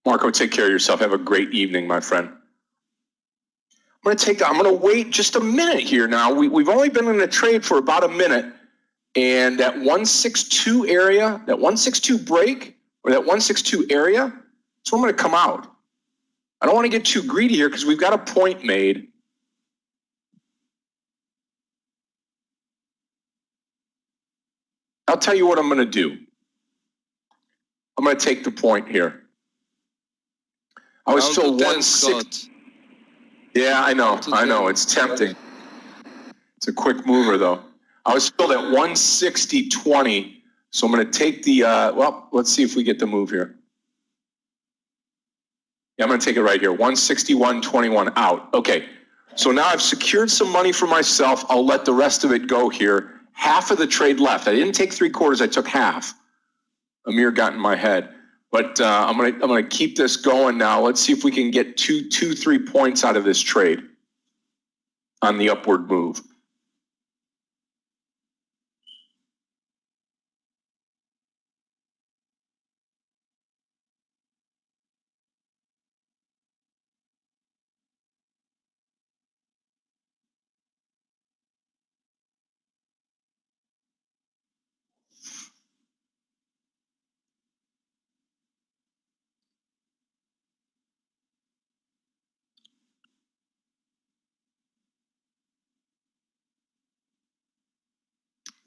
Marco, take care of yourself. Have a great evening, my friend. I'm going to wait just a minute here now. We've only been in a trade for about a minute, and that 162 area, that 162 break, or that 162 area, so I'm going to come out. I don't want to get too greedy here because we've got a point made. I'll tell you what I'm going to do. I'm going to take the point here. I was still 160. Yeah, I know. It's tempting. It's a quick mover, though. I was still at 160.20, so I'm going to take the, well, let's see if we get the move here. Yeah, I'm going to take it right here, 161.21 out. Okay, so now I've secured some money for myself. I'll let the rest of it go here. Half of the trade left. I didn't take 3/4, I took half. Meir got in my head. But I'm gonna keep this going now. Let's see if we can get 3 points out of this trade on the upward move.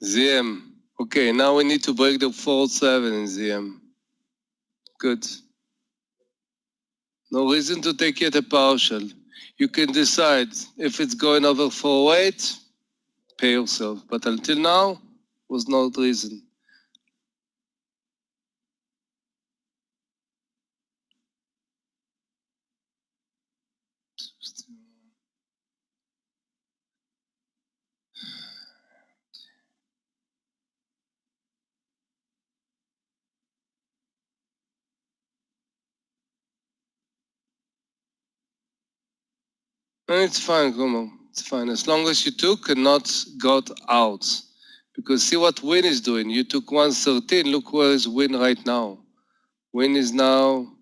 ZM. Okay, now we need to break the 4.7 in ZM. Good. No reason to take yet a partial. You can decide if it's going over 4.8, pay yourself. But until now, was not reason. And it's fine, come on. It's fine. As long as you took and not got out. Because see what Win is doing. You took 113. Look where is Win right now. Win is now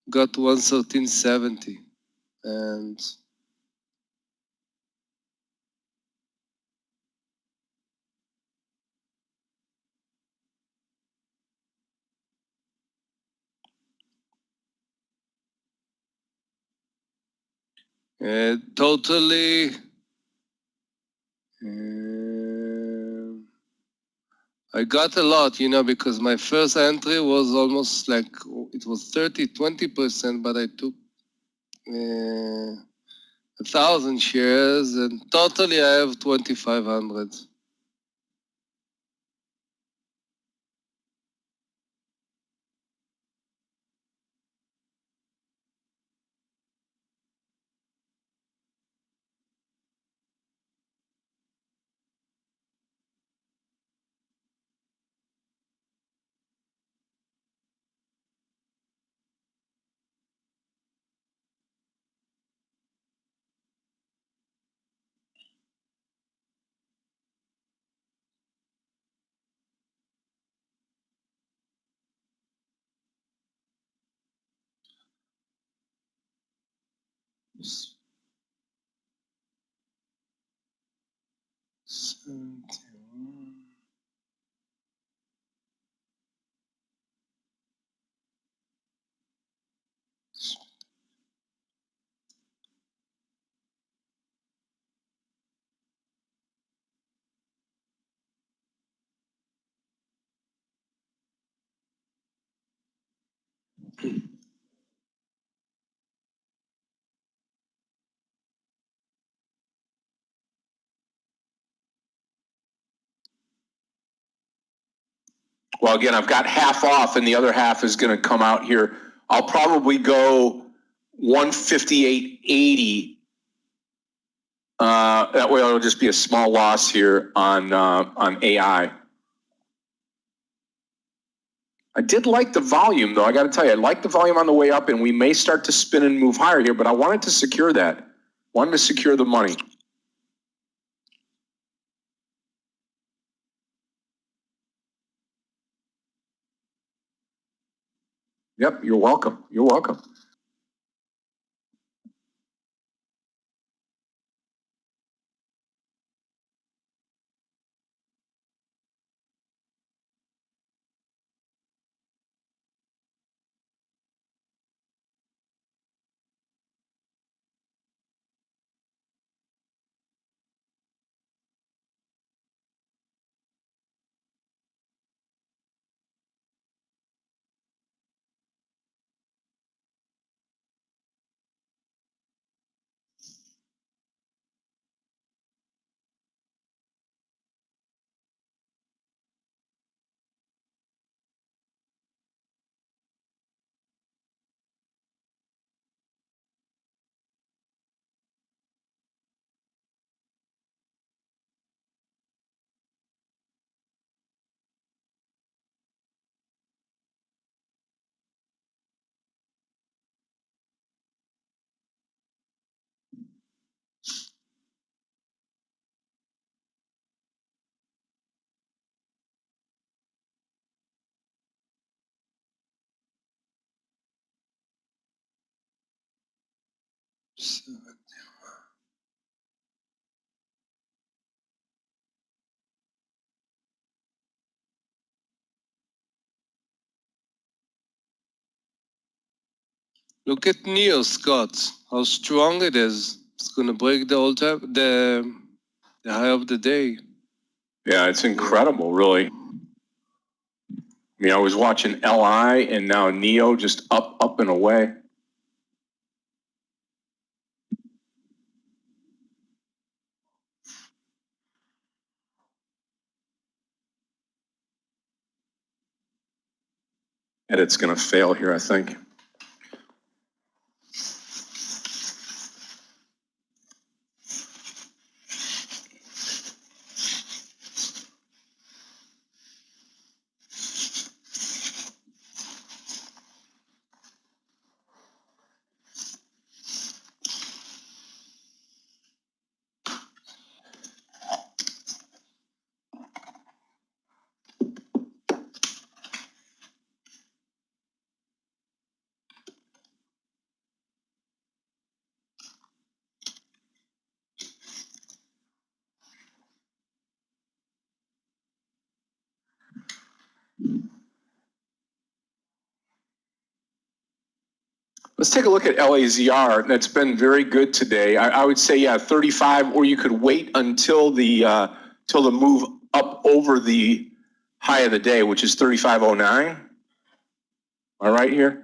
got 113.70. And totally. I got a lot, because my first entry was almost like, it was 20%, but I took 1,000 shares and totally I have 2,500.
Well, again, I've got half off and the other half is going to come out here. I'll probably go 158.80. That way it'll just be a small loss here on AI. I did like the volume, though. I got to tell you, I like the volume on the way up, and we may start to spin and move higher here, but I wanted to secure that. Wanted to secure the money. Yep, you're welcome. You're welcome.
Look at Neo, Scott. How strong it is. It's gonna break the all time the high of the day.
Yeah, it's incredible, really. I mean, I was watching LI and now Neo just up and away. Edit's going to fail here, I think. Let's take a look at LAZR. That's been very good today. I would say, yeah, 35, or you could wait until the move up over the high of the day, which is 35.09. Am I right here?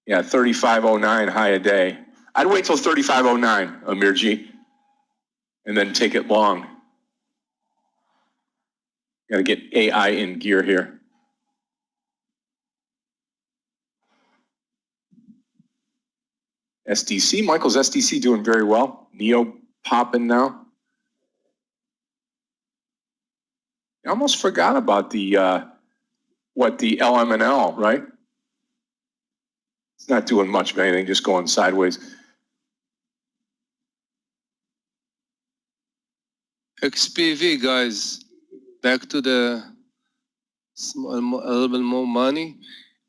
Yeah, 35.09 high a day. I'd wait till 35.09, Amir G, and then take it long. Got to get AI in gear here. SDC, Michael's SDC doing very well. Neo popping now. I almost forgot about the LMNL, right? It's not doing much of anything, just going sideways.
XPV, guys, back to the a little bit more money.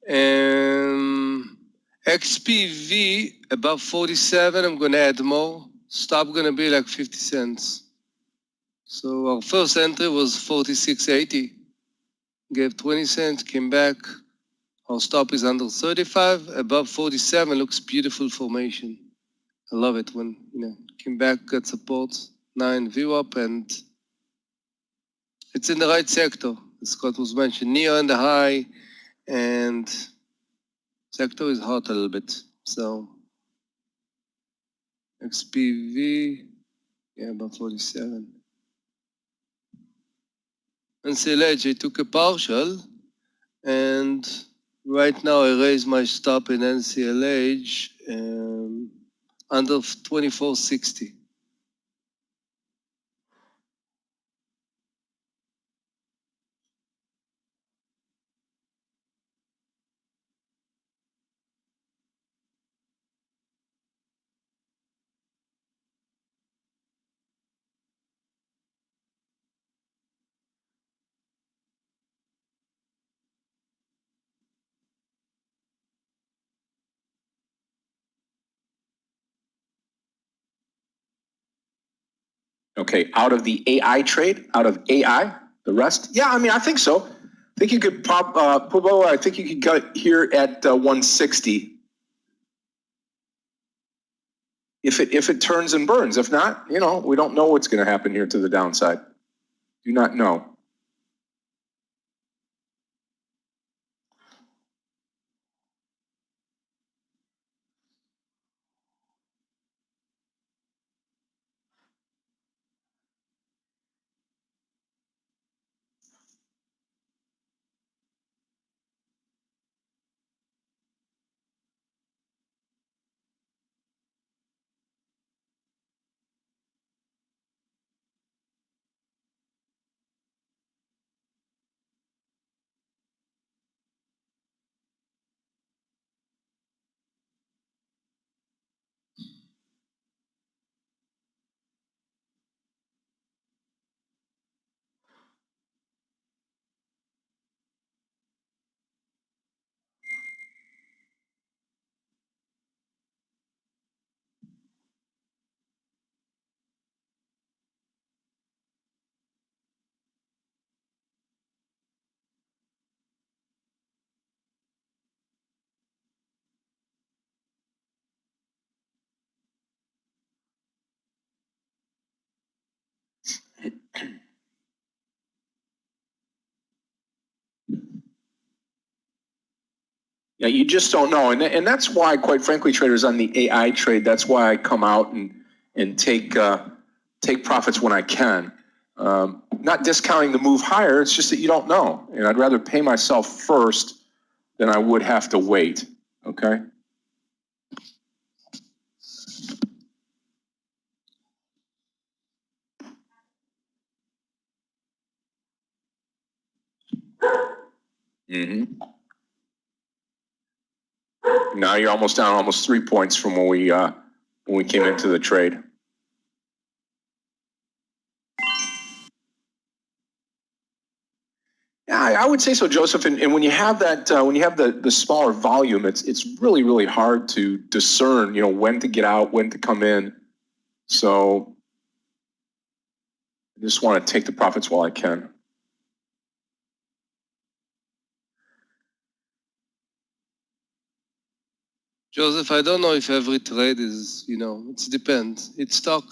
And XPV above 47, I'm gonna add more. Stop gonna be like 50 cents. So our first entry was 46.80. Gave 20 cents, came back. Our stop is under 35, above 47, looks beautiful formation. I love it when, came back, got support, 9 view up, and it's in the right sector. As Scott was mentioned, near and the high, and sector is hot a little bit. So XPV, yeah, about 47. And CLH, I took a partial, and right now I raised my stop in NCLH under 24.60.
Okay, out of the AI trade, out of AI, the rest? Yeah, I mean, I think so. I think you could pop, Pubo, I think you could get here at 160. If it turns and burns. If not, we don't know what's going to happen here to the downside. Do not know. Yeah, you just don't know. And that's why, quite frankly, traders on the AI trade, that's why I come out and take profits when I can. Not discounting the move higher, it's just that you don't know. And I'd rather pay myself first than I would have to wait. Okay? Mm-hmm. Now you're almost down almost 3 points from when we came into the trade. Yeah, I would say so, Joseph. And when you have that, when you have the smaller volume, it's really, really hard to discern, when to get out, when to come in. So I just want to take the profits while I can.
Joseph, I don't know if every trade is, it depends. It's stock.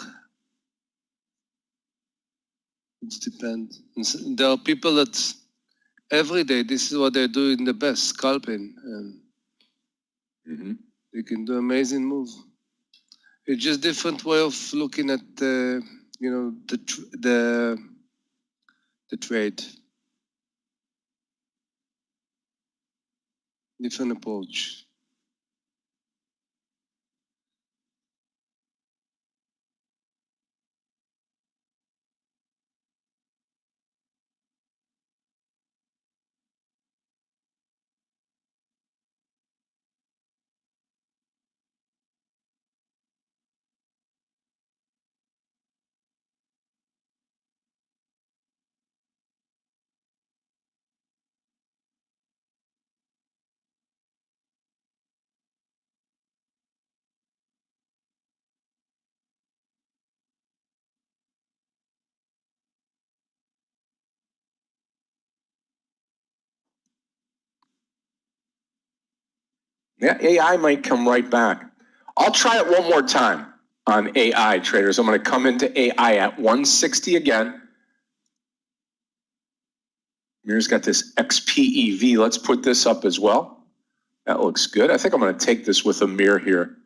It depends. There are people that every day, this is what they're doing the best, scalping. And they can do amazing moves. It's just different way of looking at the trade. Different approach.
Yeah, AI might come right back. I'll try it one more time on AI, traders. I'm going to come into AI at 160 again. Meir's got this XPEV. Let's put this up as well. That looks good. I think I'm going to take this with a Meir here.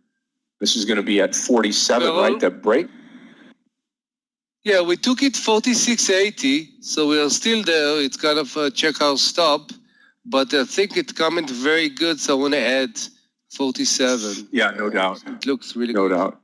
This is going to be at 47, right? That break.
Yeah, we took it 46.80, so we are still there. It's kind of a checkout stop, but I think it's coming very good, so I want to add 47.
Yeah, no doubt.
It looks really
No
good.
doubt.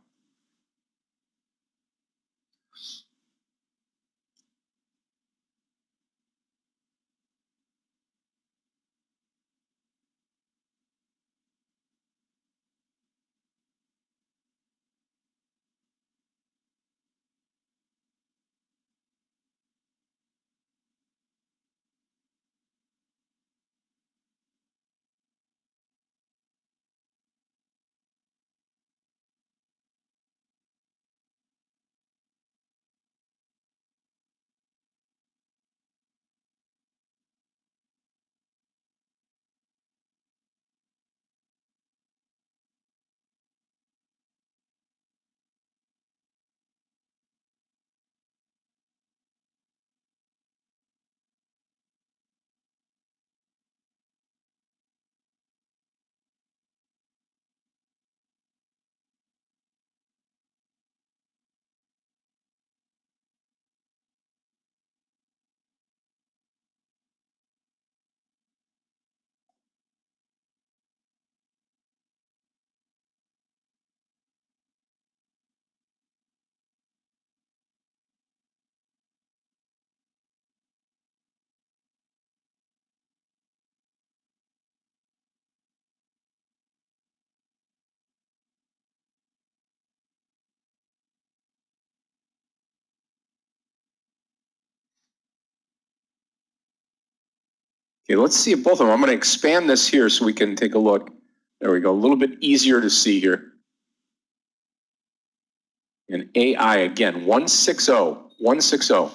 Okay, let's see both of them. I'm going to expand this here so we can take a look. There we go. A little bit easier to see here. And AI again, 160, 160.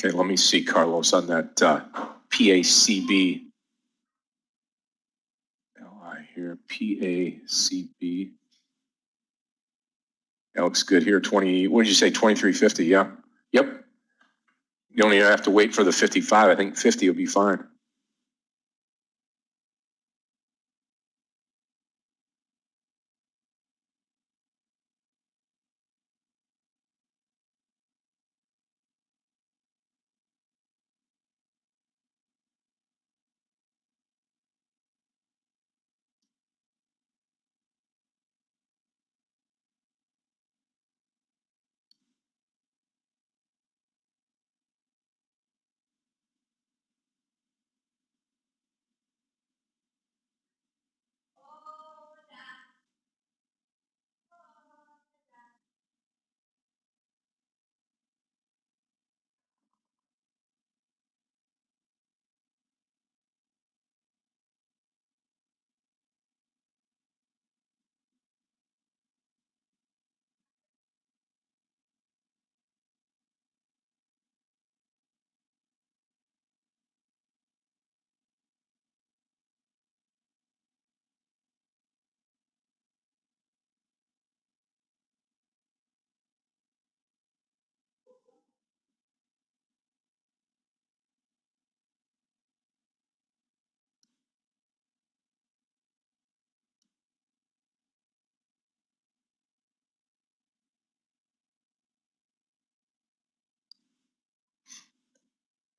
Okay, let me see, Carlos, on that PACB. LI here, PACB. That looks good here. 20. What did you say? 2350. Yeah. Yep. You don't even have to wait for the 55. I think 50 will be fine.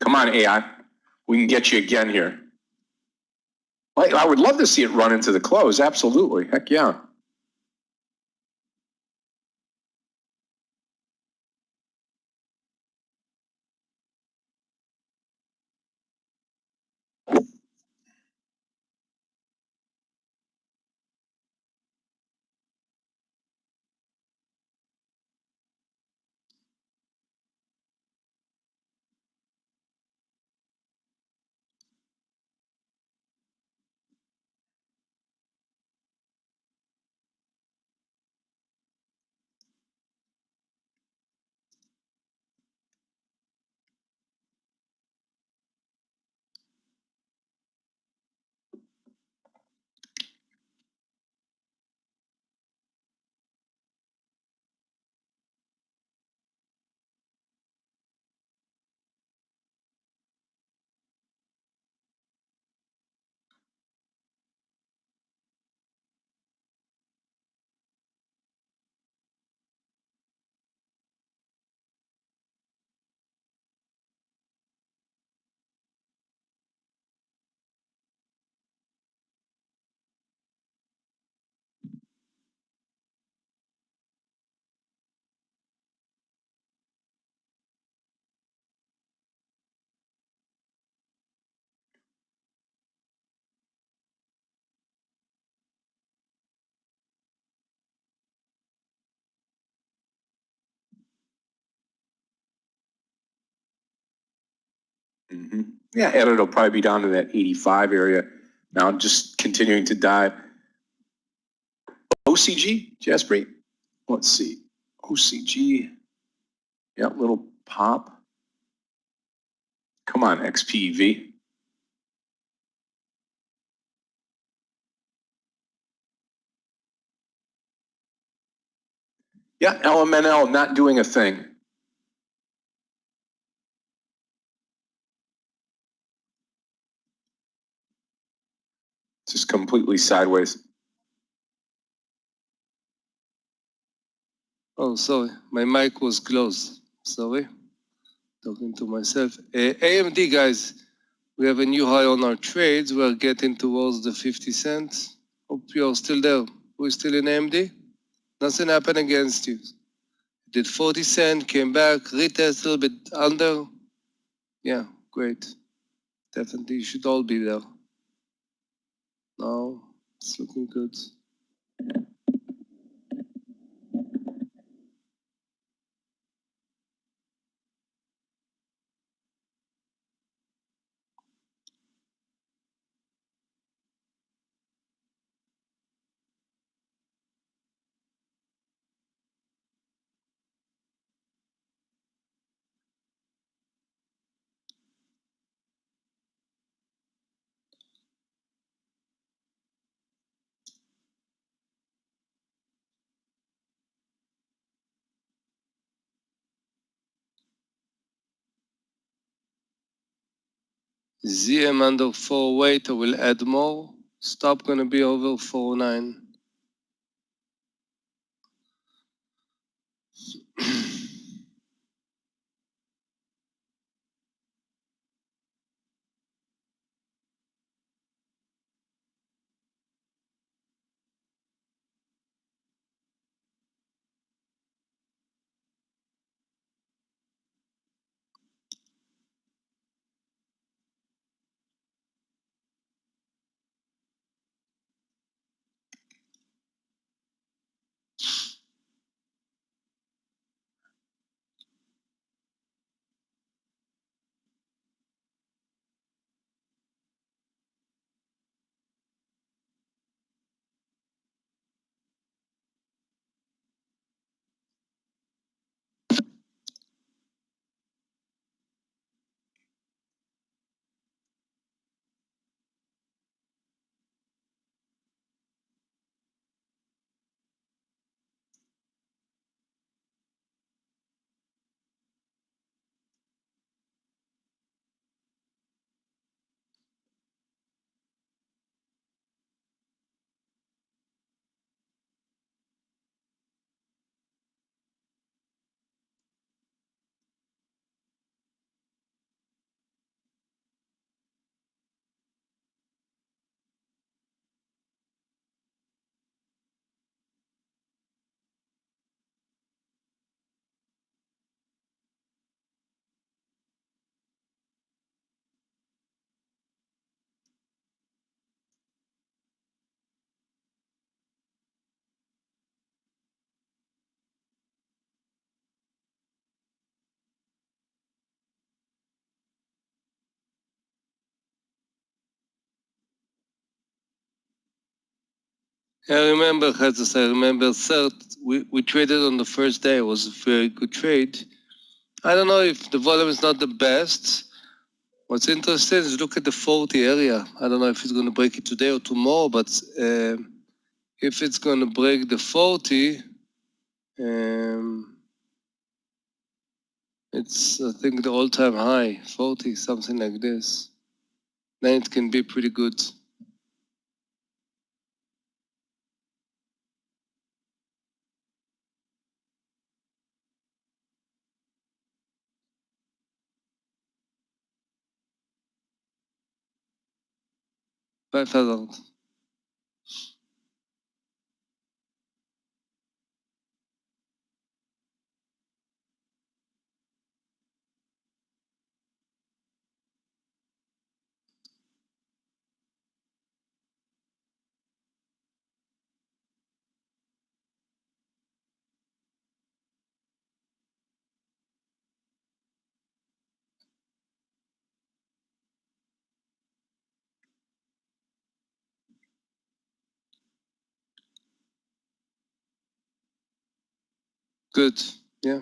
Come on, AI. We can get you again here. I would love to see it run into the close. Absolutely. Heck yeah. Mm-hmm. Yeah, edit will probably be down to that 85 area. Now just continuing to dive. OCG, Jaspreet. Let's see. OCG. Yeah, little pop. Come on, XPEV. Yeah, LMNL not doing a thing. Just completely sideways.
Oh, sorry, my mic was closed. Sorry, talking to myself. AMD guys, we have a new high on our trades. We're getting towards the 50 cents. Hope you're still there. We're still in AMD. Nothing happened against you. Did 40 cent, came back, retest a little bit under. Yeah, great. Definitely you should all be there. Now it's looking good. ZM under 408, I will add more. Stop gonna be over 409. I remember, Chazos, I remember we traded on the first day. It was a very good trade. I don't know if the volume is not the best. What's interesting is look at the 40 area. I don't know if it's going to break it today or tomorrow, but if it's going to break the 40, it's, I think, the all-time high, 40, something like this. Then it can be pretty good. $5,000. Good, yeah.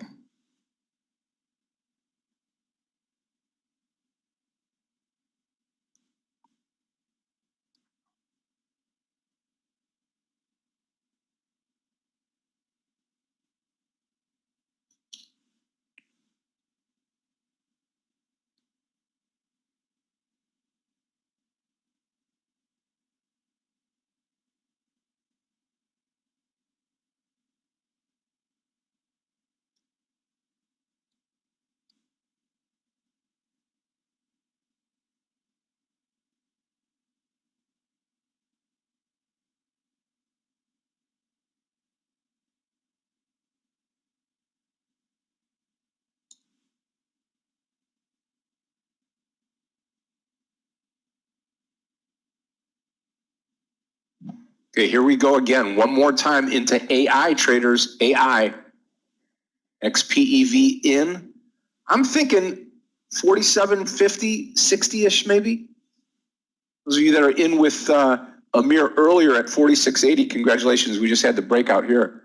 Okay, here we go again. One more time into AI traders, AI, XPEV in. I'm thinking 47.50, 60-ish maybe. Those of you that are in with Meir earlier at 46.80, congratulations. We just had the breakout here.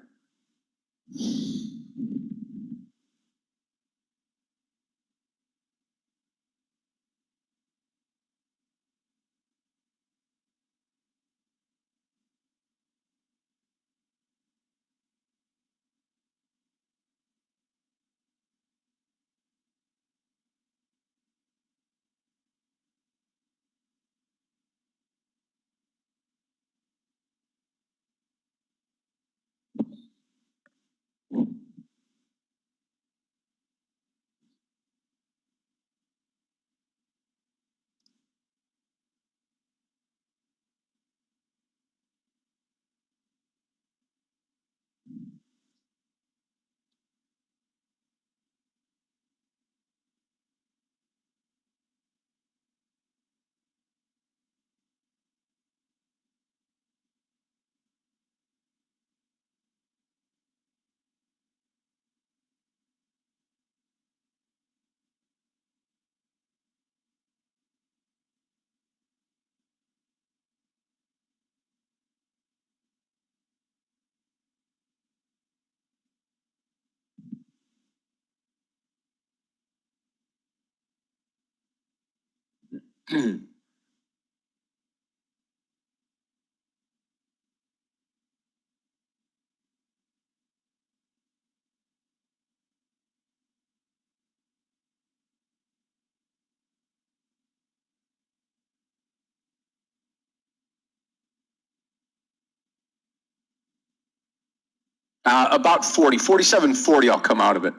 About 47.40, I'll come out of it.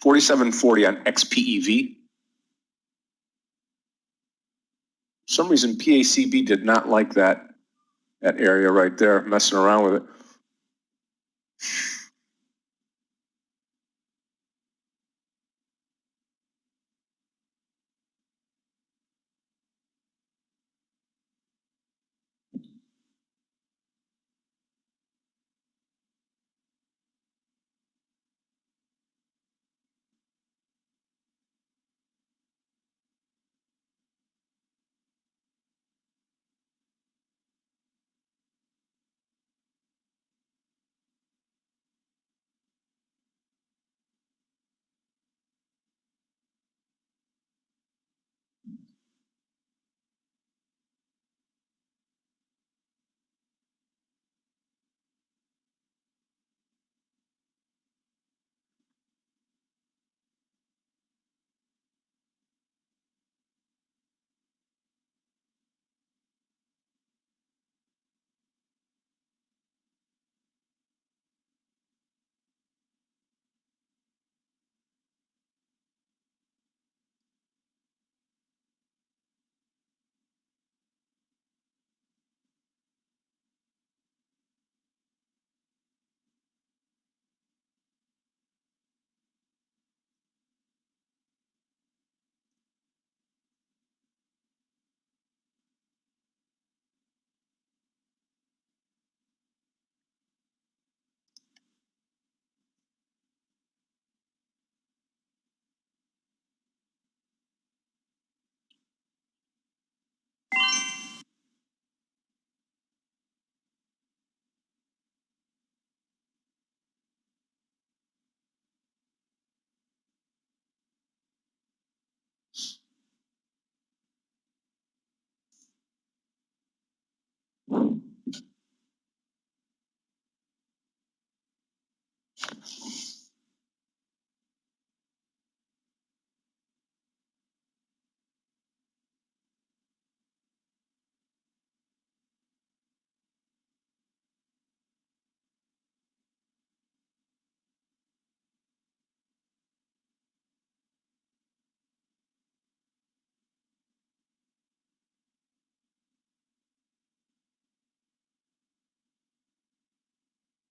47.40 on XPEV. For some reason, PACB did not like that area right there, messing around with it.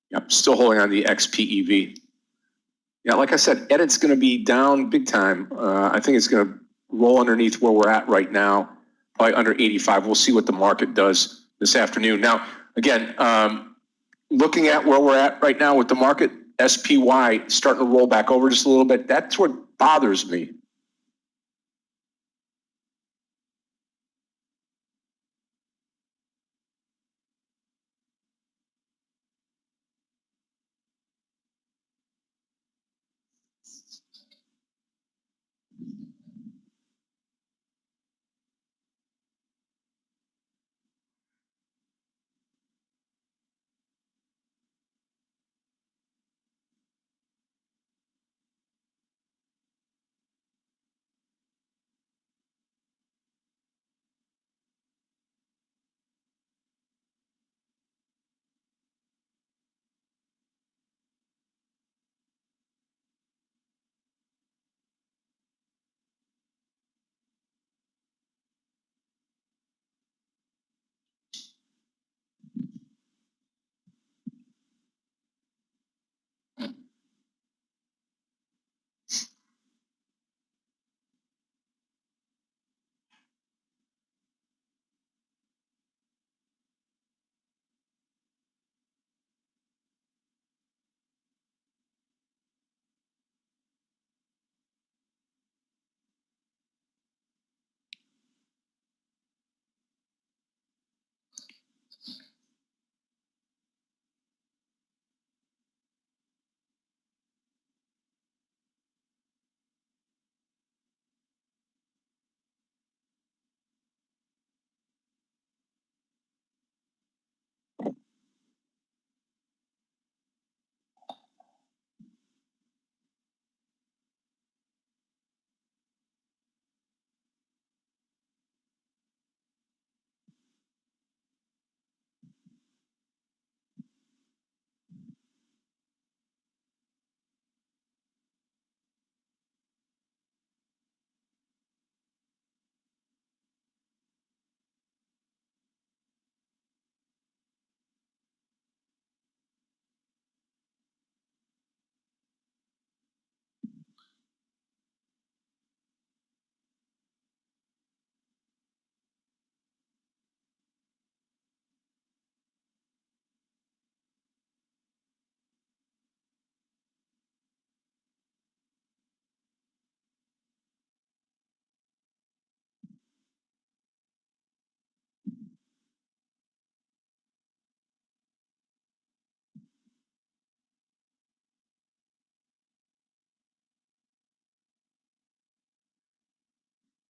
Yep, still holding on the XPEV. Yeah, like I said, Edit's going to be down big time. I think it's going to roll underneath where we're at right now, probably under 85. We'll see what the market does this afternoon. Now, again, looking at where we're at right now with the market, SPY starting to roll back over just a little bit. That's what bothers me.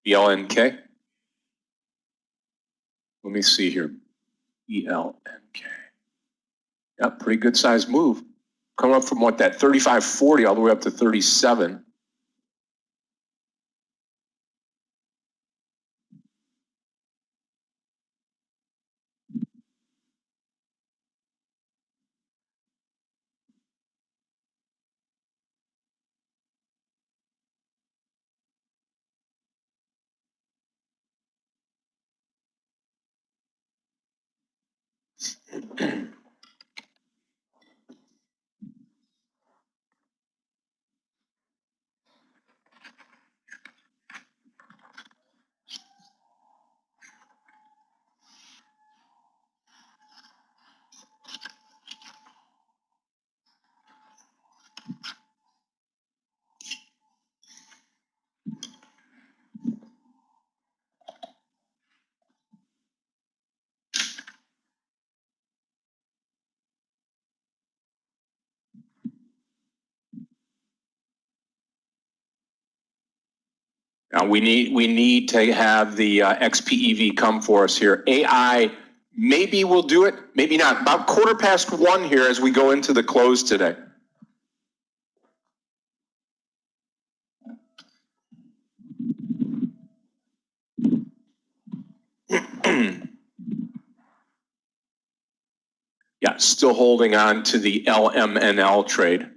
ELNK. Let me see here. ELNK. Yeah, pretty good sized move. Coming up from what, that 35.40 all the way up to 37. Now we need to have the XPEV come for us here. AI maybe we'll do it, maybe not. About 1:15 here as we go into the close today. Yeah, still holding on to the LMNL trade.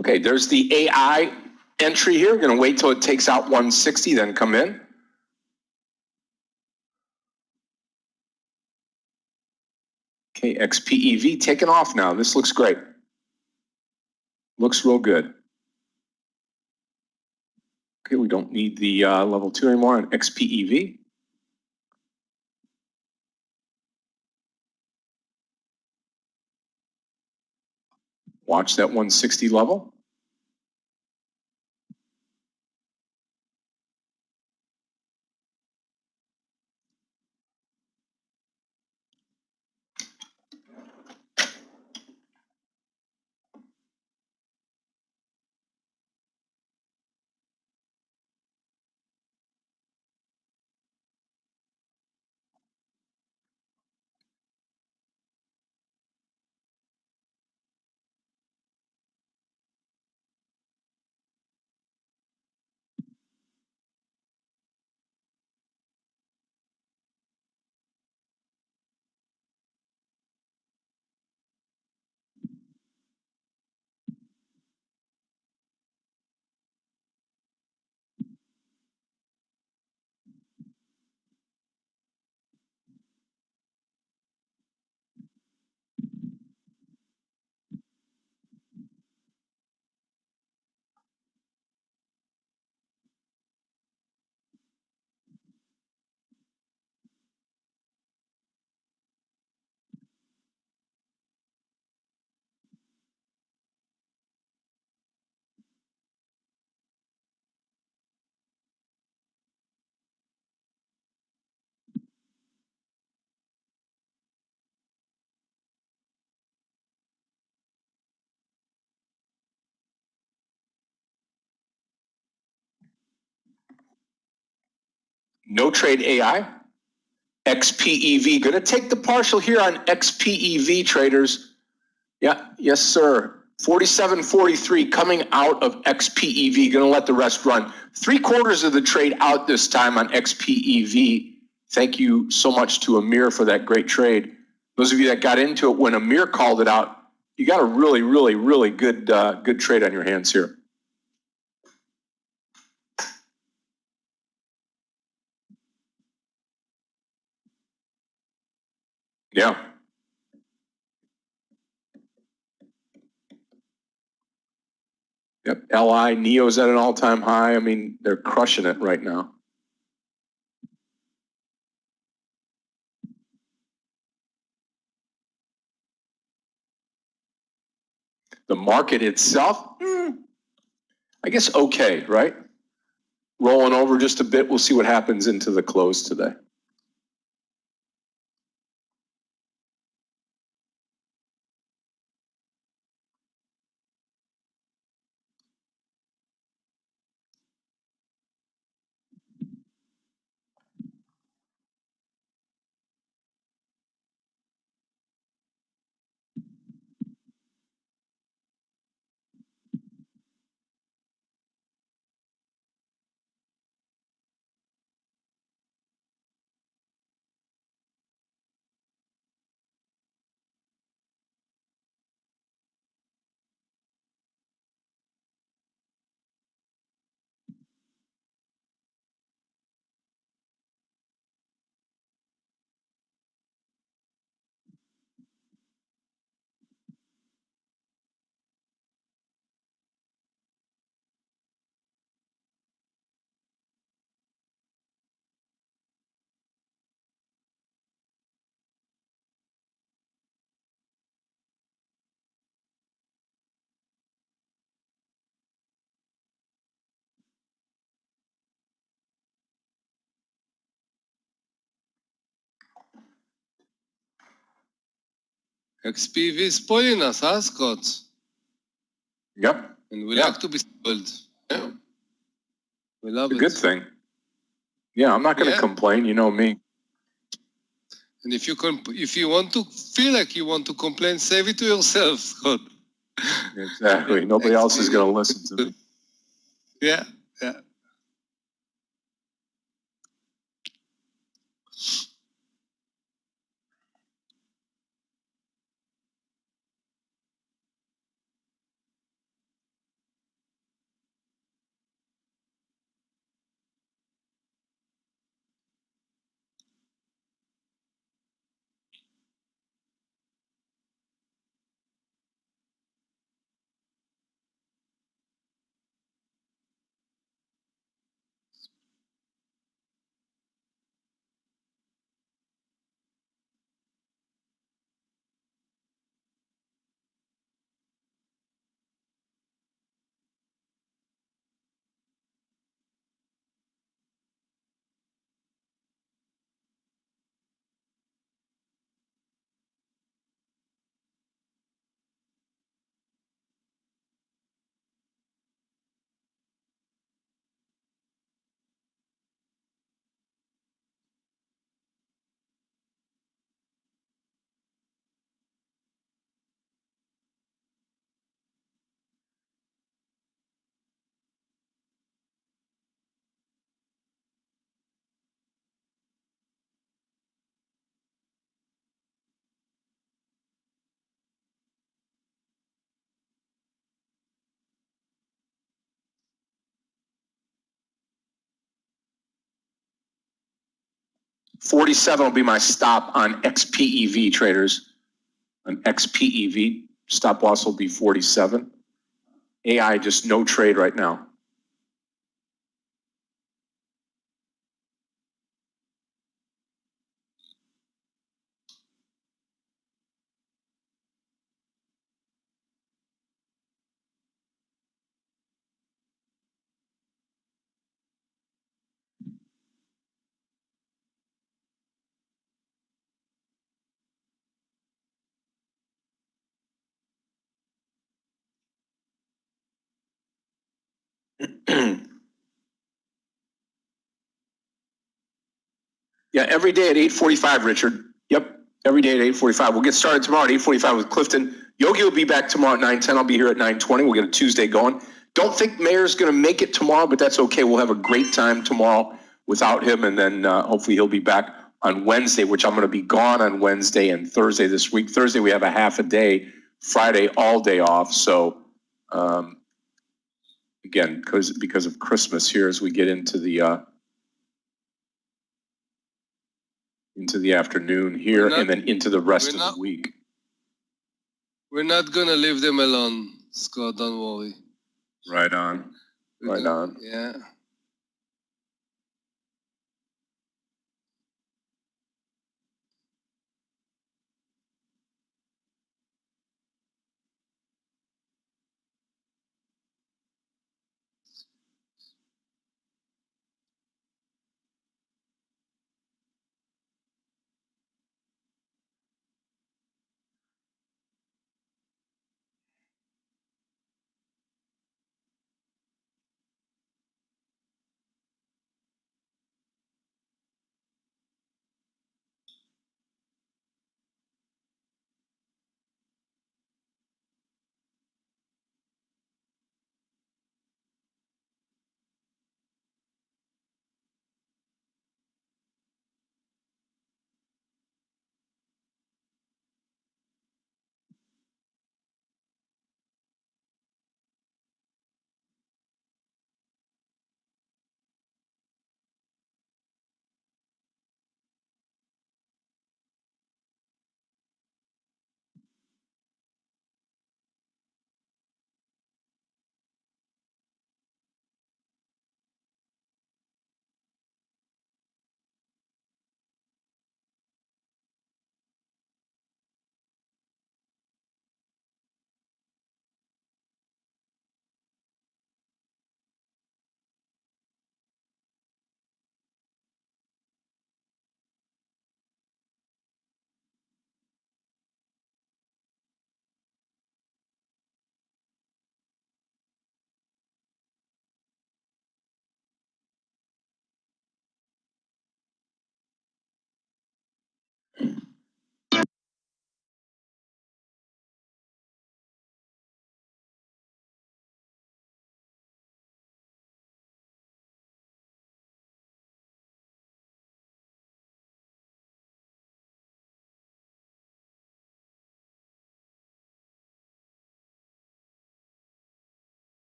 Okay, there's the AI entry here. We're going to wait till it takes out 160, then come in. Okay, XPEV taking off now. This looks great. Looks real good. Okay, we don't need the level 2 anymore on XPEV. Watch that 160 level. No trade AI. XPEV, going to take the partial here on XPEV traders. Yeah, yes, sir. 47.43 coming out of XPEV, going to let the rest run. 3/4 of the trade out this time on XPEV. Thank you so much to Meir for that great trade. Those of you that got into it when Meir called it out, you got a really, really, really good good trade on your hands here. Yeah. Yep. LI, Neo's at an all-time high. I mean, they're crushing it right now. The market itself, I guess okay, right? Rolling over just a bit. We'll see what happens into the close today.
XPV is spoiling us, huh, Scott?
Yep.
And we
Yeah.
like to be spoiled. Yeah. We love
It's a
it.
good thing. Yeah, I'm not going to
Yeah.
complain. You know me.
And if you want to feel like you want to complain, save it to yourself, Scott.
Exactly. Nobody else is going to listen to me.
Yeah, yeah.
$47 will be my stop on XPEV traders. On XPEV, stop loss will be 47. AI, just no trade right now. Yeah, every day at 8:45, Richard. Yep, every day at 8:45. We'll get started tomorrow at 8:45 with Clifton. Yogi will be back tomorrow at 9:10. I'll be here at 9:20. We'll get a Tuesday going. Don't think Meir's going to make it tomorrow, but that's okay. We'll have a great time tomorrow without him, and then hopefully he'll be back on Wednesday, which I'm going to be gone on Wednesday and Thursday this week. Thursday we have a half a day. Friday all day off. So again, because of Christmas here, as we get into the afternoon here, and then into the rest of the week.
We're not gonna leave them alone, Scott. Don't worry.
Right on. Right on.
Yeah.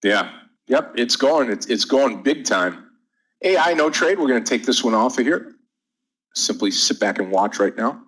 Yeah. Yep. It's going. It's going big time. AI no trade. We're going to take this one off of here. Simply sit back and watch right now.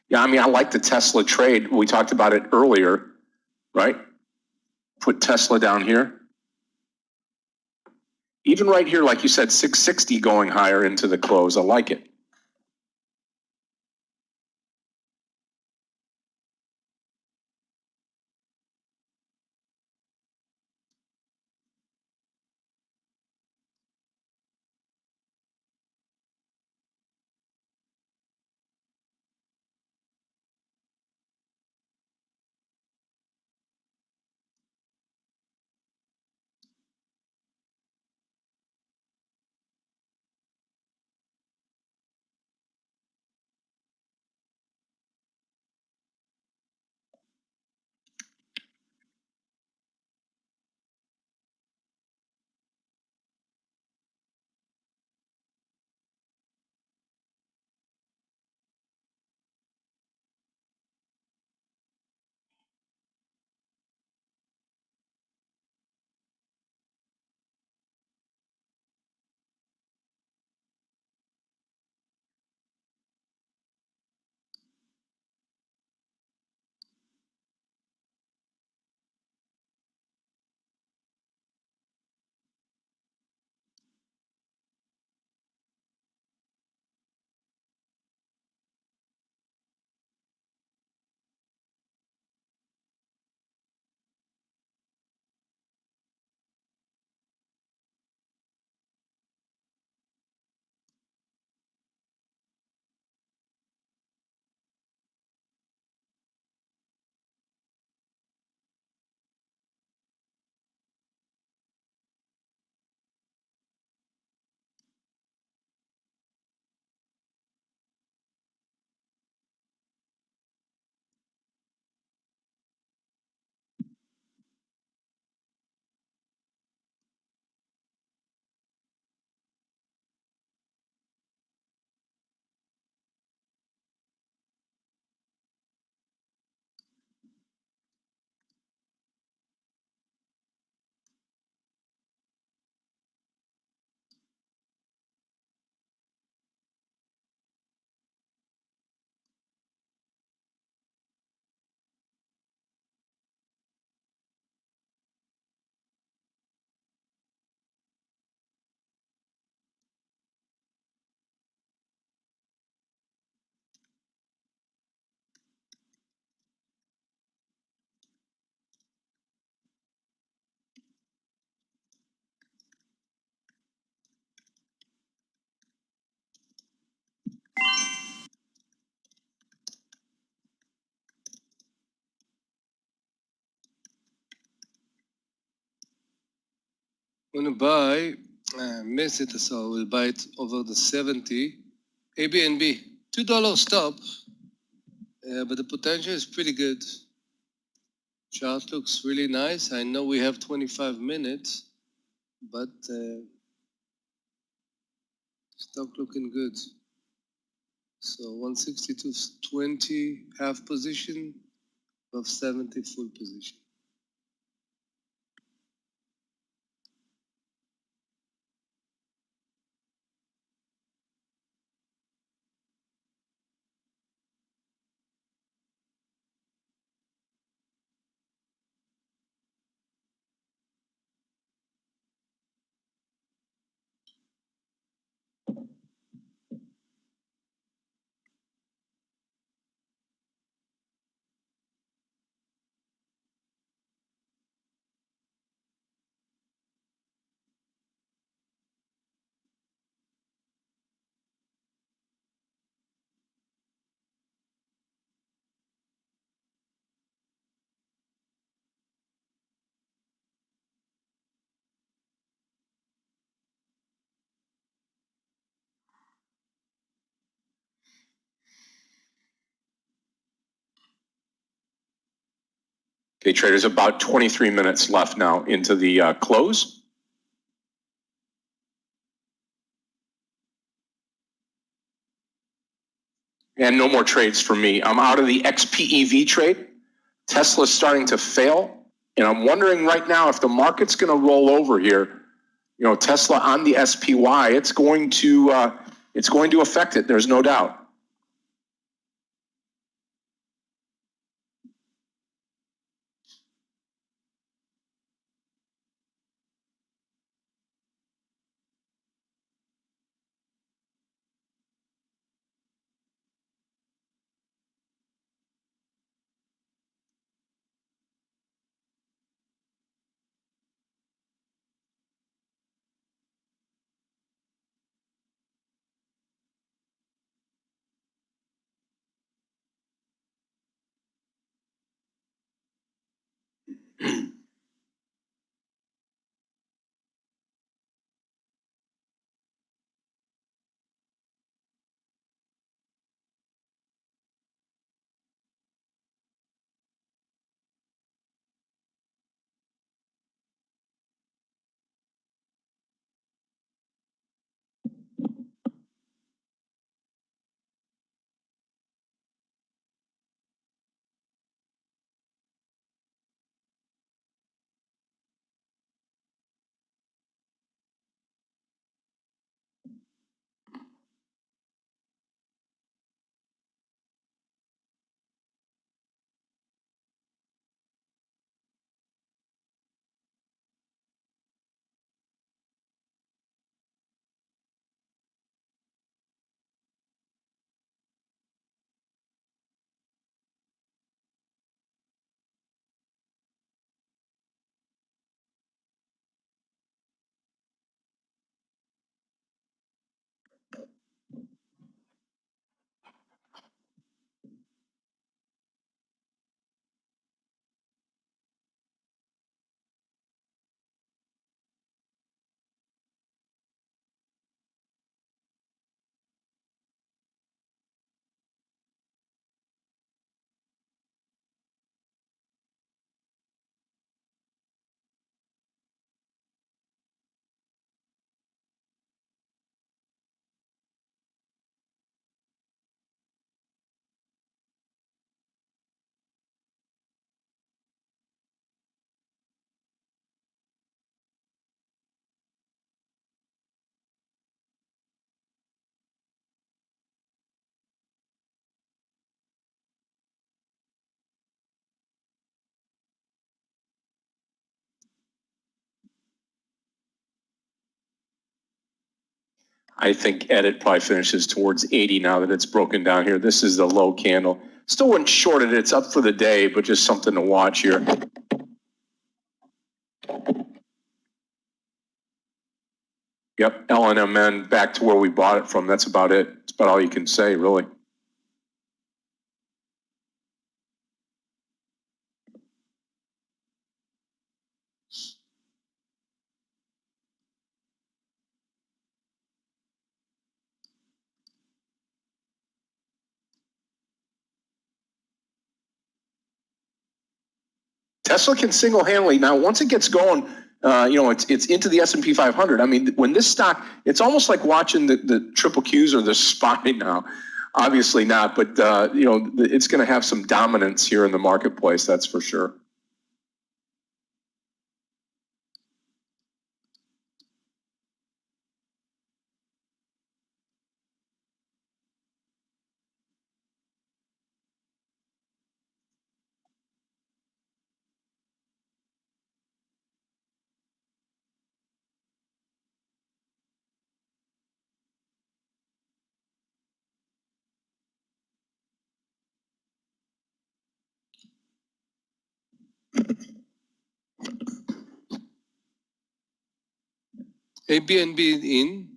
Yeah, I mean, I like the Tesla trade. We talked about it earlier, right? Put Tesla down here. Even right here, like you said, 660 going higher into the close. I like it.
Want to buy, miss it, so we'll buy it over the 70. ABNB, $2 stop, but the potential is pretty good. Chart looks really nice. I know we have 25 minutes, but stock looking good. So 162.20 half position, above 70 full position.
Okay, traders, about 23 minutes left now into the close. And no more trades for me. I'm out of the XPEV trade. Tesla's starting to fail. And I'm wondering right now if the market's going to roll over here. You know, Tesla on the SPY, it's going to affect it. There's no doubt. I think edit probably finishes towards 80 now that it's broken down here. This is the low candle. Still wouldn't short it. It's up for the day, but just something to watch here. Yep, LNMN back to where we bought it from. That's about it. That's about all you can say, really. Tesla can single-handedly now. Once it gets going, it's into the S&P 500. I mean, when this stock, it's almost like watching the triple Qs or the SPY now. Obviously not, but it's going to have some dominance here in the marketplace. That's for sure.
Airbnb in.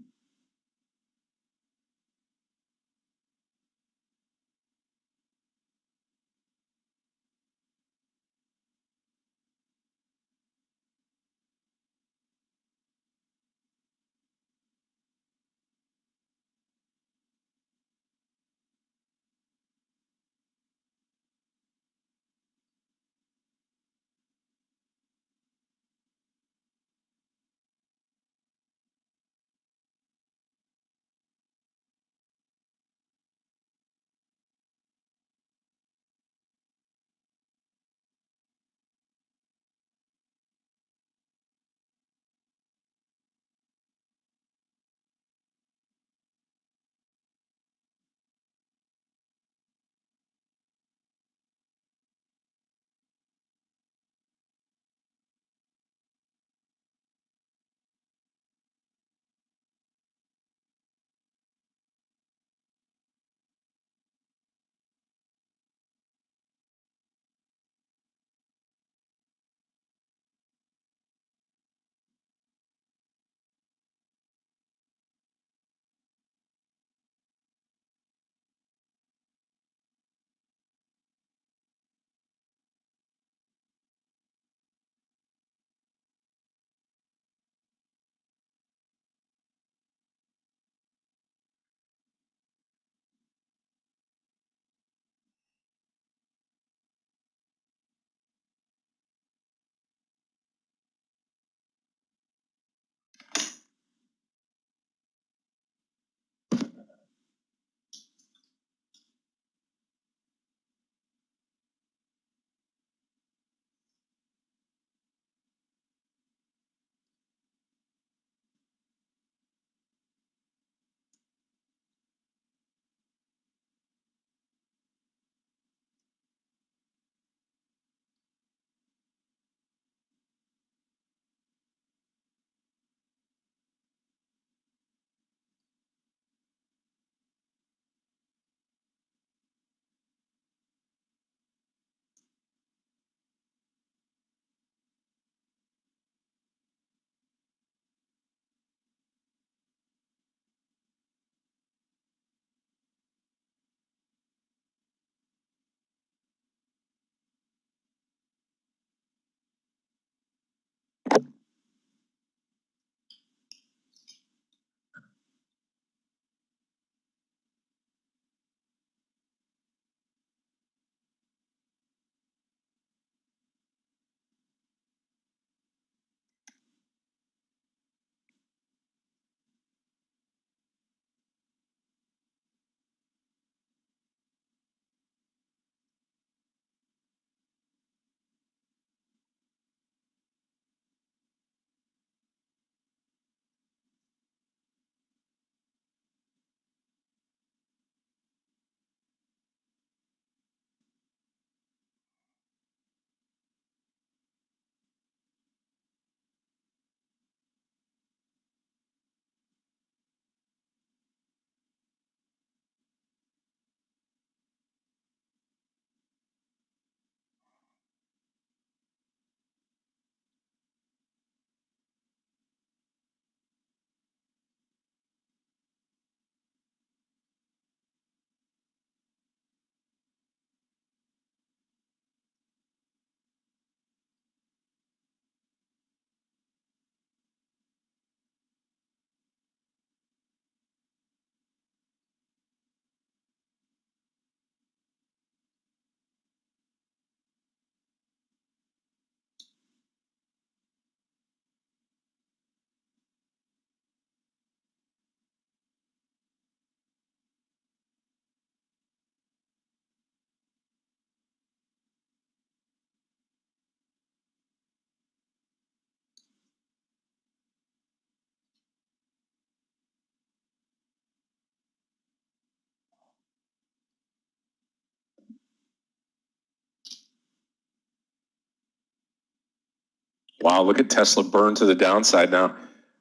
Wow, look at Tesla burn to the downside now.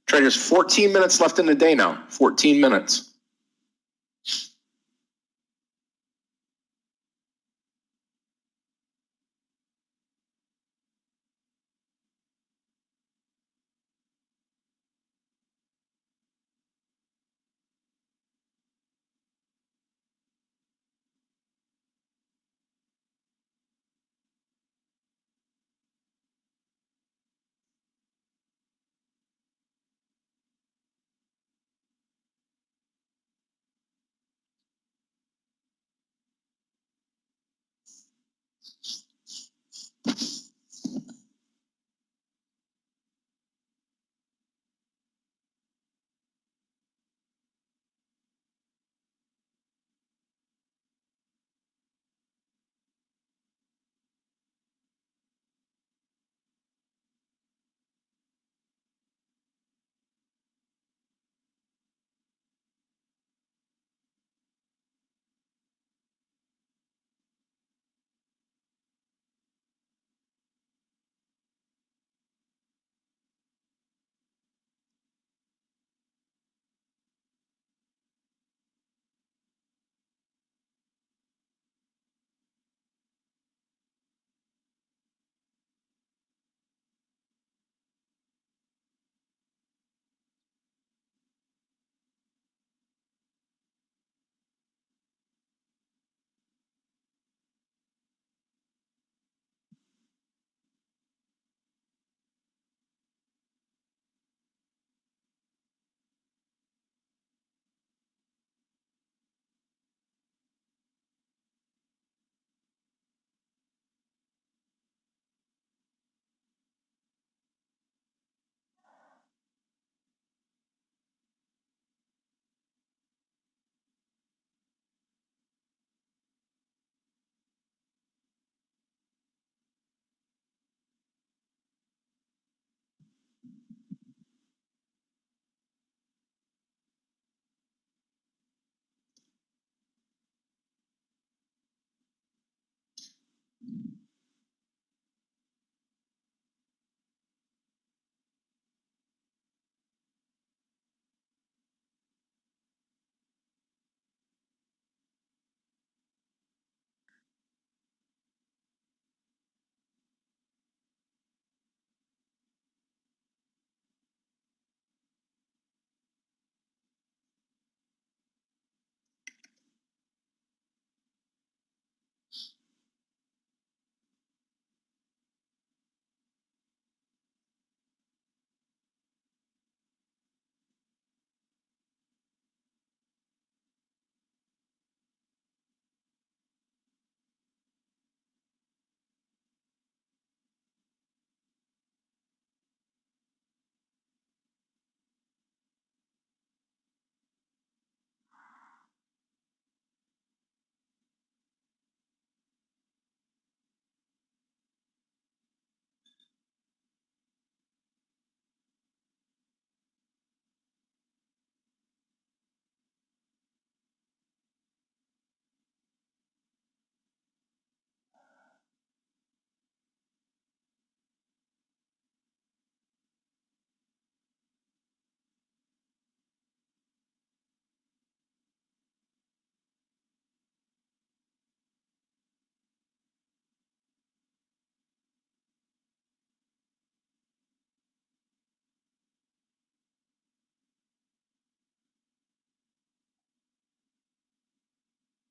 Traders, 14 minutes left in the day now. 14 minutes.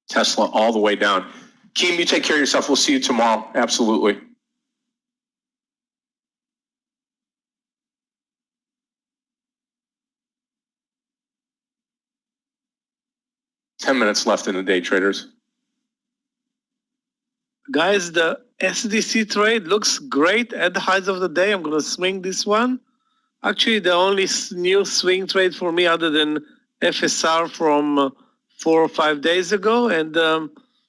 Tesla all the way down. Keem, you take care of yourself. We'll see you tomorrow. Absolutely. Ten minutes left in the day, traders.
Guys, the SDC trade looks great at the highs of the day. I'm going to swing this one. Actually, the only new swing trade for me other than FSR from 4 or 5 days ago, and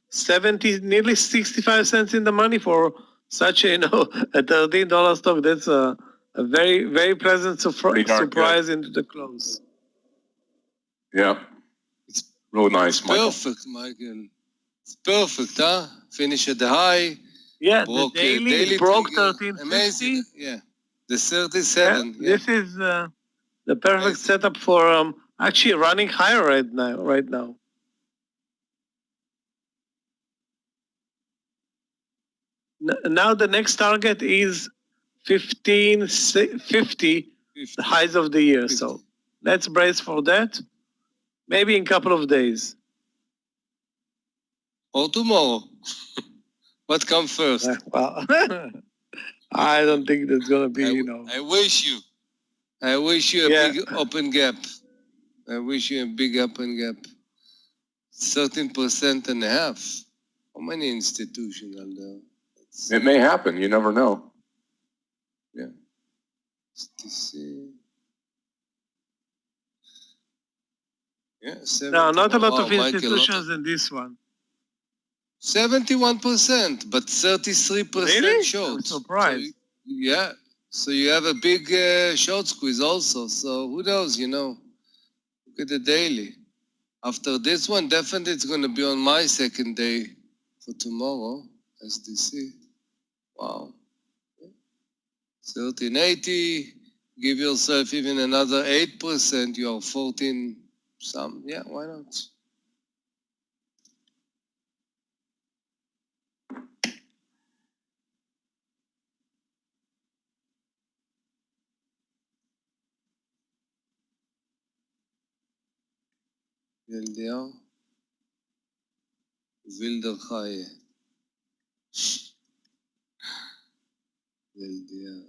70, nearly 65 cents in the money for such a, a $13 stock. That's a very, very pleasant surprise into the close.
Yeah, it's really nice, Michael.
Perfect, Michael. It's perfect, huh? Finish at the high.
Yeah,
Broke,
the daily broke 1350.
Amazing, yeah. The 37. Yeah.
This is the perfect setup for actually running higher right now. Now the next target is 1550, the highs of the year.
50.
So let's brace for that. Maybe in a couple of days.
Or tomorrow. What comes first?
Well, I don't think that's gonna be,
I wish you. I wish you a
Yeah.
big open gap. I wish you a big open gap. 13.5%. How many institutions are there?
It may happen. You never know.
Yeah. STC. Yeah,
No, not a lot
wow,
of
Michael,
institutions in this one.
71%, but 33%
Really?
short.
I'm surprised.
Yeah, so you have a big short squeeze also. So who knows, Look at the daily. After this one, definitely it's going to be on my second day for tomorrow, SDC. Wow. 1380, give yourself even another 8%, you are 14 some. Yeah, why not? LDR. Wilder Chaye. LDR.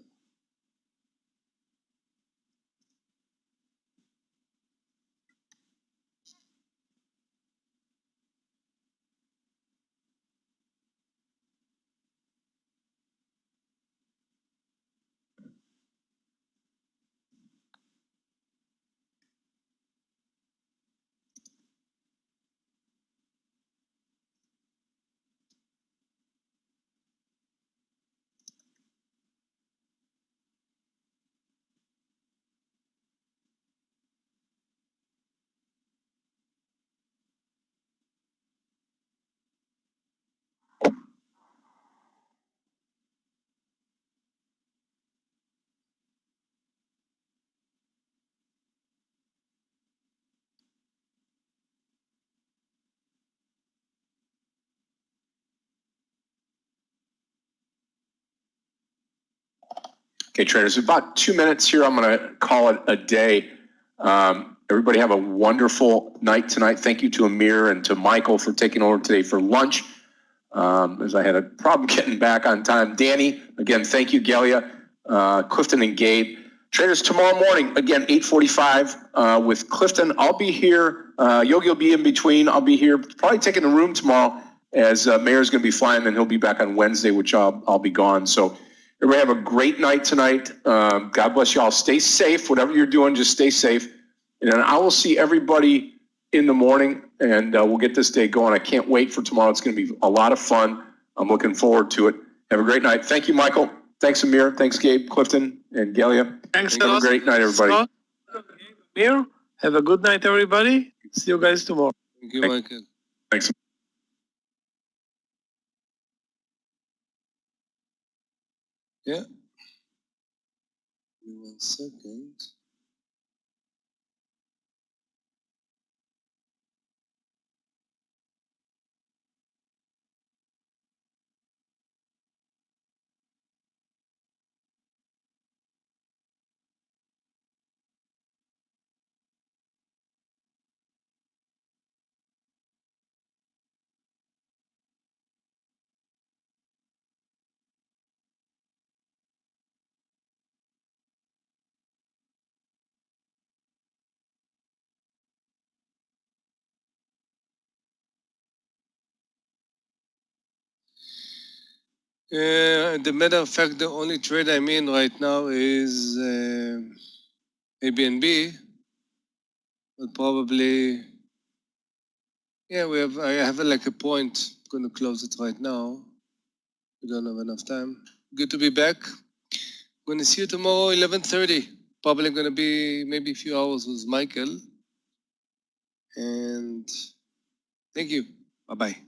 Okay, traders, about 2 minutes here. I'm going to call it a day. Everybody have a wonderful night tonight. Thank you to Meir and to Michael for taking over today for lunch, as I had a problem getting back on time. Danny, again, thank you. Galia, Clifton, and Gabe. Traders, tomorrow morning, again, 8:45 with Clifton. I'll be here. Yogi will be in between. I'll be here probably taking the room tomorrow as Meir's going to be flying, and he'll be back on Wednesday, which I'll be gone. So everybody have a great night tonight. God bless you all. Stay safe. Whatever you're doing, just stay safe. And then I will see everybody in the morning, and we'll get this day going. I can't wait for tomorrow. It's going to be a lot of fun. I'm looking forward to it. Have a great night. Thank you, Michael. Thanks, Amir. Thanks, Gabe, Clifton, and Galia.
Thanks a
Have
lot.
a great night, everybody.
Meir, have a good night, everybody. See you guys tomorrow.
Thank you, Michael.
Thanks.
Yeah. Give me 1 second. The matter of fact, the only trade I'm in right now is ABNB, but probably, yeah, I have like a point. I'm going to close it right now. We don't have enough time. Good to be back. Going to see you tomorrow, 11:30. Probably going to be maybe a few hours with Michael. And thank you. Bye-bye.